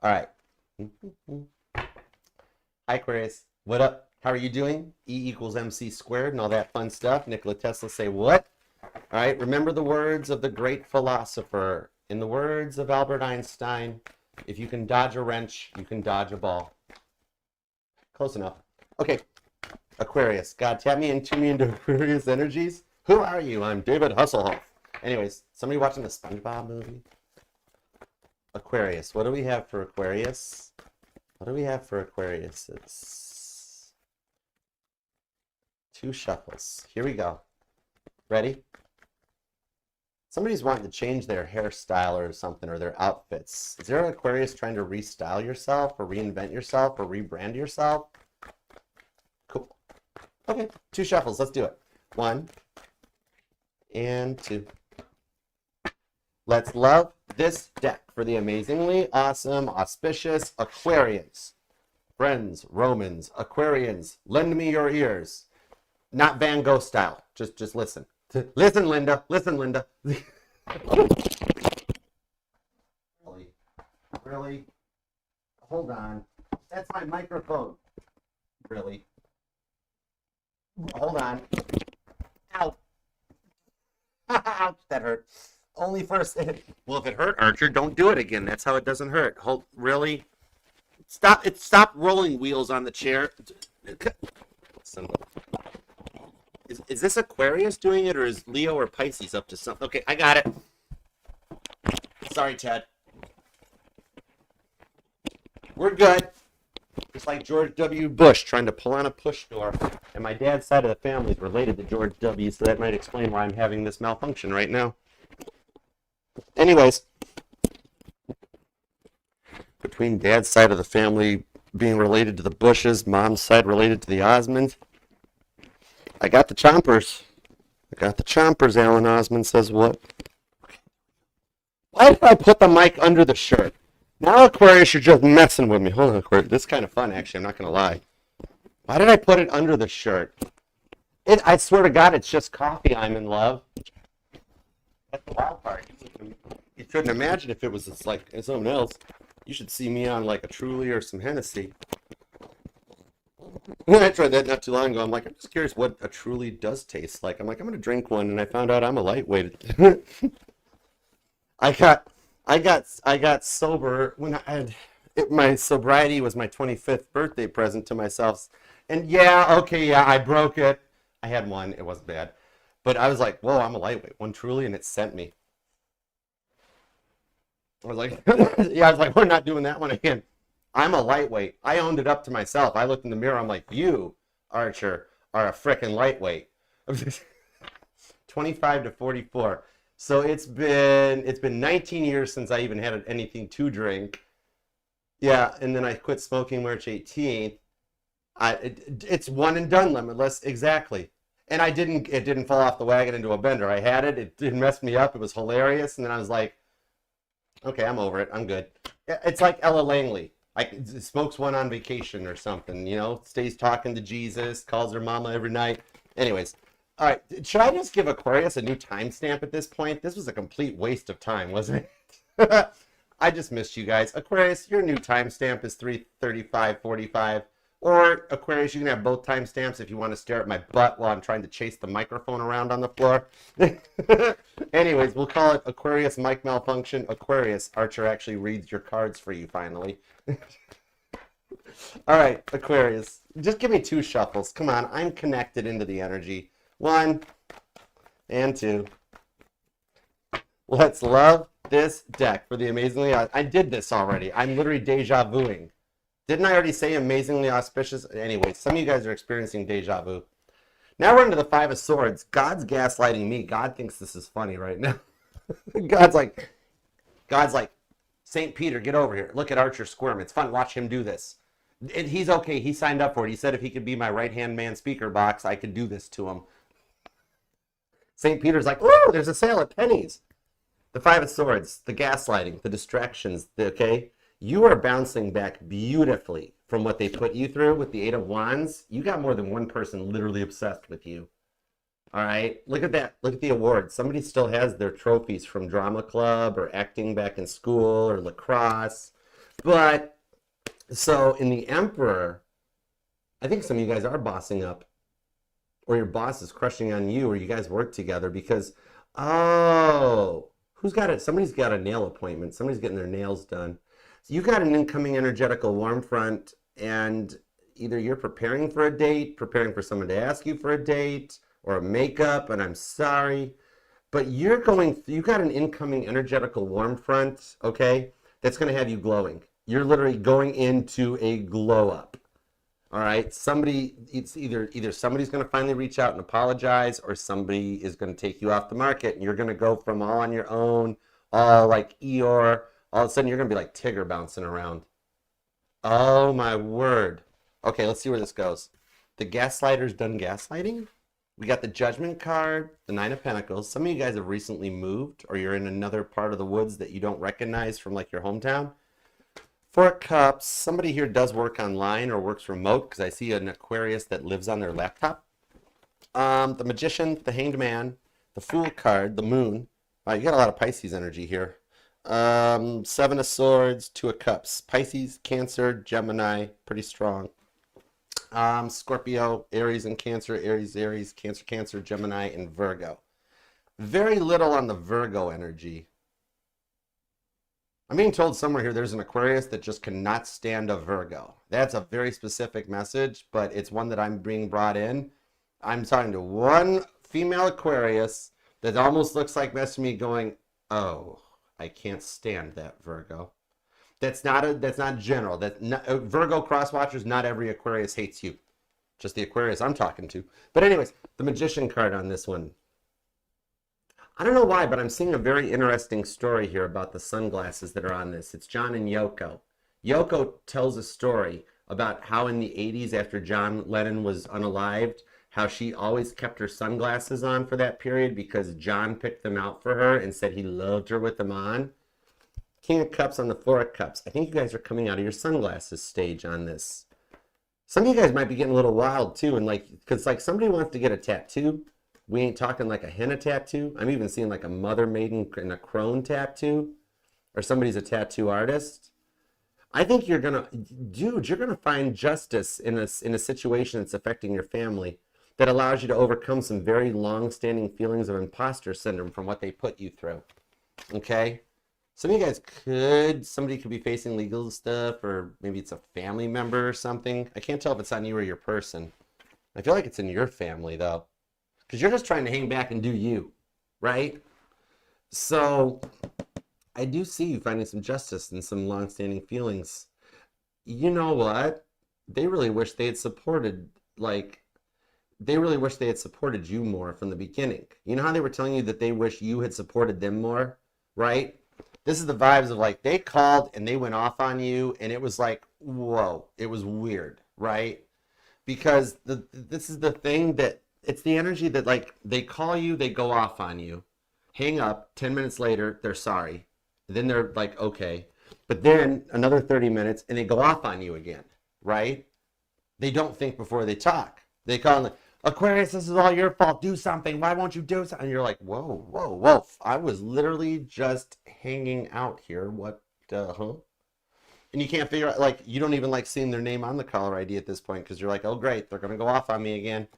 All right. Hi, Aquarius. What up? How are you doing? E equals MC squared and all that fun stuff. Nikola Tesla say what? All right. Remember the words of the great philosopher. In the words of Albert Einstein, if you can dodge a wrench, you can dodge a ball. Close enough. Okay. Aquarius. God, tap me and tune me into Aquarius energies. Who are you? I'm David Hasselhoff. Anyways, somebody watching the SpongeBob movie? Aquarius. What do we have for Aquarius? It's 2 shuffles. Here we go. Ready? Somebody's wanting to change their hairstyle or something, or their outfits. Is there an Aquarius trying to restyle yourself, or reinvent yourself, or rebrand yourself? Cool. Okay, 2 shuffles. Let's do it. 1 and 2. Let's love this deck for the amazingly awesome, auspicious Aquarians. Friends, Romans, Aquarians, lend me your ears. Not Van Gogh style. Just listen. Listen, Linda. Really? Hold on. That's my microphone. Really? Hold on. Ow. Ouch, that hurt. Only for a second. Well, if it hurt, Archer, don't do it again. That's how it doesn't hurt. Hold, really? Stop rolling wheels on the chair. Is this Aquarius doing it, or is Leo or Pisces up to something? Okay, I got it. Sorry, Ted. We're good. It's like George W. Bush trying to pull on a push door. And my dad's side of the family is related to George W., so that might explain why I'm having this malfunction right now. Anyways, between dad's side of the family being related to the Bushes, mom's side related to the Osmonds, I got the chompers. Alan Osmond says what? Why did I put the mic under the shirt? Now, Aquarius, you're just messing with me. Hold on, Aquarius. This is kind of fun, actually. I'm not going to lie. Why did I put it under the shirt? I swear to God, it's just coffee. I'm in love. That's the wild part. You couldn't imagine if it was just like something else. You should see me on like a Truly or some Hennessy. I tried that not too long ago. I'm like, I'm just curious what a Truly does taste like. I'm like, I'm going to drink one, and I found out I'm a lightweight. I got sober when my sobriety was my 25th birthday present to myself. And I broke it. I had one. It wasn't bad. But I was like, whoa, I'm a lightweight. One Truly, and it sent me. I was like, we're not doing that one again. I'm a lightweight. I owned it up to myself. I looked in the mirror. I'm like, you, Archer, are a frickin' lightweight. 25 to 44. So it's been 19 years since I even had anything to drink. Yeah, and then I quit smoking March 18th. It's one and done, limitless, exactly. And it didn't fall off the wagon into a bender. I had it. It didn't mess me up. It was hilarious. And then I was like, okay, I'm over it. I'm good. It's like Ella Langley. Smokes one on vacation or something, stays talking to Jesus, calls her mama every night. Anyways, all right, should I just give Aquarius a new timestamp at this point? This was a complete waste of time, wasn't it? I just missed you guys. Aquarius, your new timestamp is 3:35:45. Or Aquarius, you can have both timestamps if you want to stare at my butt while I'm trying to chase the microphone around on the floor. Anyways, we'll call it Aquarius mic malfunction. Aquarius, Archer actually reads your cards for you finally. All right, Aquarius, just give me 2 shuffles. Come on, I'm connected into the energy. 1 and 2. Let's love this deck for the amazingly... I did this already. I'm literally deja vuing. Didn't I already say amazingly auspicious? Anyway, some of you guys are experiencing deja vu. Now we're into the 5 of Swords. God's gaslighting me. God thinks this is funny right now. God's like, St. Peter, get over here. Look at Archer squirm. It's fun. Watch him do this. And he's okay. He signed up for it. He said if he could be my right-hand man speaker box, I could do this to him. St. Peter's like, oh, there's a sale at Penny's. The 5 of Swords, the gaslighting, the distractions, okay? You are bouncing back beautifully from what they put you through with the 8 of Wands. You got more than one person literally obsessed with you. All right, look at that. Look at the awards. Somebody still has their trophies from drama club or acting back in school or lacrosse. But, so in the Emperor, I think some of you guys are bossing up. Or your boss is crushing on you, or you guys work together because, who's got it? Somebody's got a nail appointment. Somebody's getting their nails done. So you got an incoming energetical warm front, and either you're preparing for a date, preparing for someone to ask you for a date, or a makeup, and I'm sorry, but you got an incoming energetical warm front, okay, that's going to have you glowing. You're literally going into a glow up. All right, it's either somebody's going to finally reach out and apologize, or somebody is going to take you off the market, and you're going to go from all on your own, all like Eeyore, all of a sudden you're going to be like Tigger bouncing around. Oh my word. Okay, let's see where this goes. The gaslighter's done gaslighting. We got the Judgment card, the 9 of Pentacles. Some of you guys have recently moved, or you're in another part of the woods that you don't recognize from like your hometown. 4 of Cups. Somebody here does work online or works remote, because I see an Aquarius that lives on their laptop. The Magician, the Hanged Man, the Fool card, the Moon. Wow, you got a lot of Pisces energy here. 7 of Swords, 2 of Cups. Pisces, Cancer, Gemini, pretty strong. Scorpio, Aries and Cancer, Aries, Cancer, Gemini, and Virgo. Very little on the Virgo energy. I'm being told somewhere here there's an Aquarius that just cannot stand a Virgo. That's a very specific message, but it's one that I'm being brought in. I'm talking to one female Aquarius that almost looks like messing me going, oh, I can't stand that Virgo. That's not general. Virgo cross watchers, not every Aquarius hates you. Just the Aquarius I'm talking to. But anyways, the Magician card on this one. I don't know why, but I'm seeing a very interesting story here about the sunglasses that are on this. It's John and Yoko. Yoko tells a story about how in the 80s, after John Lennon was unalived, how she always kept her sunglasses on for that period because John picked them out for her and said he loved her with them on. King of Cups on the Four of Cups. I think you guys are coming out of your sunglasses stage on this. Some of you guys might be getting a little wild too, and like, because like somebody wants to get a tattoo. We ain't talking like a henna tattoo. I'm even seeing like a mother maiden and a crone tattoo, or somebody's a tattoo artist. I think you're gonna find justice in a situation that's affecting your family that allows you to overcome some very long-standing feelings of imposter syndrome from what they put you through. Okay? Some of you guys somebody could be facing legal stuff, or maybe it's a family member or something. I can't tell if it's on you or your person. I feel like it's in your family though, because you're just trying to hang back and do you, right? So I do see you finding some justice and some long-standing feelings. You know what? They really wish they had supported, you more from the beginning. You know how they were telling you that they wish you had supported them more, right? This is the vibes of like, they called and they went off on you, and it was like, whoa, it was weird, right? Because this is the thing that, it's the energy that like, they call you, they go off on you, hang up, 10 minutes later, they're sorry. Then they're like, okay. But then another 30 minutes and they go off on you again, right? They don't think before they talk. They call like, Aquarius, this is all your fault. Do something. Why won't you do something? And you're like, whoa, whoa, whoa. I was literally just hanging out here. What, huh? And you can't figure out, like, you don't even like seeing their name on the caller ID at this point because you're like, oh, great, they're going to go off on me again.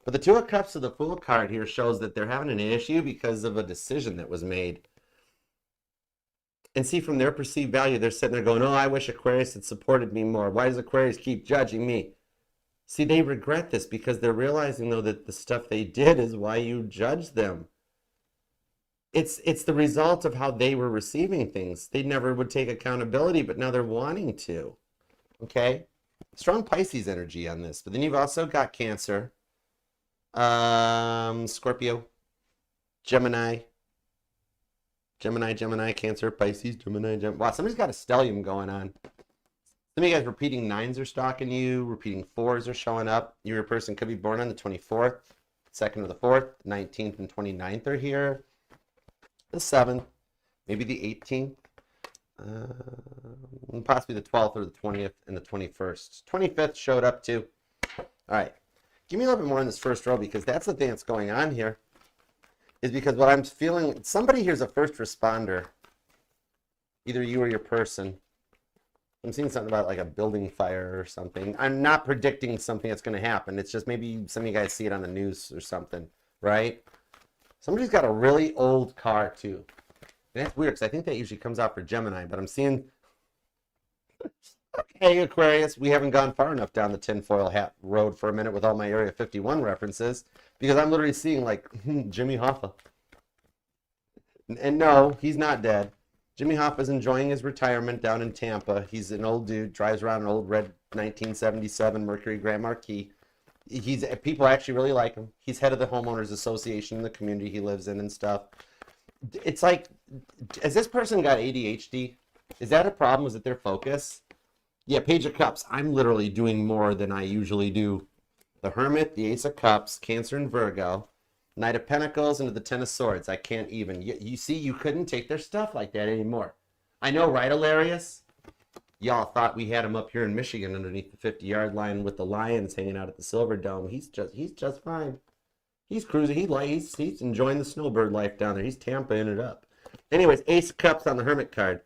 But the Two of Cups to the Fool card here shows that they're having an issue because of a decision that was made. And see, from their perceived value, they're sitting there going, oh, I wish Aquarius had supported me more. Why does Aquarius keep judging me? See, they regret this because they're realizing, though, that the stuff they did is why you judge them. It's the result of how they were receiving things. They never would take accountability, but now they're wanting to. Okay? Strong Pisces energy on this. But then you've also got Cancer, Scorpio, Gemini, Cancer, Pisces, Gemini. Wow, somebody's got a stellium going on. Some of you guys repeating 9s are stalking you, repeating 4s are showing up. Your person could be born on the 24th, 2nd or the 4th, 19th and 29th are here. The 7th, maybe the 18th, possibly the 12th or the 20th and the 21st. 25th showed up too. All right, give me a little bit more on this first row, because that's the thing that's going on here. Is because what I'm feeling, somebody here's a first responder, either you or your person. I'm seeing something about like a building fire or something. I'm not predicting something that's going to happen. It's just maybe some of you guys see it on the news or something, right? Somebody's got a really old car too. And that's weird because I think that usually comes out for Gemini, but I'm seeing... Okay, Aquarius, we haven't gone far enough down the tinfoil hat road for a minute with all my Area 51 references, because I'm literally seeing like Jimmy Hoffa. And no, he's not dead. Jimmy Hoffa's enjoying his retirement down in Tampa. He's an old dude, drives around an old red 1977 Mercury Grand Marquis. People actually really like him. He's head of the homeowners association in the community he lives in and stuff. It's like, has this person got ADHD? Is that a problem? Is it their focus? Yeah, Page of Cups. I'm literally doing more than I usually do. The Hermit, the Ace of Cups, Cancer and Virgo, Knight of Pentacles, into the Ten of Swords. I can't even. You see, you couldn't take their stuff like that anymore. I know, right, Hilarious? Y'all thought we had him up here in Michigan underneath the 50-yard line with the Lions hanging out at the Silver Dome. He's just fine. He's cruising. He's enjoying the snowbird life down there. He's Tampaing it up. Anyways, Ace of Cups on the Hermit card.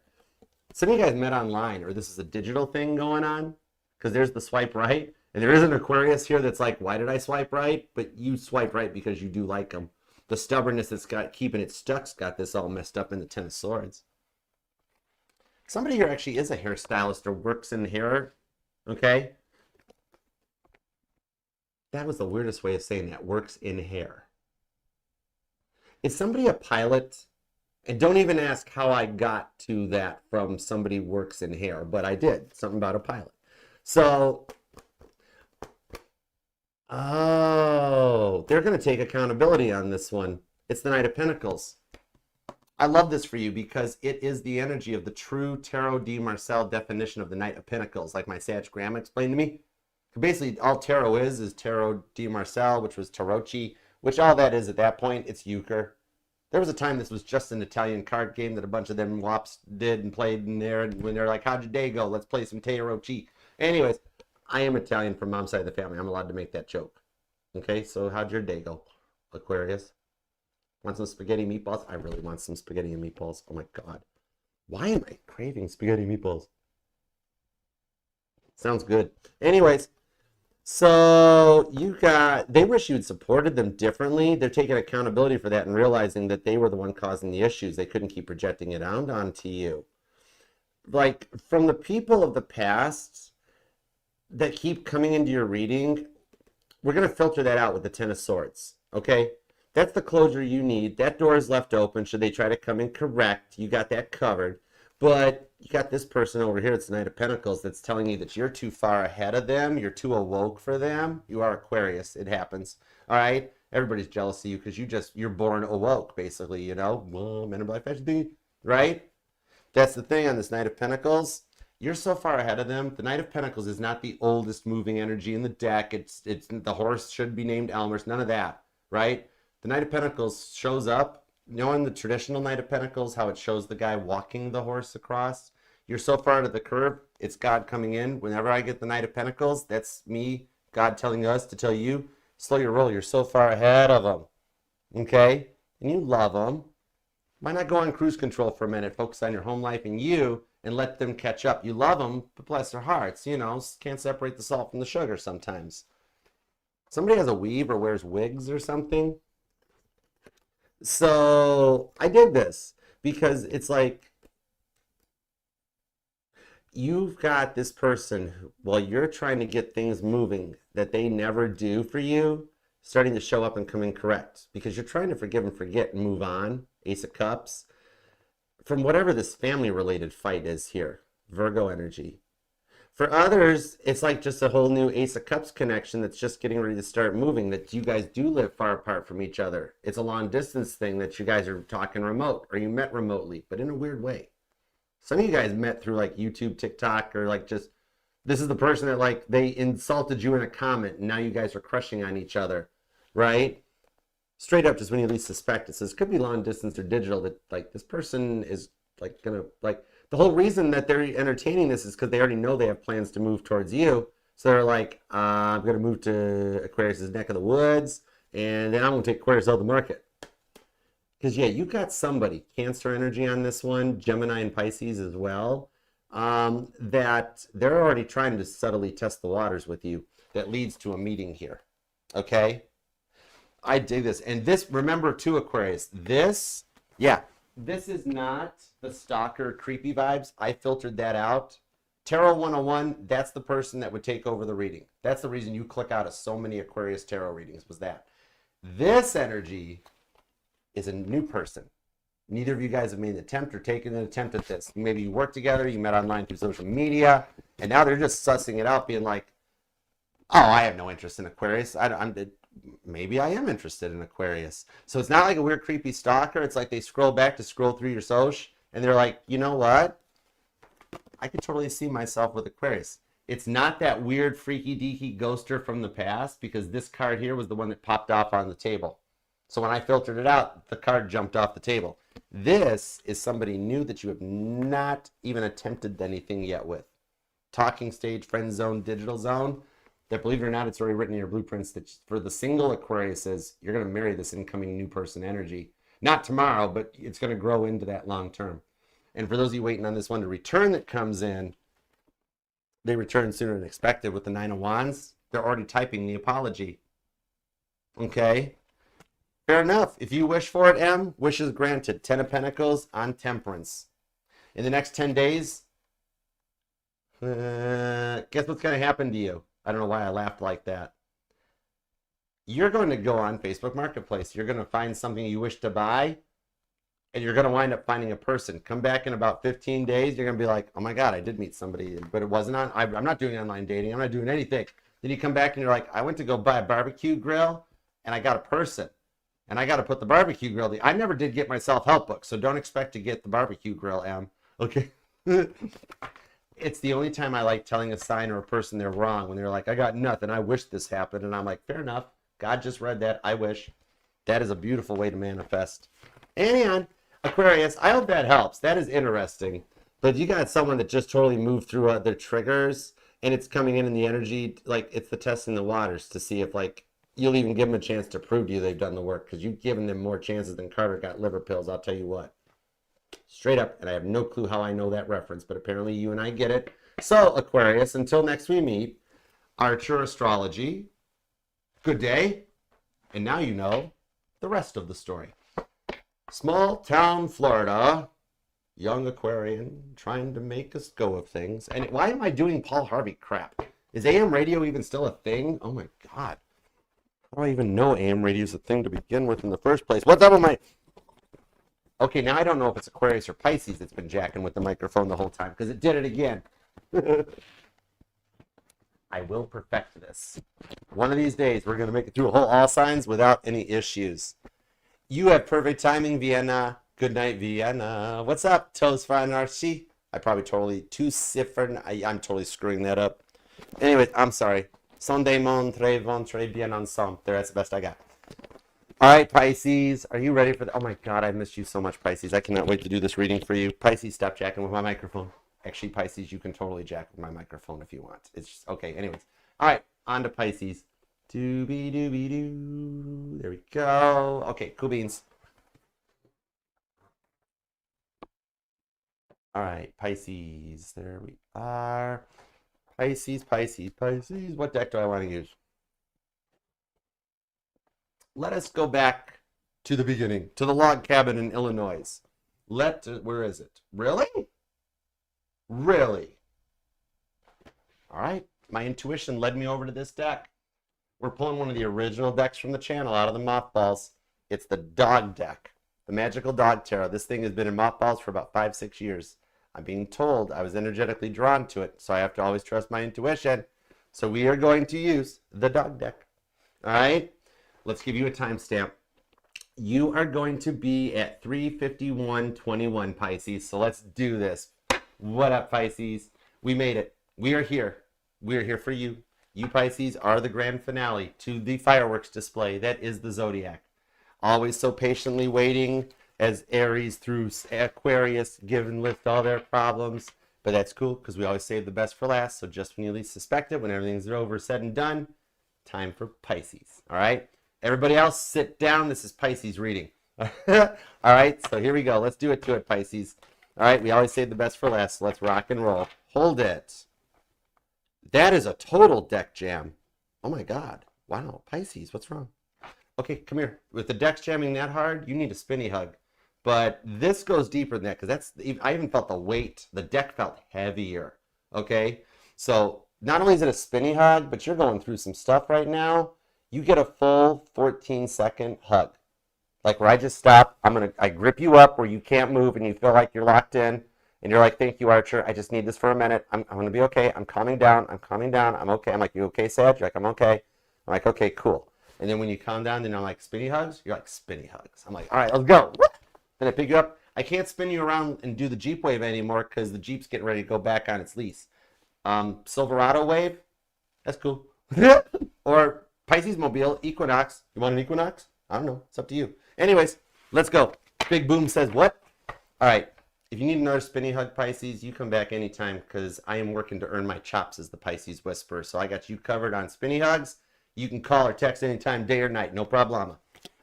Some of you guys met online, or this is a digital thing going on, because there's the swipe right. And there is an Aquarius here that's like, why did I swipe right? But you swipe right because you do like them. The stubbornness that's got keeping it stuck's got this all messed up in the Ten of Swords. Somebody here actually is a hairstylist or works in hair. Okay? That was the weirdest way of saying that. Works in hair. Is somebody a pilot? And don't even ask how I got to that from somebody who works in hair, but I did. Something about a pilot. So, oh, they're going to take accountability on this one. It's the Knight of Pentacles. I love this for you because it is the energy of the true Tarot de Marcel definition of the Knight of Pentacles, like my Sag grandma explained to me. Basically, all tarot is Tarot de Marcel, which was Tarocchi, which all that is at that point, it's euchre. There was a time this was just an Italian card game that a bunch of them wops did and played in there, and when they're like, how'd your day go? Let's play some Tarocchi. Anyways, I am Italian from mom's side of the family. I'm allowed to make that joke. Okay, so how'd your day go, Aquarius? Want some spaghetti meatballs? I really want some spaghetti and meatballs. Oh my God. Why am I craving spaghetti meatballs? Sounds good. Anyways, so they wish you'd supported them differently. They're taking accountability for that and realizing that they were the one causing the issues. They couldn't keep projecting it out onto you. Like, from the people of the past that keep coming into your reading, we're going to filter that out with the Ten of Swords, okay? That's the closure you need. That door is left open should they try to come in correct. You got that covered. But you got this person over here, it's the Knight of Pentacles, that's telling you that you're too far ahead of them. You're too awoke for them. You are Aquarius. It happens. All right? Everybody's jealous of you because you're born awoke, basically, you know? Well, men in black fashion thing, right? That's the thing on this Knight of Pentacles. You're so far ahead of them. The Knight of Pentacles is not the oldest moving energy in the deck. It's the horse should be named Elmer's. None of that, right? The Knight of Pentacles shows up. Knowing the traditional Knight of Pentacles, how it shows the guy walking the horse across. You're so far out of the curve, it's God coming in. Whenever I get the Knight of Pentacles, that's me, God telling us to tell you, slow your roll. You're so far ahead of them. Okay? And you love them. Why not go on cruise control for a minute, focus on your home life and you, and let them catch up. You love them, but bless their hearts. You know, can't separate the salt from the sugar sometimes. Somebody has a weave or wears wigs or something. So I did this because it's like you've got this person while you're trying to get things moving that they never do for you, starting to show up and come in correct because you're trying to forgive and forget and move on. Ace of Cups from whatever this family related fight is here. Virgo energy. For others, it's like just a whole new Ace of Cups connection that's just getting ready to start moving, that you guys do live far apart from each other. It's a long distance thing that you guys are talking remote, or you met remotely, but in a weird way. Some of you guys met through like YouTube, TikTok, or like just, this is the person that like, they insulted you in a comment, and now you guys are crushing on each other, right? Straight up, just when you least suspect it. So this could be long distance or digital, that like this person is like gonna like, the whole reason that they're entertaining this is because they already know they have plans to move towards you. So they're like, I'm going to move to Aquarius' neck of the woods, and then I'm going to take Aquarius out of the market. Because, yeah, you got somebody, Cancer energy on this one, Gemini and Pisces as well, that they're already trying to subtly test the waters with you. That leads to a meeting here. Okay? I dig this. And this, remember too, Aquarius, this, yeah, this is not the stalker creepy vibes. I filtered that out. Tarot 101, that's the person that would take over the reading. That's the reason you click out of so many Aquarius tarot readings, was that. This energy is a new person. Neither of you guys have made an attempt or taken an attempt at this. Maybe you work together, you met online through social media, and now they're just sussing it out, being like, oh, I have no interest in Aquarius. Maybe I am interested in Aquarius. So it's not like a weird creepy stalker. It's like they scroll back to scroll through your social, and they're like, you know what? I could totally see myself with Aquarius. It's not that weird freaky deaky ghoster from the past, because this card here was the one that popped off on the table. So when I filtered it out, the card jumped off the table. This is somebody new that you have not even attempted anything yet with. Talking stage, friend zone, digital zone. That, believe it or not, it's already written in your blueprints that for the single Aquariuses, you're going to marry this incoming new person energy. Not tomorrow, but it's going to grow into that long term. And for those of you waiting on this one to return that comes in, they return sooner than expected with the Nine of Wands. They're already typing the apology. Okay? Fair enough. If you wish for it, M, wishes granted. 10 of Pentacles on Temperance. In the next 10 days, guess what's going to happen to you? I don't know why I laughed like that. You're going to go on Facebook Marketplace. You're going to find something you wish to buy, and you're going to wind up finding a person. Come back in about 15 days, you're going to be like, oh my God, I did meet somebody, but it wasn't on, I'm not doing online dating. I'm not doing anything. Then you come back and you're like, I went to go buy a barbecue grill and I got a person and I got to put the barbecue grill. I never did get my self-help book, so don't expect to get the barbecue grill, Em. Okay. It's the only time I like telling a sign or a person they're wrong when they're like, I got nothing. I wish this happened. And I'm like, fair enough. God just read that. I wish. That is a beautiful way to manifest. And Aquarius, I hope that helps. That is interesting. But you got someone that just totally moved through their triggers, and it's coming in the energy, like it's the testing the waters to see if like you'll even give them a chance to prove to you they've done the work, because you've given them more chances than Carter got liver pills. I'll tell you what. Straight up, and I have no clue how I know that reference, but apparently you and I get it. So, Aquarius, until next we meet, Archer Astrology, good day, and now you know the rest of the story. Small town Florida, young Aquarian trying to make us go of things. And why am I doing Paul Harvey crap? Is AM radio even still a thing? Oh my God. How do I even know AM radio is a thing to begin with in the first place? What's up with my... Okay, now I don't know if it's Aquarius or Pisces that's been jacking with the microphone the whole time, because it did it again. I will perfect this. One of these days, we're going to make it through a whole all signs without any issues. You have perfect timing, Vienna. Good night, Vienna. What's up, Toes Fan Archie? I probably totally I'm totally screwing that up. Anyways, I'm sorry. Sunday mon très bon très bien ensemble. There, that's the best I got. All right, Pisces, are you ready for the... Oh my God, I missed you so much, Pisces. I cannot wait to do this reading for you. Pisces, stop jacking with my microphone. Actually, Pisces, you can totally jack with my microphone if you want. It's just... Okay, anyways. All right, on to Pisces. Doo-be-doo-be-doo. There we go. Okay, cool beans. All right, Pisces. There we are. Pisces, Pisces, Pisces. What deck do I want to use? Let us go back to the beginning, to the log cabin in Illinois. Where is it? Really? Really? All right, my intuition led me over to this deck. We're pulling one of the original decks from the channel out of the mothballs. It's the dog deck, the magical dog tarot. This thing has been in mothballs for about 5-6 years. I'm being told I was energetically drawn to it, so I have to always trust my intuition. So we are going to use the dog deck. All right? Let's give you a timestamp. You are going to be at 3:51:21, Pisces. So let's do this. What up, Pisces? We made it. We are here. We are here for you. You, Pisces, are the grand finale to the fireworks display that is the zodiac. Always so patiently waiting as Aries through Aquarius give and lift all their problems. But that's cool because we always save the best for last. So just when you least suspect it, when everything's over, said and done, time for Pisces. All right? Everybody else, sit down. This is Pisces reading. All right, so here we go. Let's do it to it, Pisces. All right, we always save the best for last, so let's rock and roll. Hold it. That is a total deck jam. Oh, my God. Wow, Pisces, what's wrong? Okay, come here. With the decks jamming that hard, you need a spinny hug. But this goes deeper than that, because I even felt the weight. The deck felt heavier, okay? So not only is it a spinny hug, but you're going through some stuff right now. You get a full 14-second hug. Like where I just stop, I grip you up where you can't move and you feel like you're locked in. And you're like, thank you, Archer. I just need this for a minute. I'm going to be okay. I'm calming down. I'm okay. I'm like, you okay, Sag? You're like, I'm okay. I'm like, okay, cool. And then when you calm down, then I'm like, spinny hugs? You're like, spinny hugs. I'm like, all right, let's go. Then I pick you up. I can't spin you around and do the Jeep wave anymore because the Jeep's getting ready to go back on its lease. Silverado wave? That's cool. Or Pisces mobile, Equinox. You want an Equinox? I don't know. It's up to you. Anyways, let's go. Big Boom says what? All right. If you need another spinny hug, Pisces, you come back anytime because I am working to earn my chops as the Pisces Whisperer. So I got you covered on spinny hugs. You can call or text anytime, day or night. No problema.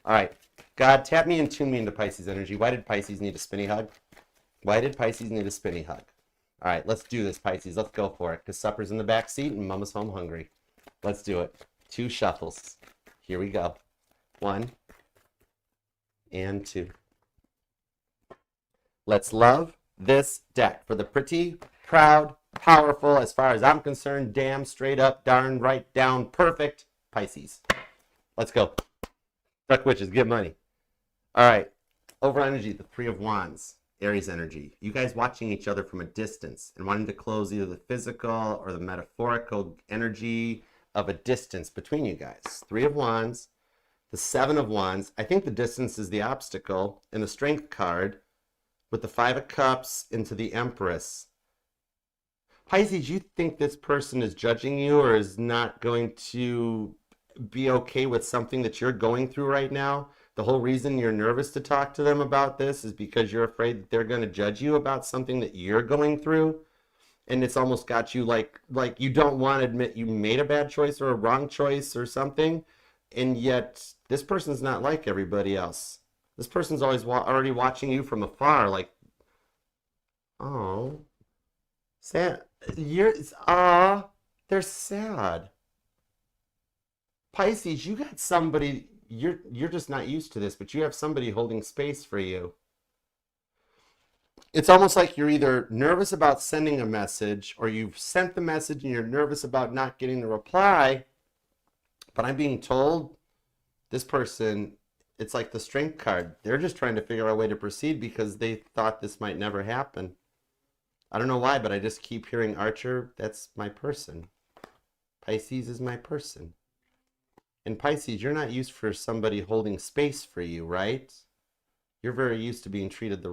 All right. God, tap me and tune me into Pisces energy. Why did Pisces need a spinny hug? Why did Pisces need a spinny hug? All right. Let's do this, Pisces. Let's go for it because supper's in the back seat and mama's home hungry. Let's do it. 2 shuffles. Here we go. 1 and 2. Let's love this deck for the pretty, proud, powerful, as far as I'm concerned, damn, straight up, darn, right down, perfect Pisces. Let's go. Duck witches, get money. All right. Overall energy, the Three of Wands, Aries energy. You guys watching each other from a distance and wanting to close either the physical or the metaphorical energy of a distance between you guys. Three of Wands, the Seven of Wands. I think the distance is the obstacle, and the Strength card with the Five of Cups into the Empress. Pisces, you think this person is judging you or is not going to be okay with something that you're going through right now? The whole reason you're nervous to talk to them about this is because you're afraid that they're going to judge you about something that you're going through. And it's almost got you like you don't want to admit you made a bad choice or a wrong choice or something. And yet this person's not like everybody else. This person's always already watching you from afar like, oh, sad. They're sad. Pisces, you got somebody, you're just not used to this, but you have somebody holding space for you. It's almost like you're either nervous about sending a message or you've sent the message and you're nervous about not getting the reply. But I'm being told this person, it's like the Strength card. They're just trying to figure out a way to proceed because they thought this might never happen. I don't know why, but I just keep hearing Archer, that's my person. Pisces is my person. And Pisces, you're not used for somebody holding space for you, right? You're very used to being treated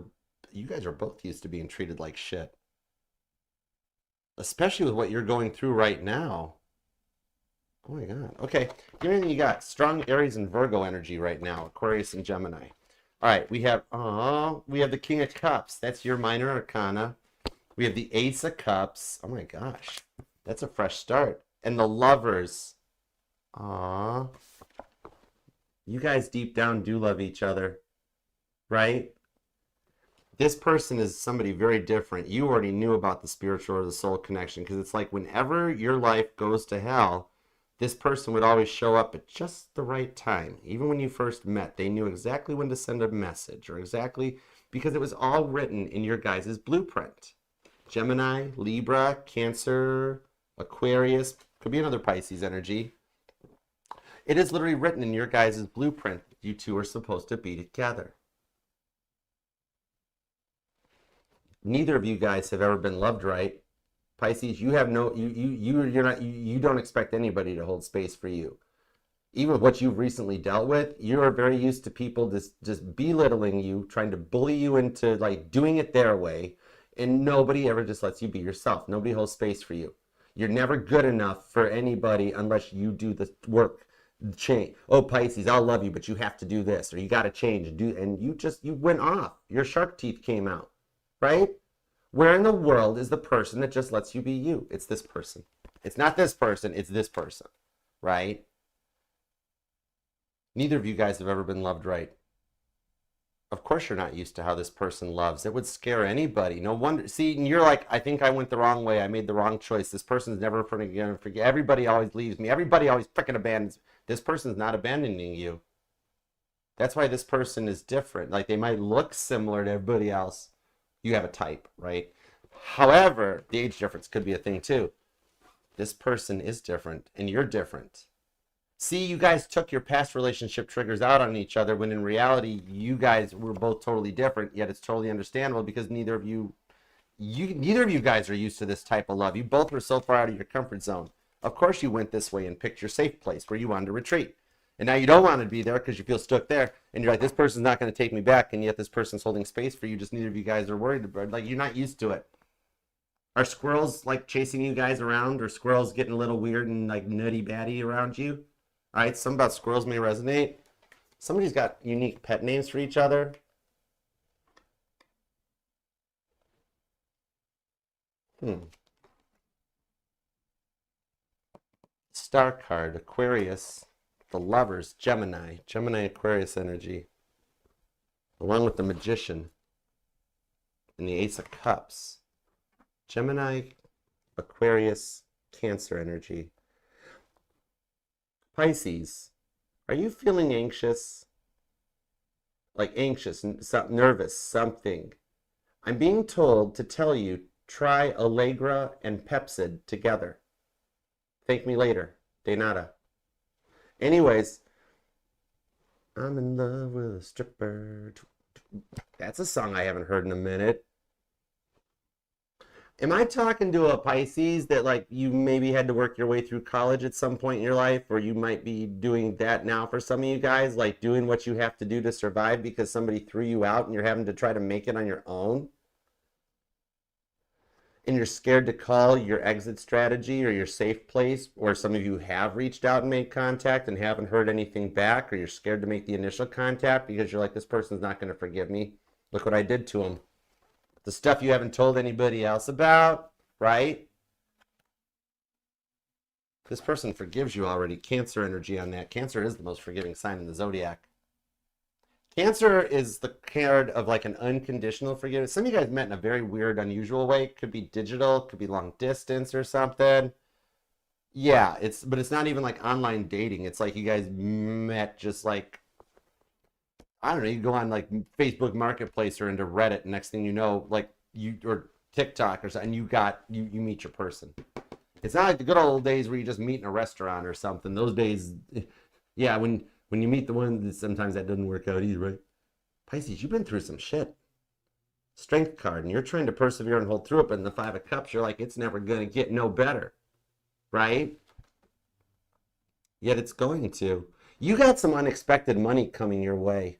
you guys are both used to being treated like shit. Especially with what you're going through right now. Oh my God. Okay, give me anything you got. Strong Aries and Virgo energy right now. Aquarius and Gemini. All right, we have the King of Cups. That's your minor arcana. We have the Ace of Cups. Oh my gosh. That's a fresh start. And the Lovers. Aww. You guys deep down do love each other, right? This person is somebody very different. You already knew about the spiritual or the soul connection because it's like whenever your life goes to hell, this person would always show up at just the right time. Even when you first met, they knew exactly when to send a message or exactly because it was all written in your guys' blueprint. Gemini, Libra, Cancer, Aquarius, could be another Pisces energy. It is literally written in your guys' blueprint. You two are supposed to be together. Neither of you guys have ever been loved right. Pisces, you have no, you don't expect anybody to hold space for you. Even with what you've recently dealt with, you are very used to people just belittling you, trying to bully you into like doing it their way. And nobody ever just lets you be yourself. Nobody holds space for you. You're never good enough for anybody unless you do the work. Change. Oh, Pisces, I'll love you, but you have to do this, or you got to change. And you went off. Your shark teeth came out, right? Where in the world is the person that just lets you be you? It's this person. It's not this person. It's this person, right? Neither of you guys have ever been loved right. Of course you're not used to how this person loves. It would scare anybody. No wonder. See, and you're like, I think I went the wrong way. I made the wrong choice. This person's never going to forget. Everybody always leaves me. Everybody always freaking abandons. This person's not abandoning you. That's why this person is different. Like they might look similar to everybody else. You have a type, right? However, the age difference could be a thing too. This person is different and you're different. See, you guys took your past relationship triggers out on each other when in reality, you guys were both totally different, yet it's totally understandable because neither of you guys are used to this type of love. You both were so far out of your comfort zone. Of course you went this way and picked your safe place where you wanted to retreat. And now you don't want to be there because you feel stuck there. And you're like, this person's not going to take me back. And yet this person's holding space for you. Just neither of you guys are worried about it. Like, you're not used to it. Are squirrels like chasing you guys around? Or squirrels getting a little weird and like nutty batty around you? All right, something about squirrels may resonate. Somebody's got unique pet names for each other. Star card, Aquarius. The Lovers, Gemini Aquarius energy, along with the Magician and the Ace of Cups. Gemini, Aquarius, Cancer energy. Pisces, are you feeling anxious? Like anxious, nervous, something. I'm being told to tell you, try Allegra and Pepsid together. Thank me later. De nada. Anyways, I'm in love with a stripper. That's a song I haven't heard in a minute. Am I talking to a Pisces that like you maybe had to work your way through college at some point in your life, or you might be doing that now for some of you guys, like doing what you have to do to survive because somebody threw you out and you're having to try to make it on your own? And you're scared to call your exit strategy or your safe place, or some of you have reached out and made contact and haven't heard anything back, or you're scared to make the initial contact because you're like, this person's not going to forgive me. Look what I did to him. The stuff you haven't told anybody else about, right? This person forgives you already. Cancer energy on that. Cancer is the most forgiving sign in the zodiac. Cancer is the card of like an unconditional forgiveness. Some of you guys met in a very weird, unusual way. Could be digital, could be long distance or something. Yeah, but it's not even like online dating. It's like you guys met just like, I don't know, you go on like Facebook Marketplace or into Reddit, and next thing you know, like or TikTok or something, you meet your person. It's not like the good old days where you just meet in a restaurant or something. Those days, yeah, when you meet the one, sometimes that doesn't work out either, right? Pisces, you've been through some shit. Strength card, and you're trying to persevere and hold through it, but in the Five of Cups, you're like, it's never going to get no better, right? Yet it's going to. You got some unexpected money coming your way.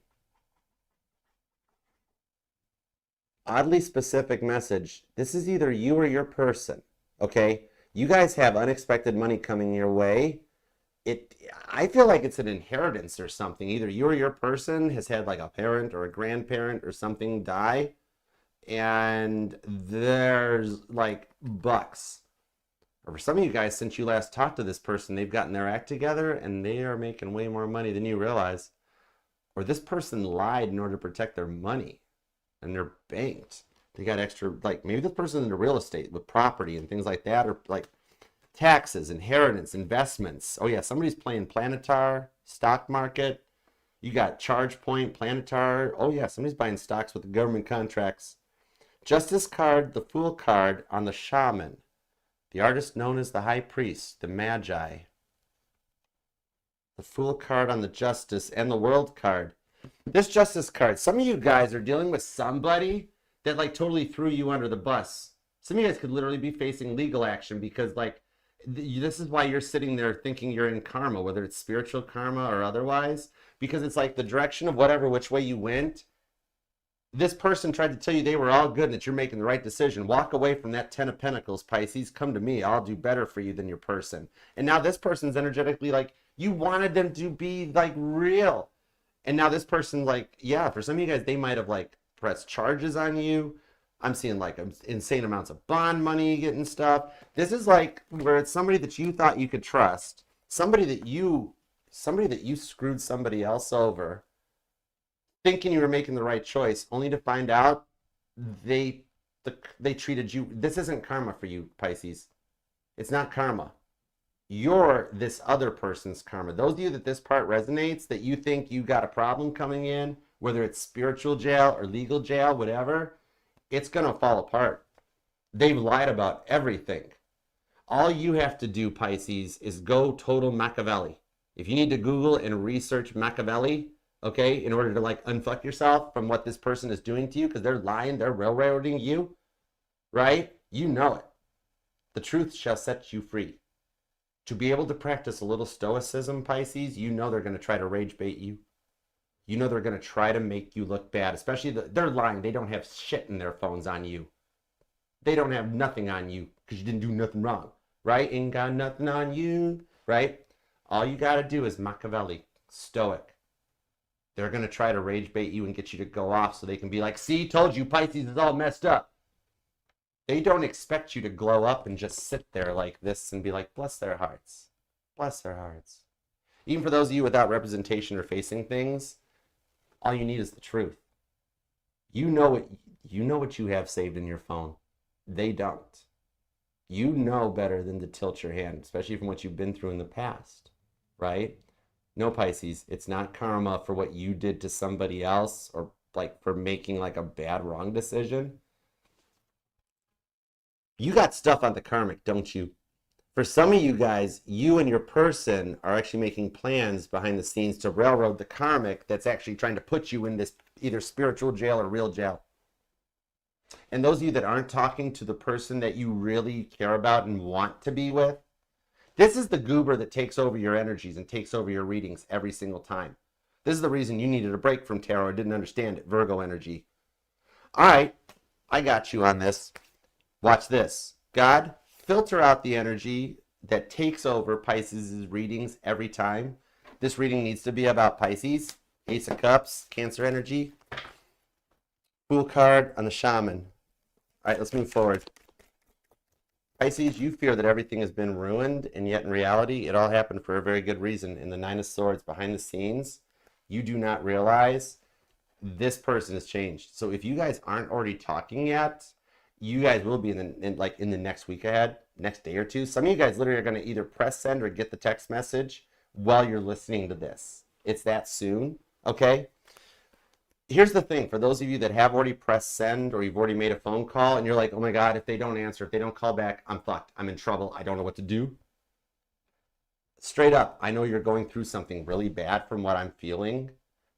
Oddly specific message. This is either you or your person, okay? You guys have unexpected money coming your way. I feel like it's an inheritance or something. Either you or your person has had like a parent or a grandparent or something die, and there's like bucks. Or for some of you guys, since you last talked to this person, they've gotten their act together and they are making way more money than you realize. Or this person lied in order to protect their money and they're banked. They got extra, like maybe this person's into real estate with property and things like that, or like taxes, inheritance, investments. Oh yeah, somebody's playing Planetar, stock market. You got Charge Point, Planetar. Oh yeah, somebody's buying stocks with the government contracts. Justice card, the Fool card on the Shaman. The artist known as the High Priest, the Magi. The Fool card on the Justice, and the World card. This Justice card, some of you guys are dealing with somebody that like totally threw you under the bus. Some of you guys could literally be facing legal action because like, this is why you're sitting there thinking you're in karma, whether it's spiritual karma or otherwise, because it's like the direction of whatever, which way you went. This person tried to tell you they were all good and that you're making the right decision. Walk away from that 10 of Pentacles, Pisces. Come to me. I'll do better for you than your person. And now this person's energetically like, you wanted them to be like real. And now this person like, yeah, for some of you guys, they might have like pressed charges on you. I'm seeing like insane amounts of bond money getting stuff. This is like where it's somebody that you thought you could trust. Somebody that you screwed somebody else over, thinking you were making the right choice, only to find out they treated you. This isn't karma for you, Pisces. It's not karma. You're this other person's karma. Those of you that this part resonates, that you think you got a problem coming in, whether it's spiritual jail or legal jail, whatever, it's going to fall apart. They've lied about everything. All you have to do, Pisces, is go total Machiavelli. If you need to Google and research Machiavelli, okay, in order to like unfuck yourself from what this person is doing to you, because they're lying, they're railroading you, right? You know it. The truth shall set you free. To be able to practice a little stoicism, Pisces, you know they're going to try to rage bait you. You know they're going to try to make you look bad, especially they're lying. They don't have shit in their phones on you. They don't have nothing on you because you didn't do nothing wrong, right? Ain't got nothing on you, right? All you got to do is Machiavelli, stoic. They're going to try to rage bait you and get you to go off so they can be like, see, told you Pisces is all messed up. They don't expect you to glow up and just sit there like this and be like, bless their hearts. Bless their hearts. Even for those of you without representation or facing things, all you need is the truth. You know what you have saved in your phone. They don't. You know better than to tilt your hand, especially from what you've been through in the past, right? No, Pisces, it's not karma for what you did to somebody else or like for making like a bad, wrong decision. You got stuff on the karmic, don't you? For some of you guys, you and your person are actually making plans behind the scenes to railroad the karmic that's actually trying to put you in this either spiritual jail or real jail. And those of you that aren't talking to the person that you really care about and want to be with, this is the goober that takes over your energies and takes over your readings every single time. This is the reason you needed a break from tarot or didn't understand it, Virgo energy. All right, I got you on this. Watch this. God, filter out the energy that takes over Pisces' readings every time. This reading needs to be about Pisces, Ace of Cups, Cancer energy. Fool card on the Shaman. All right, let's move forward. Pisces, you fear that everything has been ruined, and yet in reality, it all happened for a very good reason. In the Nine of Swords behind the scenes, you do not realize this person has changed. So if you guys aren't already talking yet, you guys will be in the next week ahead, next day or two. Some of you guys literally are going to either press send or get the text message while you're listening to this. It's that soon, okay? Here's the thing. For those of you that have already pressed send or you've already made a phone call and you're like, oh my God, if they don't answer, if they don't call back, I'm fucked. I'm in trouble. I don't know what to do. Straight up, I know you're going through something really bad from what I'm feeling.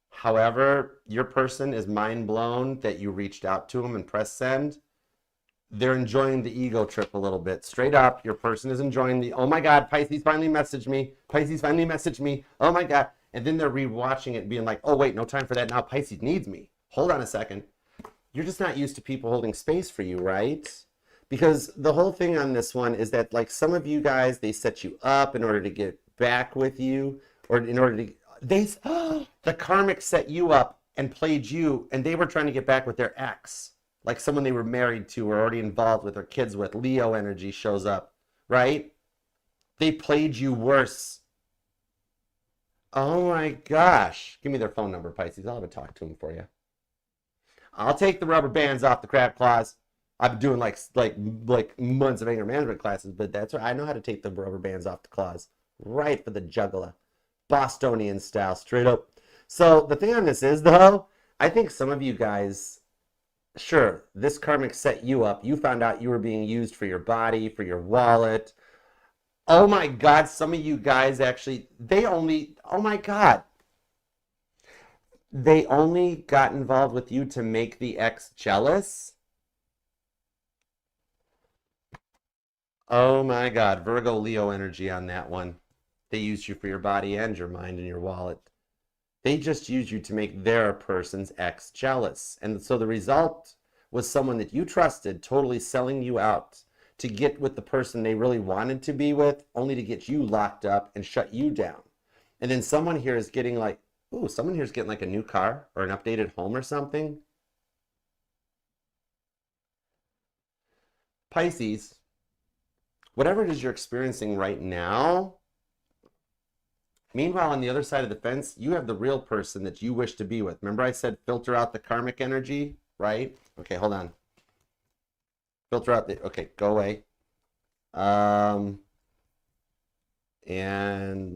However, your person is mind blown that you reached out to them and pressed send. They're enjoying the ego trip a little bit. Straight up, your person is enjoying the, oh my God, Pisces finally messaged me. Pisces finally messaged me. Oh my God. And then they're rewatching it and being like, oh wait, no time for that now. Pisces needs me. Hold on a second. You're just not used to people holding space for you, right? Because the whole thing on this one is that like some of you guys, they set you up in order to get back with you or in order to, the karmic set you up and played you and they were trying to get back with their ex. Like someone they were married to or already involved with or kids with. Leo energy shows up, right? They played you worse. Oh my gosh. Give me their phone number, Pisces. I'll have a talk to them for you. I'll take the rubber bands off the crab claws. I've been doing like months of anger management classes, but that's right. I know how to take the rubber bands off the claws. Right for the jugular. Bostonian style, straight up. So the thing on this is, though, I think some of you guys, sure, this karmic set you up. You found out you were being used for your body, for your wallet. Oh my God, some of you guys actually, oh my God. They only got involved with you to make the ex jealous? Oh my God, Virgo, Leo energy on that one. They used you for your body and your mind and your wallet. They just used you to make their person's ex jealous. And so the result was someone that you trusted totally selling you out to get with the person they really wanted to be with, only to get you locked up and shut you down. And then someone here is getting like, ooh, someone here is getting like a new car or an updated home or something. Pisces, whatever it is you're experiencing right now, meanwhile, on the other side of the fence, you have the real person that you wish to be with. Remember I said filter out the karmic energy, right? Okay, hold on. Filter out the, okay, go away. And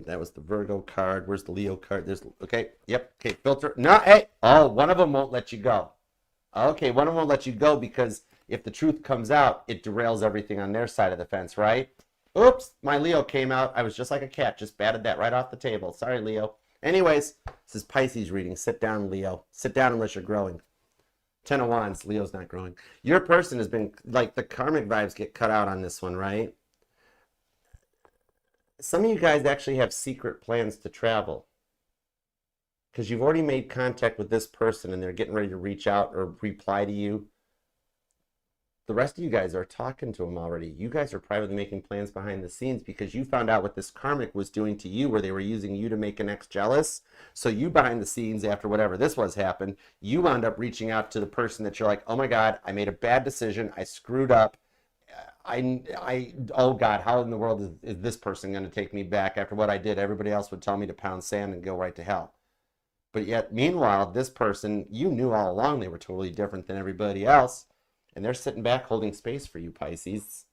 that was the Virgo card. Where's the Leo card? There's, okay, yep, okay, filter. No, hey, oh, one of them won't let you go. Okay, one of them won't let you go because if the truth comes out, it derails everything on their side of the fence, right? Oops, my Leo came out. I was just like a cat, just batted that right off the table. Sorry, Leo. Anyways, this is Pisces reading. Sit down, Leo. Sit down unless you're growing. 10 of Wands, Leo's not growing. Your person has been, like, the karmic vibes get cut out on this one, right? Some of you guys actually have secret plans to travel because you've already made contact with this person and they're getting ready to reach out or reply to you. The rest of you guys are talking to them already. You guys are privately making plans behind the scenes because you found out what this karmic was doing to you, where they were using you to make an ex jealous. So you behind the scenes, after whatever this was happened, you wound up reaching out to the person that you're like, oh my God, I made a bad decision. I screwed up. Oh God, how in the world is this person going to take me back after what I did? Everybody else would tell me to pound sand and go right to hell. But yet, meanwhile, this person, you knew all along they were totally different than everybody else. And they're sitting back holding space for you, Pisces.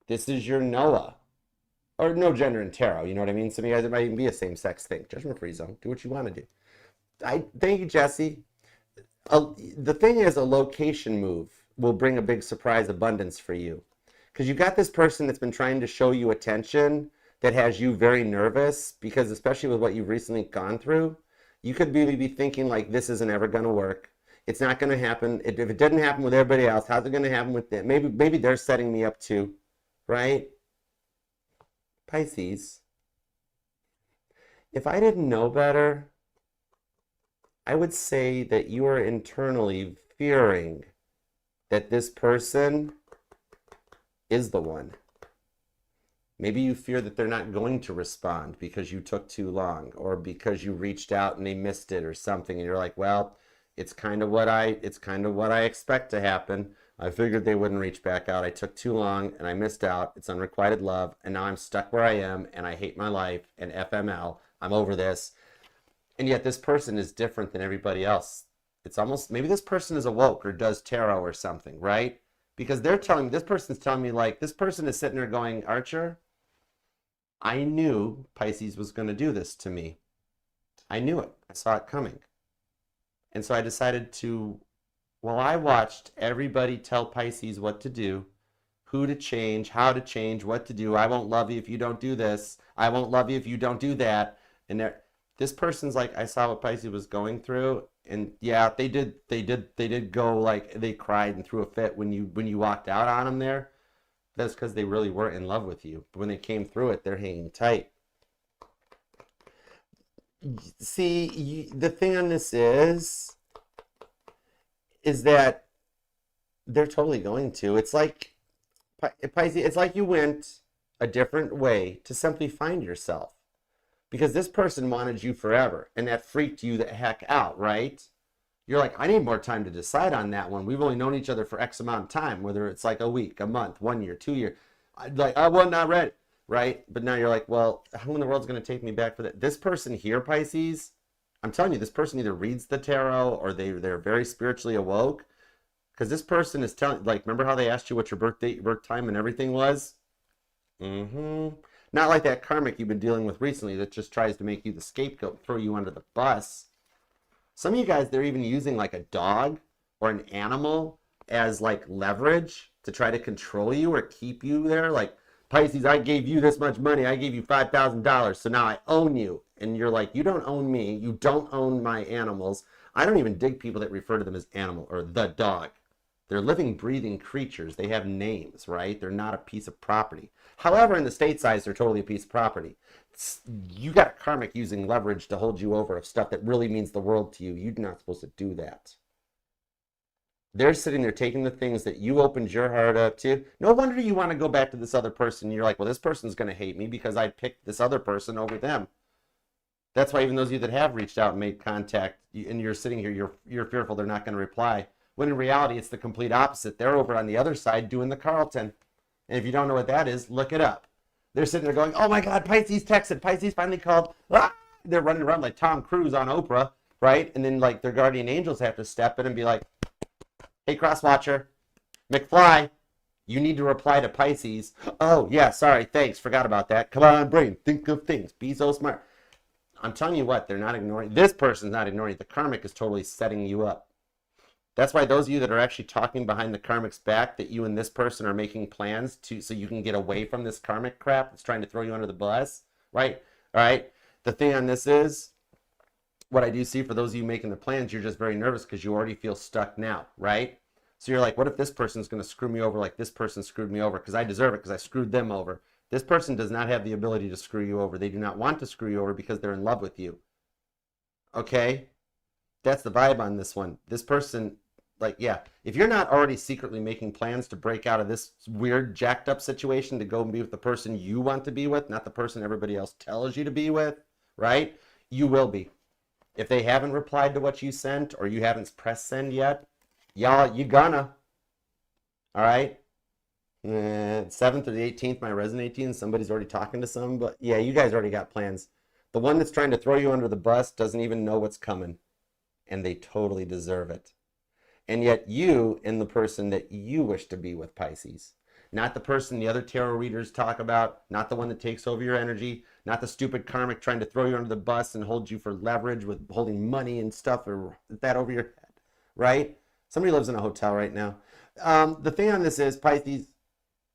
This is your Noah. Or no gender in tarot, you know what I mean? Some of you guys, it might even be a same-sex thing. Judgment-free zone. Do what you want to do. Thank you, Jesse. The thing is, a location move will bring a big surprise abundance for you. Because you've got this person that's been trying to show you attention that has you very nervous, because especially with what you've recently gone through, you could really be thinking like, this isn't ever going to work. It's not going to happen. If it didn't happen with everybody else, how's it going to happen with them? Maybe they're setting me up too, right? Pisces, if I didn't know better, I would say that you are internally fearing that this person is the one. Maybe you fear that they're not going to respond because you took too long, or because you reached out and they missed it or something, and you're like, well, it's kind of what I expect to happen. I figured they wouldn't reach back out. I took too long and I missed out. It's unrequited love, and now I'm stuck where I am and I hate my life and FML. I'm over this. And yet this person is different than everybody else. It's almost, maybe this person is awoke or does tarot or something, right? Because they're telling me, this person's telling me, like, this person is sitting there going, Archer, I knew Pisces was going to do this to me. I knew it. I saw it coming. And so I decided to, well, I watched everybody tell Pisces what to do, who to change, how to change, what to do. I won't love you if you don't do this. I won't love you if you don't do that. And this person's like, I saw what Pisces was going through, and yeah, they did go, like, they cried and threw a fit when you walked out on them there. That's because they really weren't in love with you. But when they came through it, they're hanging tight. See, the thing on this is that they're totally going to. It's like, Pisces, it's like you went a different way to simply find yourself. Because this person wanted you forever, and that freaked you the heck out, right? You're like, I need more time to decide on that one. We've only known each other for X amount of time, whether it's like a week, a month, 1 year, 2 years. I was not ready, right? But now you're like, well, how in the world's going to take me back for that? This person here, Pisces, I'm telling you, this person either reads the tarot or they're very spiritually awoke. Because this person is telling, like, remember how they asked you what your birth date, your birth time, and everything was? Not like that karmic you've been dealing with recently that just tries to make you the scapegoat, throw you under the bus. Some of you guys, they're even using like a dog or an animal as like leverage to try to control you or keep you there. Like, Pisces, I gave you this much money. I gave you $5,000. So now I own you. And you're like, you don't own me. You don't own my animals. I don't even dig people that refer to them as animal or the dog. They're living, breathing creatures. They have names, right? They're not a piece of property. However, in the state size, they're totally a piece of property. You got a karmic using leverage to hold you over of stuff that really means the world to you. You're not supposed to do that. They're sitting there taking the things that you opened your heart up to. No wonder you want to go back to this other person. You're like, well, this person's going to hate me because I picked this other person over them. That's why even those of you that have reached out and made contact, and you're sitting here, you're fearful they're not going to reply. When in reality, it's the complete opposite. They're over on the other side doing the Carlton. And if you don't know what that is, look it up. They're sitting there going, oh my God, Pisces texted. Pisces finally called. Ah! They're running around like Tom Cruise on Oprah, right? And then like their guardian angels have to step in and be like, hey, Crosswatcher, McFly, you need to reply to Pisces. Oh, yeah, sorry, thanks, forgot about that. Come on, brain, think of things. Be so smart. I'm telling you what, they're not ignoring. This person's not ignoring it. The karmic is totally setting you up. That's why those of you that are actually talking behind the karmic's back, that you and this person are making plans so you can get away from this karmic crap that's trying to throw you under the bus, right? All right. The thing on this is, what I do see for those of you making the plans, you're just very nervous because you already feel stuck now, right? So you're like, what if this person's going to screw me over like this person screwed me over? Because I deserve it because I screwed them over. This person does not have the ability to screw you over. They do not want to screw you over because they're in love with you. Okay? That's the vibe on this one. This person, like, yeah, if you're not already secretly making plans to break out of this weird jacked up situation to go and be with the person you want to be with, not the person everybody else tells you to be with, right? You will be. If they haven't replied to what you sent or you haven't pressed send yet, y'all, you gonna. All right? 7th or the 18th, my resin 18, somebody's already talking to some, but yeah, you guys already got plans. The one that's trying to throw you under the bus doesn't even know what's coming, and they totally deserve it. And yet you and the person that you wish to be with, Pisces, not the person the other tarot readers talk about, not the one that takes over your energy, not the stupid karmic trying to throw you under the bus and hold you for leverage with holding money and stuff or that over your head, right? Somebody lives in a hotel right now. The thing on this is, Pisces,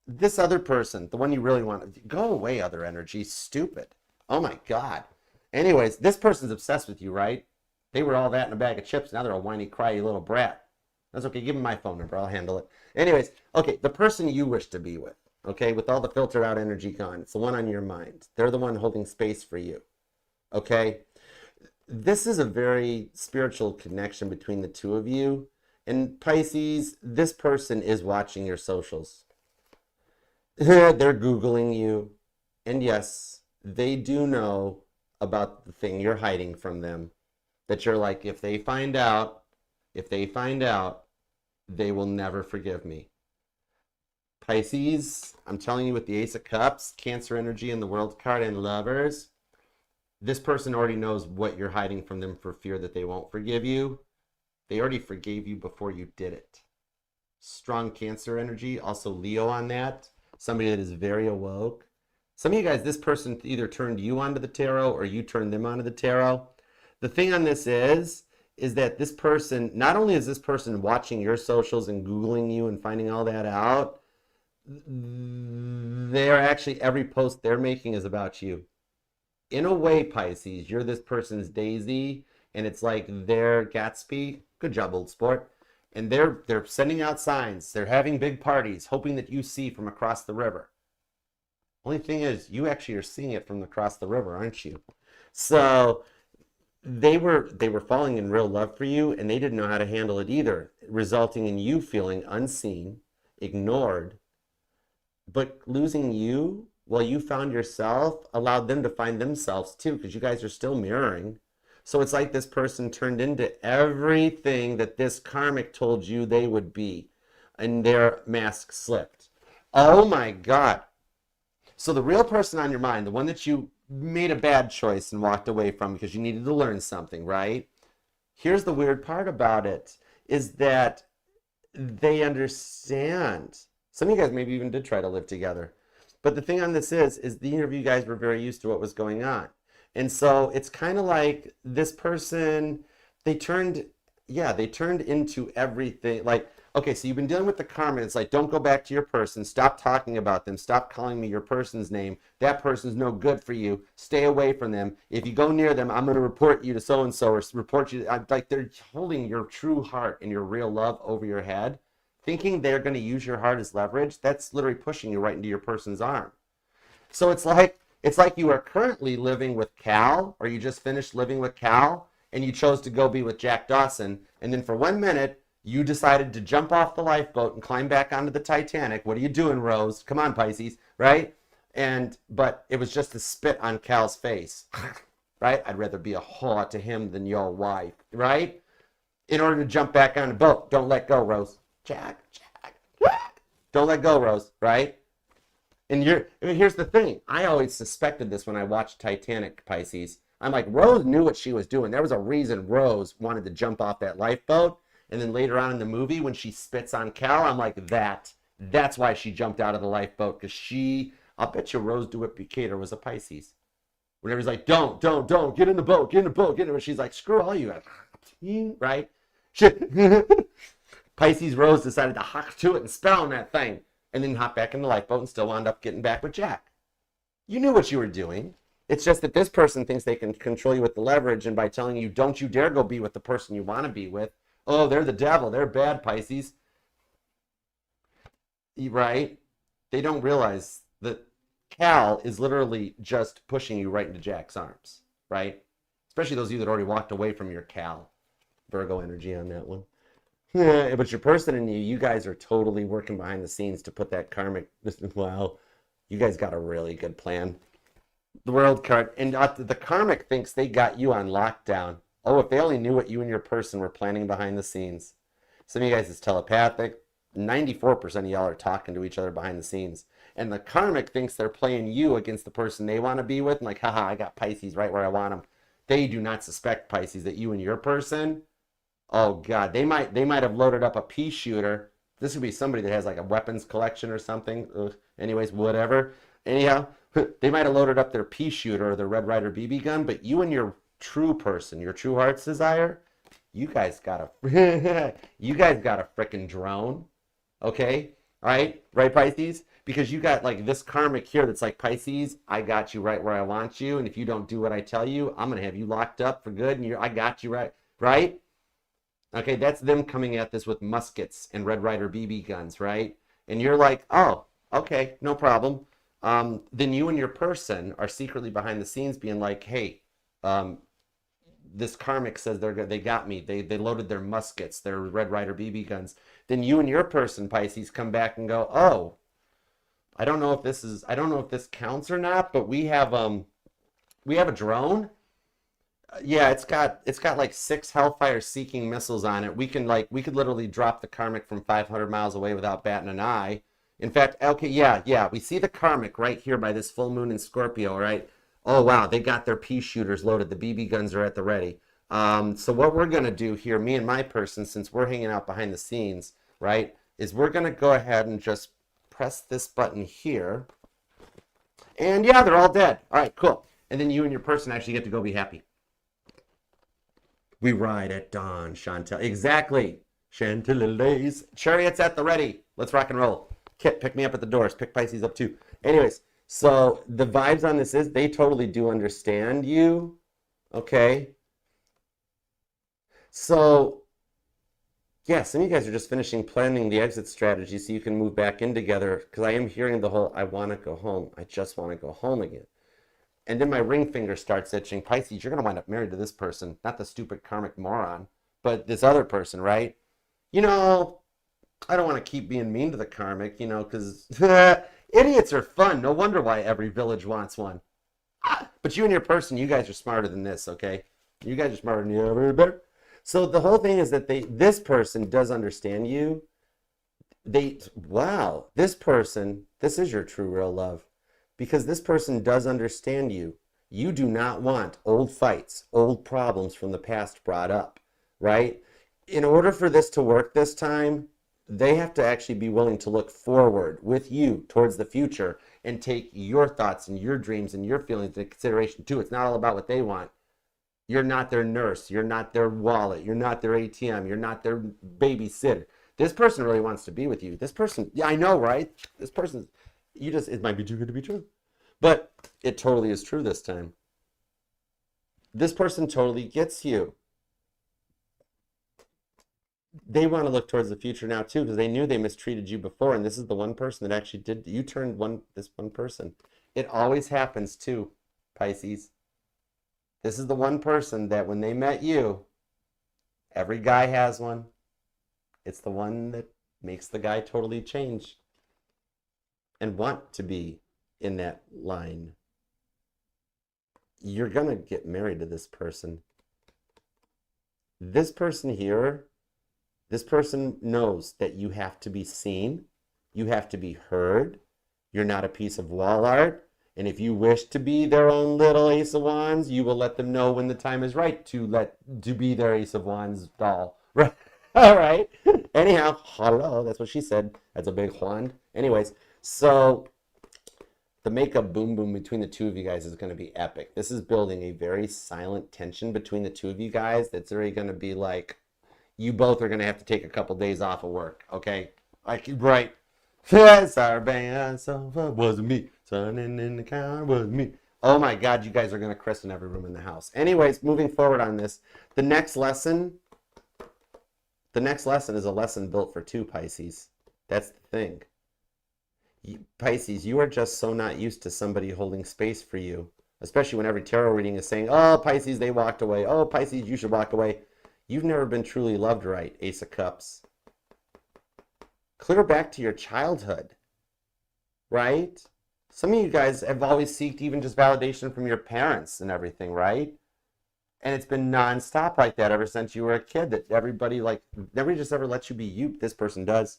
this other person, the one you really want, go away, other energy, stupid. Oh my God. Anyways, this person's obsessed with you, right? They were all that in a bag of chips. Now they're a whiny, cryy little brat. That's okay. Give me my phone number. I'll handle it. Anyways, okay, the person you wish to be with, okay, with all the filtered out energy gone, it's the one on your mind. They're the one holding space for you, okay? This is a very spiritual connection between the two of you. And Pisces, this person is watching your socials. They're Googling you. And yes, they do know about the thing you're hiding from them. That you're like, if they find out, they will never forgive me. Pisces, I'm telling you with the Ace of Cups, Cancer energy and the World card and Lovers, this person already knows what you're hiding from them for fear that they won't forgive you. They already forgave you before you did it. Strong Cancer energy, also Leo on that. Somebody that is very awoke. Some of you guys, this person either turned you onto the tarot or you turned them onto the tarot. The thing on this is that this person, not only is this person watching your socials and Googling you and finding all that out, they're actually, every post they're making is about you. In a way, Pisces, you're this person's Daisy, and it's like they're Gatsby. Good job, old sport. And they're sending out signs. They're having big parties, hoping that you see from across the river. Only thing is, you actually are seeing it from across the river, aren't you? So they were falling in real love for you, and they didn't know how to handle it either, resulting in you feeling unseen, ignored, but losing you while you found yourself allowed them to find themselves too, because you guys are still mirroring. So it's like this person turned into everything that this karmic told you they would be, and their mask slipped. Oh my God. So the real person on your mind, the one that you made a bad choice and walked away from because you needed to learn something, right? Here's the weird part about it, is that they understand. Some of you guys maybe even did try to live together. But the thing on this is the of you guys were very used to what was going on. And so it's kind of like this person, they turned into everything. Like, okay, so you've been dealing with the karma. It's like, don't go back to your person. Stop talking about them. Stop calling me your person's name. That person's no good for you. Stay away from them. If you go near them, I'm going to report you to so-and-so or report you. Like, they're holding your true heart and your real love over your head, thinking they're going to use your heart as leverage. That's literally pushing you right into your person's arm. So it's like you are currently living with Cal, or you just finished living with Cal, and you chose to go be with Jack Dawson, and then for 1 minute, you decided to jump off the lifeboat and climb back onto the Titanic. What are you doing, Rose? Come on, Pisces, right? But it was just a spit on Cal's face, right? I'd rather be a whore to him than your wife, right? In order to jump back on the boat, don't let go, Rose. Jack. Don't let go, Rose, right? And here's the thing. I always suspected this when I watched Titanic, Pisces. I'm like, Rose knew what she was doing. There was a reason Rose wanted to jump off that lifeboat. And then later on in the movie, when she spits on Cal, I'm like, that's why she jumped out of the lifeboat. Because I'll bet you Rose DeWitt Bucator was a Pisces. Whenever he's like, don't, get in the boat, get in the boat, get in the boat. She's like, screw all you, right? Pisces Rose decided to hock to it and spit on that thing. And then hop back in the lifeboat and still wound up getting back with Jack. You knew what you were doing. It's just that this person thinks they can control you with the leverage, and by telling you, don't you dare go be with the person you want to be with. Oh, they're the devil. They're bad, Pisces. Right? They don't realize that Cal is literally just pushing you right into Jack's arms. Right? Especially those of you that already walked away from your Cal. Virgo energy on that one. Yeah, but your person and you guys are totally working behind the scenes to put that karmic, wow, you guys got a really good plan. The World card, and the karmic thinks they got you on lockdown. Oh, if they only knew what you and your person were planning behind the scenes. Some of you guys is telepathic. 94% of y'all are talking to each other behind the scenes. And the karmic thinks they're playing you against the person they want to be with. And like, haha, I got Pisces right where I want them. They do not suspect, Pisces, that you and your person, oh God, they might have loaded up a pea shooter. This would be somebody that has like a weapons collection or something. Ugh. Anyways, whatever. Anyhow, they might have loaded up their pea shooter or their Red Ryder BB gun, but you and your true person, your true heart's desire, you guys got a freaking drone, okay? right? Right, Pisces? Because you got like this karmic here that's like, Pisces, I got you right where I want you. And if you don't do what I tell you, I'm going to have you locked up for good. And I got you right, right? Okay, that's them coming at this with muskets and Red Ryder BB guns, right? And you're like, oh, okay, no problem. Then you and your person are secretly behind the scenes being like, hey, this karmic says they got me. They loaded their muskets, their Red Ryder BB guns. Then you and your person, Pisces, come back and go, oh, I don't know if this counts or not, but we have a drone. Yeah, it's got like 6 Hellfire seeking missiles on it. We could literally drop the karmic from 500 miles away without batting an eye. In fact, okay, yeah, we see the karmic right here by this full moon in Scorpio, right? Oh wow, they got their pea shooters loaded. The BB guns are at the ready. So what we're gonna do here, me and my person, since we're hanging out behind the scenes, right, is we're gonna go ahead and just press this button here. And yeah, they're all dead. All right, cool. And then you and your person actually get to go be happy. We ride at dawn, Chantel. Exactly. Chantilly's. Chariots at the ready. Let's rock and roll. Kit, pick me up at the doors. Pick Pisces up too. Anyways, so the vibes on this is they totally do understand you. Okay. So, yeah, some of you guys are just finishing planning the exit strategy so you can move back in together, because I am hearing the whole, I want to go home. I just want to go home again. And then my ring finger starts itching. Pisces, you're going to wind up married to this person. Not the stupid karmic moron, but this other person, right? You know, I don't want to keep being mean to the karmic, you know, because idiots are fun. No wonder why every village wants one. But you and your person, you guys are smarter than this, okay? You guys are smarter than you. So the whole thing is that this person does understand you. Wow, this person, this is your true real love. Because this person does understand you. You do not want old fights, old problems from the past brought up, right? In order for this to work this time, they have to actually be willing to look forward with you towards the future and take your thoughts and your dreams and your feelings into consideration too. It's not all about what they want. You're not their nurse. You're not their wallet. You're not their ATM. You're not their babysitter. This person really wants to be with you. This person, yeah, I know, right? This person, it might be too good to be true. But it totally is true this time. This person totally gets you. They want to look towards the future now too, because they knew they mistreated you before, and this is the one person that actually did. You turned this one person. It always happens too, Pisces. This is the one person that when they met you, every guy has one. It's the one that makes the guy totally change and want to be in that line. You're gonna get married to this person. This person here, this person knows that you have to be seen, you have to be heard, you're not a piece of wall art, and if you wish to be their own little Ace of Wands, you will let them know when the time is right to be their Ace of Wands doll. Right? All right. Anyhow, hello, that's what she said. That's a big wand. Anyways, so the makeup boom boom between the two of you guys is going to be epic. This is building a very silent tension between the two of you guys that's really going to be like, you both are going to have to take a couple days off of work, okay? Like, right. Yes, our band wasn't me. Sunning in the car was me. Oh my God, you guys are going to christen every room in the house. Anyways, moving forward on this, the next lesson is a lesson built for two, Pisces. That's the thing. Pisces, you are just so not used to somebody holding space for you, especially when every tarot reading is saying, oh, Pisces, they walked away. Oh, Pisces, you should walk away. You've never been truly loved right, Ace of Cups. Clear back to your childhood, right? Some of you guys have always sought even just validation from your parents and everything, right? And it's been nonstop like that ever since you were a kid, that everybody just ever lets you be you. This person does.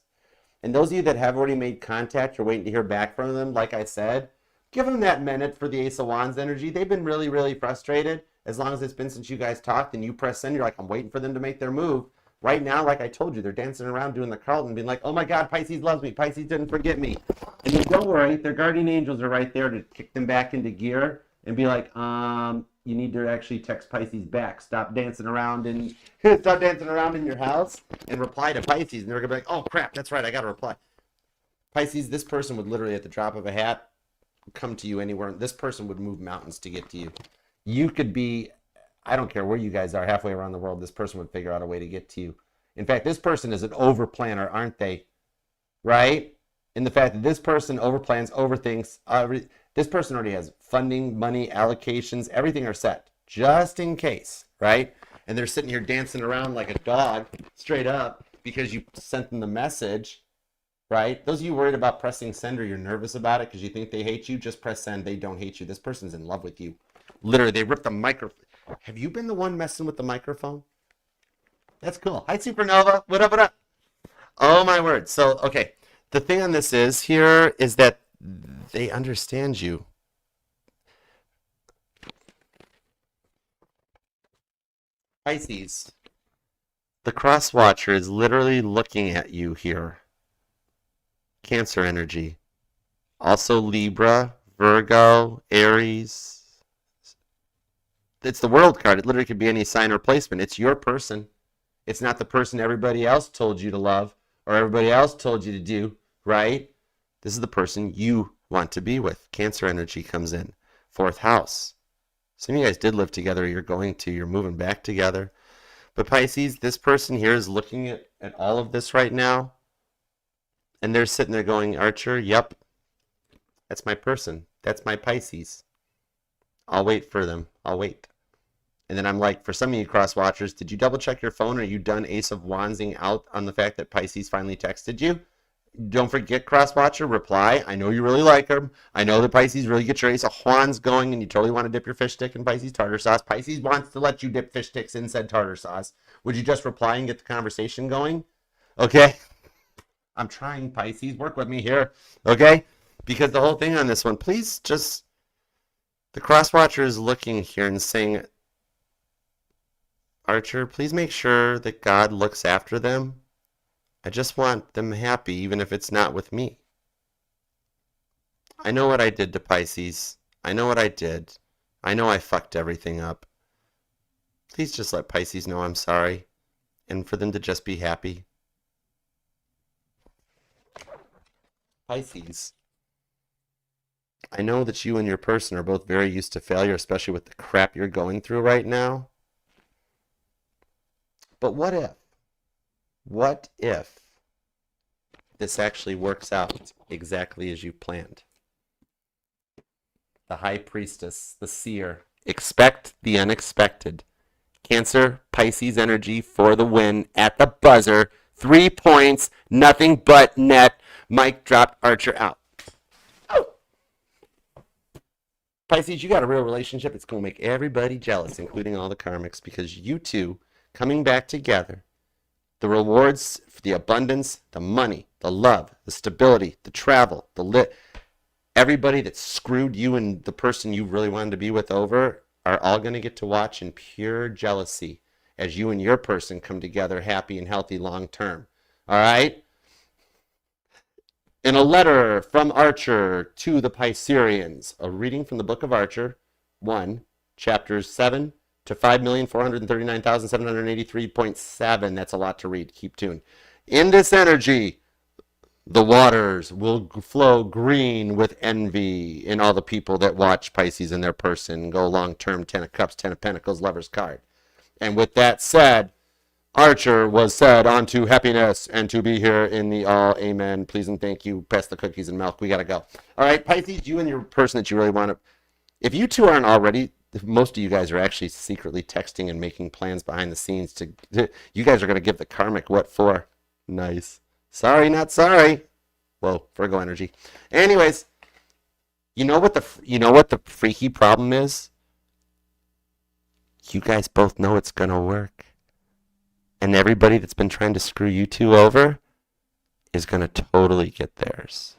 And those of you that have already made contact, you're waiting to hear back from them, like I said, give them that minute for the Ace of Wands energy. They've been really, really frustrated. As long as it's been since you guys talked and you press send, you're like, I'm waiting for them to make their move. Right now, like I told you, they're dancing around doing the Carlton, being like, oh my God, Pisces loves me. Pisces didn't forget me. And then don't worry, their guardian angels are right there to kick them back into gear and be like, you need to actually text Pisces back. Stop dancing around in your house and reply to Pisces. And they're gonna be like, oh crap, that's right, I gotta reply. Pisces, this person would literally, at the drop of a hat, come to you anywhere. This person would move mountains to get to you. You could be, I don't care where you guys are, halfway around the world, this person would figure out a way to get to you. In fact, this person is an over-planner, aren't they? Right? In the fact that this person overplans, overthinks. This person already has funding, money, allocations, everything are set, just in case, right? And they're sitting here dancing around like a dog, straight up, because you sent them the message, right? Those of you worried about pressing send or you're nervous about it because you think they hate you, just press send. They don't hate you. This person's in love with you. Literally, they ripped the microphone. Have you been the one messing with the microphone? That's cool. Hi, Supernova. What up, what up? Oh, my word. So, okay. The thing on this is that they understand you. Pisces, the cross watcher is literally looking at you here. Cancer energy. Also Libra, Virgo, Aries. It's the world card. It literally could be any sign or placement. It's your person. It's not the person everybody else told you to love or everybody else told you to do, right? This is the person you want to be with. Cancer energy comes in. 4th house. Some of you guys did live together. You're moving back together. But Pisces, this person here is looking at all of this right now. And they're sitting there going, Archer, yep, that's my person. That's my Pisces. I'll wait for them. I'll wait. And then I'm like, for some of you cross watchers, did you double check your phone? Are you done Ace of Wandsing out on the fact that Pisces finally texted you? Don't forget, cross watcher, reply. I know you really like them. I know that Pisces really get your Ace of Wands going and you totally want to dip your fish stick in Pisces tartar sauce. Pisces wants to let you dip fish sticks in said tartar sauce. Would you just reply and get the conversation going? Okay. I'm trying, Pisces. Work with me here. Okay? Because the whole thing on this one, please just, the cross watcher is looking here and saying, Archer, please make sure that God looks after them. I just want them happy, even if it's not with me. I know what I did to Pisces. I know what I did. I know I fucked everything up. Please just let Pisces know I'm sorry, and for them to just be happy. Pisces, I know that you and your person are both very used to failure, especially with the crap you're going through right now. But what if this actually works out exactly as you planned? The High Priestess, the Seer. Expect the unexpected. Cancer, Pisces energy for the win at the buzzer. 3 points, nothing but net. Mic dropped, Archer out. Oh. Pisces, you got a real relationship. It's going to make everybody jealous, including all the karmics, because you two coming back together, the rewards, the abundance, the money, the love, the stability, the travel, everybody that screwed you and the person you really wanted to be with over are all going to get to watch in pure jealousy as you and your person come together happy and healthy long term. All right? In a letter from Archer to the Pisceans, a reading from the book of Archer, 1, chapters 7 to 5,439,783.7. That's a lot to read. Keep tuned. In this energy, the waters will flow green with envy in all the people that watch Pisces in their person go long-term 10 of Cups, 10 of Pentacles, Lover's card. And with that said, Archer was said unto happiness and to be here in the all. Amen. Please and thank you. Pass the cookies and milk. We got to go. All right, Pisces, you and your person that you really want to, if you two aren't already, most of you guys are actually secretly texting and making plans behind the scenes you guys are going to give the karmic what for. Nice. Sorry, not sorry. Whoa, Virgo energy. Anyways, you know what the freaky problem is? You guys both know it's going to work. And everybody that's been trying to screw you two over is going to totally get theirs.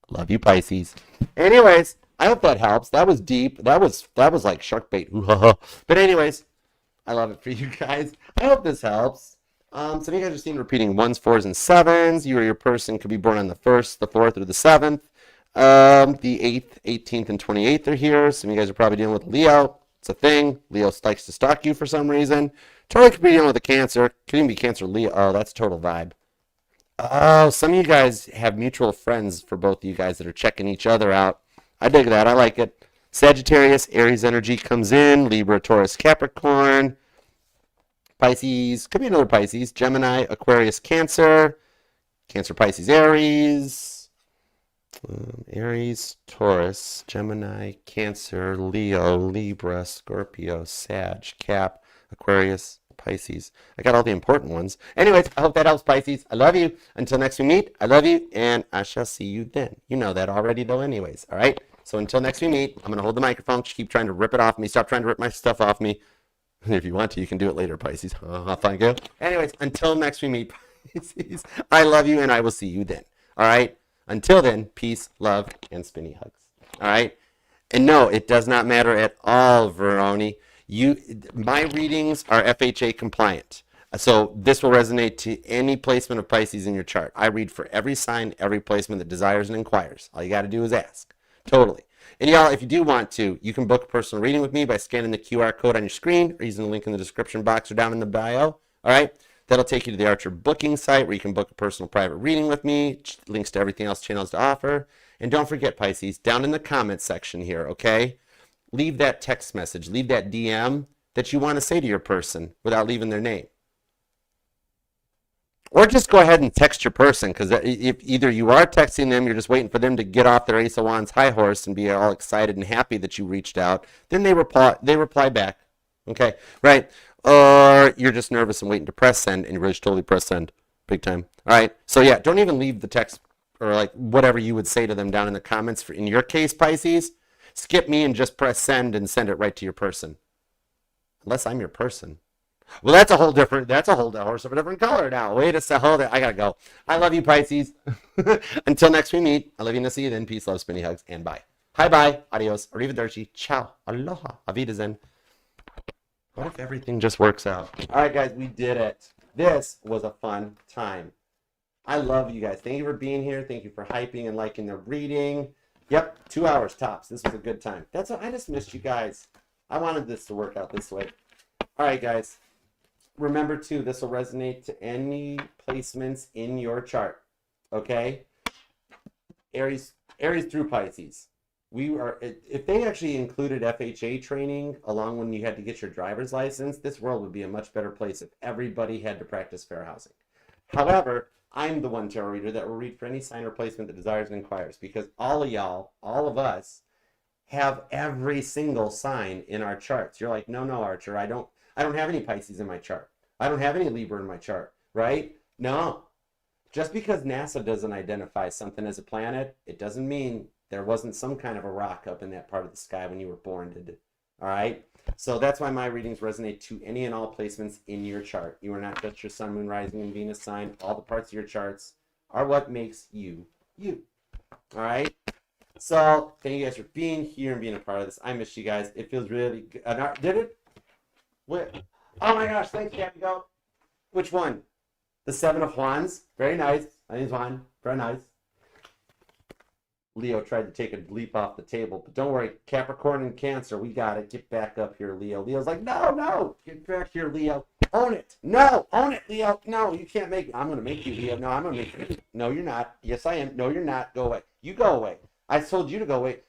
Love you, Pisces. Anyways, I hope that helps. That was deep. That was like shark bait. But anyways, I love it for you guys. I hope this helps. Some of you guys are seeing repeating 1s, 4s, and 7s. You or your person could be born on the 1st, the 4th, or the 7th. The 8th, 18th, and 28th are here. Some of you guys are probably dealing with Leo. It's a thing. Leo likes to stalk you for some reason. Totally could be dealing with a Cancer. Could even be Cancer, Leo. Oh, that's total vibe. Oh, some of you guys have mutual friends for both of you guys that are checking each other out. I dig that. I like it. Sagittarius, Aries energy comes in. Libra, Taurus, Capricorn. Pisces, could be another Pisces. Gemini, Aquarius, Cancer. Cancer, Pisces, Aries. Aries, Taurus, Gemini, Cancer, Leo, Libra, Scorpio, Sag, Cap, Aquarius, Pisces. I got all the important ones. Anyways, I hope that helps, Pisces. I love you. Until next we meet, I love you, and I shall see you then. You know that already, though, anyways. All right? So until next we meet, I'm going to hold the microphone. Just keep trying to rip it off me. Stop trying to rip my stuff off me. If you want to, you can do it later, Pisces. Thank you. Anyways, until next we meet, Pisces, I love you, and I will see you then. All right? Until then, peace, love, and spinny hugs. All right? And no, it does not matter at all, Veroni. My readings are FHA compliant. So this will resonate to any placement of Pisces in your chart. I read for every sign, every placement that desires and inquires. All you got to do is ask. Totally. And y'all, if you do want to, you can book a personal reading with me by scanning the QR code on your screen or using the link in the description box or down in the bio. All right? That'll take you to the Archer booking site where you can book a personal private reading with me. Links to everything else channels to offer. And don't forget, Pisces, down in the comments section here, okay? Leave that text message, leave that DM that you want to say to your person without leaving their name. Or just go ahead and text your person, because if either you are texting them, you're just waiting for them to get off their Ace of Wands high horse and be all excited and happy that you reached out. Then they reply back. Okay, right? Or you're just nervous and waiting to press send, and you really should totally press send. Big time. All right? So yeah, don't even leave the text or like whatever you would say to them down in the comments. In your case, Pisces, skip me and just press send and send it right to your person. Unless I'm your person. Well, that's a horse of a different color now. Wait a second. Hold it. I got to go. I love you, Pisces. Until next we meet, I love you and I'll see you then. Peace, love, spinny hugs, and bye. Hi, bye. Adios. Arrivederci. Ciao. Aloha. Auf Wiedersehen. What if everything just works out? All right, guys, we did it. This was a fun time. I love you guys. Thank you for being here. Thank you for hyping and liking the reading. Yep, 2 hours tops. This was a good time. I just missed you guys. I wanted this to work out this way. All right, guys. Remember, too, this will resonate to any placements in your chart. Okay? Aries through Pisces. If they actually included FHA training along when you had to get your driver's license, this world would be a much better place if everybody had to practice fair housing. However, I'm the one tarot reader that will read for any sign or placement that desires and inquires, because all of y'all, all of us, have every single sign in our charts. You're like, no, Archer, I don't have any Pisces in my chart. I don't have any Libra in my chart, right? No. Just because NASA doesn't identify something as a planet, it doesn't mean there wasn't some kind of a rock up in that part of the sky when you were born, did it? All right? So that's why my readings resonate to any and all placements in your chart. You are not just your sun, moon, rising, and Venus sign. All the parts of your charts are what makes you, you. All right? So thank you guys for being here and being a part of this. I miss you guys. It feels really good. Did it? What? Oh my gosh, thanks, Cappy Go. Which one? The Seven of Wands. Very nice. My name's Juan. Very nice. Leo tried to take a leap off the table, but don't worry. Capricorn and Cancer, we got it. Get back up here, Leo. Leo's like, no. Get back here, Leo. Own it. No, own it, Leo. No, you can't make it. I'm going to make you, Leo. No, I'm going to make you. No, you're not. Yes, I am. No, you're not. Go away. You go away. I told you to go away.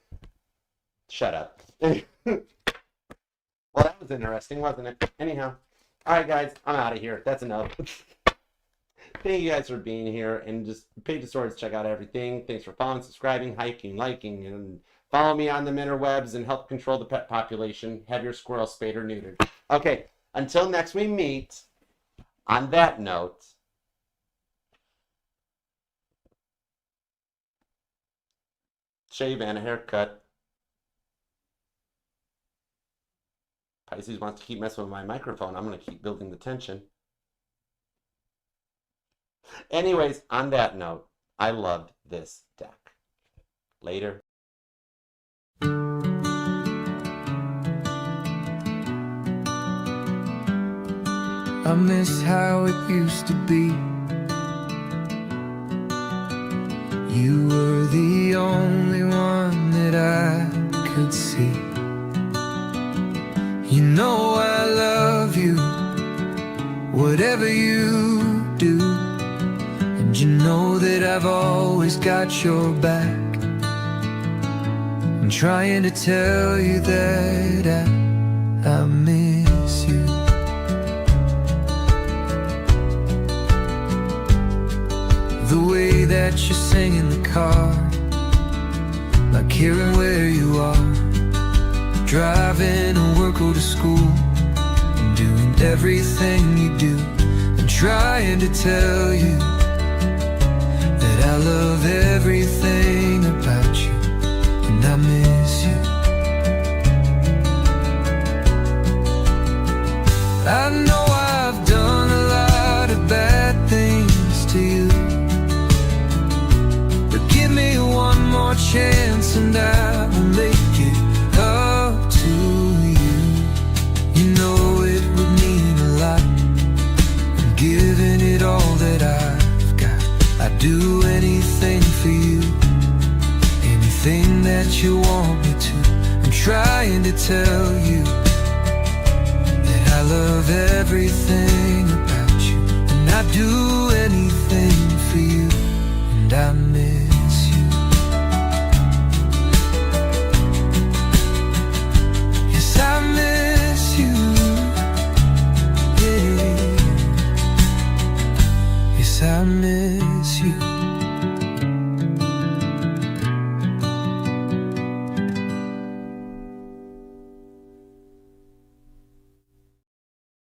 Shut up. Well, that was interesting, wasn't it? Anyhow. All right, guys. I'm out of here. That's enough. Thank you guys for being here. And just Page of Swords, check out everything. Thanks for following, subscribing, hiking, liking, and follow me on the interwebs and help control the pet population. Have your squirrel spayed or neutered. Okay. Until next we meet, on that note, shave and a haircut. Pisces wants to keep messing with my microphone. I'm going to keep building the tension. Anyways, on that note, I loved this deck. Later. I miss how it used to be. You were the only one that I could see. You know I love you, whatever you do. And And you know that I've always got your back. I'm trying to tell you that I miss you. The way that you sing in the car, like hearing where you are, driving to work or to school, and doing everything you do. I'm trying to tell you that I love everything about you, and I miss you. I know I've done a lot of bad things to you, but give me one more chance and I will make it up to you. You know it would mean a lot. I'm giving it all that I've got. I'd do anything for you, anything that you want me to. I'm trying to tell you that I love